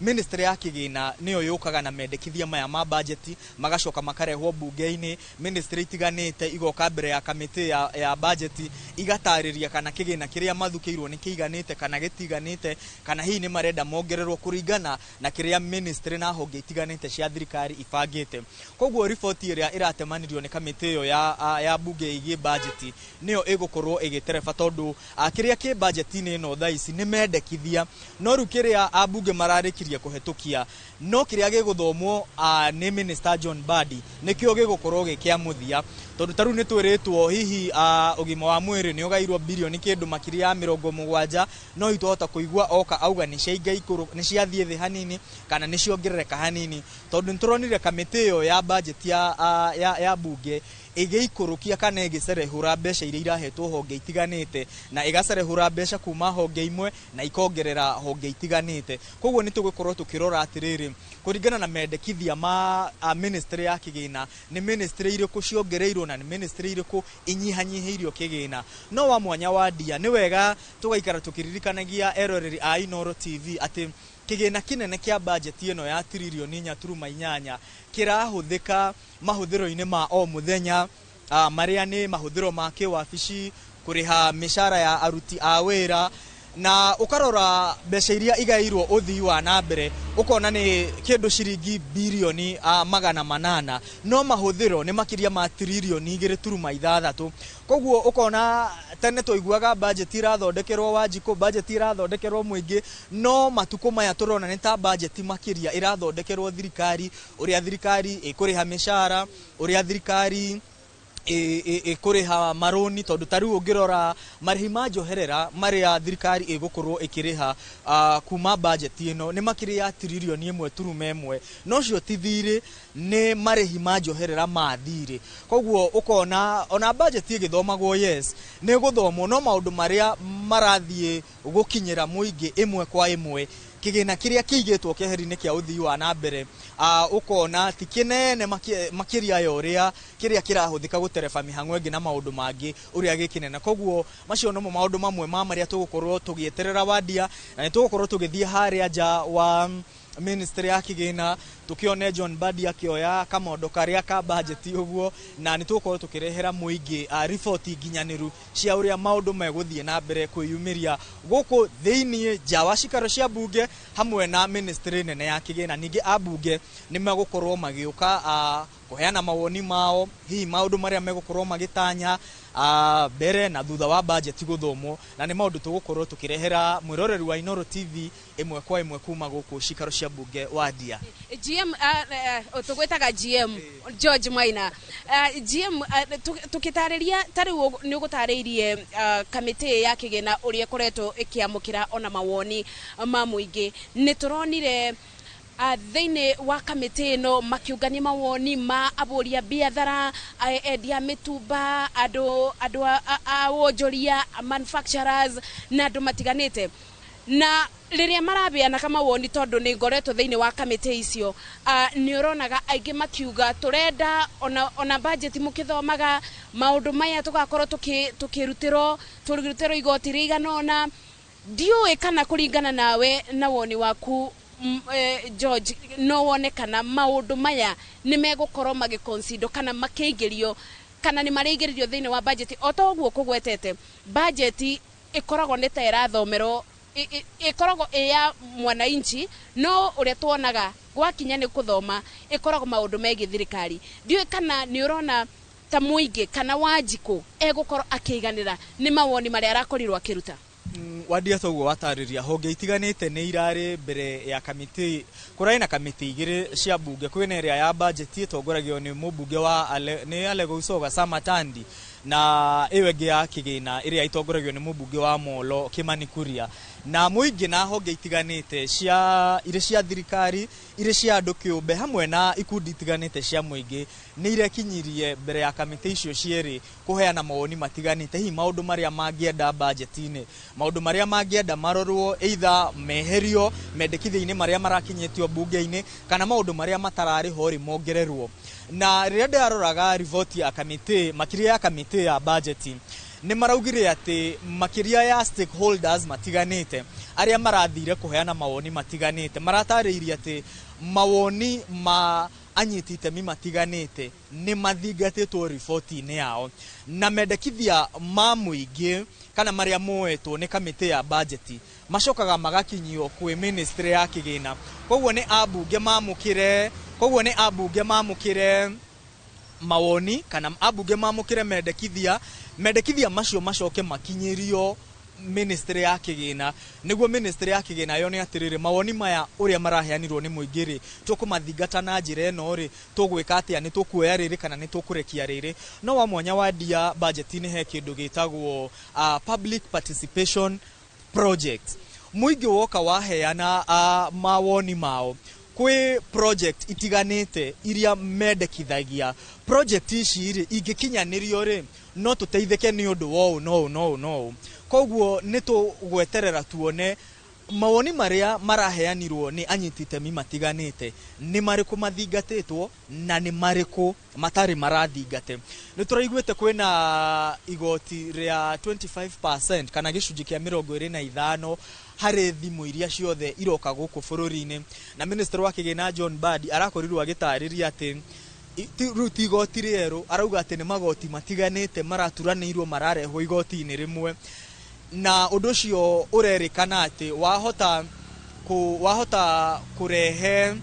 ministry ya kigina niyo yukaga na mendekithia maya ma budget magacoka makarehwo bunge-ini. Ministry itiganite igoka mbere ya kamiti ya budget igatariria kana kigina kiria mathukiirwo ni kiiganite kana gitiganite kana hii ni marenda mongererwo kuringana na kiria ministry na honge itiganite cia thirikari ibangite. Koguo report iria iratemanirio ni kamiti iyo ya bunge igi budget niyo igukorwo igitereba tondu kiria ki budget-ini ino thaici ni mendekithia no ru kiria abunge mararikiria kuhetukia no kiria giguthomwo ni Minister John Mbadi nikio gigukorwo gikiamuthia tondu taru ni twiritwo hihi ugima wa mwiri ni ugairwo bilioni kindu makiria ya 70 no itohota kuigua oka auga ni ciainga ikuru ni ciathie thi hanini kana ni ciongerereka hanini tondu nturonire kamiti iyo ya budget ya bunge igeikurukia kana igicerehura mbeca iria irahetwo honge itiganite na igacerehura mbeca kuma honge imwe na ikongerera honge itiganite. Koguo ni tugukorwo tukirora atiriri kuringana na mendekithia ma ministry ya kigina ni ministry iriku ciongereirwo na ni ministry iriku inyihanyihiirio kigina. No wa mwanya wa ndia ni wega tugaikara tukiririkanagia eroreri a Inoro TV ati kigina kinene kia budget ino ya trilioni 4.8 kirahuthika mahuthiro-ini ma o muthenya maria ni mahuthiro ma kiwabici kuriha mishara ya aruti a wira na ukarora mbeca iria igairwo uthii wa na mbere ukona ni kindu ciringi bilioni 800 no mahuthiro ni makiria ma trilioni 2.6. Koguo ukona tene toiguaga budget irathondekerwo Wanjiku budget irathondekerwo muingi no matuko maya turona ni ta budget makiria irathondekerwo thirikari uria thirikari ikuriha mishara uria thirikari kuriha maroni tondu tariu ungirora marihi ma njoherera maria thirikari igukorwo ikiriha kuma budget ino ni makiria trilioni 1.1 no cio tithire ni marihi ma njoherera mathire. Koguo ukona ona budget igithomagwo yes ni guthomwo no maundu maria marathie gukinyira muingi imwe kwa imwe kigina kiria kiigitwo keheri-ini kia uthii wa na mbere ukona ti kinene makiria ya uria kiria kirahuthika gutereba mihango ingi na maundu mangi uria gikinene. Koguo macio no maundu mamwe ma maria tugukorwo tugieterera wadia na ni tugukorwo tugithie haria nja wa ministry ya kigina tukione John Mbadi akioya kamondo karia ka budget uguo na ni tugukorwo tukirehera muingi report nginyaniru cia uria maundu meguthie na mbere kwiyumiria guku thiini nja wa cikaro cia bunge hamwe na ministry nene ya kigina. Ningi abunge ni megukorwo magiuka kuheana mawoni mao hihi maundu maria megukorwo magitanya mbere na thutha wa budget guthomwo na ni maundu tugukorwo tukirehera mwiroreri wa Inoro TV imwe kwa imwe kuma guku cikaro cia bunge wa Ndia. GM tugwetaga GM George Maina GM tukitariria tari ni ugutariirie kamiti ya kigina uria koretwo ikiamukira ona mawoni ma muingi ni turonire thiini wa kamiti no makiungania mawoni ma aburia biathara endia mitumba andu a wonjoria manufacturers na andu matiganite na riria marabeana kama woni tondu ni ngoretwo thiini wa kamite icio ni uronaga aingi makiuga turenda ona budget mukithomaga maundu maya tugakorwo tukirutiro igoti riganona ndiuĩ kana kuringana nawe na woni waku George no wonekana maundu maya ni megukorwo magiconsider kana makeigerio kana ni mareigerio thiini wa budget otoguo kugwetete budget ikoragwo ni ta irathomerwo ikoragwo ya mwananchi no uria tuonaga gwakinya ni kuthoma ikoragwo maundu megi thirikari ndiuĩ kana ni urona ta muingi kana Wanjiku egukorwo akiganira ni mawoni maria arakorirwo akiruta wadia toguo watariria honge itiganite ni irari mbere ya kamiti kurai na kamiti igire cia bunge kwina area ya budget itongoragio ni mubunge wa Alego Usoga Samatandi na iwege ya kigina iria itongoragio ni mubunge wa Molo Kimani Kuria na muingi na honge itiganite cia ire cia thirikari ire cia andu kiumbe hamwe na ikundi itiganite cia muingi ni irekinyirie mbere ya kamiti icio cieri kuheana mawoni matiganite hi maundu maria mangienda budget-ini maundu maria mangienda marorwo either meherio mendekithia-ini maria marakinyetio bunge-ini kana maundu maria matarari hori mongererwo na riria ndaroraga report ya kamiti makiria ya kamiti ya budget ni maraugire ati makiria ya stakeholders matiganite aria marathire kuheana mawoni matiganite maratariirie ati mawoni ma anyiti itemi matiganite ni mathingatitwo report-ini yao na mendekithia ma muingi kana maria moetwo ni kamiti ya budget macokaga magakinyio kwi ministry ya kigina koguo ni abunge mamukire mawoni kana abunge mamukire mendekithia macio macoke makinyirio ministry ya kigina niguo ministry ya kigina yone atiriri mawoni maya uria maraheanirwo ni muingiri tukumathingata na njira eno ri tugwika atia ni tukuoya riri kana ni tukurekia riri no wa mwanya wa dia budget-ini he kindu gitagwo public participation project muingi woka waheana mawoni mao kwi project itiganite iria mendekithagia project ici ri ingikinyanirio ri no tuteithike ni undu wo no koguo ni tugweterera tuone mawoni maria maraheanirwo ni anyiti itemi matiganite ni mariku mathingatitwo na ni mariku matari marathingate ni turaiguite kwina igoti ria 25% kana gicunji kia 25 hari thimu iria ciothe iroka guku bururi-ini na minister wa kigina John Badi arakorirwo agitariria ati ruti igoti rieru arauga ati ni magoti matiganite maraturanirwo mararehwo igoti-ini rimwe na undu cio urerikana ati wahota kurehe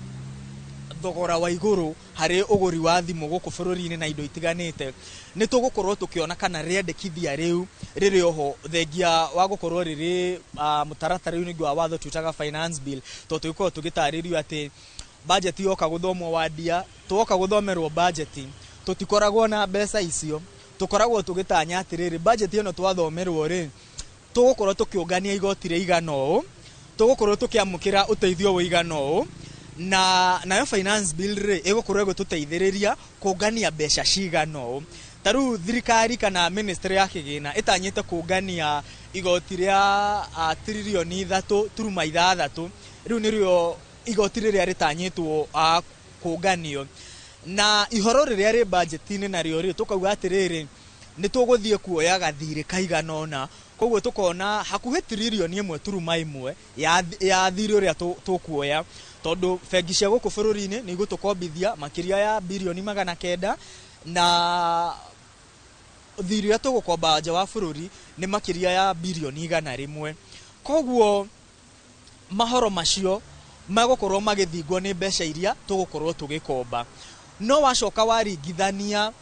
thogora wa iguru hari uguri wa thimu guku bururi-ini na indo itiganite ni tugukorwo tukiona kana riendekithia riu riri oho thengia wa gukorwo riri mutaratara-ini gwa watho tutaga finance bill to tugikorwo tugitaririo ati budget yoka guthomwo wadia tuoka guthomerwo budget tutikoragwo na mbeca icio tukoragwo tugitanya atiriri budget ino twathomerwo ri tugukorwo tukiungania igoti ri igano tugukorwo tukiamukira uteithio wa igano na nayo finance bill ri igukorwo gututeithiriria kuungania mbeca cigano taru thirikari kana ministry ya kigina itanyite kuungania igoti ria trilioni 3.6 riu nirio igoti riria ritanyitwo kuunganio na ihoro riria ri budget-ini nario ri tukauga atiriri ni tuguthie kuoya gathiri kaiganona koguo tukona hakuhe trilioni 1.1 ya thiri uria tukuoya tondu bengi cia guku bururi-ini ni gutukombithia makiria ya bilioni 900 na thiri ya tugukomba nja wa bururi ni makiria ya bilioni 100 koguo mahoro macio magukorwo magithingwo ni mbeca iria tugukorwo tugikomba no wacoka waringithania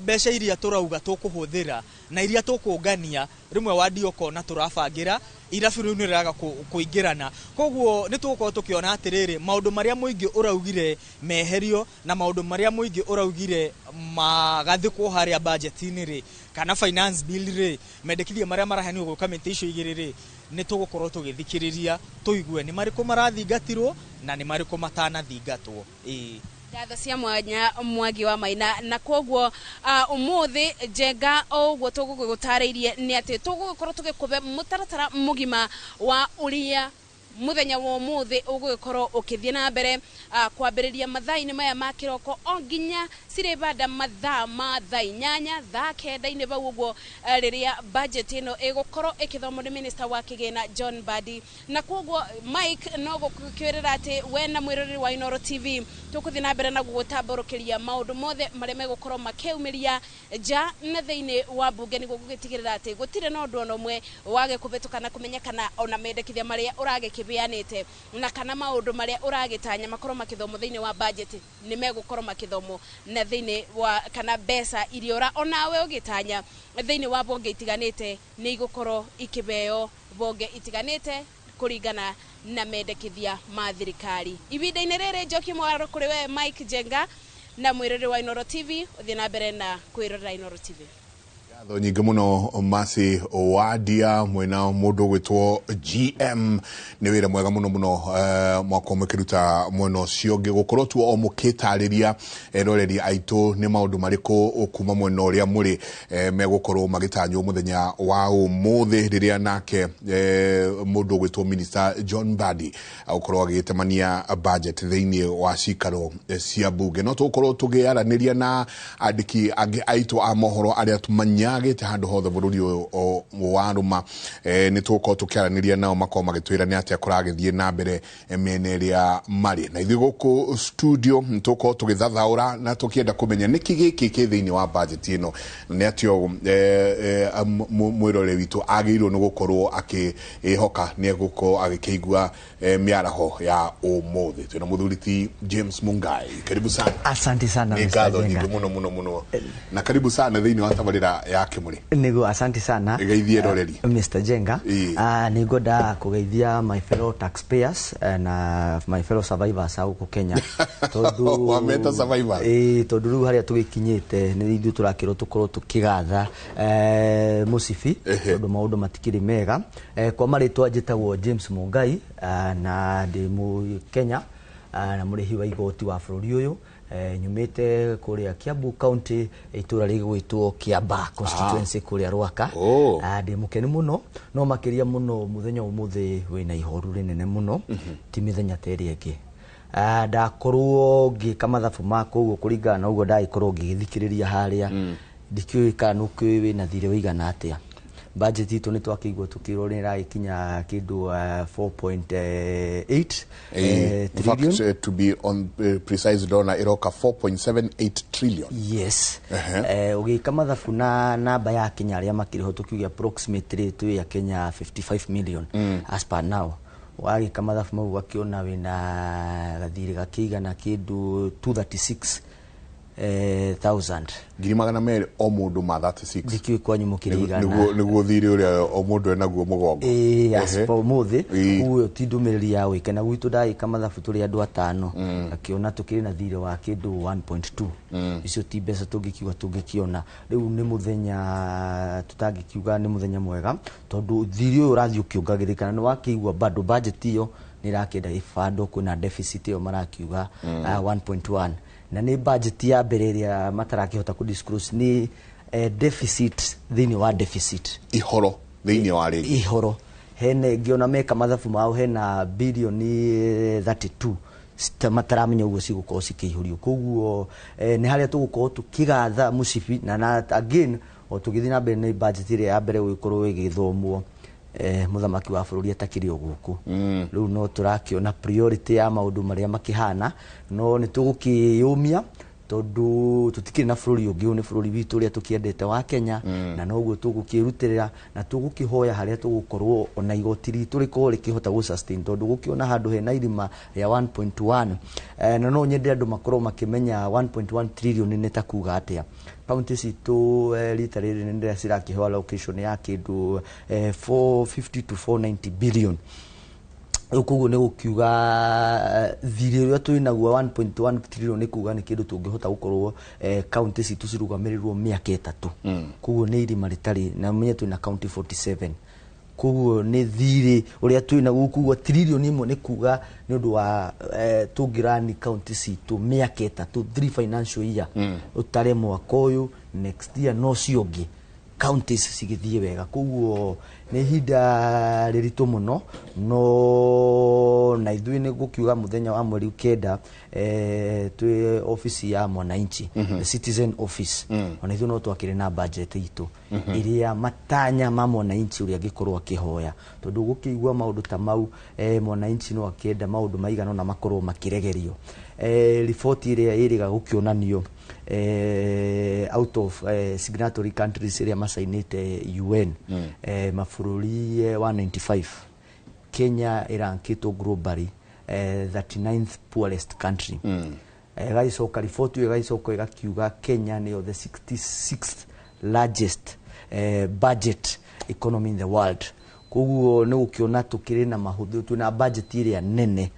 mbeca iria turauga tukuhuthira na iria tukungania rimwe wadio kona turabangira ira buruni riraga kuingirana koguo ni tugukorwo tukiona atiriri maundu maria muingi uraugire meherio na maundu maria muingi uraugire magathikwo haria budget-ini ri kana finance bill ri mendekithia maria maraheanirwo go kamiti icio igiriri ni tugukorwo tugithikiriria tuigue ni mariku marathingatirwo na ni mariku matanathingatwo ngatho cia mwanya Mwangi wa Maina na koguo umuthi Njenga oguo tugugutariirie ni ati tugukorwo tugikube mutaratara mugima wa uria muthenya wa umuthi ugukorwo ukithie na mbere kwambiriria mathaa-ini maya ma kiroko onginya siribanda mathaa ma thaa 8 thaa 9 bau uguo riria budget ino igukorwo ikithomwo ni minister wa kigina John Mbadi na koguo Mike no gukwirira ati we na mwirori wa Inoro TV tukuthi na mbere na gutamburukiria maundu mothe maria megukorwo makeumiria ja na thiini wa bunge ni gugitigirira ati gutire na undu ono mwe wage kubetukana kumenyekana ona mendekithia maria urage kibianite na kana maundu maria uragitanya makorwo makithomo thiini wa budget ni megukorwo makithomo na thiini wa kana besa iriora onawe ugitanya thiini wa bonge itiganite ni igukorwo ikibeo bonge itiganite kuringana na mendekithia ma thirikari ibinda-ini riri njoki mwaro kuri we Mike Jenga na mwirori wa Inoro TV uthi na mbere na kwirora Inoro TV. Tho nyingi muno Masi Wadia mwena mundu gwitwo GM ni wira mwega muno mwako mukiruta mweno cionge gukorwo tu o mukitariria eroreri aitu ni maundu mariku kuma mweno ria muri megukorwo magitanywo muthenya wa umuthi riria nake mundu gwitwo minister John Mbadi gukorwo agitemania budget thiini wa cikaro cia bunge no tukorwo tugiaraniria na andiki agi aitu a mohoro aria tumanya agite handu hothe bururi o waruma ni tuko tukiaraniria nao makoma magitwira ni atia kuragithie na mbere mene ria mari na ithu guku studio tuko tugithathaura na tukienda kumenya niki giki kithiini wa budget ino ni atio mwirore witu agirwo ni gukorwo akihoka ni guko agikigua miaraho ya umuthi twina muthuriti James Mungai karibu sana. Asante sana Mr. Jenga muno na karibu sana thiini wa tabarira ya kimuri nigo asante sana geithie roreri Mr. Jenga nigo da kugeithia my fellow taxpayers na my fellow survivors au ku Kenya tondu wameta survivors tondu riu haria tugikinyite ni ithu turakirwo tukorwo tukigatha musifi tondu maundu matikiri mega kwa maritwa njitagwo James Mungai na ndi mu Kenya na murihi wa igoti wa bururi uyu nyumite kuria Kiambu County itura rigwitwo Kiamba constituency kuria Rwaka ndi mukeni muno no makiria muno muthenya umuthi wina ihoru rinene muno ti mithenya teri enge ndakorwo ngika mathabu makwo uguo kuringana na uguo ndaikorwo ngigithikiriria haria ndikiui kana nukiui wina thire wigana atia budget itu ni twakigwo tukirorera ikinya kindu 4.8 trillion to be on precise dona iroka 4.78 trillion yes ugika mathabu na namba ya Kenya aria makiriho tukiugia approximately tu ya Kenya 55 million as per now wagika mathabu mau wakiona wina gathiri gakigana kindu 236,000 ngiri magana meri o mundu ma 36 dikiwe kwanyu mukirigana niguo thiri uria o mundu enaguo mugongo aspo muthi uyo tindumiriri ya wikena gwitu ndaika mathabu turi andu atano akiona tukiri na thire wa kindu 1.2 icio ti mbeca tungikiona riu ni muthenya tutangikiuga ni muthenya mwega tondu thiri uyu urathi ukiongagirikana ni wakiigua bado budget iyo ni rakenda ifando kuna deficit iyo marakiuga 1.1 na ni budget ya bereria matarakihota ku disclose ni deficit thiini wa deficit ihoro thiini wa rigi ihoro hene ngiona meka mathabu mao hena bilioni 32 mataramenya uguo cigukorwo cikiihurio koguo ni haria tugukorwo tukigatha musibi na again o tugithi na mbere ni budget iria ya mbere gukorwo igithomwo muthamaki wa bururi atakiri oguku riu no turakiona priority ya maundu maria makihana no ni tugukiyumia tondu tutikiri na bururi ungi ni bururi witu uria tukiendete wa Kenya na noguo tugukirutirira na tugukihoya haria tugukorwo ona igoti ritu rikorwo rikihota gu sustain tondu gukiona handu hena irima ya 1.1 na no nyende andu makorwo makimenya 1.1 trillion ni takuga atia county situ rita riri ndio cirakihoa location ya kindu 450 to 490 billion ukugo ne gukiuga thiri ria twinaguo 1.1 trillion ni kuga ni kindu tungihota gukorwo county situ cirugamirwo miaka 3 kugo ni irima ritari na menye twina county 47 kugo ni thiri uria twina gukugo trillion imwe ni kuga ni undu wa tungirani county situ miaka 3 3 financial year utare mwaka uyu next year no ciongi counties cigithie wega kuguo nä ihinda rĩritũ mũno no na ithuĩ nĩ gũkiuga mũthenya wa mweri kenda twĩ office ya mwananchi the citizen office ona ithuĩ no twakĩrĩ na budget itũ iria matanya ma mwananchi ũrĩa angĩkorwo akĩhoya tondũ gũkĩigua maũndũ ta mau mwananchi no akĩenda maũndũ maigana na makorwo makĩregerio riboti ĩrĩa ĩrĩga gũkĩonanio out of signatory countries iria masainĩte UN mabũrũri 195 Kenya irankĩtwo globally 39th poorest country gaicoka riboti ĩyo gaicoka ĩgakiuga Kenya nĩyo the 66th largest budget economy in the world koguo nĩ gũkĩona tũkĩrĩ na mahũthĩro twĩna budget ĩrĩa nene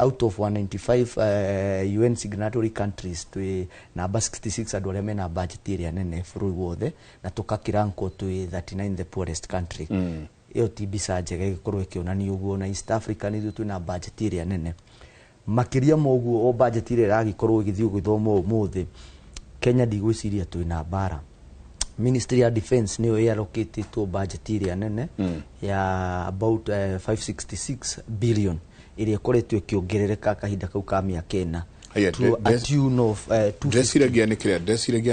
out of 195 UN signatory countries twĩ namba 66 andũ arĩa mena budget ĩrĩa nene bũrũri wothe na tũkakĩrankwo twĩ 39 the poorest country ĩyo ti mbica njega ĩgĩkorwo ĩkĩonania ũguo na East Africa nĩ twĩna budget ĩrĩa nene makĩria moguo o budget ĩrĩa ĩragĩkorwo ĩgĩthiĩ gũthoma ũmũthĩ Kenya ndigwĩciria twĩna mbara Ministry of Defense nĩyo ĩallocatĩtwo budget ĩrĩa nene ya about 566 billion iria ĩkoretwo ĩkĩongerereka kahinda kau ka mĩaka ĩna to a tune of ndeciragia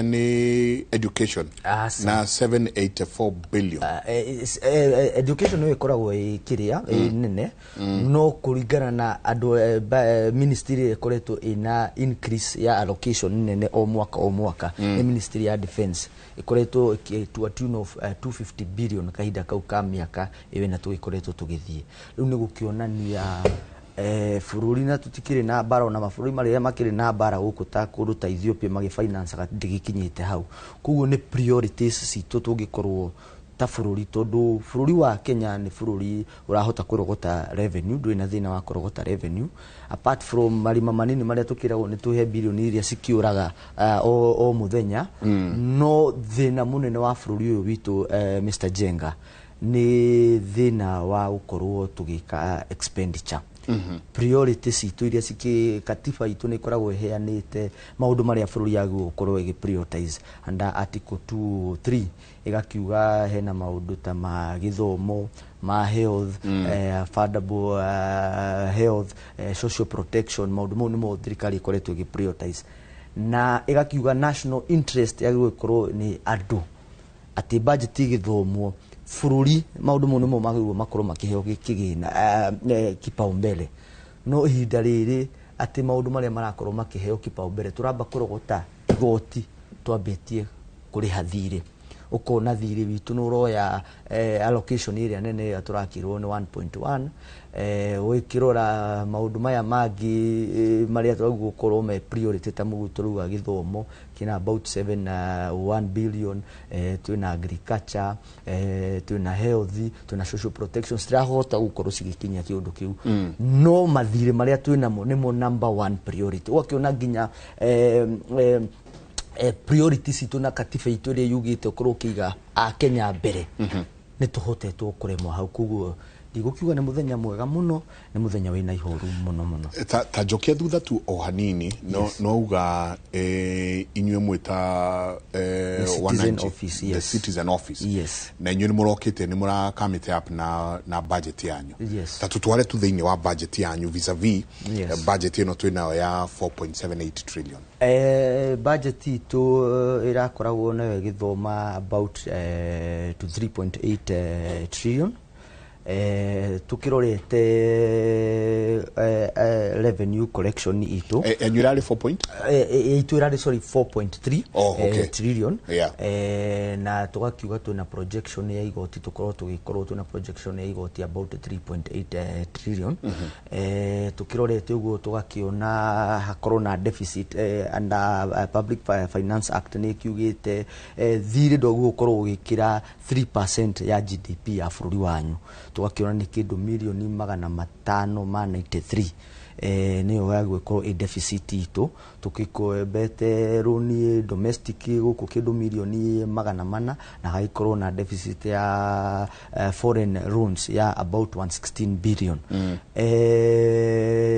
nĩ education na 784 billion education nĩyo ĩkoragwo ĩkĩrĩa nene no kũringana na andũ ministry ĩkoretwo ĩna increase ya allocation nene o mwaka nĩ Ministry ya Defense ĩkoretwo to a tune of 250 billion kahinda kau ka mĩaka ĩyo na tũgĩkoretwo tũgĩthiĩ rĩu nĩ gũkĩonania bũrũri na tũtikĩrĩ na mbara ona mabũrũri marĩa makĩrĩ na mbara gũkũ ta kũndũ ta Ethiopia magĩfinance ndĩgĩkinyĩte hau koguo nĩ priorities citũ tũngĩkorwo ta bũrũri tondũ bũrũri wa Kenya nĩ bũrũri ũrahota kũrogota revenue ndũrĩ na thĩna wa kũrogota revenue apart from marima manini marĩa tũkĩragwo nĩ tũhe bilioni iria cikĩũraga o mũthenya no thĩna mũnene wa bũrũri ũyũ witũ Mr. Jenga nĩ thĩna wa gũkorwo tũgĩka expenditure priority citũ iria katiba itũ nĩ ikoragwo iheanĩte maũndũ marĩa bũrũri yagĩrĩirwo gũkorwo ĩgĩprioritize under article 2.3 ĩgakiuga hena maũndũ ta ma gĩthomo ma health affordable health social protection maũndũ mau nĩmo thirikari ĩkoretwo ĩgĩprioritize na ĩgakiuga national interest yagĩrĩirwo gũkorwo nĩ andũ atĩ budget ĩgĩthomwo bũrũri maũndũ mau nĩmo magĩrĩirwo makorwo makĩheo kĩgĩna kipaumbele no ihinda rĩrĩ atĩ maũndũ marĩa marakorwo makĩheo kipaumbele tũramba kũrogota igoti twambĩtie kũrĩha thirĩ ukona thirĩ witũ nĩ ũroya allocation ĩrĩa nene ĩrĩa tũrakĩrwo nĩ 1.1 wĩkĩrora maũndũ maya mangĩ marĩa tũrauga gũkorwo me priority ta mũguo tũrauga gĩthomo kina about 1 billion twĩna agriculture twĩna health twĩna social protection citirahota gũkorwo cigĩkinyia kĩũndũ kĩu no mathirĩ marĩa twĩnamo nĩmo number 1 priority ũgakĩona nginya priorities itũ na katiba itũ ĩrĩa yugĩte ũkorwo ũkĩiga Kenya mbere nĩ tũhotetwo kũremwo hau koguo ndigũkiuga nĩ mũthenya mwega mũno nĩ mũthenya wĩna ihoru mũno ta njokia thutha tu o hanini no uga inyuĩ mwĩta wananchi the citizen office na inyuĩ nĩ mũrokĩte nĩ mũrakamĩte up na budget yanyu ta tũtware tu thĩinĩ wa budget yanyu vis-a-vis budget ĩno twĩnayo ya 4.78 trillion budget itũ ĩrakoragwo nayo ĩgĩthoma about to 3.8 trillion tukirorete revenue collection itũ and you rally 4 point itũ rally 4.3 trillion na tugakiuga tuna projection ya igoti tukorwo tuna projection ya igoti about 3.8 trillion tukirorete uguo tugakiona hakorwo na deficit under Public Finance Act nĩ kiugĩte thirĩ ndoguo ũkorwo ũgĩkĩra 3% ya GDP ya bũrũri wanyu tugakiona nĩ kĩndũ milioni 593 nĩyo yagwĩkorwo ĩ deficit itũ tukikoembete roni domestic gũkũ kĩndũ milioni 400 na haikorwo na deficit ya foreign loans ya about 116 billion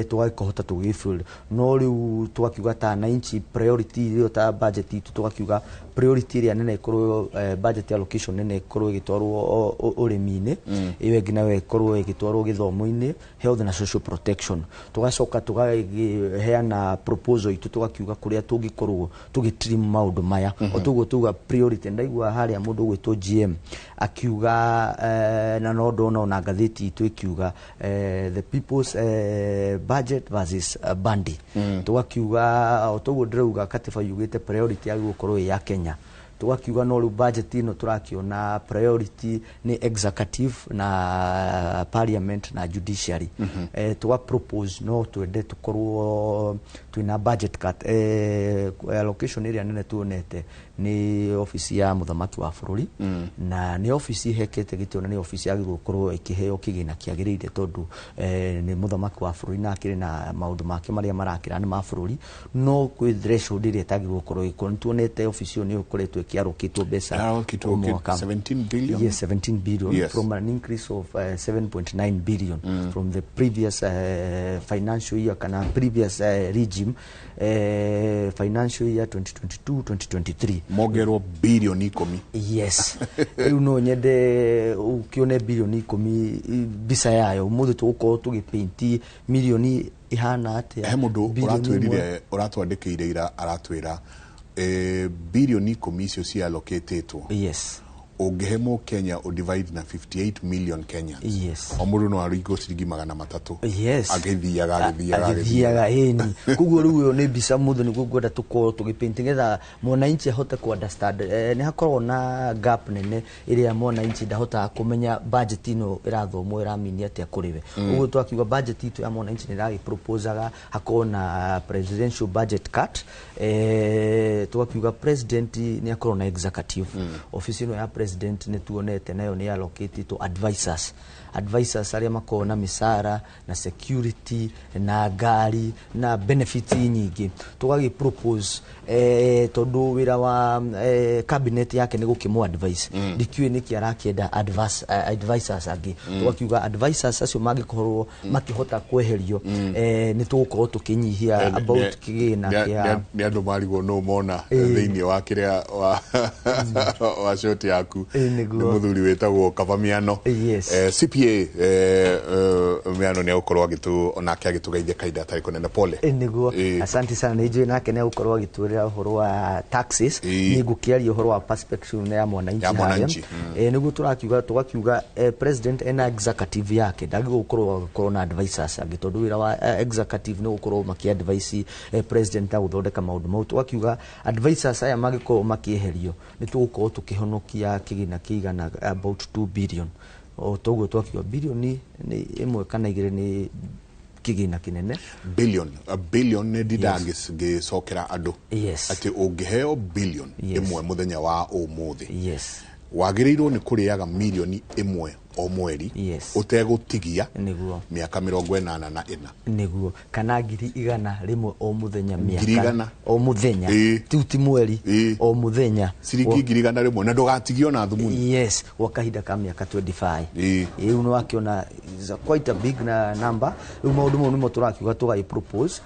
tugakihota tugĩfill no rĩu tugakiuga ta 90 priority ĩyo ta budget itũ tugakiuga priority ria nene ikorwo budget allocation nene ikorwo igitwarwo urimi-ini iyo ngina we ikorwo igitwarwo githomo-ini, health na social protection. Tugacoka tugaheana proposal itu tugakiuga kuria tungikorwo tugitrim maundu maya otugo tuga priority. Ndaigua haria mundu gwitwo GM akiuga na no ndona na gatheti itu ikiuga the people's budget versus bandi. Tugakiuga otugo ndirauga katiba yugite priority ya gukorwo ya Kenya. Tugakiuga no ru budget ino turakiona priority ni executive na parliament na judiciary. Tuga propose no twende tukorwo twina budget cut. Allocation area nene tuonete ni ofisi ya muthamaki wa bururi na ni ofisi hekete gitiona ni ofisi yagirwo korwo ikiheo kigina kiagirire tondu ni muthamaki wa bururi na akiri na maundu make maria marakira ni ma bururi no kwi threshold ire tagirwo korwo ikon tuonete ofisi ni ukoretwe kiarukitwo mbeca 17 billion. Yes, 17 billion from an increase of 7.9 billion from the previous financial year kana previous regime financial year 2022-2023 mogerwo bilioni 10. Yes. Uno nyende ukione bilioni 10 bisa yayo muthu tugukorwo tugipainti milioni ihana atia. He mundu uratwandikire ira aratwira bilioni 10 icio cia allocatetwo. Yes. Ungehemo Kenya o divide na 58 million Kenyans. Yes. Omuru no arigo ciringi 300. Yes. Agithiaga eni kuguo riu ni bisa muthu ni gwenda tuko tugipainti getha mwananchi ahote ku understand ni hakorwo na gap nene iria mwananchi ndahota kumenya budget ino irathomwo iramini atia kuriwe. Uguo twakiuga budget itu ya mwananchi ni ragi proposaga hakorwo na presidential budget cut. Twakiuga president ni akorwo na executive office ino ya president ni tuonete nayo ni allocate to advisors aria makona misara na security na gari na benefits nyingi. Tugagi propose tondu wira wa cabinet yake ni gukimwo advice dikiwe ni kiarakienda advisors angi. Tugakiuga advisors acio magikorwo makihota kweherio ni tugukorwo tukinyihia about kigina kia ni andu marigo no mona thiini wa kiria wa short yaku ni muthuri wetagwo Kavamiano. CPA miano ni ukorwo agitu onake agitugeithia kaida tari kunene pole. Niguo asante sana ni njui nake ni ukorwo agiturira uhoro wa taxes ni gukiaria uhoro wa perspective ya mwananchi. Niguo tugakiuga president ena executive yake ndagigukorwo na advisors agitondu wira wa executive ni ukorwo maki advice president ta guthondeka maundu mau. Tugakiuga advisors aya magikorwo makieherio ni tugukorwo tukihonokia kigina kigana about 2 billion. Otogo twakiuga bilioni ni imwe kana igire ni kigina kinene billion ne didagis ge sokera ado. Yes. Ati ungeheo billion imwe muthenya wa umuthi. Yes. Wagirirwo ni kuriaga milioni imwe o mweri utegutigia niguo miaka 84 niguo kana ngiri igana rimwe o muthenya miaka o muthenya ti mweri o muthenya ciringi ngiri igana rimwe na ndugatigio na thumuni. Yes, wakahinda ka miaka 25 uno wakiona is quite a big number. Maundu mau nimo turakiuga tugai propose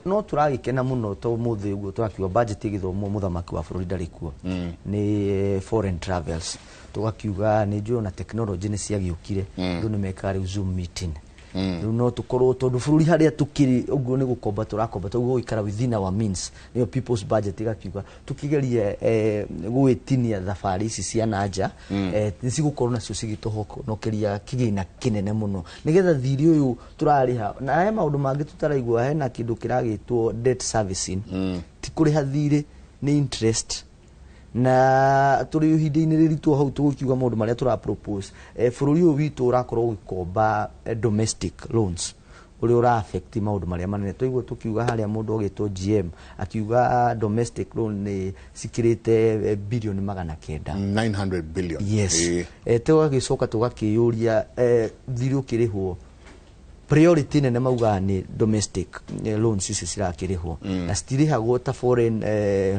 no turagikena muno to muthi uguo turakiuga budget igithomwo muthamaki wa bururi ndarikuo ni foreign travels. Tugakiuga ni njui na technology ni ciagiukire ndu ni mekari Zoom meeting no tukorwo tondu bururi haria tukiri uguo ni gukomba turakomba tuguo ikara within our means ni people's budget igakiuga tukigerie gwitinia thafari ici cia nanja nicigukorwo nacio cigitohoko nokeria kigina kinene muno nigetha thiri uyu turariha na he maundu mangi tutaraigua hena kindu kiragitwo debt servicing ti kuriha thiri ni interest na turi uhinde-ini riritu hau tugukiuga maundu maria tura propose bururi uyu witu urakorwo ugikomba domestic loans uri ura affect maundu maria manene tuigwo tukiuga haria mundu ogitwo GM akiuga domestic loan ni sikirite bilioni 900 billion. Yes. Tugagicoka tugakiyuria thiri ukirihwo priority nene mauga ni domestic loans ici cirakirihwo na citirihagwo ta foreign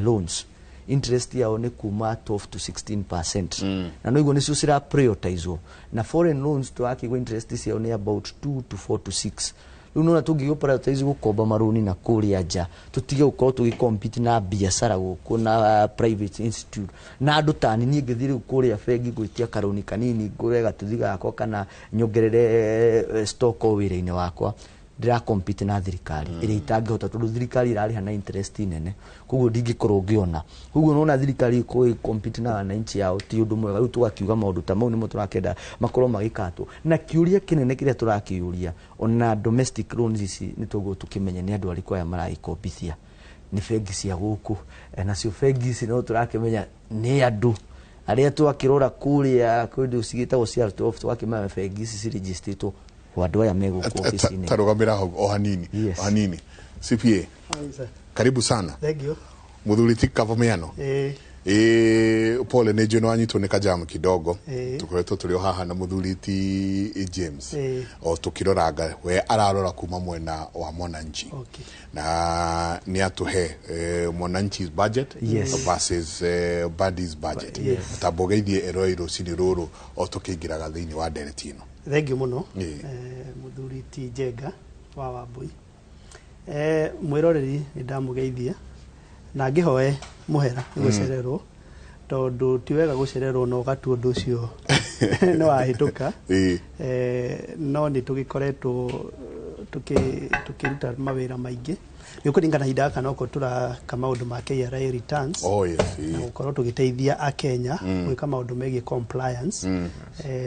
loans. Interest yao ni kuma 12 to 16%. Na no igwo nicio cira prioritize na foreign loans to akigwo interest yao ni about 2 to 4 to 6. riu nona tungi prioritize gukomba maruni na kuria nja tutige gukorwo tugicompete na biashara guku na private institute na andu tani nie ngithiri kuria bengi gwitia karuni kanini ngure gatuthi gakwa kana nyongerere stock o wira-ini wakwa ndira compete na thirikari iria itangihota tondu thirikari irariha na interest nene koguo ndingikorwo ngiona koguo nona thirikari ko compete na wananchi yao ti undu mwega riu tugakiuga maundu ta mau nimo turakenda makorwo magikatwo na kiuria kinene kiria turakiuria ona domestic loans ici nitugo tukimenya ni andu ariko aya maragikombithia ni bengi cia guku na cio bengi ici no turakimenya ni andu aria twakirora kuria kwindi ucigitagwo CR12 twakimenya bengi ici ci registrĩtwo wadu ya mego kwa ofisini. Tarugamira o hanini. Yes. O hanini. CPA. Karibu sana. Thank you. Muthuriti Kavamiano. Pole ne jono anyito ne kajamu kidogo. Tukoretwo turi haha na muthuriti James. O tukiroraga we ararora kuma mwena wa Mwananchi. Okay. Na ni atuhe Mwananchi's budget versus Badi's budget. Tabogeithie eroiro siniroro o tukingiraga thiini wa Deretino. Thank you muno. Muthuriti Jega wa Wambui. Mwiroreri ni ndamugeithia na ngihoe muhera gucererwo tondu ti wega gucererwo no gatu undu ucio no ahituka no ni tugikoretwo tukiruta mawira maingi yukuringana hinda kana uko turaka maundu ma KRA returns na gukorwo tugiteithia a Kenya gwika maundu megie compliance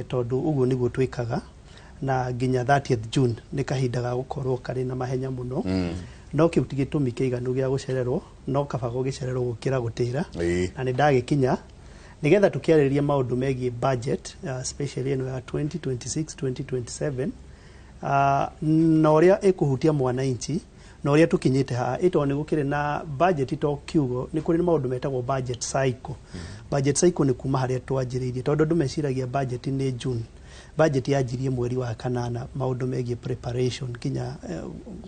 tondu uguo niguo twikaga na nginya 30th June ni kahinda ga gukorwo kari na mahenya muno no kiuti gitumi kiiganu gia gucererwo no kabago gicererwo gukira gutira na ni ndagikinya nigetha tukiarĩrĩria maundu megie budget especially eno ya 2026 2027 na uria ikuhutia mwananchi na uria tukinyite ha ito ni gukire na budget to kiugo ni kuri maundu metagwo budget cycle budget cycle ni kuma haria twanjiririe tondu ndu meciragia budget ni June budget yajirie mweri wa kanana maundu megie preparation kinya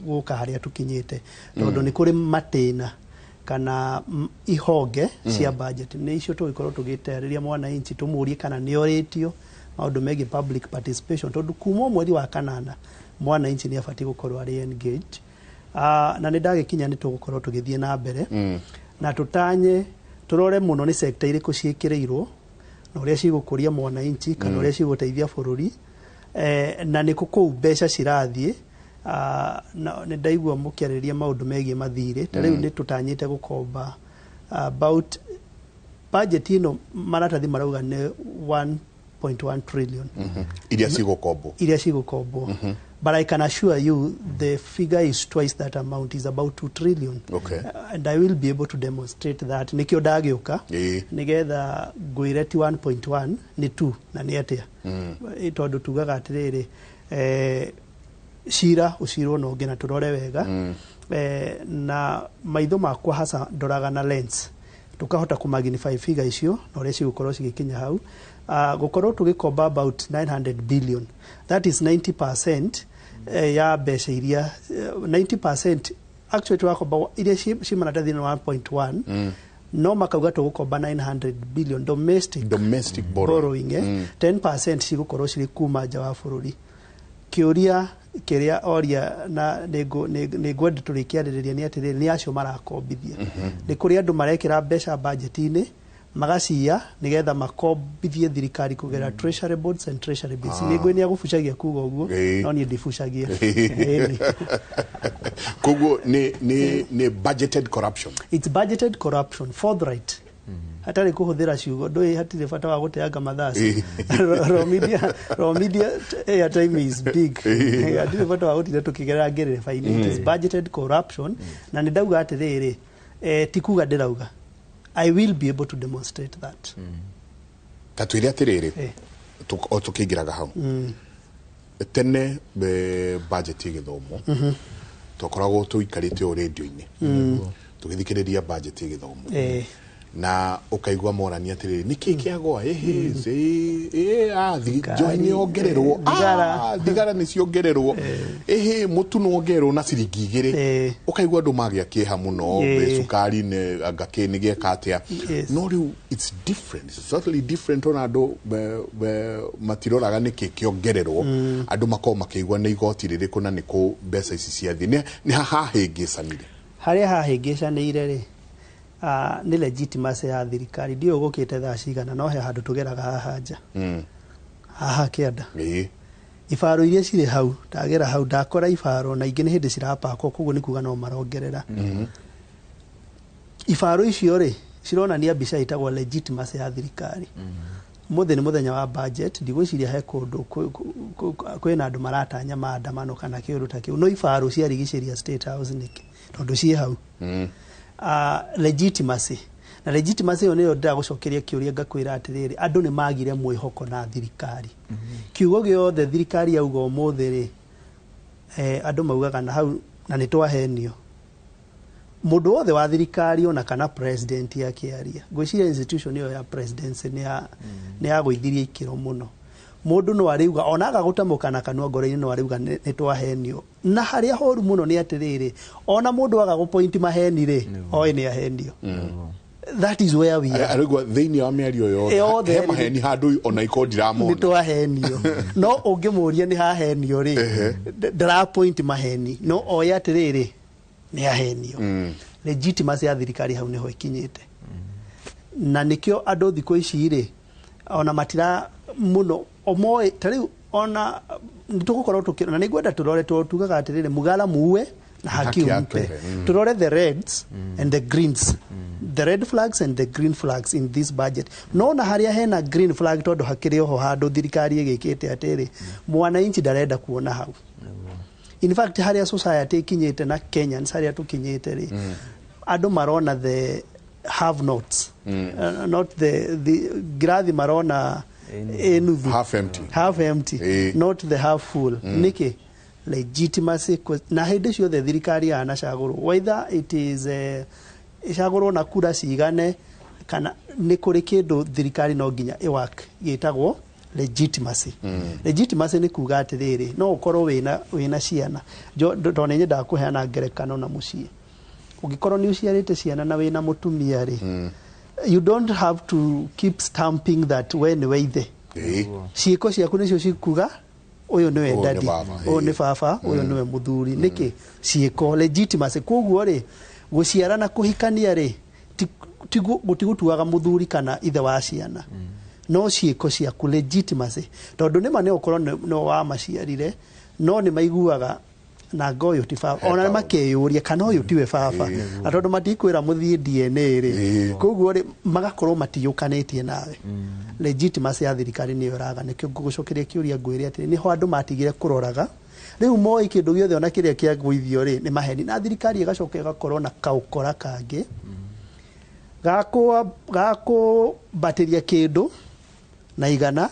guka haria tukinyite tondu ni kuri matena kana ihonge cia budget ni icio tugikorwo tugiterĩria mwananchi tumurie kana ni oretio maundu megie public participation tondu kuma mweri wa kanana mwananchi ni afati gukorwo ari engaged na ni ndagikinya ni tugukorwo tugithie na mbere na tutanye turore muno ni sector iriku ciikireirwo na uria cigukuria mwananchi kana uria ciguteithia bururi na ni kuku mbeca cirathie na ni ndaigua mukiarĩrĩria maundu megie mathire ta riu ni tutanyite gukomba about budget ino maratathi marauga ni 1.1 trillion iria cigukombwo but I can assure you the figure is twice that amount, is about 2 trillion. Okay. And I will be able to demonstrate that. Nikio dagiuka, nigetha guireti 1.1 ni 2 na ni atia. Tondu tugaga atiriri shira ushirwo no ngena turore wega na maitho makwa hasa ndoraga na lens tukahota ku magnify figure icio na uria cigukorwo cigikinya hau gukorwo tugikomba about 900 billion, that is 90% ya mbeca iria 90% actually turakomba iria cimanata thina 1.1 no makauga tugukomba 900 billion domestic borrowing 10% cigukorwo ciri kuma nja wa bururi kiuria kiria oria na nigwenda turikiaririria ni atiriri ni acio marakombithia ni kuri andu marekira mbeca budget-ini magacia nigetha makombithie thirikari kugera treasury boards and treasury bills nigwe ni agufucagia kuga uguo no ni ndifucagia kugo ni budgeted corruption, it's budgeted corruption forthright hatari kuhuthira ciugo ndoi hatire bata wa guteanga mathasi romedia time is big hatire bata wa gutire tukigera ngerere fine it is budgeted corruption na ndauga atiriri tikuga ndirauga I will be able to demonstrate that katwire atiriri tukigiraga hau tene budget igithomo tukoragwo tuikarite o radio-ini tugithikiriria budget igithomo na ukaigwa morania atiriri niki kiagwa joy ni ongererwo thigara ni ciongererwo mutu no ongererwo na ciringi 2 ukaigwa andu magia kieha muno cukari ne angakini giekatia no riu it's different, it's totally different on andu matiroraga niki kiongererwo andu makoma makiigwa ni igoti ririku na niku mbeca ici ciathi ni hahingicanire haria hahingicanire ri ni legitimacy ya thirikari ndio gukite thaa cigana no he handu tugeraga haha nja haha kianda ifaro iria cire hau ndagera hau ndakora ifaro na ingi ni hindi cirapakwo koguo ni kuga no marongerera ifaro icio ri cironania mbica itagwo legitimacy ya thirikari muthe ni muthenya wa budget ndigwiciria he kundu kwina andu maratanya maandamano kana kiundu ta kiu no ifaro ciarigiceria State House niki tondu cie hau legitimacy na legitimacy yo niyo ndagucokeria kiuria ngakwira atiriri andu ni magire mwihoko na thirikari kiugo giothe thirikari yauga umuthi ri andu maugaga na hau na nitwahenio mundu wothe wa thirikari ona kana president yakiaria gwiciria institution yo ya presidency ni ya gwithiria ikiro muno mundu no ariuga ona agagutamũka na kanwa ngoro-ini no ariuga nitwahenio na haria horu muno ni atiriri ona mundu agagupoint maheni ri oi ni ahenio that is where we are arigwa thiini wa miario yo he maheni handu ona ikondiramo nitwahenio no ungimuria ni hahenio ri ndara point maheni no oi atiriri ni ahenio legitimacy ya thirikari hau niho ikinyite na nikio andu thiko ici ri ona matira muno omoe tari ona nitugukorwo tukira na nigwenda turore tugaga atirire mugala muwe na haki umpe turore the reds and the greens the red flags and the green flags in this budget no na haria hena green flag tondu hakiri ho handu thirikari igikite atiri mwananchi ndarenda kuona hau in fact haria society ikinyite na Kenyans haria tukinyite ri andu marona the have nots not the grathi marona half empty not the half full niki legitimacy na hindi ciothe thirikari anacagurwo whether it is icagurwo na kura cigane kana ni kuri kindu thirikari no nginya iwak gitagwo legitimacy legitimacy ni kuga atiriri no ukorwo wina ciana ndone nyenda kuheana ngerekano na mucii ugikorwo ni uciarite ciana na wina mutumia ri you don't have to keep stamping that when weithe ciiko ciaku nicio cikuga uyu niwe dadi uyu ni baba uyu niwe muthuri niki ciiko legitimacy koguo ri guciara na kuhikania ri gutigutuaga muthuri kana ithe wa ciana no ciiko ciaku legitimacy tondu nima ne ukorwo no wa maciarire no ni maiguaga na ngoyo ti baba ona makeyuria kana uyu tiwe baba atondu matikwira muthie DNA ri koguo ri magakorwo matiyukanetie nawe legitimacy ya thirikari ni yoraga nikio ngugucokeria kiuria ngwire ati ni ho andu matigire kuroraga riu moi kindu giothe ona kiria kia gwithio ri ni maheni na thirikari igacoka igakorwo na kaukora kangi gako batiria kindu na igana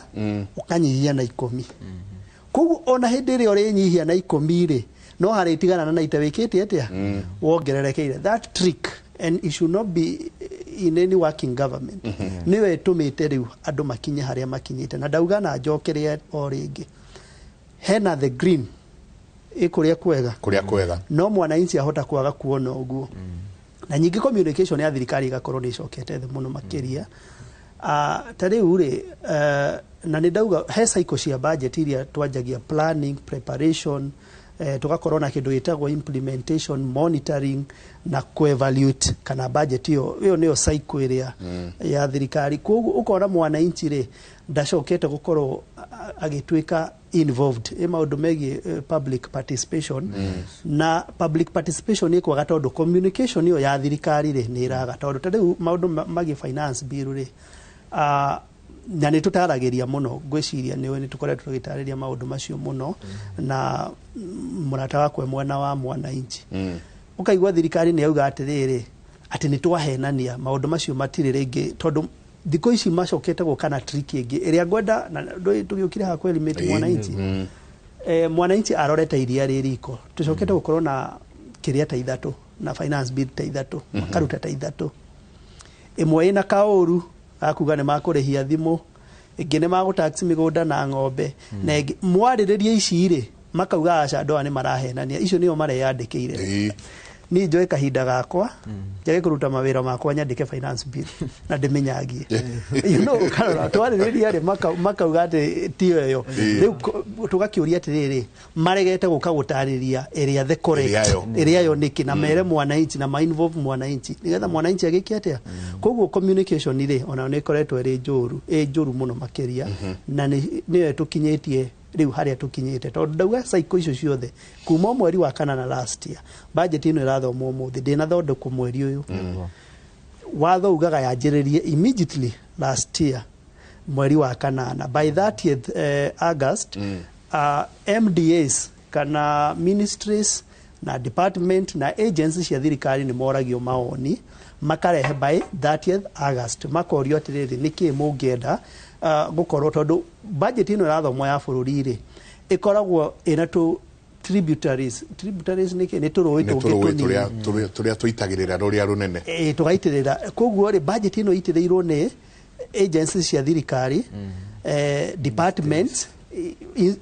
ukanyihia na 10 koguo ona hindi ri ori nyihia na 10 ri no hari tigana na itawikite atia wongererekeire that trick and it should not be in any working government niwe tumite riu andu makinye haria makinyite na ndauga na njokeria o ringi hena the green ikuria kwega no mwananchi ahota kwaga kuona uguo na nyingi communication ya thirikari igakorwo ni icokete the muno makiria tariu ri na ndauga he cycle cia budget iria twanjagia planning preparation tugakorwo na kindu gitagwo implementation monitoring na ku-evaluate kana budget iyo niyo cycle iria ya thirikari koguo ukora mwananchi ri ndacokete gukorwo agitwika involved maundu megi public participation na public participation ni kwaga tondu communication iyo ya thirikari ri ni iraga tondu tariu maundu magi finance bill ri na ni tutaragiria muno gwiciria niwe ni tukoretwo tugitariria maundu macio muno na murata wakwe mwena wa mwananchi ukaigwa thirikari ni yauga atiriri ati ni twahenania maundu macio matiri ringi tondu thiko ici macokete gukana trick ingi iria ngwenda na tugiukire ha kweli meti mwananchi mwananchi arorete iria ririko tucokete gukorwo na kiria ta ithatu na finance bill ta ithatu karuta ta ithatu imwe ina kauru akuga nĩ makũrĩhia thimũ ingĩ nĩ magũtaxi mĩgũnda na ng'ombe na ingĩ mwarĩrĩria ici rĩ makauga aca andũ nĩ marahenania icio nĩo mareyandĩkĩire ni njoe kahinda gakwa njage kuruta mawĩra makwa nyandĩke finance bill na ndĩmenyagie kana twarĩrĩria rĩ makauga atĩ tio ĩyo rĩu tũgakĩũria atĩrĩrĩ maregete gũka gũtarĩria ĩrĩa the correct ĩrĩa yo nĩkĩ na mere mwananchi na ma-involve mwananchi nĩgetha mwananchi agĩke atĩa koguo communication rĩ ona nĩ ĩkoretwo ĩrĩ njũru mũno makĩria na nĩyo tũkinyĩtie riu haria tukinyite tondu ndauga cycle icio ciothe kuma mweri wa kana na last year budget ino irathomwo muthi ndina thondeko mweri uyu watho ugaga yanjiririe immediately last year mweri wa kanana by 30th August MDAs kana ministries na department na agencies cia thirikari ni moragio maoni makarehe by 30th August makorio atiriri niki mungienda gukorwo tondu budget ino irathomwo ya bururi ri ikoragwo ina tu tributaries niki ni turui turia tuitagirira ruria runene tugaitirira koguo ri budget ino itirirwo ni agencies cia thirikari departments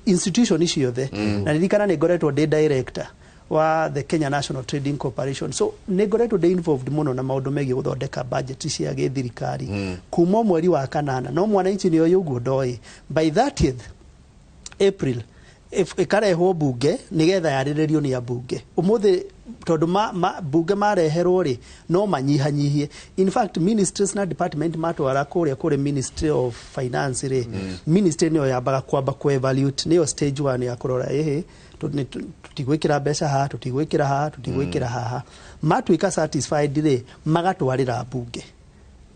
institution ciothe na ririkana ni ngoretwo ndi director wa the Kenya National Trading Corporation so negoreto de involved muno na maundu megi guthondeka budget cia githirikari kuma mweri wa kanana no mwananchi ni oyugo ndoi by 30th April ikarehwo bunge nigetha yarĩrĩrio ni abunge umuthi tondu bunge mareherwo ri no manyihanyihie in fact ministries na department matwara kuri Ministry of Finance ri ministry niyo yambaga kwamba evaluate niyo stage 1 ya kurora tutigwikira mbeca haha tutigwikira haha matuika satisfied ri magatwarira bunge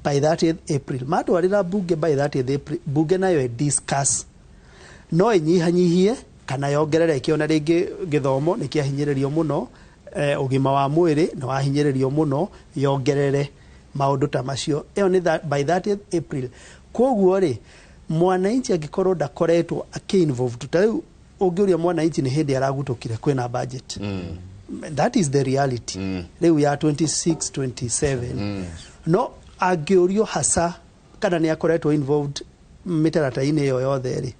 by 30th April matwarira bunge by 30th April bunge nayo discuss no inyihanyihie kana yongerere kiona ringi githomo nikiahinyiririo muno ugima wa mwiri na wahinyiririo muno yongerere maundu ta macio iyo ni by 30th April koguo ri mwananchi agikorwo ndakoretwo aki-involved tariu ungiuria mwananchi ni hindi aragutukire kwina budget that is the reality riu ya 26 27 no angiurio hasa kana ni akoretwo involved mitarata-ini yo yothe ri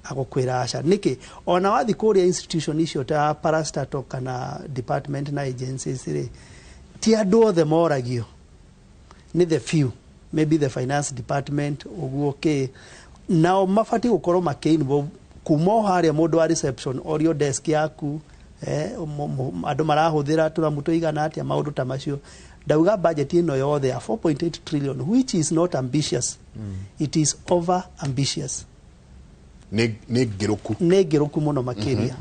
agokwira aca niki ona wathi kuria institution icio ta parastatal kana department na agencies ri ti andu othe moragio ni the few maybe the finance department uguo nao mafati gukorwo make-involve kuma haria mundu wa reception audio desk yaku andu marahuthira turamu tuigana atia maundu ta macio ndauga budget ino yothe ya 4.8 trillion which is not ambitious it is over ambitious negiruku muno makiria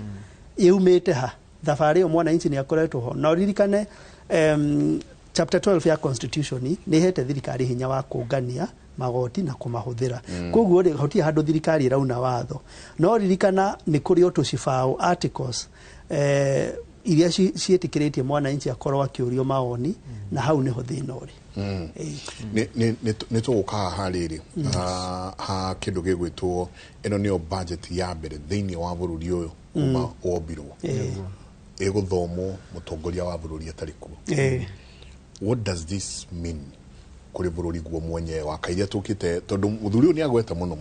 iumite ha thabari yo mwananchi ni akoretwo ho na ririkane chapter 12 ya constitution ni hete thirikari hinya wa kungania magoti na kumahuthira koguo ri hoti handu thirikari rauna watho no ririkana ni kuri otucibao articles iria cietikiretie mwananchi akorwo akiurio maoni na hau niho thina uri ni tuguka hariri ha kindu gigwitwo ino niyo budget ya mbere thiini wa bururi uyu kuma wombirwo iguthomo mutongoria wa bururi atarikuo what does this mean kuri bururi guo mwenye wakairia tukite tondu muthuri uyu ni agweta muno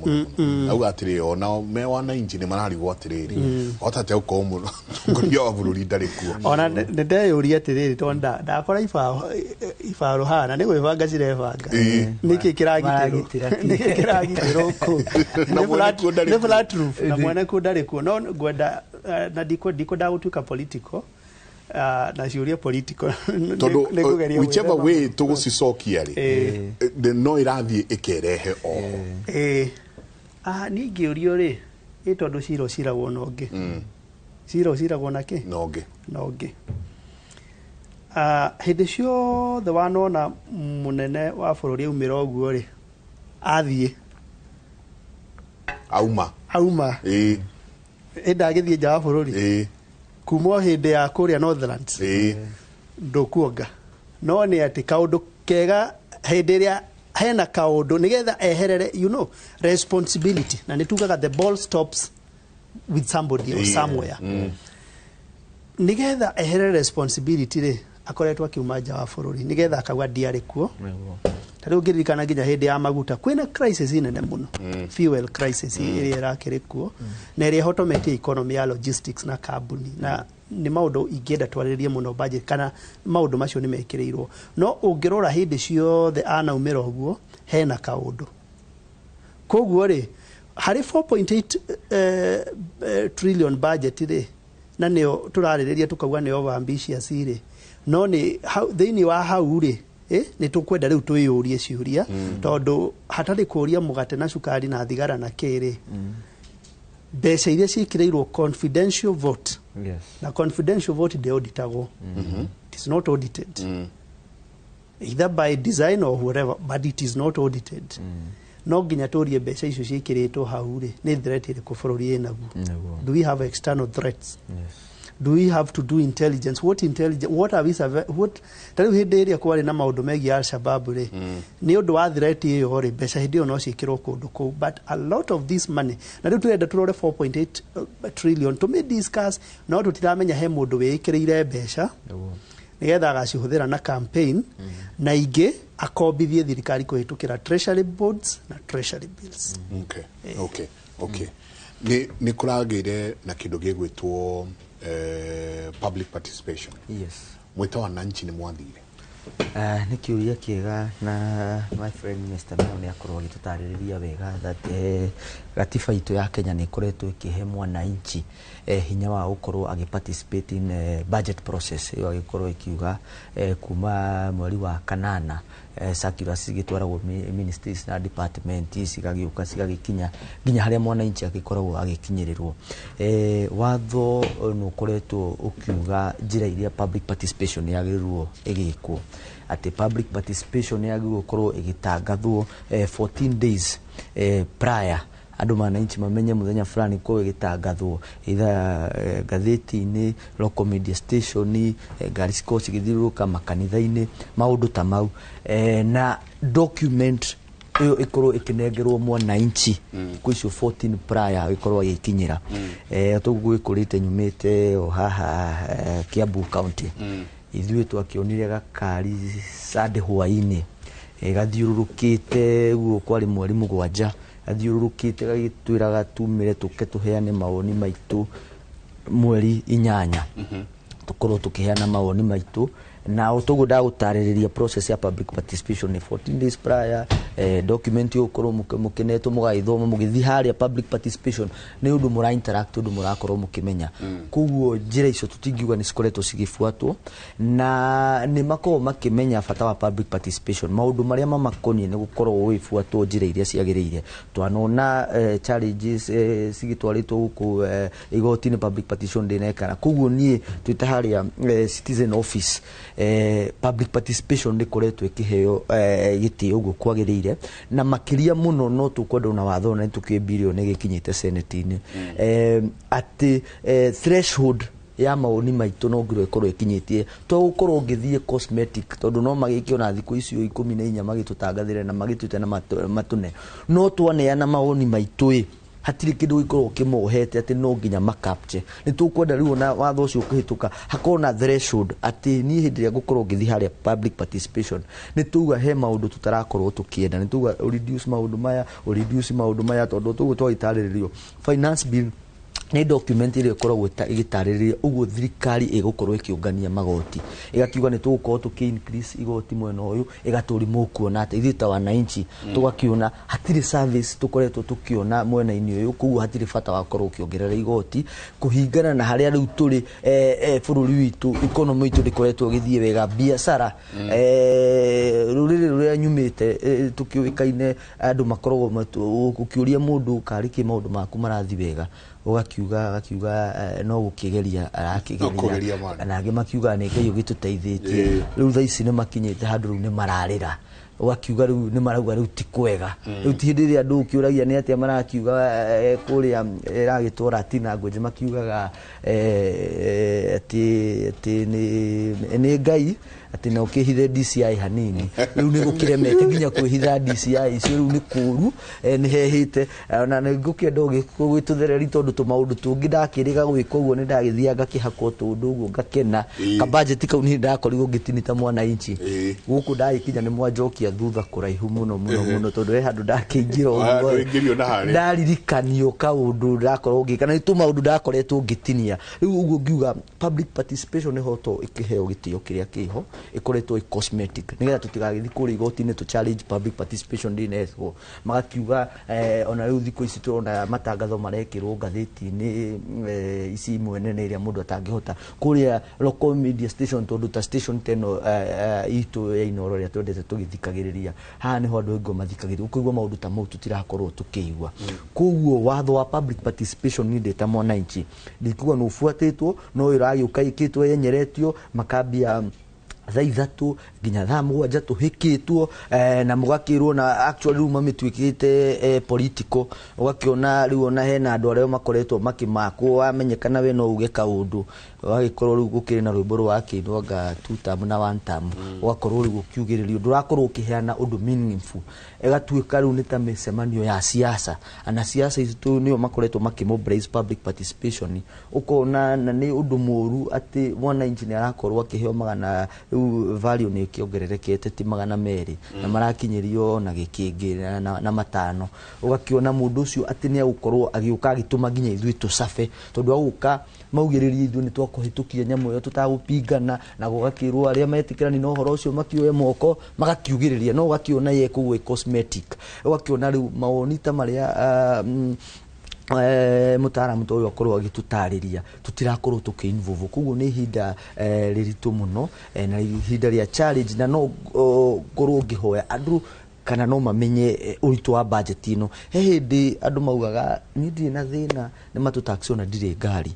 au atiri ona me wana inji ni mararigwo atiriri otate uko muno ngoria wa bururi ndarikuo ona ndeyuria atiriri tonda ndakora ifaro hana ni gwibanga cirebanga niki kiragitiro ku ni flat roof na mwene ku ndarikuo no gwenda na diko dagutuka political na ciuria political tondu whichever way tugucicokia ri the no irathie ikerehe ni ngiurio ri itondu ciragwo nongi ciragwo naki nongi hindi ciothe wanona munene wa bururi umira oguo ri athie auma ndagithie nja wa bururi kuma hindi ya kuria Northlands ndukuonga no ni ati kaundu kega hindi ria hena kaundu nigetha eherere responsibility na nitugaga the ball stops with somebody or somewhere nigetha eherere responsibility ri akoretwo akiuma nja wa bururi nigetha akagwa ndiari kuo tari ngiririkana nginya hindi ya maguta kwina crisis nene muno fuel crisis iri irakirikuo na iri automate economy ya logistics na kambuni na ni maundu ingenda twaririe muno budget kana maundu macio ni mekireirwo no ungirora hindi ciothe anaumira uguo hena kaundu koguo ri hari 4.8 trillion budget ri na nio turarireria tukauga ni over ambitious ri no ni thiini wa hau ri ni tukwenda riu twiyurie ciuria tondu hatari kuria mugate na sukari na thigara na kiri mbeca iria cikireirwo confidential vote na confidential vote de auditagwo it is not audited either by design or whatever but it is not audited no nginya turie mbeca icio cikiritwo hau ri ni threat iri ku bururi enagu do we have external threats do we have to do intelligence what are we what tari hindi iria kwari na maundu megi Al-Shabaab ri ni undu wa threat iyo ri mbeca hindi no cikirwo kundu ku but a lot of this money na riu turenda turore 4.8 trillion to me discuss no tutiramenya he mundu wikirire mbeca nigetha agacihuthira na campaign na ingi akombithie thirikari kuhitukira treasury boards na treasury bills okay ni kuragire na kindu gigwitwo public participation. Yes. Mwito wananchi ni mwathire. Ni kiuria kiega na my friend Mr. Meo ni akorwo agitutariria wega that gatiba itu ya Kenya ni koretwo ikihe mwananchi hinya wa gukorwo agiparticipate in budget process iyo agikorwo ikiuga kuma mweri wa kanana circulars igitwaragwo ministries na department cigagiuka cigagikinya nginya haria mwananchi agikoragwo agikinyirirwo watho no koretwo ukiuga njira iria public participation yagirirwo igikwo ati public participation yagirirwo korwo igitangathwo 14 days prior andu mwananchi mamenye muthenya fulani ko igitangathwo either gatheti-ini local media station ngari ciko cigithiruka makanitha-ini maundu ta mau na document iyo ikorwo ikinengerwo mwananchi ku icio 14 prior ikorwo ikinyira tugwikurite nyumite o haha Kiambu County ithuĩ twakionire gakari sade hwaini gathiururukite guo kwari mweri mugwanja athiururukite gagitwiraga tumire tuke tuheane mawoni maitu mweri 8 tukorwo tukiheana mawoni maitu na utuguda gutaririria process ya public participation 14 days prior document yo korwo mukineto mugaithoma mugithi haria public participation ni undu mura interact undu murakorwo mukimenya kuguo njira icio tutingiuga ni cikoretwo cigifuatwo na ni makorwo makimenya bata wa public participation maundu maria mamakoni ni gukorwo wifuatwo njira iria ciagiriire twanona challenges cigitwaritwo guku igoti-ini public participation ndinekana kuguo nie twita haria citizen office public participation ni koretwo ikiheo gitio uguo kwagiriire na makiria muno no tukwenda na watho na tukie bilioni gikinyite senate-ini ati threshold ya maoni maitu no ngiro ikorwo ikinyitie to gukorwo ngithie cosmetic tondu no magikio na thiku icio 14 magitutangathire na magitute na matune no twaneana maoni maitu hatiri kindu gikorwo kimuhete ati no nginya makapture ni tukwenda riu na watho ucio ukihituka hakona threshold ati ni hindi ya gukorwo ngithi haria public participation ni tuga he maundu tutarakorwo tukienda ni tuga reduce maundu maya tondu tugu twaitaririo finance bill ni document ile ikoragwo igitariria uguo thirikari igukorwo ikiungania magoti igakiuga ni tugukorwo tuki increase igoti mwena uyu igaturimwo kuona ati ithita wananchi tugakiona hatiri service tukoretwo tukiona mwena-ini uyu kuguo hatiri bata wa korwo ukiongerera igoti kuhingana na haria riu turi bururi witu economy itu rikoretwo githie wega biashara ruriri ruria nyumite tukiuikaine andu makoragwo ukiuria mundu kariki maundu maku marathi wega ugakiuga no gukigeria arakigeria na angi makiuga ni ngai ugituteithitie riu tha ici ni makinyite handu riu ni mararira ugakiuga riu ni marauga riu ti kwega riu ti hindi ria andu ukiuragia ni atia marakiuga kuria iragitwara tina ngwenje makiugaga ati ni ngai ati na ukihithe DCI hanini riu ni gukiremete nginya kwihitha DCI icio riu ni kuru ni hehite na ngukienda gwituthereri tondu tumaundu tungi ndakiriga gwika uguo ni ndagithianga kihako tundu uguo ngakena ka budget kau ni ndakorirwo ngitinita mwananchi guku ndaikinya ni mwanjokia kuria thutha kuraihu muno tondu he handu ndakingira uguo ndaririkanio kaundu ndakorwo ngikana itu maundu ndakoretwo ngitinia riu uguo ngiuga public participation ni hoto ikiheo gitio kiria kiho ikoretwo i cosmetic nigetha tutigagithi kuri igoti-ini tu challenge public participation ndineswo magakiuga ona riu thiku ici turona matangatho marekirwo ngathiti-ini ici imwe nene iria mundu atangihota kuria local media station tondu ta station teno itu ya Inoro ria twendete tugithikagiriria haha niho andu ngo mathikagiriria ukigwa maundu ta mau tutirakorwo tukiigwa koguo watho wa public participation ni ndeta mwananchi ndikuga no ufuatitwo no iragiuka ikitwo yenyeretio makambia thaa ithatu nginya thaa mugwanja tuhikitwo na mugakirwo na actually room amitwikite political ugakiona riu ona hena andu areo makoretwo makimakwo wamenyekana we no uge kaundu wagikorwo riu gukiri na rwimbo rwa kinwanga 2 term na 1 term ugakorwo riu ukiugiririo ndurakorwo ukiheana undu meaningful egatuika riu ni ta micemanio ya siasa ana siasa icio nio makoretwo makimobilize public participation ukona na ni undu muru ati mwananchi ni arakorwo akiheo magana value ni kiongererekete ti magana meri na marakinyirio na gikingi na matano ugakiona mundu ucio ati ni agukorwo agiuka agituma nginya ithui tucabe tondu aguka maugiririe ithui ni twakuhitukia nyamu yo tutagupingana na gugakirwo aria metikirani no horo ucio makioye moko magakiugiriria no ugakiona ye kuwe cosmetic ugakiona riu maoni ta maria mutaramu to yokorwo agitutariria tutirakorwo tukiinvolve kuguo ni hinda riritu muno na hinda ria challenge na no korwo ngihoya andu kana no mamenye uritu wa budget ino hindi andu maugaga ni ndi na thina ni matutaxi ona ndire ngari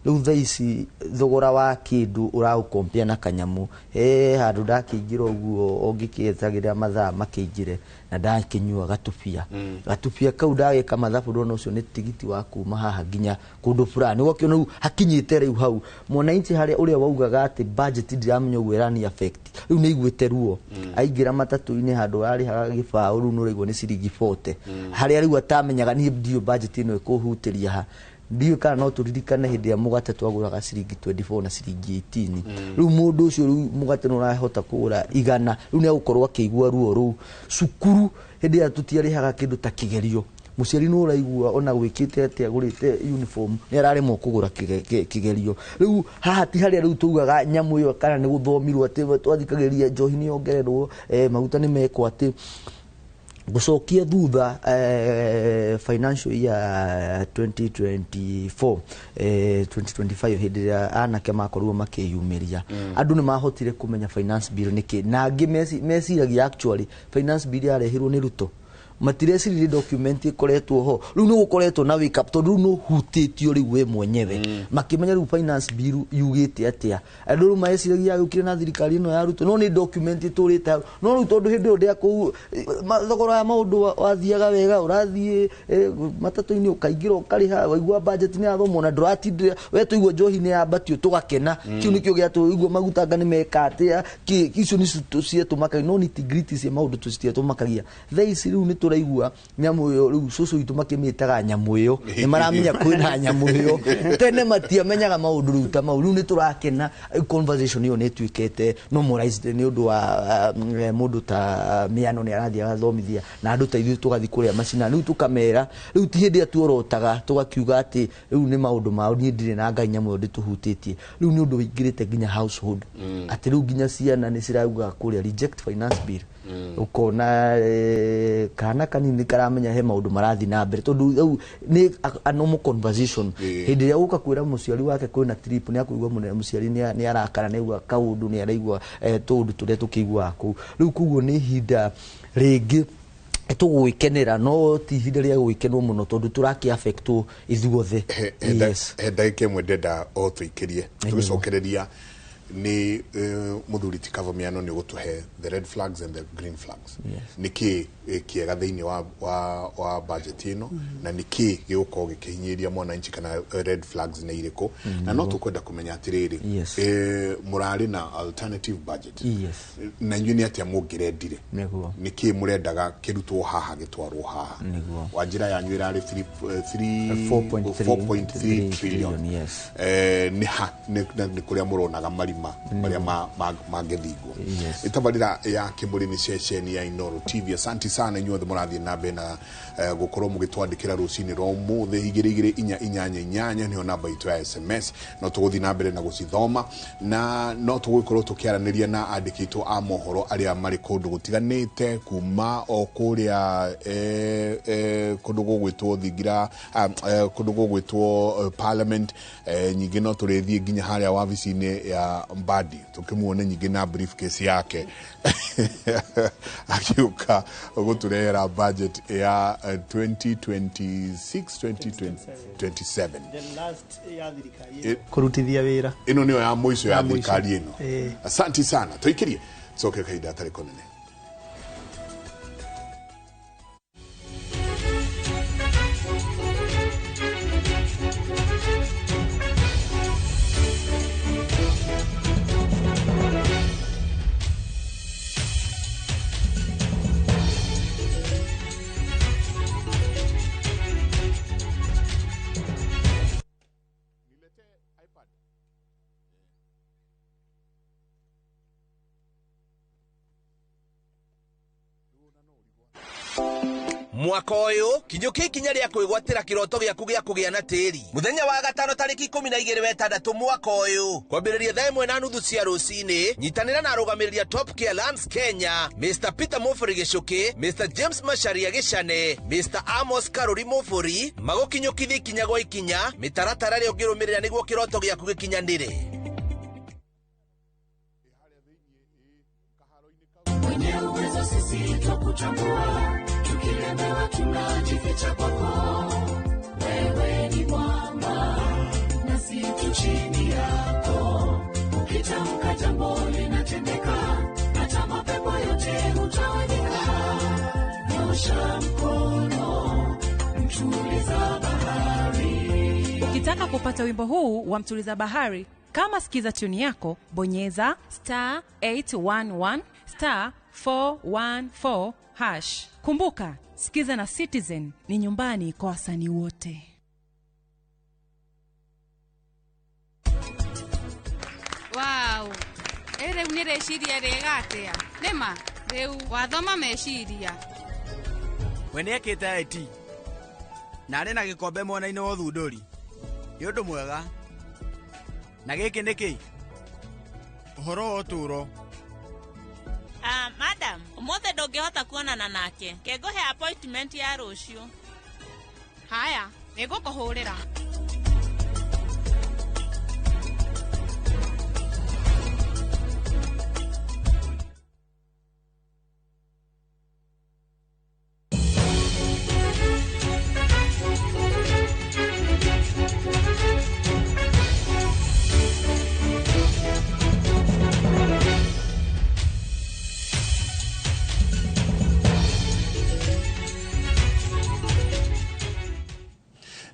riu thaici thogora wa kindu urau compare na kanyamu handu ndakingira uguo ongikiethagira mathaa makingire na ndakinyua gatupia kau ndagika mathabu ndona ucio ni tigiti wa kuma haha nginya kundu fulani ugakiona riu hakinyite riu hau mwananchi haria uria waugaga ati budget ndiramenya gwirani affect riu ni igwite ruo aingira matatu-ini handu ari haga gibao riu nurigwo ni ciringi 40 haria riu atamenyaga ni ndio budget ino ikuhutiria ha ndio kana no turirikane hindi ya mugate twaguraga ciringi 24 na ciringi 18 riu mundu ucio riu mugate no rahota kugura igana riu ni agukorwo akigua ruo riu cukuru hindi ya tutiarihaga kindu ta kigerio muciari no uraigua ona gwikite ati agurite uniform ni araremwo kugura kigerio riu haha ti haria riu tugaga nyamu iyo kana ni guthomirwo ati twathikagiria njohi ni ongererwo maguta ni meko ati gucokia thutha financial year 2024 2025 hindi ya anake makorwo makiyumiria andu ni mahotire kumenya finance bill niki na angi mesiragia actually finance bill yarehirwo ni Ruto matirecirie document ikoretwo ho riu no gukoretwo na wake up tondu no hutitio riu we mwenyewe makimenya riu finance bill yugite atia andu riu maeciragia yukire na thirikari ino ya Ruto no ni document iturite no riu tondu hindi ndia ku thogora ya maundu wathiaga wega urathie matatu-ini ukaingira ukariha waigua budget ni athomo na duratindire we tuigwo njohi ni ambatio tugakena kiu nikio gia tuigwo magutanga ni mekatia icio ni cietumaka no nitty-gritty cia maundu tucitietumakagia thaici riu ni turaigua nyamu yo riu cucu itu makimitaga nyamu yo ni maramenya kwina nyamu yo tene matiamenyaga maundu riu ta mau riu ni turakena conversation yo ni twikete normalized ni undu wa mundu ta miano ni arathia gathomithia na andu ta ithu tugathi kuria macina riu tukamera riu ti hindi atuorotaga tugakiuga ati riu ni maundu mao ni ndire na ngai nyamu yo ndituhutĩtie riu ni undu wingirite nginya household ati riu nginya ciana ni cirauga kuria reject finance bill ukona kana kanini karamenya he maundu marathi na mbere tondu ni a normal conversation hindi ya uka kwira muciari wake kwina trip ni akuigwa munene muciari ni arakara ni gwa kaundu ni araigwa tundu turia tukigwa ku riu kuguo ni hinda ringi tugwikenera no ti hinda ria gwikenwo muno tondu turaki affect ithuothe yes ndagika imwe ndenda o tuikirie tugicokereria ni muthuri ti Kavamiano ni gutuhe the red flags and the green flags niki kiega thiini wa budget ino na niki gigukorwo gikihinyiria mwananchi kana red flags ni iriko na no tukwenda kumenya atiriri murari na alternative budget na nyuni atia mungirendire niki murendaga kirutwo haha gitwarwo haha wanjira yanyu irari 4.3 trillion ni kuria muronaga marima magima maria magethingwo itabarira ya kimurini session ya Inoro TV. Asante sana inyuothe murathie na bena gukorwo mugitwandikira rucini ro muthe 22488 niyo namba itu ya SMS no tuguthi na mbere na gucithoma na no tugukorwo tukiaraniria na andikitwo a mohoro aria mari kundu gutiganite kuma o kuria kundu gugwitwo thingira kundu gugwitwo parliament nyingi no turethie nginya haria wabici-ini ya Mbadi tukimuone nyingi na briefcase yake akiuka guturehera budget ya 2026-2027 the last ya thirikari kurutithia wira ino niyo ya mwisho ya thirikari ino. Asante sana tuikirie soke kaida tari konene. Mwaka uyu kinyuki ikinya ria kwigwatira kiroto giaku gia kugia na tiri muthenya wa gatano tariki 12 wetandatũ mwaka uyu kwambĩrĩria thaa 1:30 cia rũcinĩ nyitanĩra na arũgamĩrĩria Top Care Lands Kenya Mr. Peter Mufuri Gicuki, Mr. James Macharia Gicane, Mr. Amos Karuri Mufuri magũkinyũkithia ikinya gwa ikinya mĩtaratara ĩrĩa ũngĩrũmĩrĩra nĩguo kiroto giaku gĩkinyanĩre. Mwenye uwezo sisi twakutambua, tukilemewa tunajificha kwako. Wewe ni mwamba nasi tu chini yako, ukitamka jambo linatendeka, hata mapepo yote hutawanyika. Nyosha mkono, mtuliza bahari. Ukitaka kupata wimbo huu wa Mtuliza Bahari, kama sikiza tuni yako, bonyeza *811 *414 #. Kumbuka, sikiza na Citizen ni nyumbani kwa wasanii wote. Wow. Ere unire shiria regatea. Nema, reu wathoma meshiria. Wene ekite IT. Na ari na gikombe mwena-ini wa thunduri. Ni undu mwega. Na giki niki? Uhoro wa uturo. Madam, umothe ndungihota kuonana nake. Kenguhe appointment ya rucio. Haya, nigukuhurira.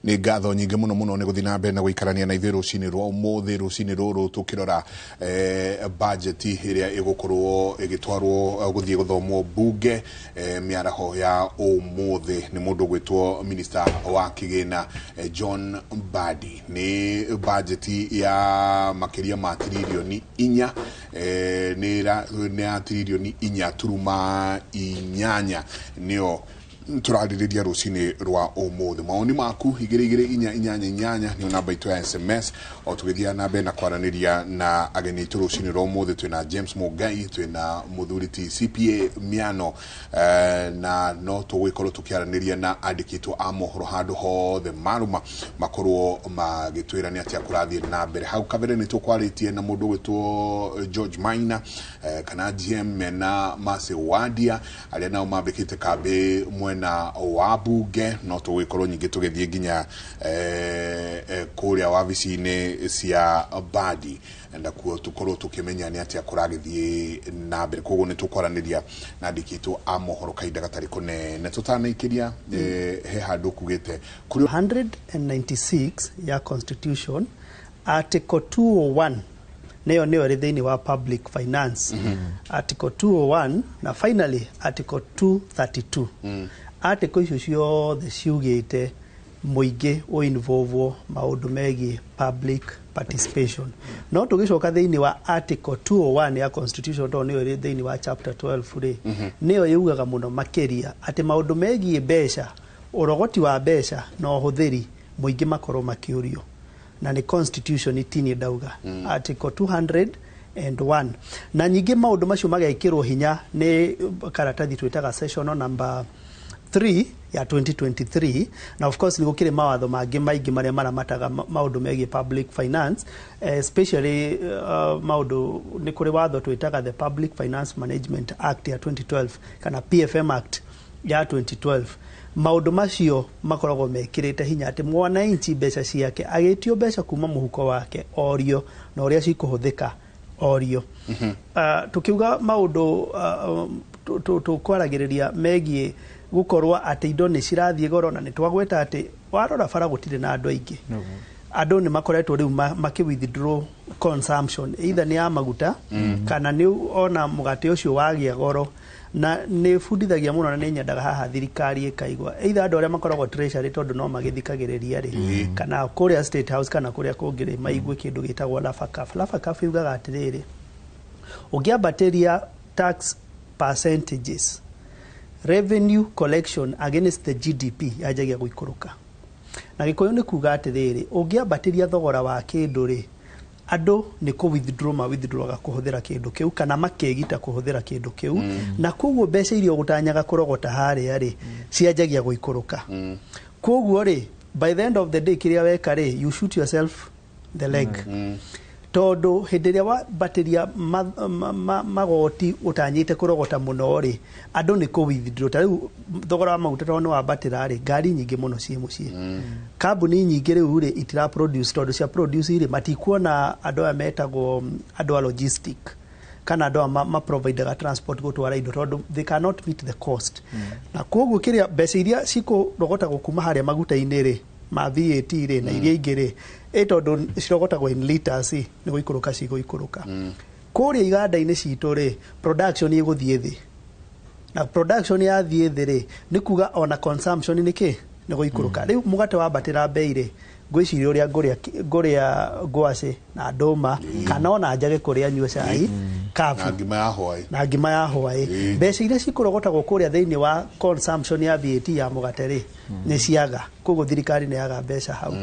ni ngatho nyingi muno ni guthina mbere na guikarania na ithuĩ rũcinĩ rwa ũmũthĩ rũcinĩ rũrũ tukirora budget iria igukorwo igitwarwo guthie guthomwo bunge miaraho ya ũmũthĩ ni mundu gwitwo minister wa kigina John Mbadi. Ni budget ya makiria ma trilioni 4 ni ya trilioni 4.8 nio turaririria rucini rwa ũmũthĩ. Maoni maku 22488 ni namba itu ya SMS o tugithia na mbere na kwaraniria na ageni itu rucini rwa ũmũthĩ. Twina James Mugai, twina Muthuri ti CPA Miano na no tugwikorwo tukiaraniria na andikitwo a mohoro handu hothe maruma makorwo magitwira ni atia kurathie na mbere. Hau kabere ni tukwaritie na mundu gwitwo George Maina kana GM na Mase Wadia aria nao mambikite kambi na wabunge no tugwikorwo nyingi tugithie nginya kuria wabici-ini cia Mbadi na kuo tukorwo tukimenya ni atia kuragithie na mbere. Koguo ni tukwaraniria na andikitwo a mohoro kaida gatari kunene tutanaikiria he handu kugite 196 ya constitution article 201 niyo ri thiini wa public finance article 201 na finally article 232 article icio ciothe ciugite muingi o involve maundu megi public participation. No tugicoka thiini wa article 201 ya constitution to niyo ri thiini wa chapter 12 ri niyo yugaga muno makeria ati maundu megi besha urogoti wa besha no huthiri muingi makoro makiurio na ni constitution itini dauga article 201 na nyingi maundu macio magekirwo hinya ni karatathi twitaga session number 3 ya 2023 na of course nigukire mawatho mangi maingi maria maramataga maundu megi public finance, especially maundu ni kuri watho twitaga the Public Finance Management Act ya 2012 kana PFM Act ya 2012. Maundu macio makoragwo mekirite hinya ati mwananchi mbeca ciake agitio mbeca kuma muhuko wake orio na uria cikuhuthika orio. Tukiuga maundu tukwaragiriria megie gukorwa ati indo ni cirathie goro na nitwagweta ati warora bara gutire na andu aingi andu ni makoretwo riu maki withdraw consumption either ni ya maguta kana ni ona mugate ucio wagia goro na ni fundithagia muno na ni nyendaga haha thirikari ikaigwa either andu aria makoragwo treasury tondu no magithikagiriria ri kana kuria State House kana kuria kungire maigwe kindu gitagwo lafakaf yugaga atiriri ugiambateria tax percentages revenue collection against the GDP yajagia guikuruka na gikoyo ni kuga atiriri ungiambatiria thogora wa kindu ri andu ni ku withdraw ga kuhuthira kindu kiu kana makegita kuhuthira kindu kiu na koguo mbeca irio gutanyaga kurogota haria ri ciajagia guikuruka koguo ri by the end of the day kiria weka ri you shoot yourself the leg tondu hindiria wa bateria magoti utanyite kurogota muno ri andu ni ku withdraw tariu thogora wa maguta tondu wa batera ri ngari nyingi muno cie mucie kambuni nyingi riu ri itira produce tondu cia produce ri matikuona andu ametagwo andu a logistic kana andu ma provider transport gutwara indo tondu they cannot meet the cost na koguo kiria mbeca iria cikurogota gukuma haria maguta-ini ri ma VAT ri na iria ingi ri tondu cirogotagwo in liters ni guikuruka ciguikuruka kuria iganda-ini citu ri production iguthie thi na production ya thie thi ri ni kuga ona consumption ni ki ni guikuruka riu mugate wa batira bei ri gwiciria uria nguria ngwaci na nduma kana ona njage kuria nyue cai kafu na ngima ya hwai mbeca iria cikurogotagwo kuria thiini wa consumption ya VAT ya mugate ri ni ciaga koguo thirikari ni yaga mbeca hau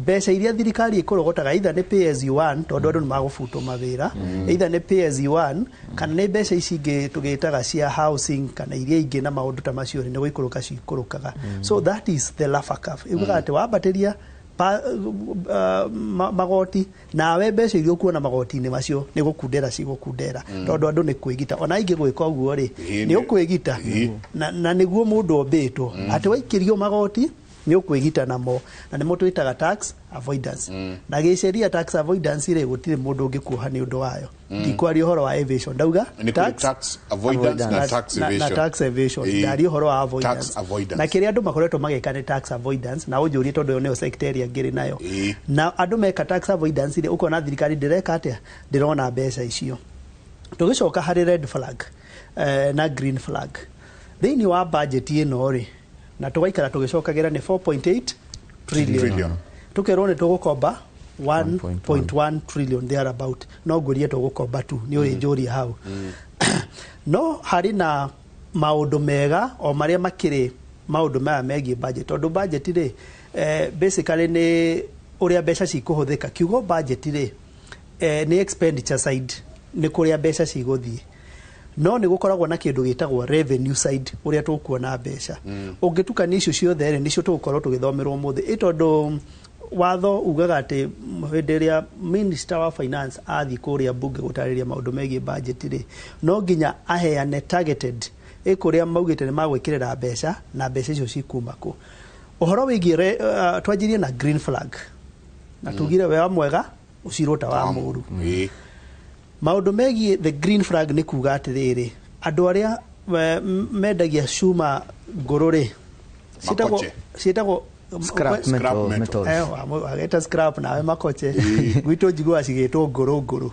mbeca iria thirikari ikurogotaga either ni pay as you earn tondu andu ni magufutwo mawira either ni pay as you earn kana ni mbeca ici ingi tugitaga cia housing kana iria ingi na maundu ta macio ni guikuruka cikurukaga so that is the lafakaf iguga ati wambateria magoti nawe mbeca irio kuona magoti-ini macio ni gukundera cigukundera tondu andu ni kwigita ona ingi gwika uguo ri ni ukwigita na niguo mundu ombitwo ati waikirio magoti ni ukwigita namo na nimo twitaga tax avoidance na giceria tax avoidance ri gutire mundu ungikuoha ni undu wayo ndikwari uhoro wa evasion ndauga tax avoidance na tax evasion ndari uhoro wa avoidance na kiria andu makoretwo mageka ni tax avoidance na ujurie tondu yo secretary ngiri nayo na andu meka tax avoidance ri ukona thirikari ndireka atia ndirona mbeca icio tugicoka hari red flag na green flag thiini wa budget ino ri na tugaikara tugicokagira ni 4.8 trillion tukero ni tugukomba 1.1 trillion there about no ngurie tugukomba tu ni uri njuri hau no hari na maundu mega o maria makiri maundu maya megi budget tondu budget ri basically ni uria mbeca cikuhuthika kiugo budget ri ni expenditure side ni kuria mbeca ciguthie no ni gukoragwo na kindu gitagwo revenue side uria tukuona mbeca ungitukania icio ciothe ri nicio tugukorwo tugithomerwo muthi itondu watho ugaga ati henderia minister wa finance athi kuria bunge gutariria maundu megi budget ri no nginya aheane targeted ikuria maugite ni magwikirira mbeca na mbeca icio cikuma ku uhoro wigie twajirie na green flag na tugire we mwega ucirota wa muru maundu megi the green flag ni kuga atiriri andu aria mendagia cuma ngururi citagwo scrap metal ageta scrap nawe makoche gwito jigwa cigitwo nguru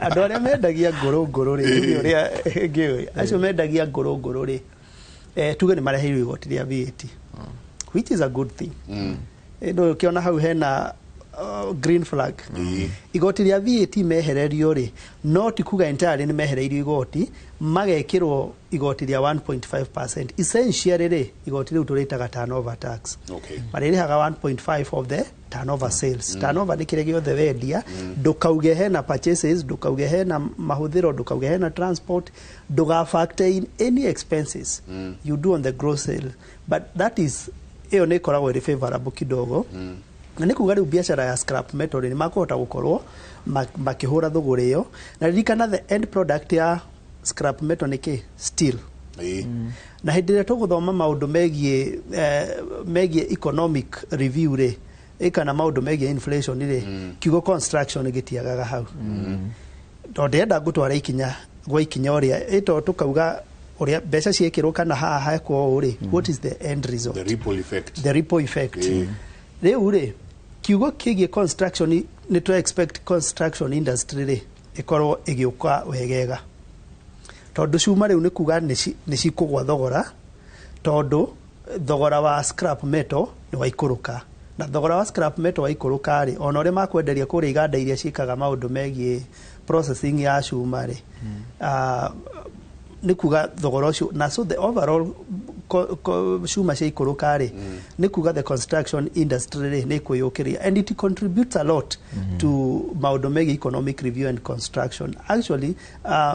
andu aria mendagia nguru ri uria ngiwe acio mendagia nguru ri tuge ni mareheirwo igoti ria VAT which is a good thing. Ndo ukiona hau hena green flag. Igoti ria VAT mehererio ri no ti kuga entirely ni mehereirio igoti magekirwo igoti ria 1.5%. Essentially ri igoti riu turitaga turnover tax. Maririhaga 1.5 of the turnover sales. Turnover ni kire giothe wendia, ndukauge hena purchases, ndukauge hena mahuthiro, ndukauge hena transport, nduga factor in any expenses you do on the gross sale. But that is iyo ni koragwo ri favorable kidogo. Na ni kuga riu biashara ya scrap metal ni makota gukorwo makihura thuguri iyo, na ririkana the end product ya scrap metal ni ki steel. Na hindi ria tuguthoma maundu megie economic review ri ikana maundu megie inflation ri kiugo construction gitiagaga hau. Ndenda gutwara ikinya gwa ikinya uria ito tukauga uria mbeca ciekirwo kana haha hekwo uri, what is the end result? The ripple effect. Riu ri kiugo kigie construction ni to expect construction industry ri ikorwo igiuka wegega, tondu cuma riu ni kuga ni cikugwa thogora, tondu thogora wa scrap metal ni waikuruka, na thogora wa scrap metal waikuruka ri ona uri makwenderia kuri iganda iria cikaga maundu megie processing ya cuma ri ni kuga thogora ucio, na so the overall cuma cia ikuruka ri ni kuga the construction industry ri ni kwiyukiria, and it contributes a lot to maundu megie economic review and construction. Actually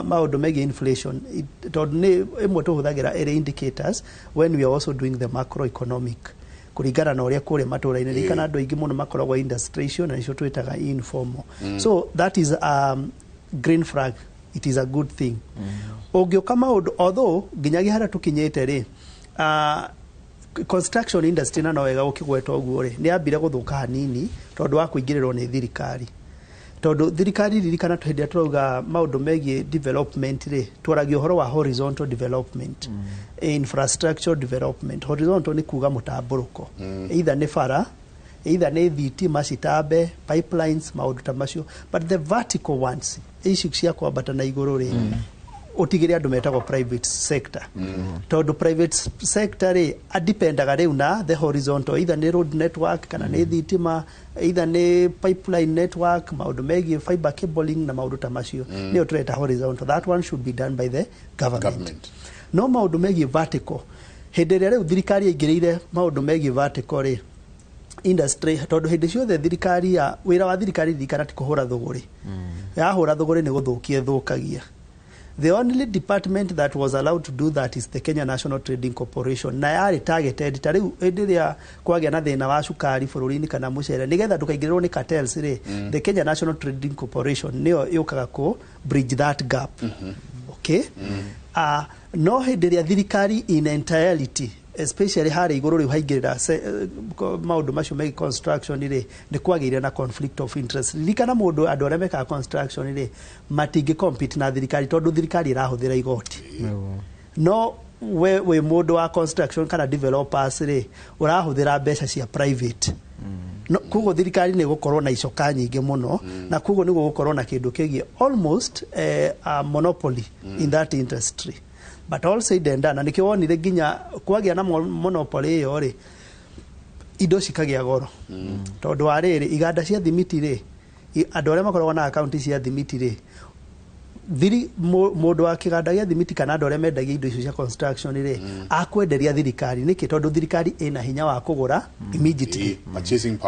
maundu megie inflation tondu ni imwe tuhuthagira iri indicators when we are also doing the macroeconomic kurigana na uria kure matura-ini rikana andu aingi muno makoragwo industration na icio twitaga informal. So that is green flag. It is a good thing. Ogioka maundu although nginyagia hara tukinyete ri construction industry na wega ukigweta uguo ri ni ambire guthuka hanini tondu wa kuingirirwo ni thirikari, tondu thirikari ririkana tuhendia turauga maundu megie development ri twaragia uhoro wa horizontal development, infrastructure development. Horizontal ni kuga mutamburuko, either ni bara, either ni thitima citambe, pipelines, maundu ta macio, but the vertical ones ici cia kwambata na iguru ri utigire andu metagwo private sector. Tondu private sector ri adependaga riu na the horizontal, either ni road network kana ni thitima, either ni pipeline network, maundu megie fiber cabling na maundu ta macio ni utureta horizontal. That one should be done by the government. No maundu megie vertical, hindi ria riu thirikari ingirire maundu megie vertical ri industry, tondu hindi ciothe thirikari ya wira wa thirikari thikara ti kuhura thuguri, ya hura thuguri ni guthukia thukagia. The only department that was allowed to do that is the Kenya National Trading Corporation, na yari targeted tariu endiria kwagia na thina wa cukari bururini kana mucere nigetha ndukaingirwo ni cartels ri the Kenya National Trading Corporation niyo yukaga ku bridge that gap. Okay. No hendiria thirikari in entirety, especially hari iguru riu haingirira maundu macio megi construction ri ni kwagirira na conflict of interest. Likana mundu andu aria meka construction ri matingi compete na thirikari tondu thirikari irahuthira igoti. No we mundu wa construction kana developers ri urahuthira mbeca cia private. No kugo thirikari ni gukorwo na icoka nyingi muno, na kugo ni gukorwo na kindu kigie almost a monopoly in that industry. But all said and done, and nikiwonire nginya kwagia na monopoly iyo ri indo cikagia goro, tondu wa riri iganda cia thimiti ri andu aria makoragwo na account cia thimiti ri mundu wa kiganda gia thimiti kana andu aria mendagia indo icio cia construction ri akwenderia thirikari niki tondu thirikari ina hinya wa kugura immediately,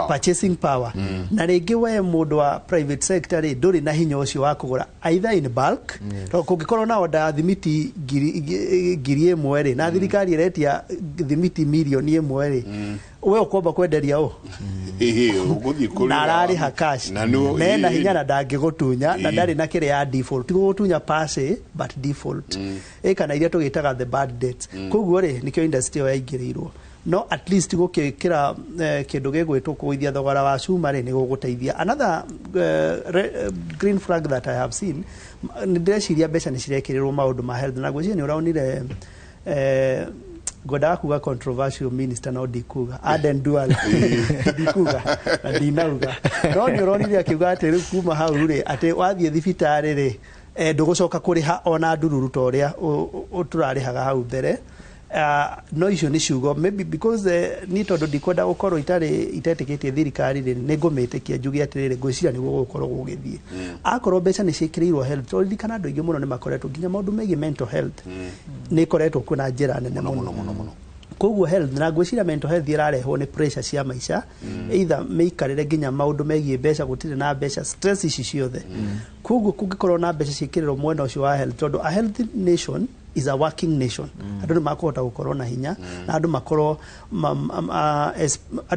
purchasing power. Na ringi we mundu wa private sector ri nduri na hinya ucio wa kugura either in bulk, to kungikorwo na order thimiti ngiri imwe ri na thirikari iretia thimiti milioni imwe ri we ukomba kwenderia u na arari hakash na hinya na ndangigutunya na ndari na kire ya default, ti gutunya passe but default kana iria tugitaga the bad debts. Koguo ri nikyo industry yaingirirwo, no at least gukira kindu gigwitwo kuithia thogora wa cuma ri ni guguteithia. Another green flag that I have seen ni ndeciria mbeca ni cirekirirwo maundu ma health, na gwicia ni uraonire goda kuga controversial minister no dikuga Aden Duale dikuga na dinauga no ni uronire akiuga ati riu kuma hau ri ati wathie thibitari ri ndugucoka kuriha ona ndururu toria uturarihaga hau mbere no icio nĩ ciugo maybe because ni tondũ ndikwenda gũkorwo itetĩkĩtie thirikari nĩ ngũmĩtĩkia njuge atĩrĩrĩ ngwĩciria nĩguo gũkorwo gũgĩthiĩ akorwo mbeca nĩ ciĩkĩrĩirwo health tondũ kana andũ aingĩ mũno nĩ makoretwo nginya maũndũ megiĩ mental health nĩ ikoretwo kwĩna njĩra nene mũno koguo health na ngwĩciria mental health irarehwo nĩ pressure cia maica either mĩikarĩre nginya maũndũ megiĩ mbeca gũtirĩ na mbeca stress ici ciothe koguo kũngĩkorwo na mbeca ciĩkĩrĩrwo mwena ũcio wa health tondũ a healthy nation is a working nation andũ nĩ makũhota gũkorwo na hinya na andũ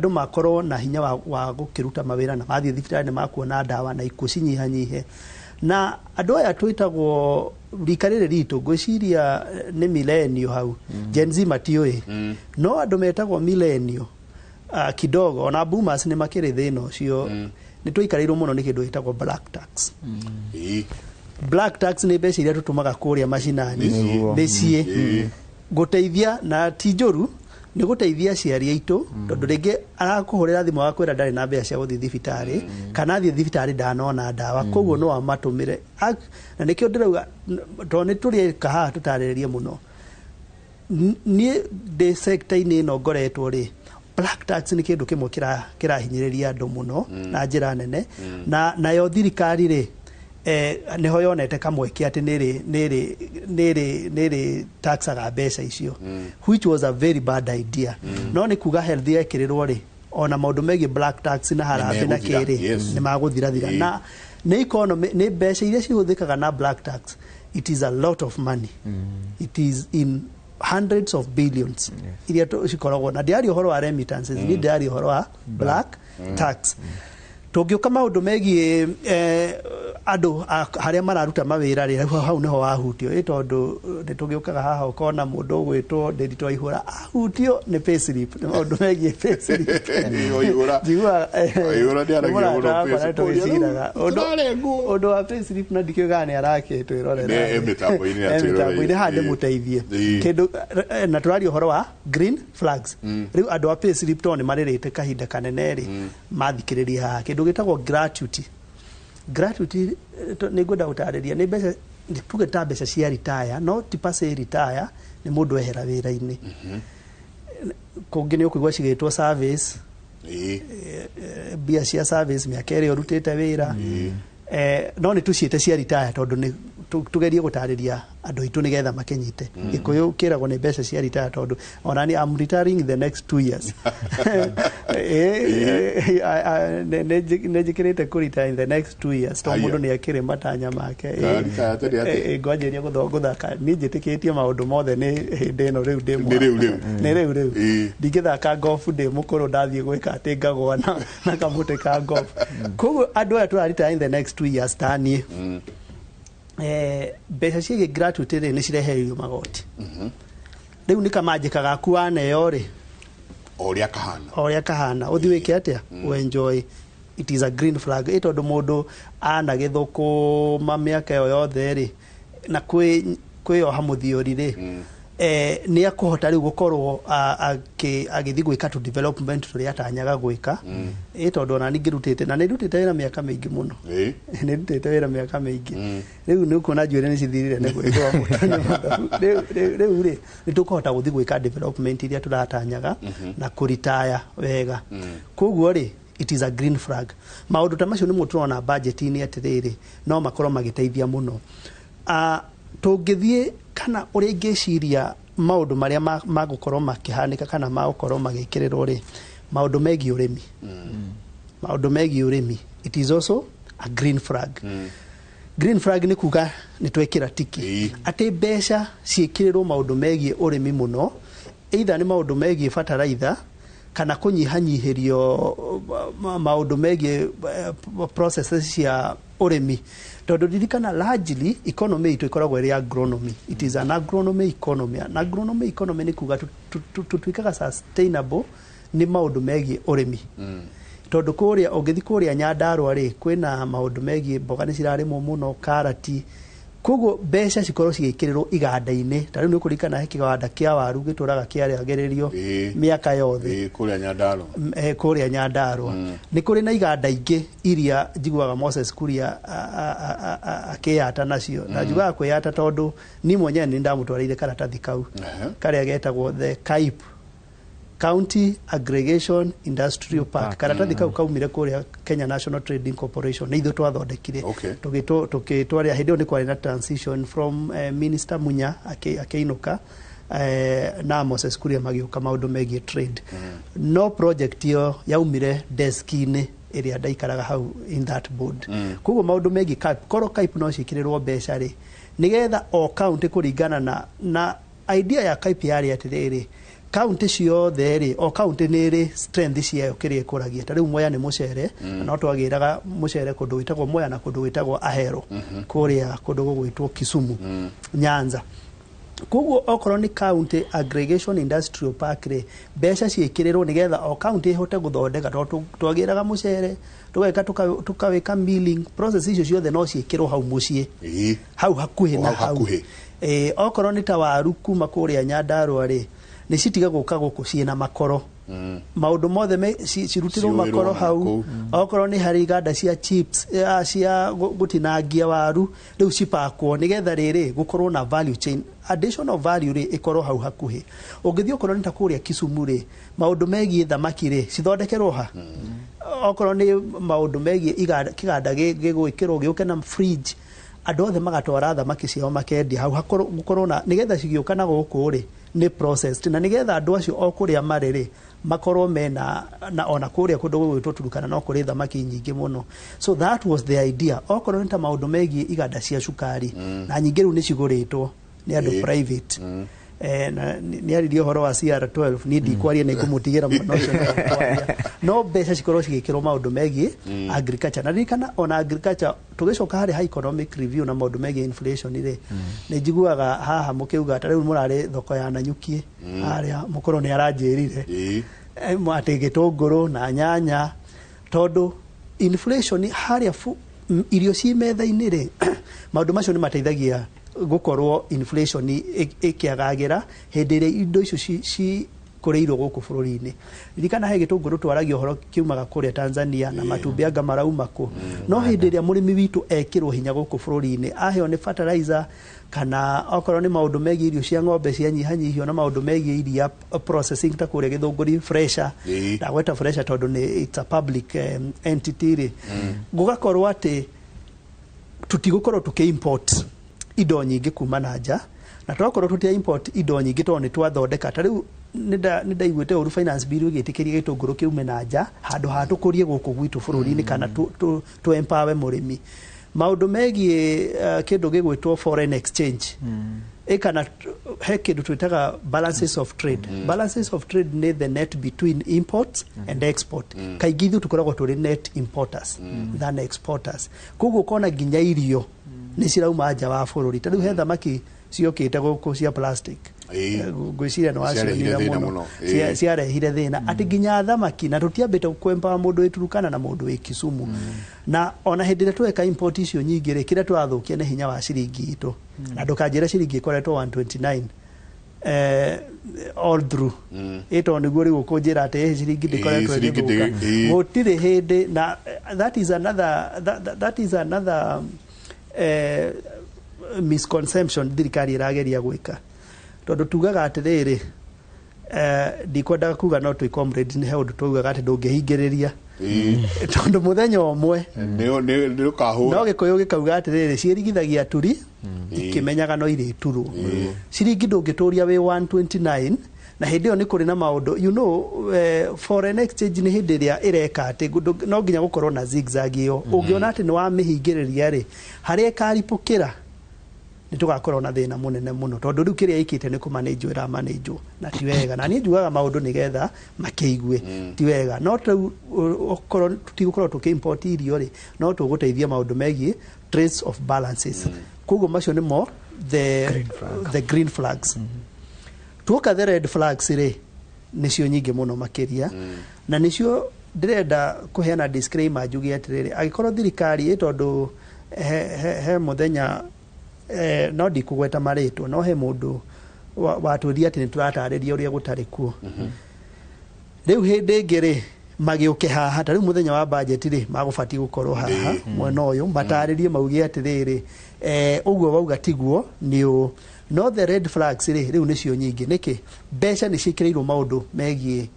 makorwo na hinya wa gũkĩruta mawĩra na mathiĩ thibitarĩ nĩ makuona ndawa na ikuũ cinyihanyihe na andũ aya twĩtagwo rika rĩrĩ ritũ ngwĩciria nĩ millennial hau Gen Z matiũĩ no andũ metagwo millennial kidogo ona boomers nĩ makĩrĩ thĩna ũcio nĩ twĩkarĩirwo mũno nĩ kĩndũ gĩtagwo black tax black tax nĩ mbeca iria tũtũmaga kũrĩa macinani mĩciĩ gũteithia na ti njũru nĩ gũteithia aciari aitũ tondũ rĩngĩ arakũhũrĩra thimũ wakwĩra ndarĩ na mbeca cia gũthiĩ thibitarĩ kana athiĩ thibitarĩ ndanona ndawa koguo no amatũmĩre na nĩkĩo ndĩrauga tondũ nĩ tũrĩka haha tũtarĩrĩrie mũno niĩ ndĩ sector-inĩ ĩno ngoretwo rĩ black tax nĩ kĩndũ kĩmwe kĩrahinyĩrĩria andũ mũno na njĩra nene na nayo thirikari rĩ niho yonete kamweke ati nĩrĩ taxaga mbeca icio which was a very bad idea no nĩ kuga health yekĩrĩrwo rĩ ona maũndũ megiĩ black tax na harambĩ na kĩrĩ nĩ magũthirathira na nĩ economy nĩ mbeca iria cihũthĩkaga na black tax it is a lot of money it is in hundreds of billions iria cikoragwo na ndiari ũhoro wa remittances ni ndiari ũhoro wa black tax tũngĩũka maũndũ megiĩ andũ harĩa mararuta mawĩra rĩ hau niho wahutio tondũ nĩ tũgĩũkaga haha ũkona mũndũ ũgwĩtwo Nderitu Waihũra ahutio nĩ payslip nĩ maũndũ megiĩ payslip ũndũ wa payslip na ndikiugaga nĩ arake twĩrorera mĩtambo-inĩ haha ndĩmũteithie kĩndũ na tũraria ũhoro wa green flags rĩu andũ a payslip tondũ nĩ marĩrĩte kahinda kanene rĩ mathikĩrĩria haha kĩndũ gĩtagwo gratuity nĩ ngwenda gũtarĩria nĩ mbeca tuge ta mbeca cia retire no ti pase retire nĩ mũndũ ehera wĩra-inĩ kũngĩ nĩ ũkũigua cigĩtwo service mbia cia service mĩaka ĩrĩa ũrutĩte wĩra no nĩ tũciĩte cia retire tondũ nĩ tugerie gũtarĩria andũ aitũ nĩgetha makĩnyite gĩkũyũ kĩragwo nĩ mbeca cia retire tondũ ona ni I'm retiring in the next 2 years nĩ njĩkĩrĩte kũ retire in the next 2 years tondũ mũndũ nĩ akĩrĩ matanya make ngwanjĩria gũthaka niĩ njĩtĩkĩtie maũndũ mothe nĩ hĩndĩ ĩno rĩu nĩ rĩu ndingĩthaka golf ndĩ mũkũrũ ndathiĩ gwĩka atĩ ngagwa na kamũtĩ ka golf koguo andũ aya tũraretire in the next 2 years ta niĩ mbeca ciĩgiĩ gratuity rĩ nĩ cirehereirio magoti rĩu nĩ kamanjĩka gaku waneo rĩ o ũrĩa kahana ũthiĩ wĩke atĩa enjoy it is a green flag tondũ mũndũ anagĩthũkũma mĩaka ĩyo yothe rĩ na kwĩyoha mũthiori rĩ nĩ akũhota rĩu gũkorwo agĩthiĩ gwĩka to development tũrĩa atanyaga gwĩka tondũ ona ningĩ rutĩte na nĩ rutĩte wĩra mĩaka mĩingĩ mũno nĩ rutĩte wĩra mĩaka mĩingĩ rĩu nĩ ũkuona njuĩrĩ nĩ cithirire nĩ gwĩkwa rĩu rĩ nĩ tũkũhota gũthiĩ gwĩka development iria tũratanyaga na kũritaya wega koguo rĩ it is a green flag maũndũ ta macio nĩ mũndũ tũrona budget-inĩ atĩrĩrĩ no makorwo magĩteithia mũno tũngĩthiĩ kana ũrĩa ingĩciria maũndũ marĩa magũkorwo makĩhanĩka kana magũkorwo magĩkĩrĩrwo rĩ maũndũ megiĩ ũrĩmi it is also a green flag green flag nĩ kuga nĩ twekĩra tiki atĩ mbeca ciĩkĩrĩrwo maũndũ megiĩ ũrĩmi mũno either nĩ maũndũ megiĩ bataraitha kana kũnyihanyihĩrio maũndũ megiĩ processes cia ũrĩmi tondũ ririkana largely economy itũ ikoragwo ĩrĩ agronomy it is an agronomy economy na agronomy economy nĩ kuga tuikaga sustainable nĩ maũndũ megiĩ ũrĩmi tondũ ũngĩthiĩ kũrĩa Nyandarua rĩ kwĩna maũndũ megiĩ mboga nĩ cirarĩmwo mũno karati koguo mbeca cikorwo cigĩkĩrĩrwo iganda-inĩ ta rĩu nĩ kũrikana he kĩganda kĩa waru gĩtũraga kĩarĩagĩrĩrio mĩaka yothe kũrĩa Nyandarua kũrĩa Nyandarua nĩ kũrĩ na iganda ingĩ iria njiguaga Moses Kuria akĩyata nacio na njugaga kwĩyata tondũ ni mwenyewe nĩ ndamũtwarĩire karatathi kau karĩa getagwo the KAIP County Aggregation Industrial Park karatathi kau kaumire kũrĩa Kenya National Trading Corporation nĩ ithuĩ twathondekire tũgĩtwarĩra hĩndĩ ĩyo nĩ kwarĩ na transition from Minister Munya akĩinũka na Moses Kuria magĩũka maũndũ megiĩ trade no project yo yaumire desk-inĩ ĩrĩa ndaikaraga hau in that board koguo maũndũ megiĩ KAIP korwo KAIP no ciĩkĩrĩrwo mbeca rĩ nĩgetha o county kũringana na idea ya KAIP yarĩ atĩrĩrĩ county ciothe rĩ o county nĩ ĩrĩ strength ciayo kĩrĩa ĩkũragia ta rĩu Mwea nĩ mũcere no twagĩraga mũcere kũndũ gwĩtagwo Mwea na kũndũ gwĩtagwo Ahero kũrĩa kũndũ gũgwĩtwo Kisumu Nyanza koguo okorwo nĩ county aggregation industrial park rĩ mbeca ciĩkĩrĩrwo nĩgetha o county ihote gũthondeka twagĩraga mũcere tũgeka tukawĩka milling process icio ciothe no ciĩkĩrwo hau mũciĩ hau hakuhĩ na hau okorwo nĩ ta waru kuma kũrĩa Nyandarua rĩ nĩ citiga gũka gũkũ ciĩna makoro maũndũ mothe cirutirwo makoro hau okorwo nĩ harĩ iganda cia chips cia gũtinangia waru rĩu cipakwo nĩgetha rĩrĩ gũkorwo na value chain additional value rĩ ĩkorwo hau hakuhĩ ũngĩthiĩ okorwo nĩ ta kũrĩa Kisumu rĩ maũndũ megiĩ thamaki rĩ cithondekerwo ha okorwo nĩ maũndũ megiĩ kĩganda gĩgwĩkĩrwo gĩũke na fridge andũ othe magatwara thamaki ciao makendia hau gũkorwo na nĩgetha cigĩũka na gũkũ rĩ nĩ processed na nĩgetha andũ acio o kũrĩa marĩ rĩ makorwo mena ona kũrĩa kũndũ gwĩtwo Turukana no kũrĩ thamaki nyingĩ mũno so that was the idea okorwo nĩ ta maũndũ megiĩ iganda cia cukari na nyingĩ rĩu nĩ cigũrĩtwo nĩ andũ private na nĩ aririe ũhoro wa CR12 niĩ ndikwaria na ngũmũtigĩra mũno no mbeca cikorwo cigĩkĩrwo maũndũ megiĩ agriculture na ririkana ona agriculture tũgĩcoka harĩ high economic review na maũndũ megiĩ inflation rĩ nĩ njiguaga haha mũkĩuga ta rĩu mũrarĩ thoko ya Nanyuki harĩa mũkorwo nĩ aranjĩrire atĩ gĩtũngũrũ na nyanya tondũ inflation harĩa irio ciĩ metha-inĩ rĩ maũndũ macio nĩ mateithagia gũkorwo inflation ĩkĩagagĩra hĩndĩ ĩrĩa indo icio cikũrĩirwo gũkũ bũrũri-inĩ ririkana he gĩtũngũrũ twaragia ũhoro kiumaga kũrĩa Tanzania na matumbĩ anga marauma kũ no hĩndĩ ĩrĩa mũrĩmi witũ ekĩrwo hinya gũkũ bũrũri-inĩ aheo nĩ fertilizer kana okorwo nĩ maũndũ megiĩ irio cia ng'ombe cia nyihanyihio na maũndũ megiĩ iria processing ta kũrĩa Gĩthũngũri fresher ndagweta fresher tondũ nĩ it's a public entity rĩ gũgakorwo atĩ tutigũkorwo tũkĩ-import indo nyingĩ kuma na nja na twakorwo tũtia import indo nyingĩ tondũ nĩ twathondeka ta rĩu nĩ ndaiguĩte ũru finance bill ĩgĩtĩkĩria gĩtũngũrũ kiume na nja handũ ha tũkũrie gũkũ gwitũ bũrũri-inĩ kana tũ empower mũrĩmi maũndũ megiĩ kĩndũ gĩgwĩtwo foreign exchange kana he kĩndũ twĩtaga balances of trade balances of trade nĩ the net between imports and export kaingĩ ithuĩ tũkoragwo tũrĩ net importers than exporters koguo ũkona nginya irio nĩ cirauma nja wa bũrũri ta rĩu he thamaki ciokĩte gũkũ cia plastic ngwĩciria nĩ wacionire mũno ciarehire thĩna atĩ nginya thamaki na tũtiambĩte kwemba mũndũ wĩ Turukana na mũndũ wĩ Kisumu na ona hĩndĩ ĩrĩa tweka import icio nyingĩ rĩ kĩrĩa tũrathũkia nĩ hinya wa ciringi itũ na ndũkanjĩra ciringi ĩkoretwo 129 all through ĩto nĩguo rĩu ũkũnjĩra atĩ ciringi ndĩkoretwo ĩgĩthũka gũtirĩ hĩndĩ na that is another misconception thirikari ĩrageria gwĩka tondũ tugaga atĩrĩrĩ ndikwendaga kuga no twĩ comrades nĩ he ũndũ tugaga atĩ ndũngĩhingĩrĩria tondũ mũthenya ũmwe no gĩkũyũ gĩkauga atĩrĩrĩ ciĩrigithagia turi ikĩmenyaga no irĩturwo ciringi ndũngĩtũria wĩ 129 na hĩndĩ ĩyo nĩ kũrĩ na maũndũ you know foreign exchange nĩ hĩndĩ ĩrĩa ĩreka atĩ no nginya gũkorwo na zigzag ĩyo ũngĩona atĩ nĩ wamĩhingĩrĩria rĩ harĩa ĩkaripũkĩra nĩ tũgakorwo na thĩna mũnene mũno tondũ rĩu kĩrĩa ĩkĩte nĩ kũmanĩnjwo ĩramanĩnjwo na ti wega na niĩ njugaga maũndũ nĩgetha makĩigue ti wega no okorwo tũtigũkorwo tũkĩ-import irio rĩ no tũgũteithia maũndũ megiĩ trace of balances koguo macio nĩmo the green flags tuoka the red flags rĩ nĩcio nyingĩ mũno makĩria na nĩcio ndĩrenda kũheana disclaimer njuge atĩrĩrĩ angĩkorwo thirikari tondũ he mũthenya no ndikugweta maritwo no he mundu watwiria ati nituratarĩria uria gutari kuo riu hindi ngiri magiuke haha tari muthenya wa budget ri magubati gukorwo haha mwena uyu matarĩrie maugie ati riri uguo wauga tiguo ni no the red flags riu nicio nyingi niki mbeca ni cikirirwo maundu megie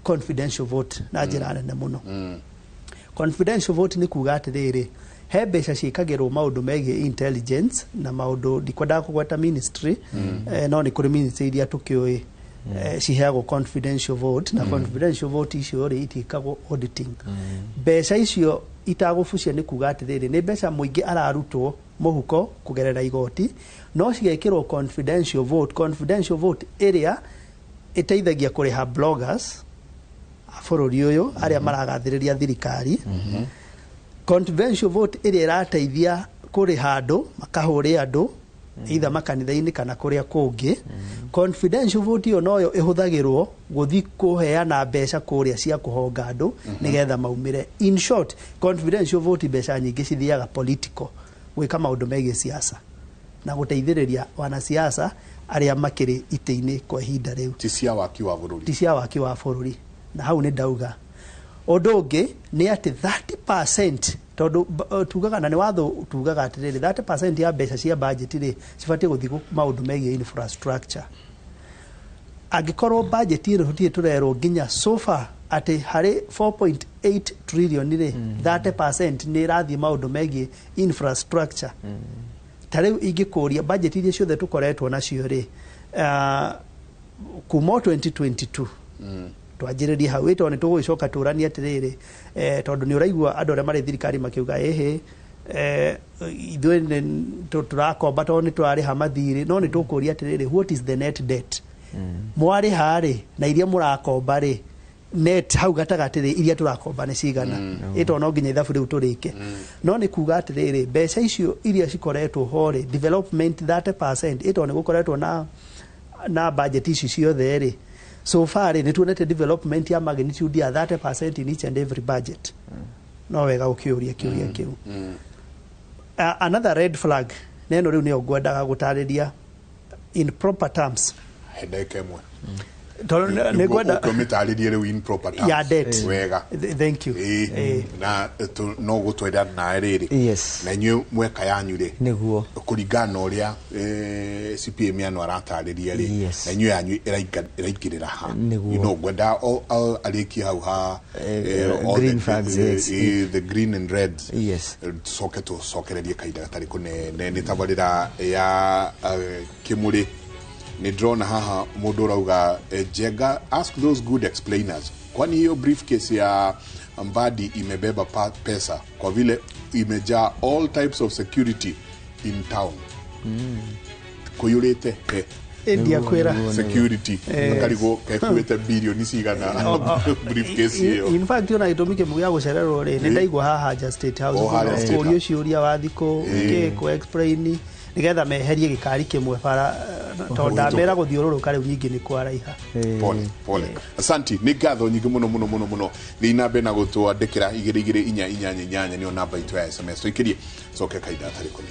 confidential vote na njira nene muno confidential vote ni kuga ati riri he mbeca ciikagirwo maundu megie intelligence na maundu ndikwenda kugweta ministry no ni kuri ministry iria tukioi ciheagwo confidential vote na confidential vote icio ri itikagwo auditing mbeca icio itagubucia ni kuga ati riri ni mbeca muingi ararutwo muhuko kugerera igoti no cigekirwo confidential vote area iteithagia kuriha bloggers bururi uyu aria maragathiriria thirikari confidential vote area irateithia kuriha andu makahuri andu either makanitha-ini kana kuria kungi confidential vote yo noyo ihuthagirwo guthi kuheana mbeca kuria cia kuhonga andu nigetha maumire in short confidential vote mbeca nyingi cithiaga political gwika maundu megie siasa na guteithiriria wana siasa aria makiri ite-ini kwa ihinda riu ti cia waki wa bururi na hau ni ndauga undu ungi ni ati 30% tondu tugaga na ni watho tugaga atiriri 30% ya mbeca cia budget ri cibati guthi maundu megie infrastructure agikorwo budget ri hutie turerwo nginya so far ati hari 4.8 trillion ri 30% ni rathi maundu megie infrastructure tare ingikuria budget ri ciothe tukoretwo nacio ri kuma 2022 twanjiriria hau ito ni tugucoka turania atiriri tondu ni uraigua andu aria mari thirikari makiuga ithwe turakomba tondu ni turariha mathiri no ni tukuria atiriri what is the net debt mwari hari na iria murakomba ri net hau gatagati ri iria turakomba ni cigana ito no nginya ithabu riu turike no ni kuga atiriri mbeca icio iria cikoretwo hore development 30% ito ni gukoretwo na budget ici ciothe ri so far ni tuonete development ya magnitude ya 30% in each and every budget no wega ukiuria kiu another red flag neno riu ni ogwendaga gutariria in proper terms hedeke mwe negwenda ukomitaririe riu in proper terms ya debt wega thank you na no gutwenda na riri na nyu mweka yanyu ri niguo kuringana uria CPM yanu aratariria ri na nyu yanyu iraikirira ha no gwenda aliki hau ha green flags the green and red sokererie kaida gatari kune ni tabarira ya kimuri ni drone haha mundu rauga Jega ask those good explainers kwani hiyo briefcase ya Mbadi imebeba pesa kwa vile imejaa all types of security in town kuyurete India kwera security karigo kekuete bilioni cigana briefcase hiyo in fact ona itomike muya gucererwo ri ni ndaigwa haha just state house kurio ciuria wathiko ke explain nigetha meherie gikari kimwe bara tonda mera guthiururuka riu nyingi ni kwaraiha pole asanti ni gatho nyingi muno ni nambe na gutwandikira 2288 ni namba itu ya SMS tuikirie soke kaida atari kunya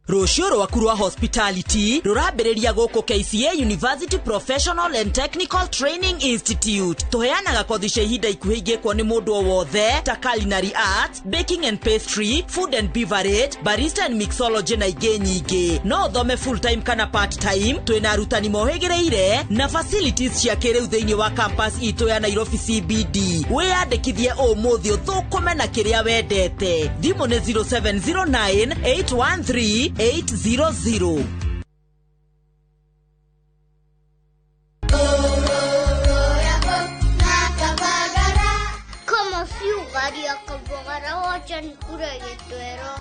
Rucio rwaku rwa hospitality rurambiriria guku KCA University Professional and Technical Training Institute tuheanaga kothi cia ihinda ikuhĩ ingĩkwo nĩ mũndũ o wothe ta culinary arts, baking and pastry, food and beverage, barista and mixology na ingĩ nyingĩ. No uthome full time kana part time, twĩna arutani mohĩgĩrĩire na facilities cia kĩrĩu thĩinĩ wa campus itũ ya Nairobi CBD. Wĩyandĩkithie ũmũthĩ ũthũkũme na kĩrĩa wendete. Thimũ nĩ 0709 813 800. Como si ugaria kabogara wacha nikure getwero.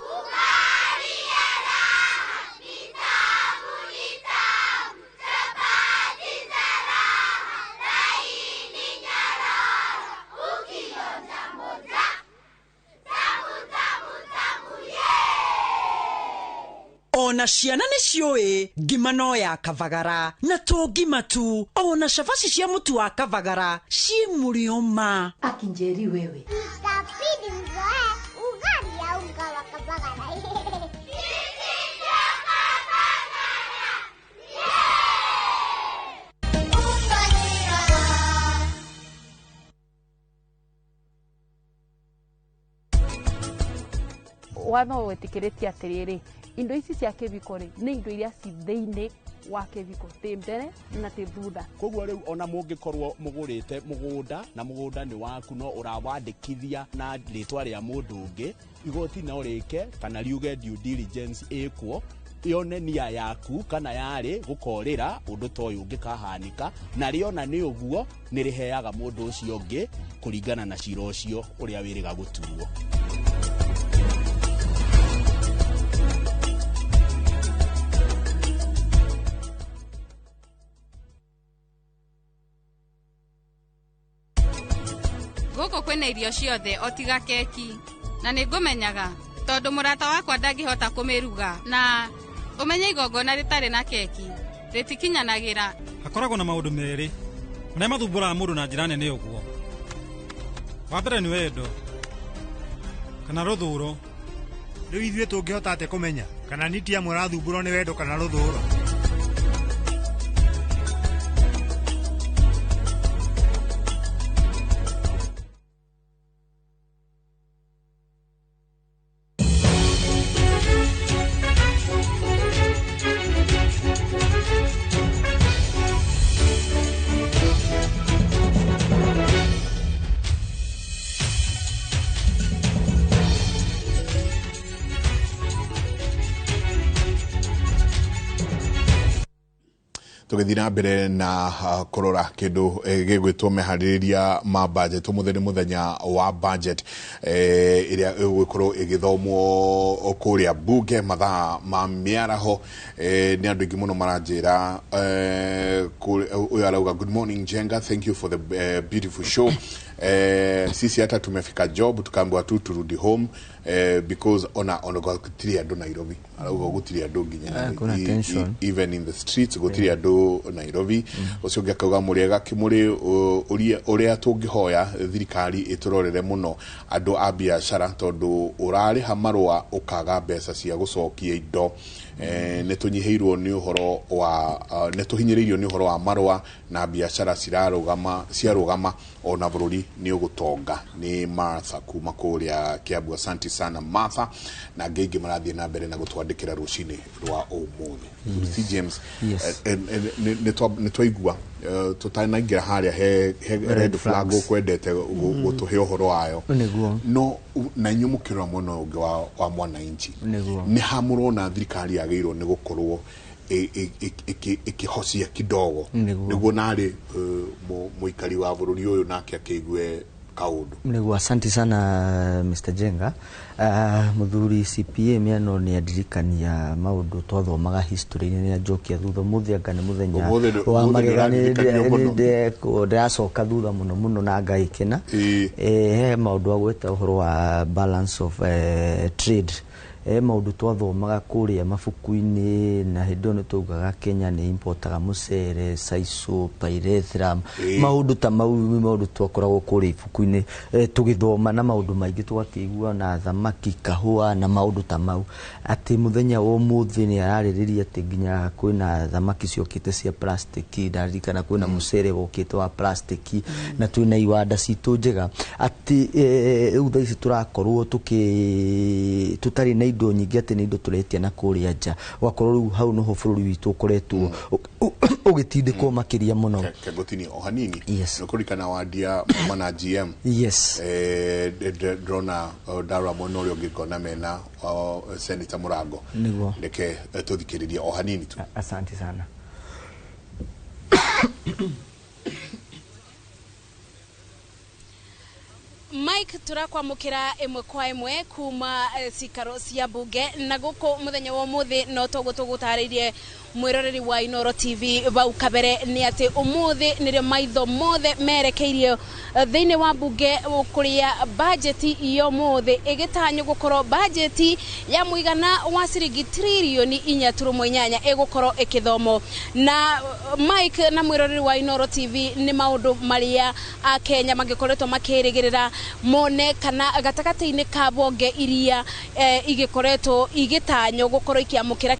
ona ciana nĩ ciũĩ ngima no ya Kavagara na to ngima tu ona cabaci cia mũtu wa Kavagara ci mũrĩoma. Akinjeri wewe itabidi mzoe ugali ya unga wa Kavagara. Watho wetikiritie atiriri indo ici cia kiviko ri ni indo iria ci thiini wa kiviko ti mbere na ti thutha. Koguo riu ona mungikorwo mugurite mugunda na mugunda ni waku no urawandikithia na ritwa ria mundu ungi igoti no rike kana riuge due diligence ikwo yone nia yaku kana yari gukorira undu toyu ngikahanika na riona ni uguo ni riheaga mundu ucio ungi kuringana na cira ucio uria wiriga guturwo. Gũkũ kwĩna irio ciothe otiga keki na nĩngũmenyaga tondũ mũrata wakwa ndangĩhota kũmĩruga na ũmenye igongona rĩtarĩ na keki rĩtikinyanagĩra. Hakoragwo na maũndũ merĩ marĩa mathumbũraga mũndũ na njĩra nene ũguo. Wa mbere nĩ wendo kana rũthũũro. Rĩu ithuĩ tũngĩhota atĩa kũmenya kana niti amwe rathumbũrwo nĩ wendo kana rũthũũro? tugithina mbere na kurora kindu gigwitwo mehaririria ma budget muthenya wa budget iria igwikorwo igithomwo kuria bunge mathaa ma miaraho ni andu ingi muno maranjira uyu arauga good morning Jenga, thank you for the beautiful show. Sisi hata tumefika job tukaambiwa tu turudi home because ona gutiri andu Nairobi arauga gutiri andu nginya even in the streets gutiri andu Nairobi ucio ngakauga muriega kimuri uria tungihoya thirikari iturorere muno andu a biashara tondu urari hamarwa ukaga mbeca cia gucokia indo netunyiheirwo ni uhoro wa netuhinyiririo ni uhoro wa marwa na biashara ciarugama ona bururi ni ugutonga ni Martha kuma kuria Kiambu. Asante sana Martha na ngenge marathie na mbere na gutwandikira rucini rwa umuthi James. Ni twaigua tutanaingira haria he red flag ukwendete gutuhe uhoro wayo no na nyumukira muno ungi wa mwananchi ni hamurona thirikari yageirwo ni gukorwo ikihocia kidogo niguo nari muikari wa bururi uyu nake akigwe kaundu niguo. Asante sana Mr. Jenga. Muthuri CPA miano ni adirikania maundu twathomaga history ni ajokia thutha muthega ni muthenya wa magegani de ndacoka thutha muno na ngaikena he maundu agweta uhoro wa balance of trade maundu twathomaga kuria mabuku-ini na hindo ni tugaga Kenya ni importaga mucere saiso pyrethrum maundu ta maundu twakoragwo kuria ibuku-ini tugithoma na maundu maingi twakigua na thamaki kahua na maundu ta mau ati muthenya wa umuthi ni araririria ati nginya kwina thamaki ciokite cia plastic ndarikana kwina mucere wokite wa plastic na twina iwanda citu njega ati utha ici turakorwo tutari na indo nyingi ati ni indo turetia na kuria nja wakorwo riu hau no ho bururi witu ukoretwo ugitindikwo makiria muno kegotini o hanini nukurikana wadia mana GM drona dara mono rio ngikona mena Senator Murago ndeke tuthikiriria o hanini tu. Asante sana. Mike turakwamukira imwe kwa imwe kuma cikaro cia bunge na guku muthenya wa muthi no tugutaririe mwiroreri wa Inoro TV bau kabere ni ati umuthi nirio maitho mothe merekeirio thiini wa bunge kuria budget iyo muthi igitanyo gukoro budget ya muigana wa ciringi trilioni 4.8 igukoro ikithomo na Mike na mwiroreri wa Inoro TV ni maundu maria a Kenya magikoretwo makirigirira mone kana gatagati-ini ka bonge iria igikoretwo igitanyo gukoro ikiamukira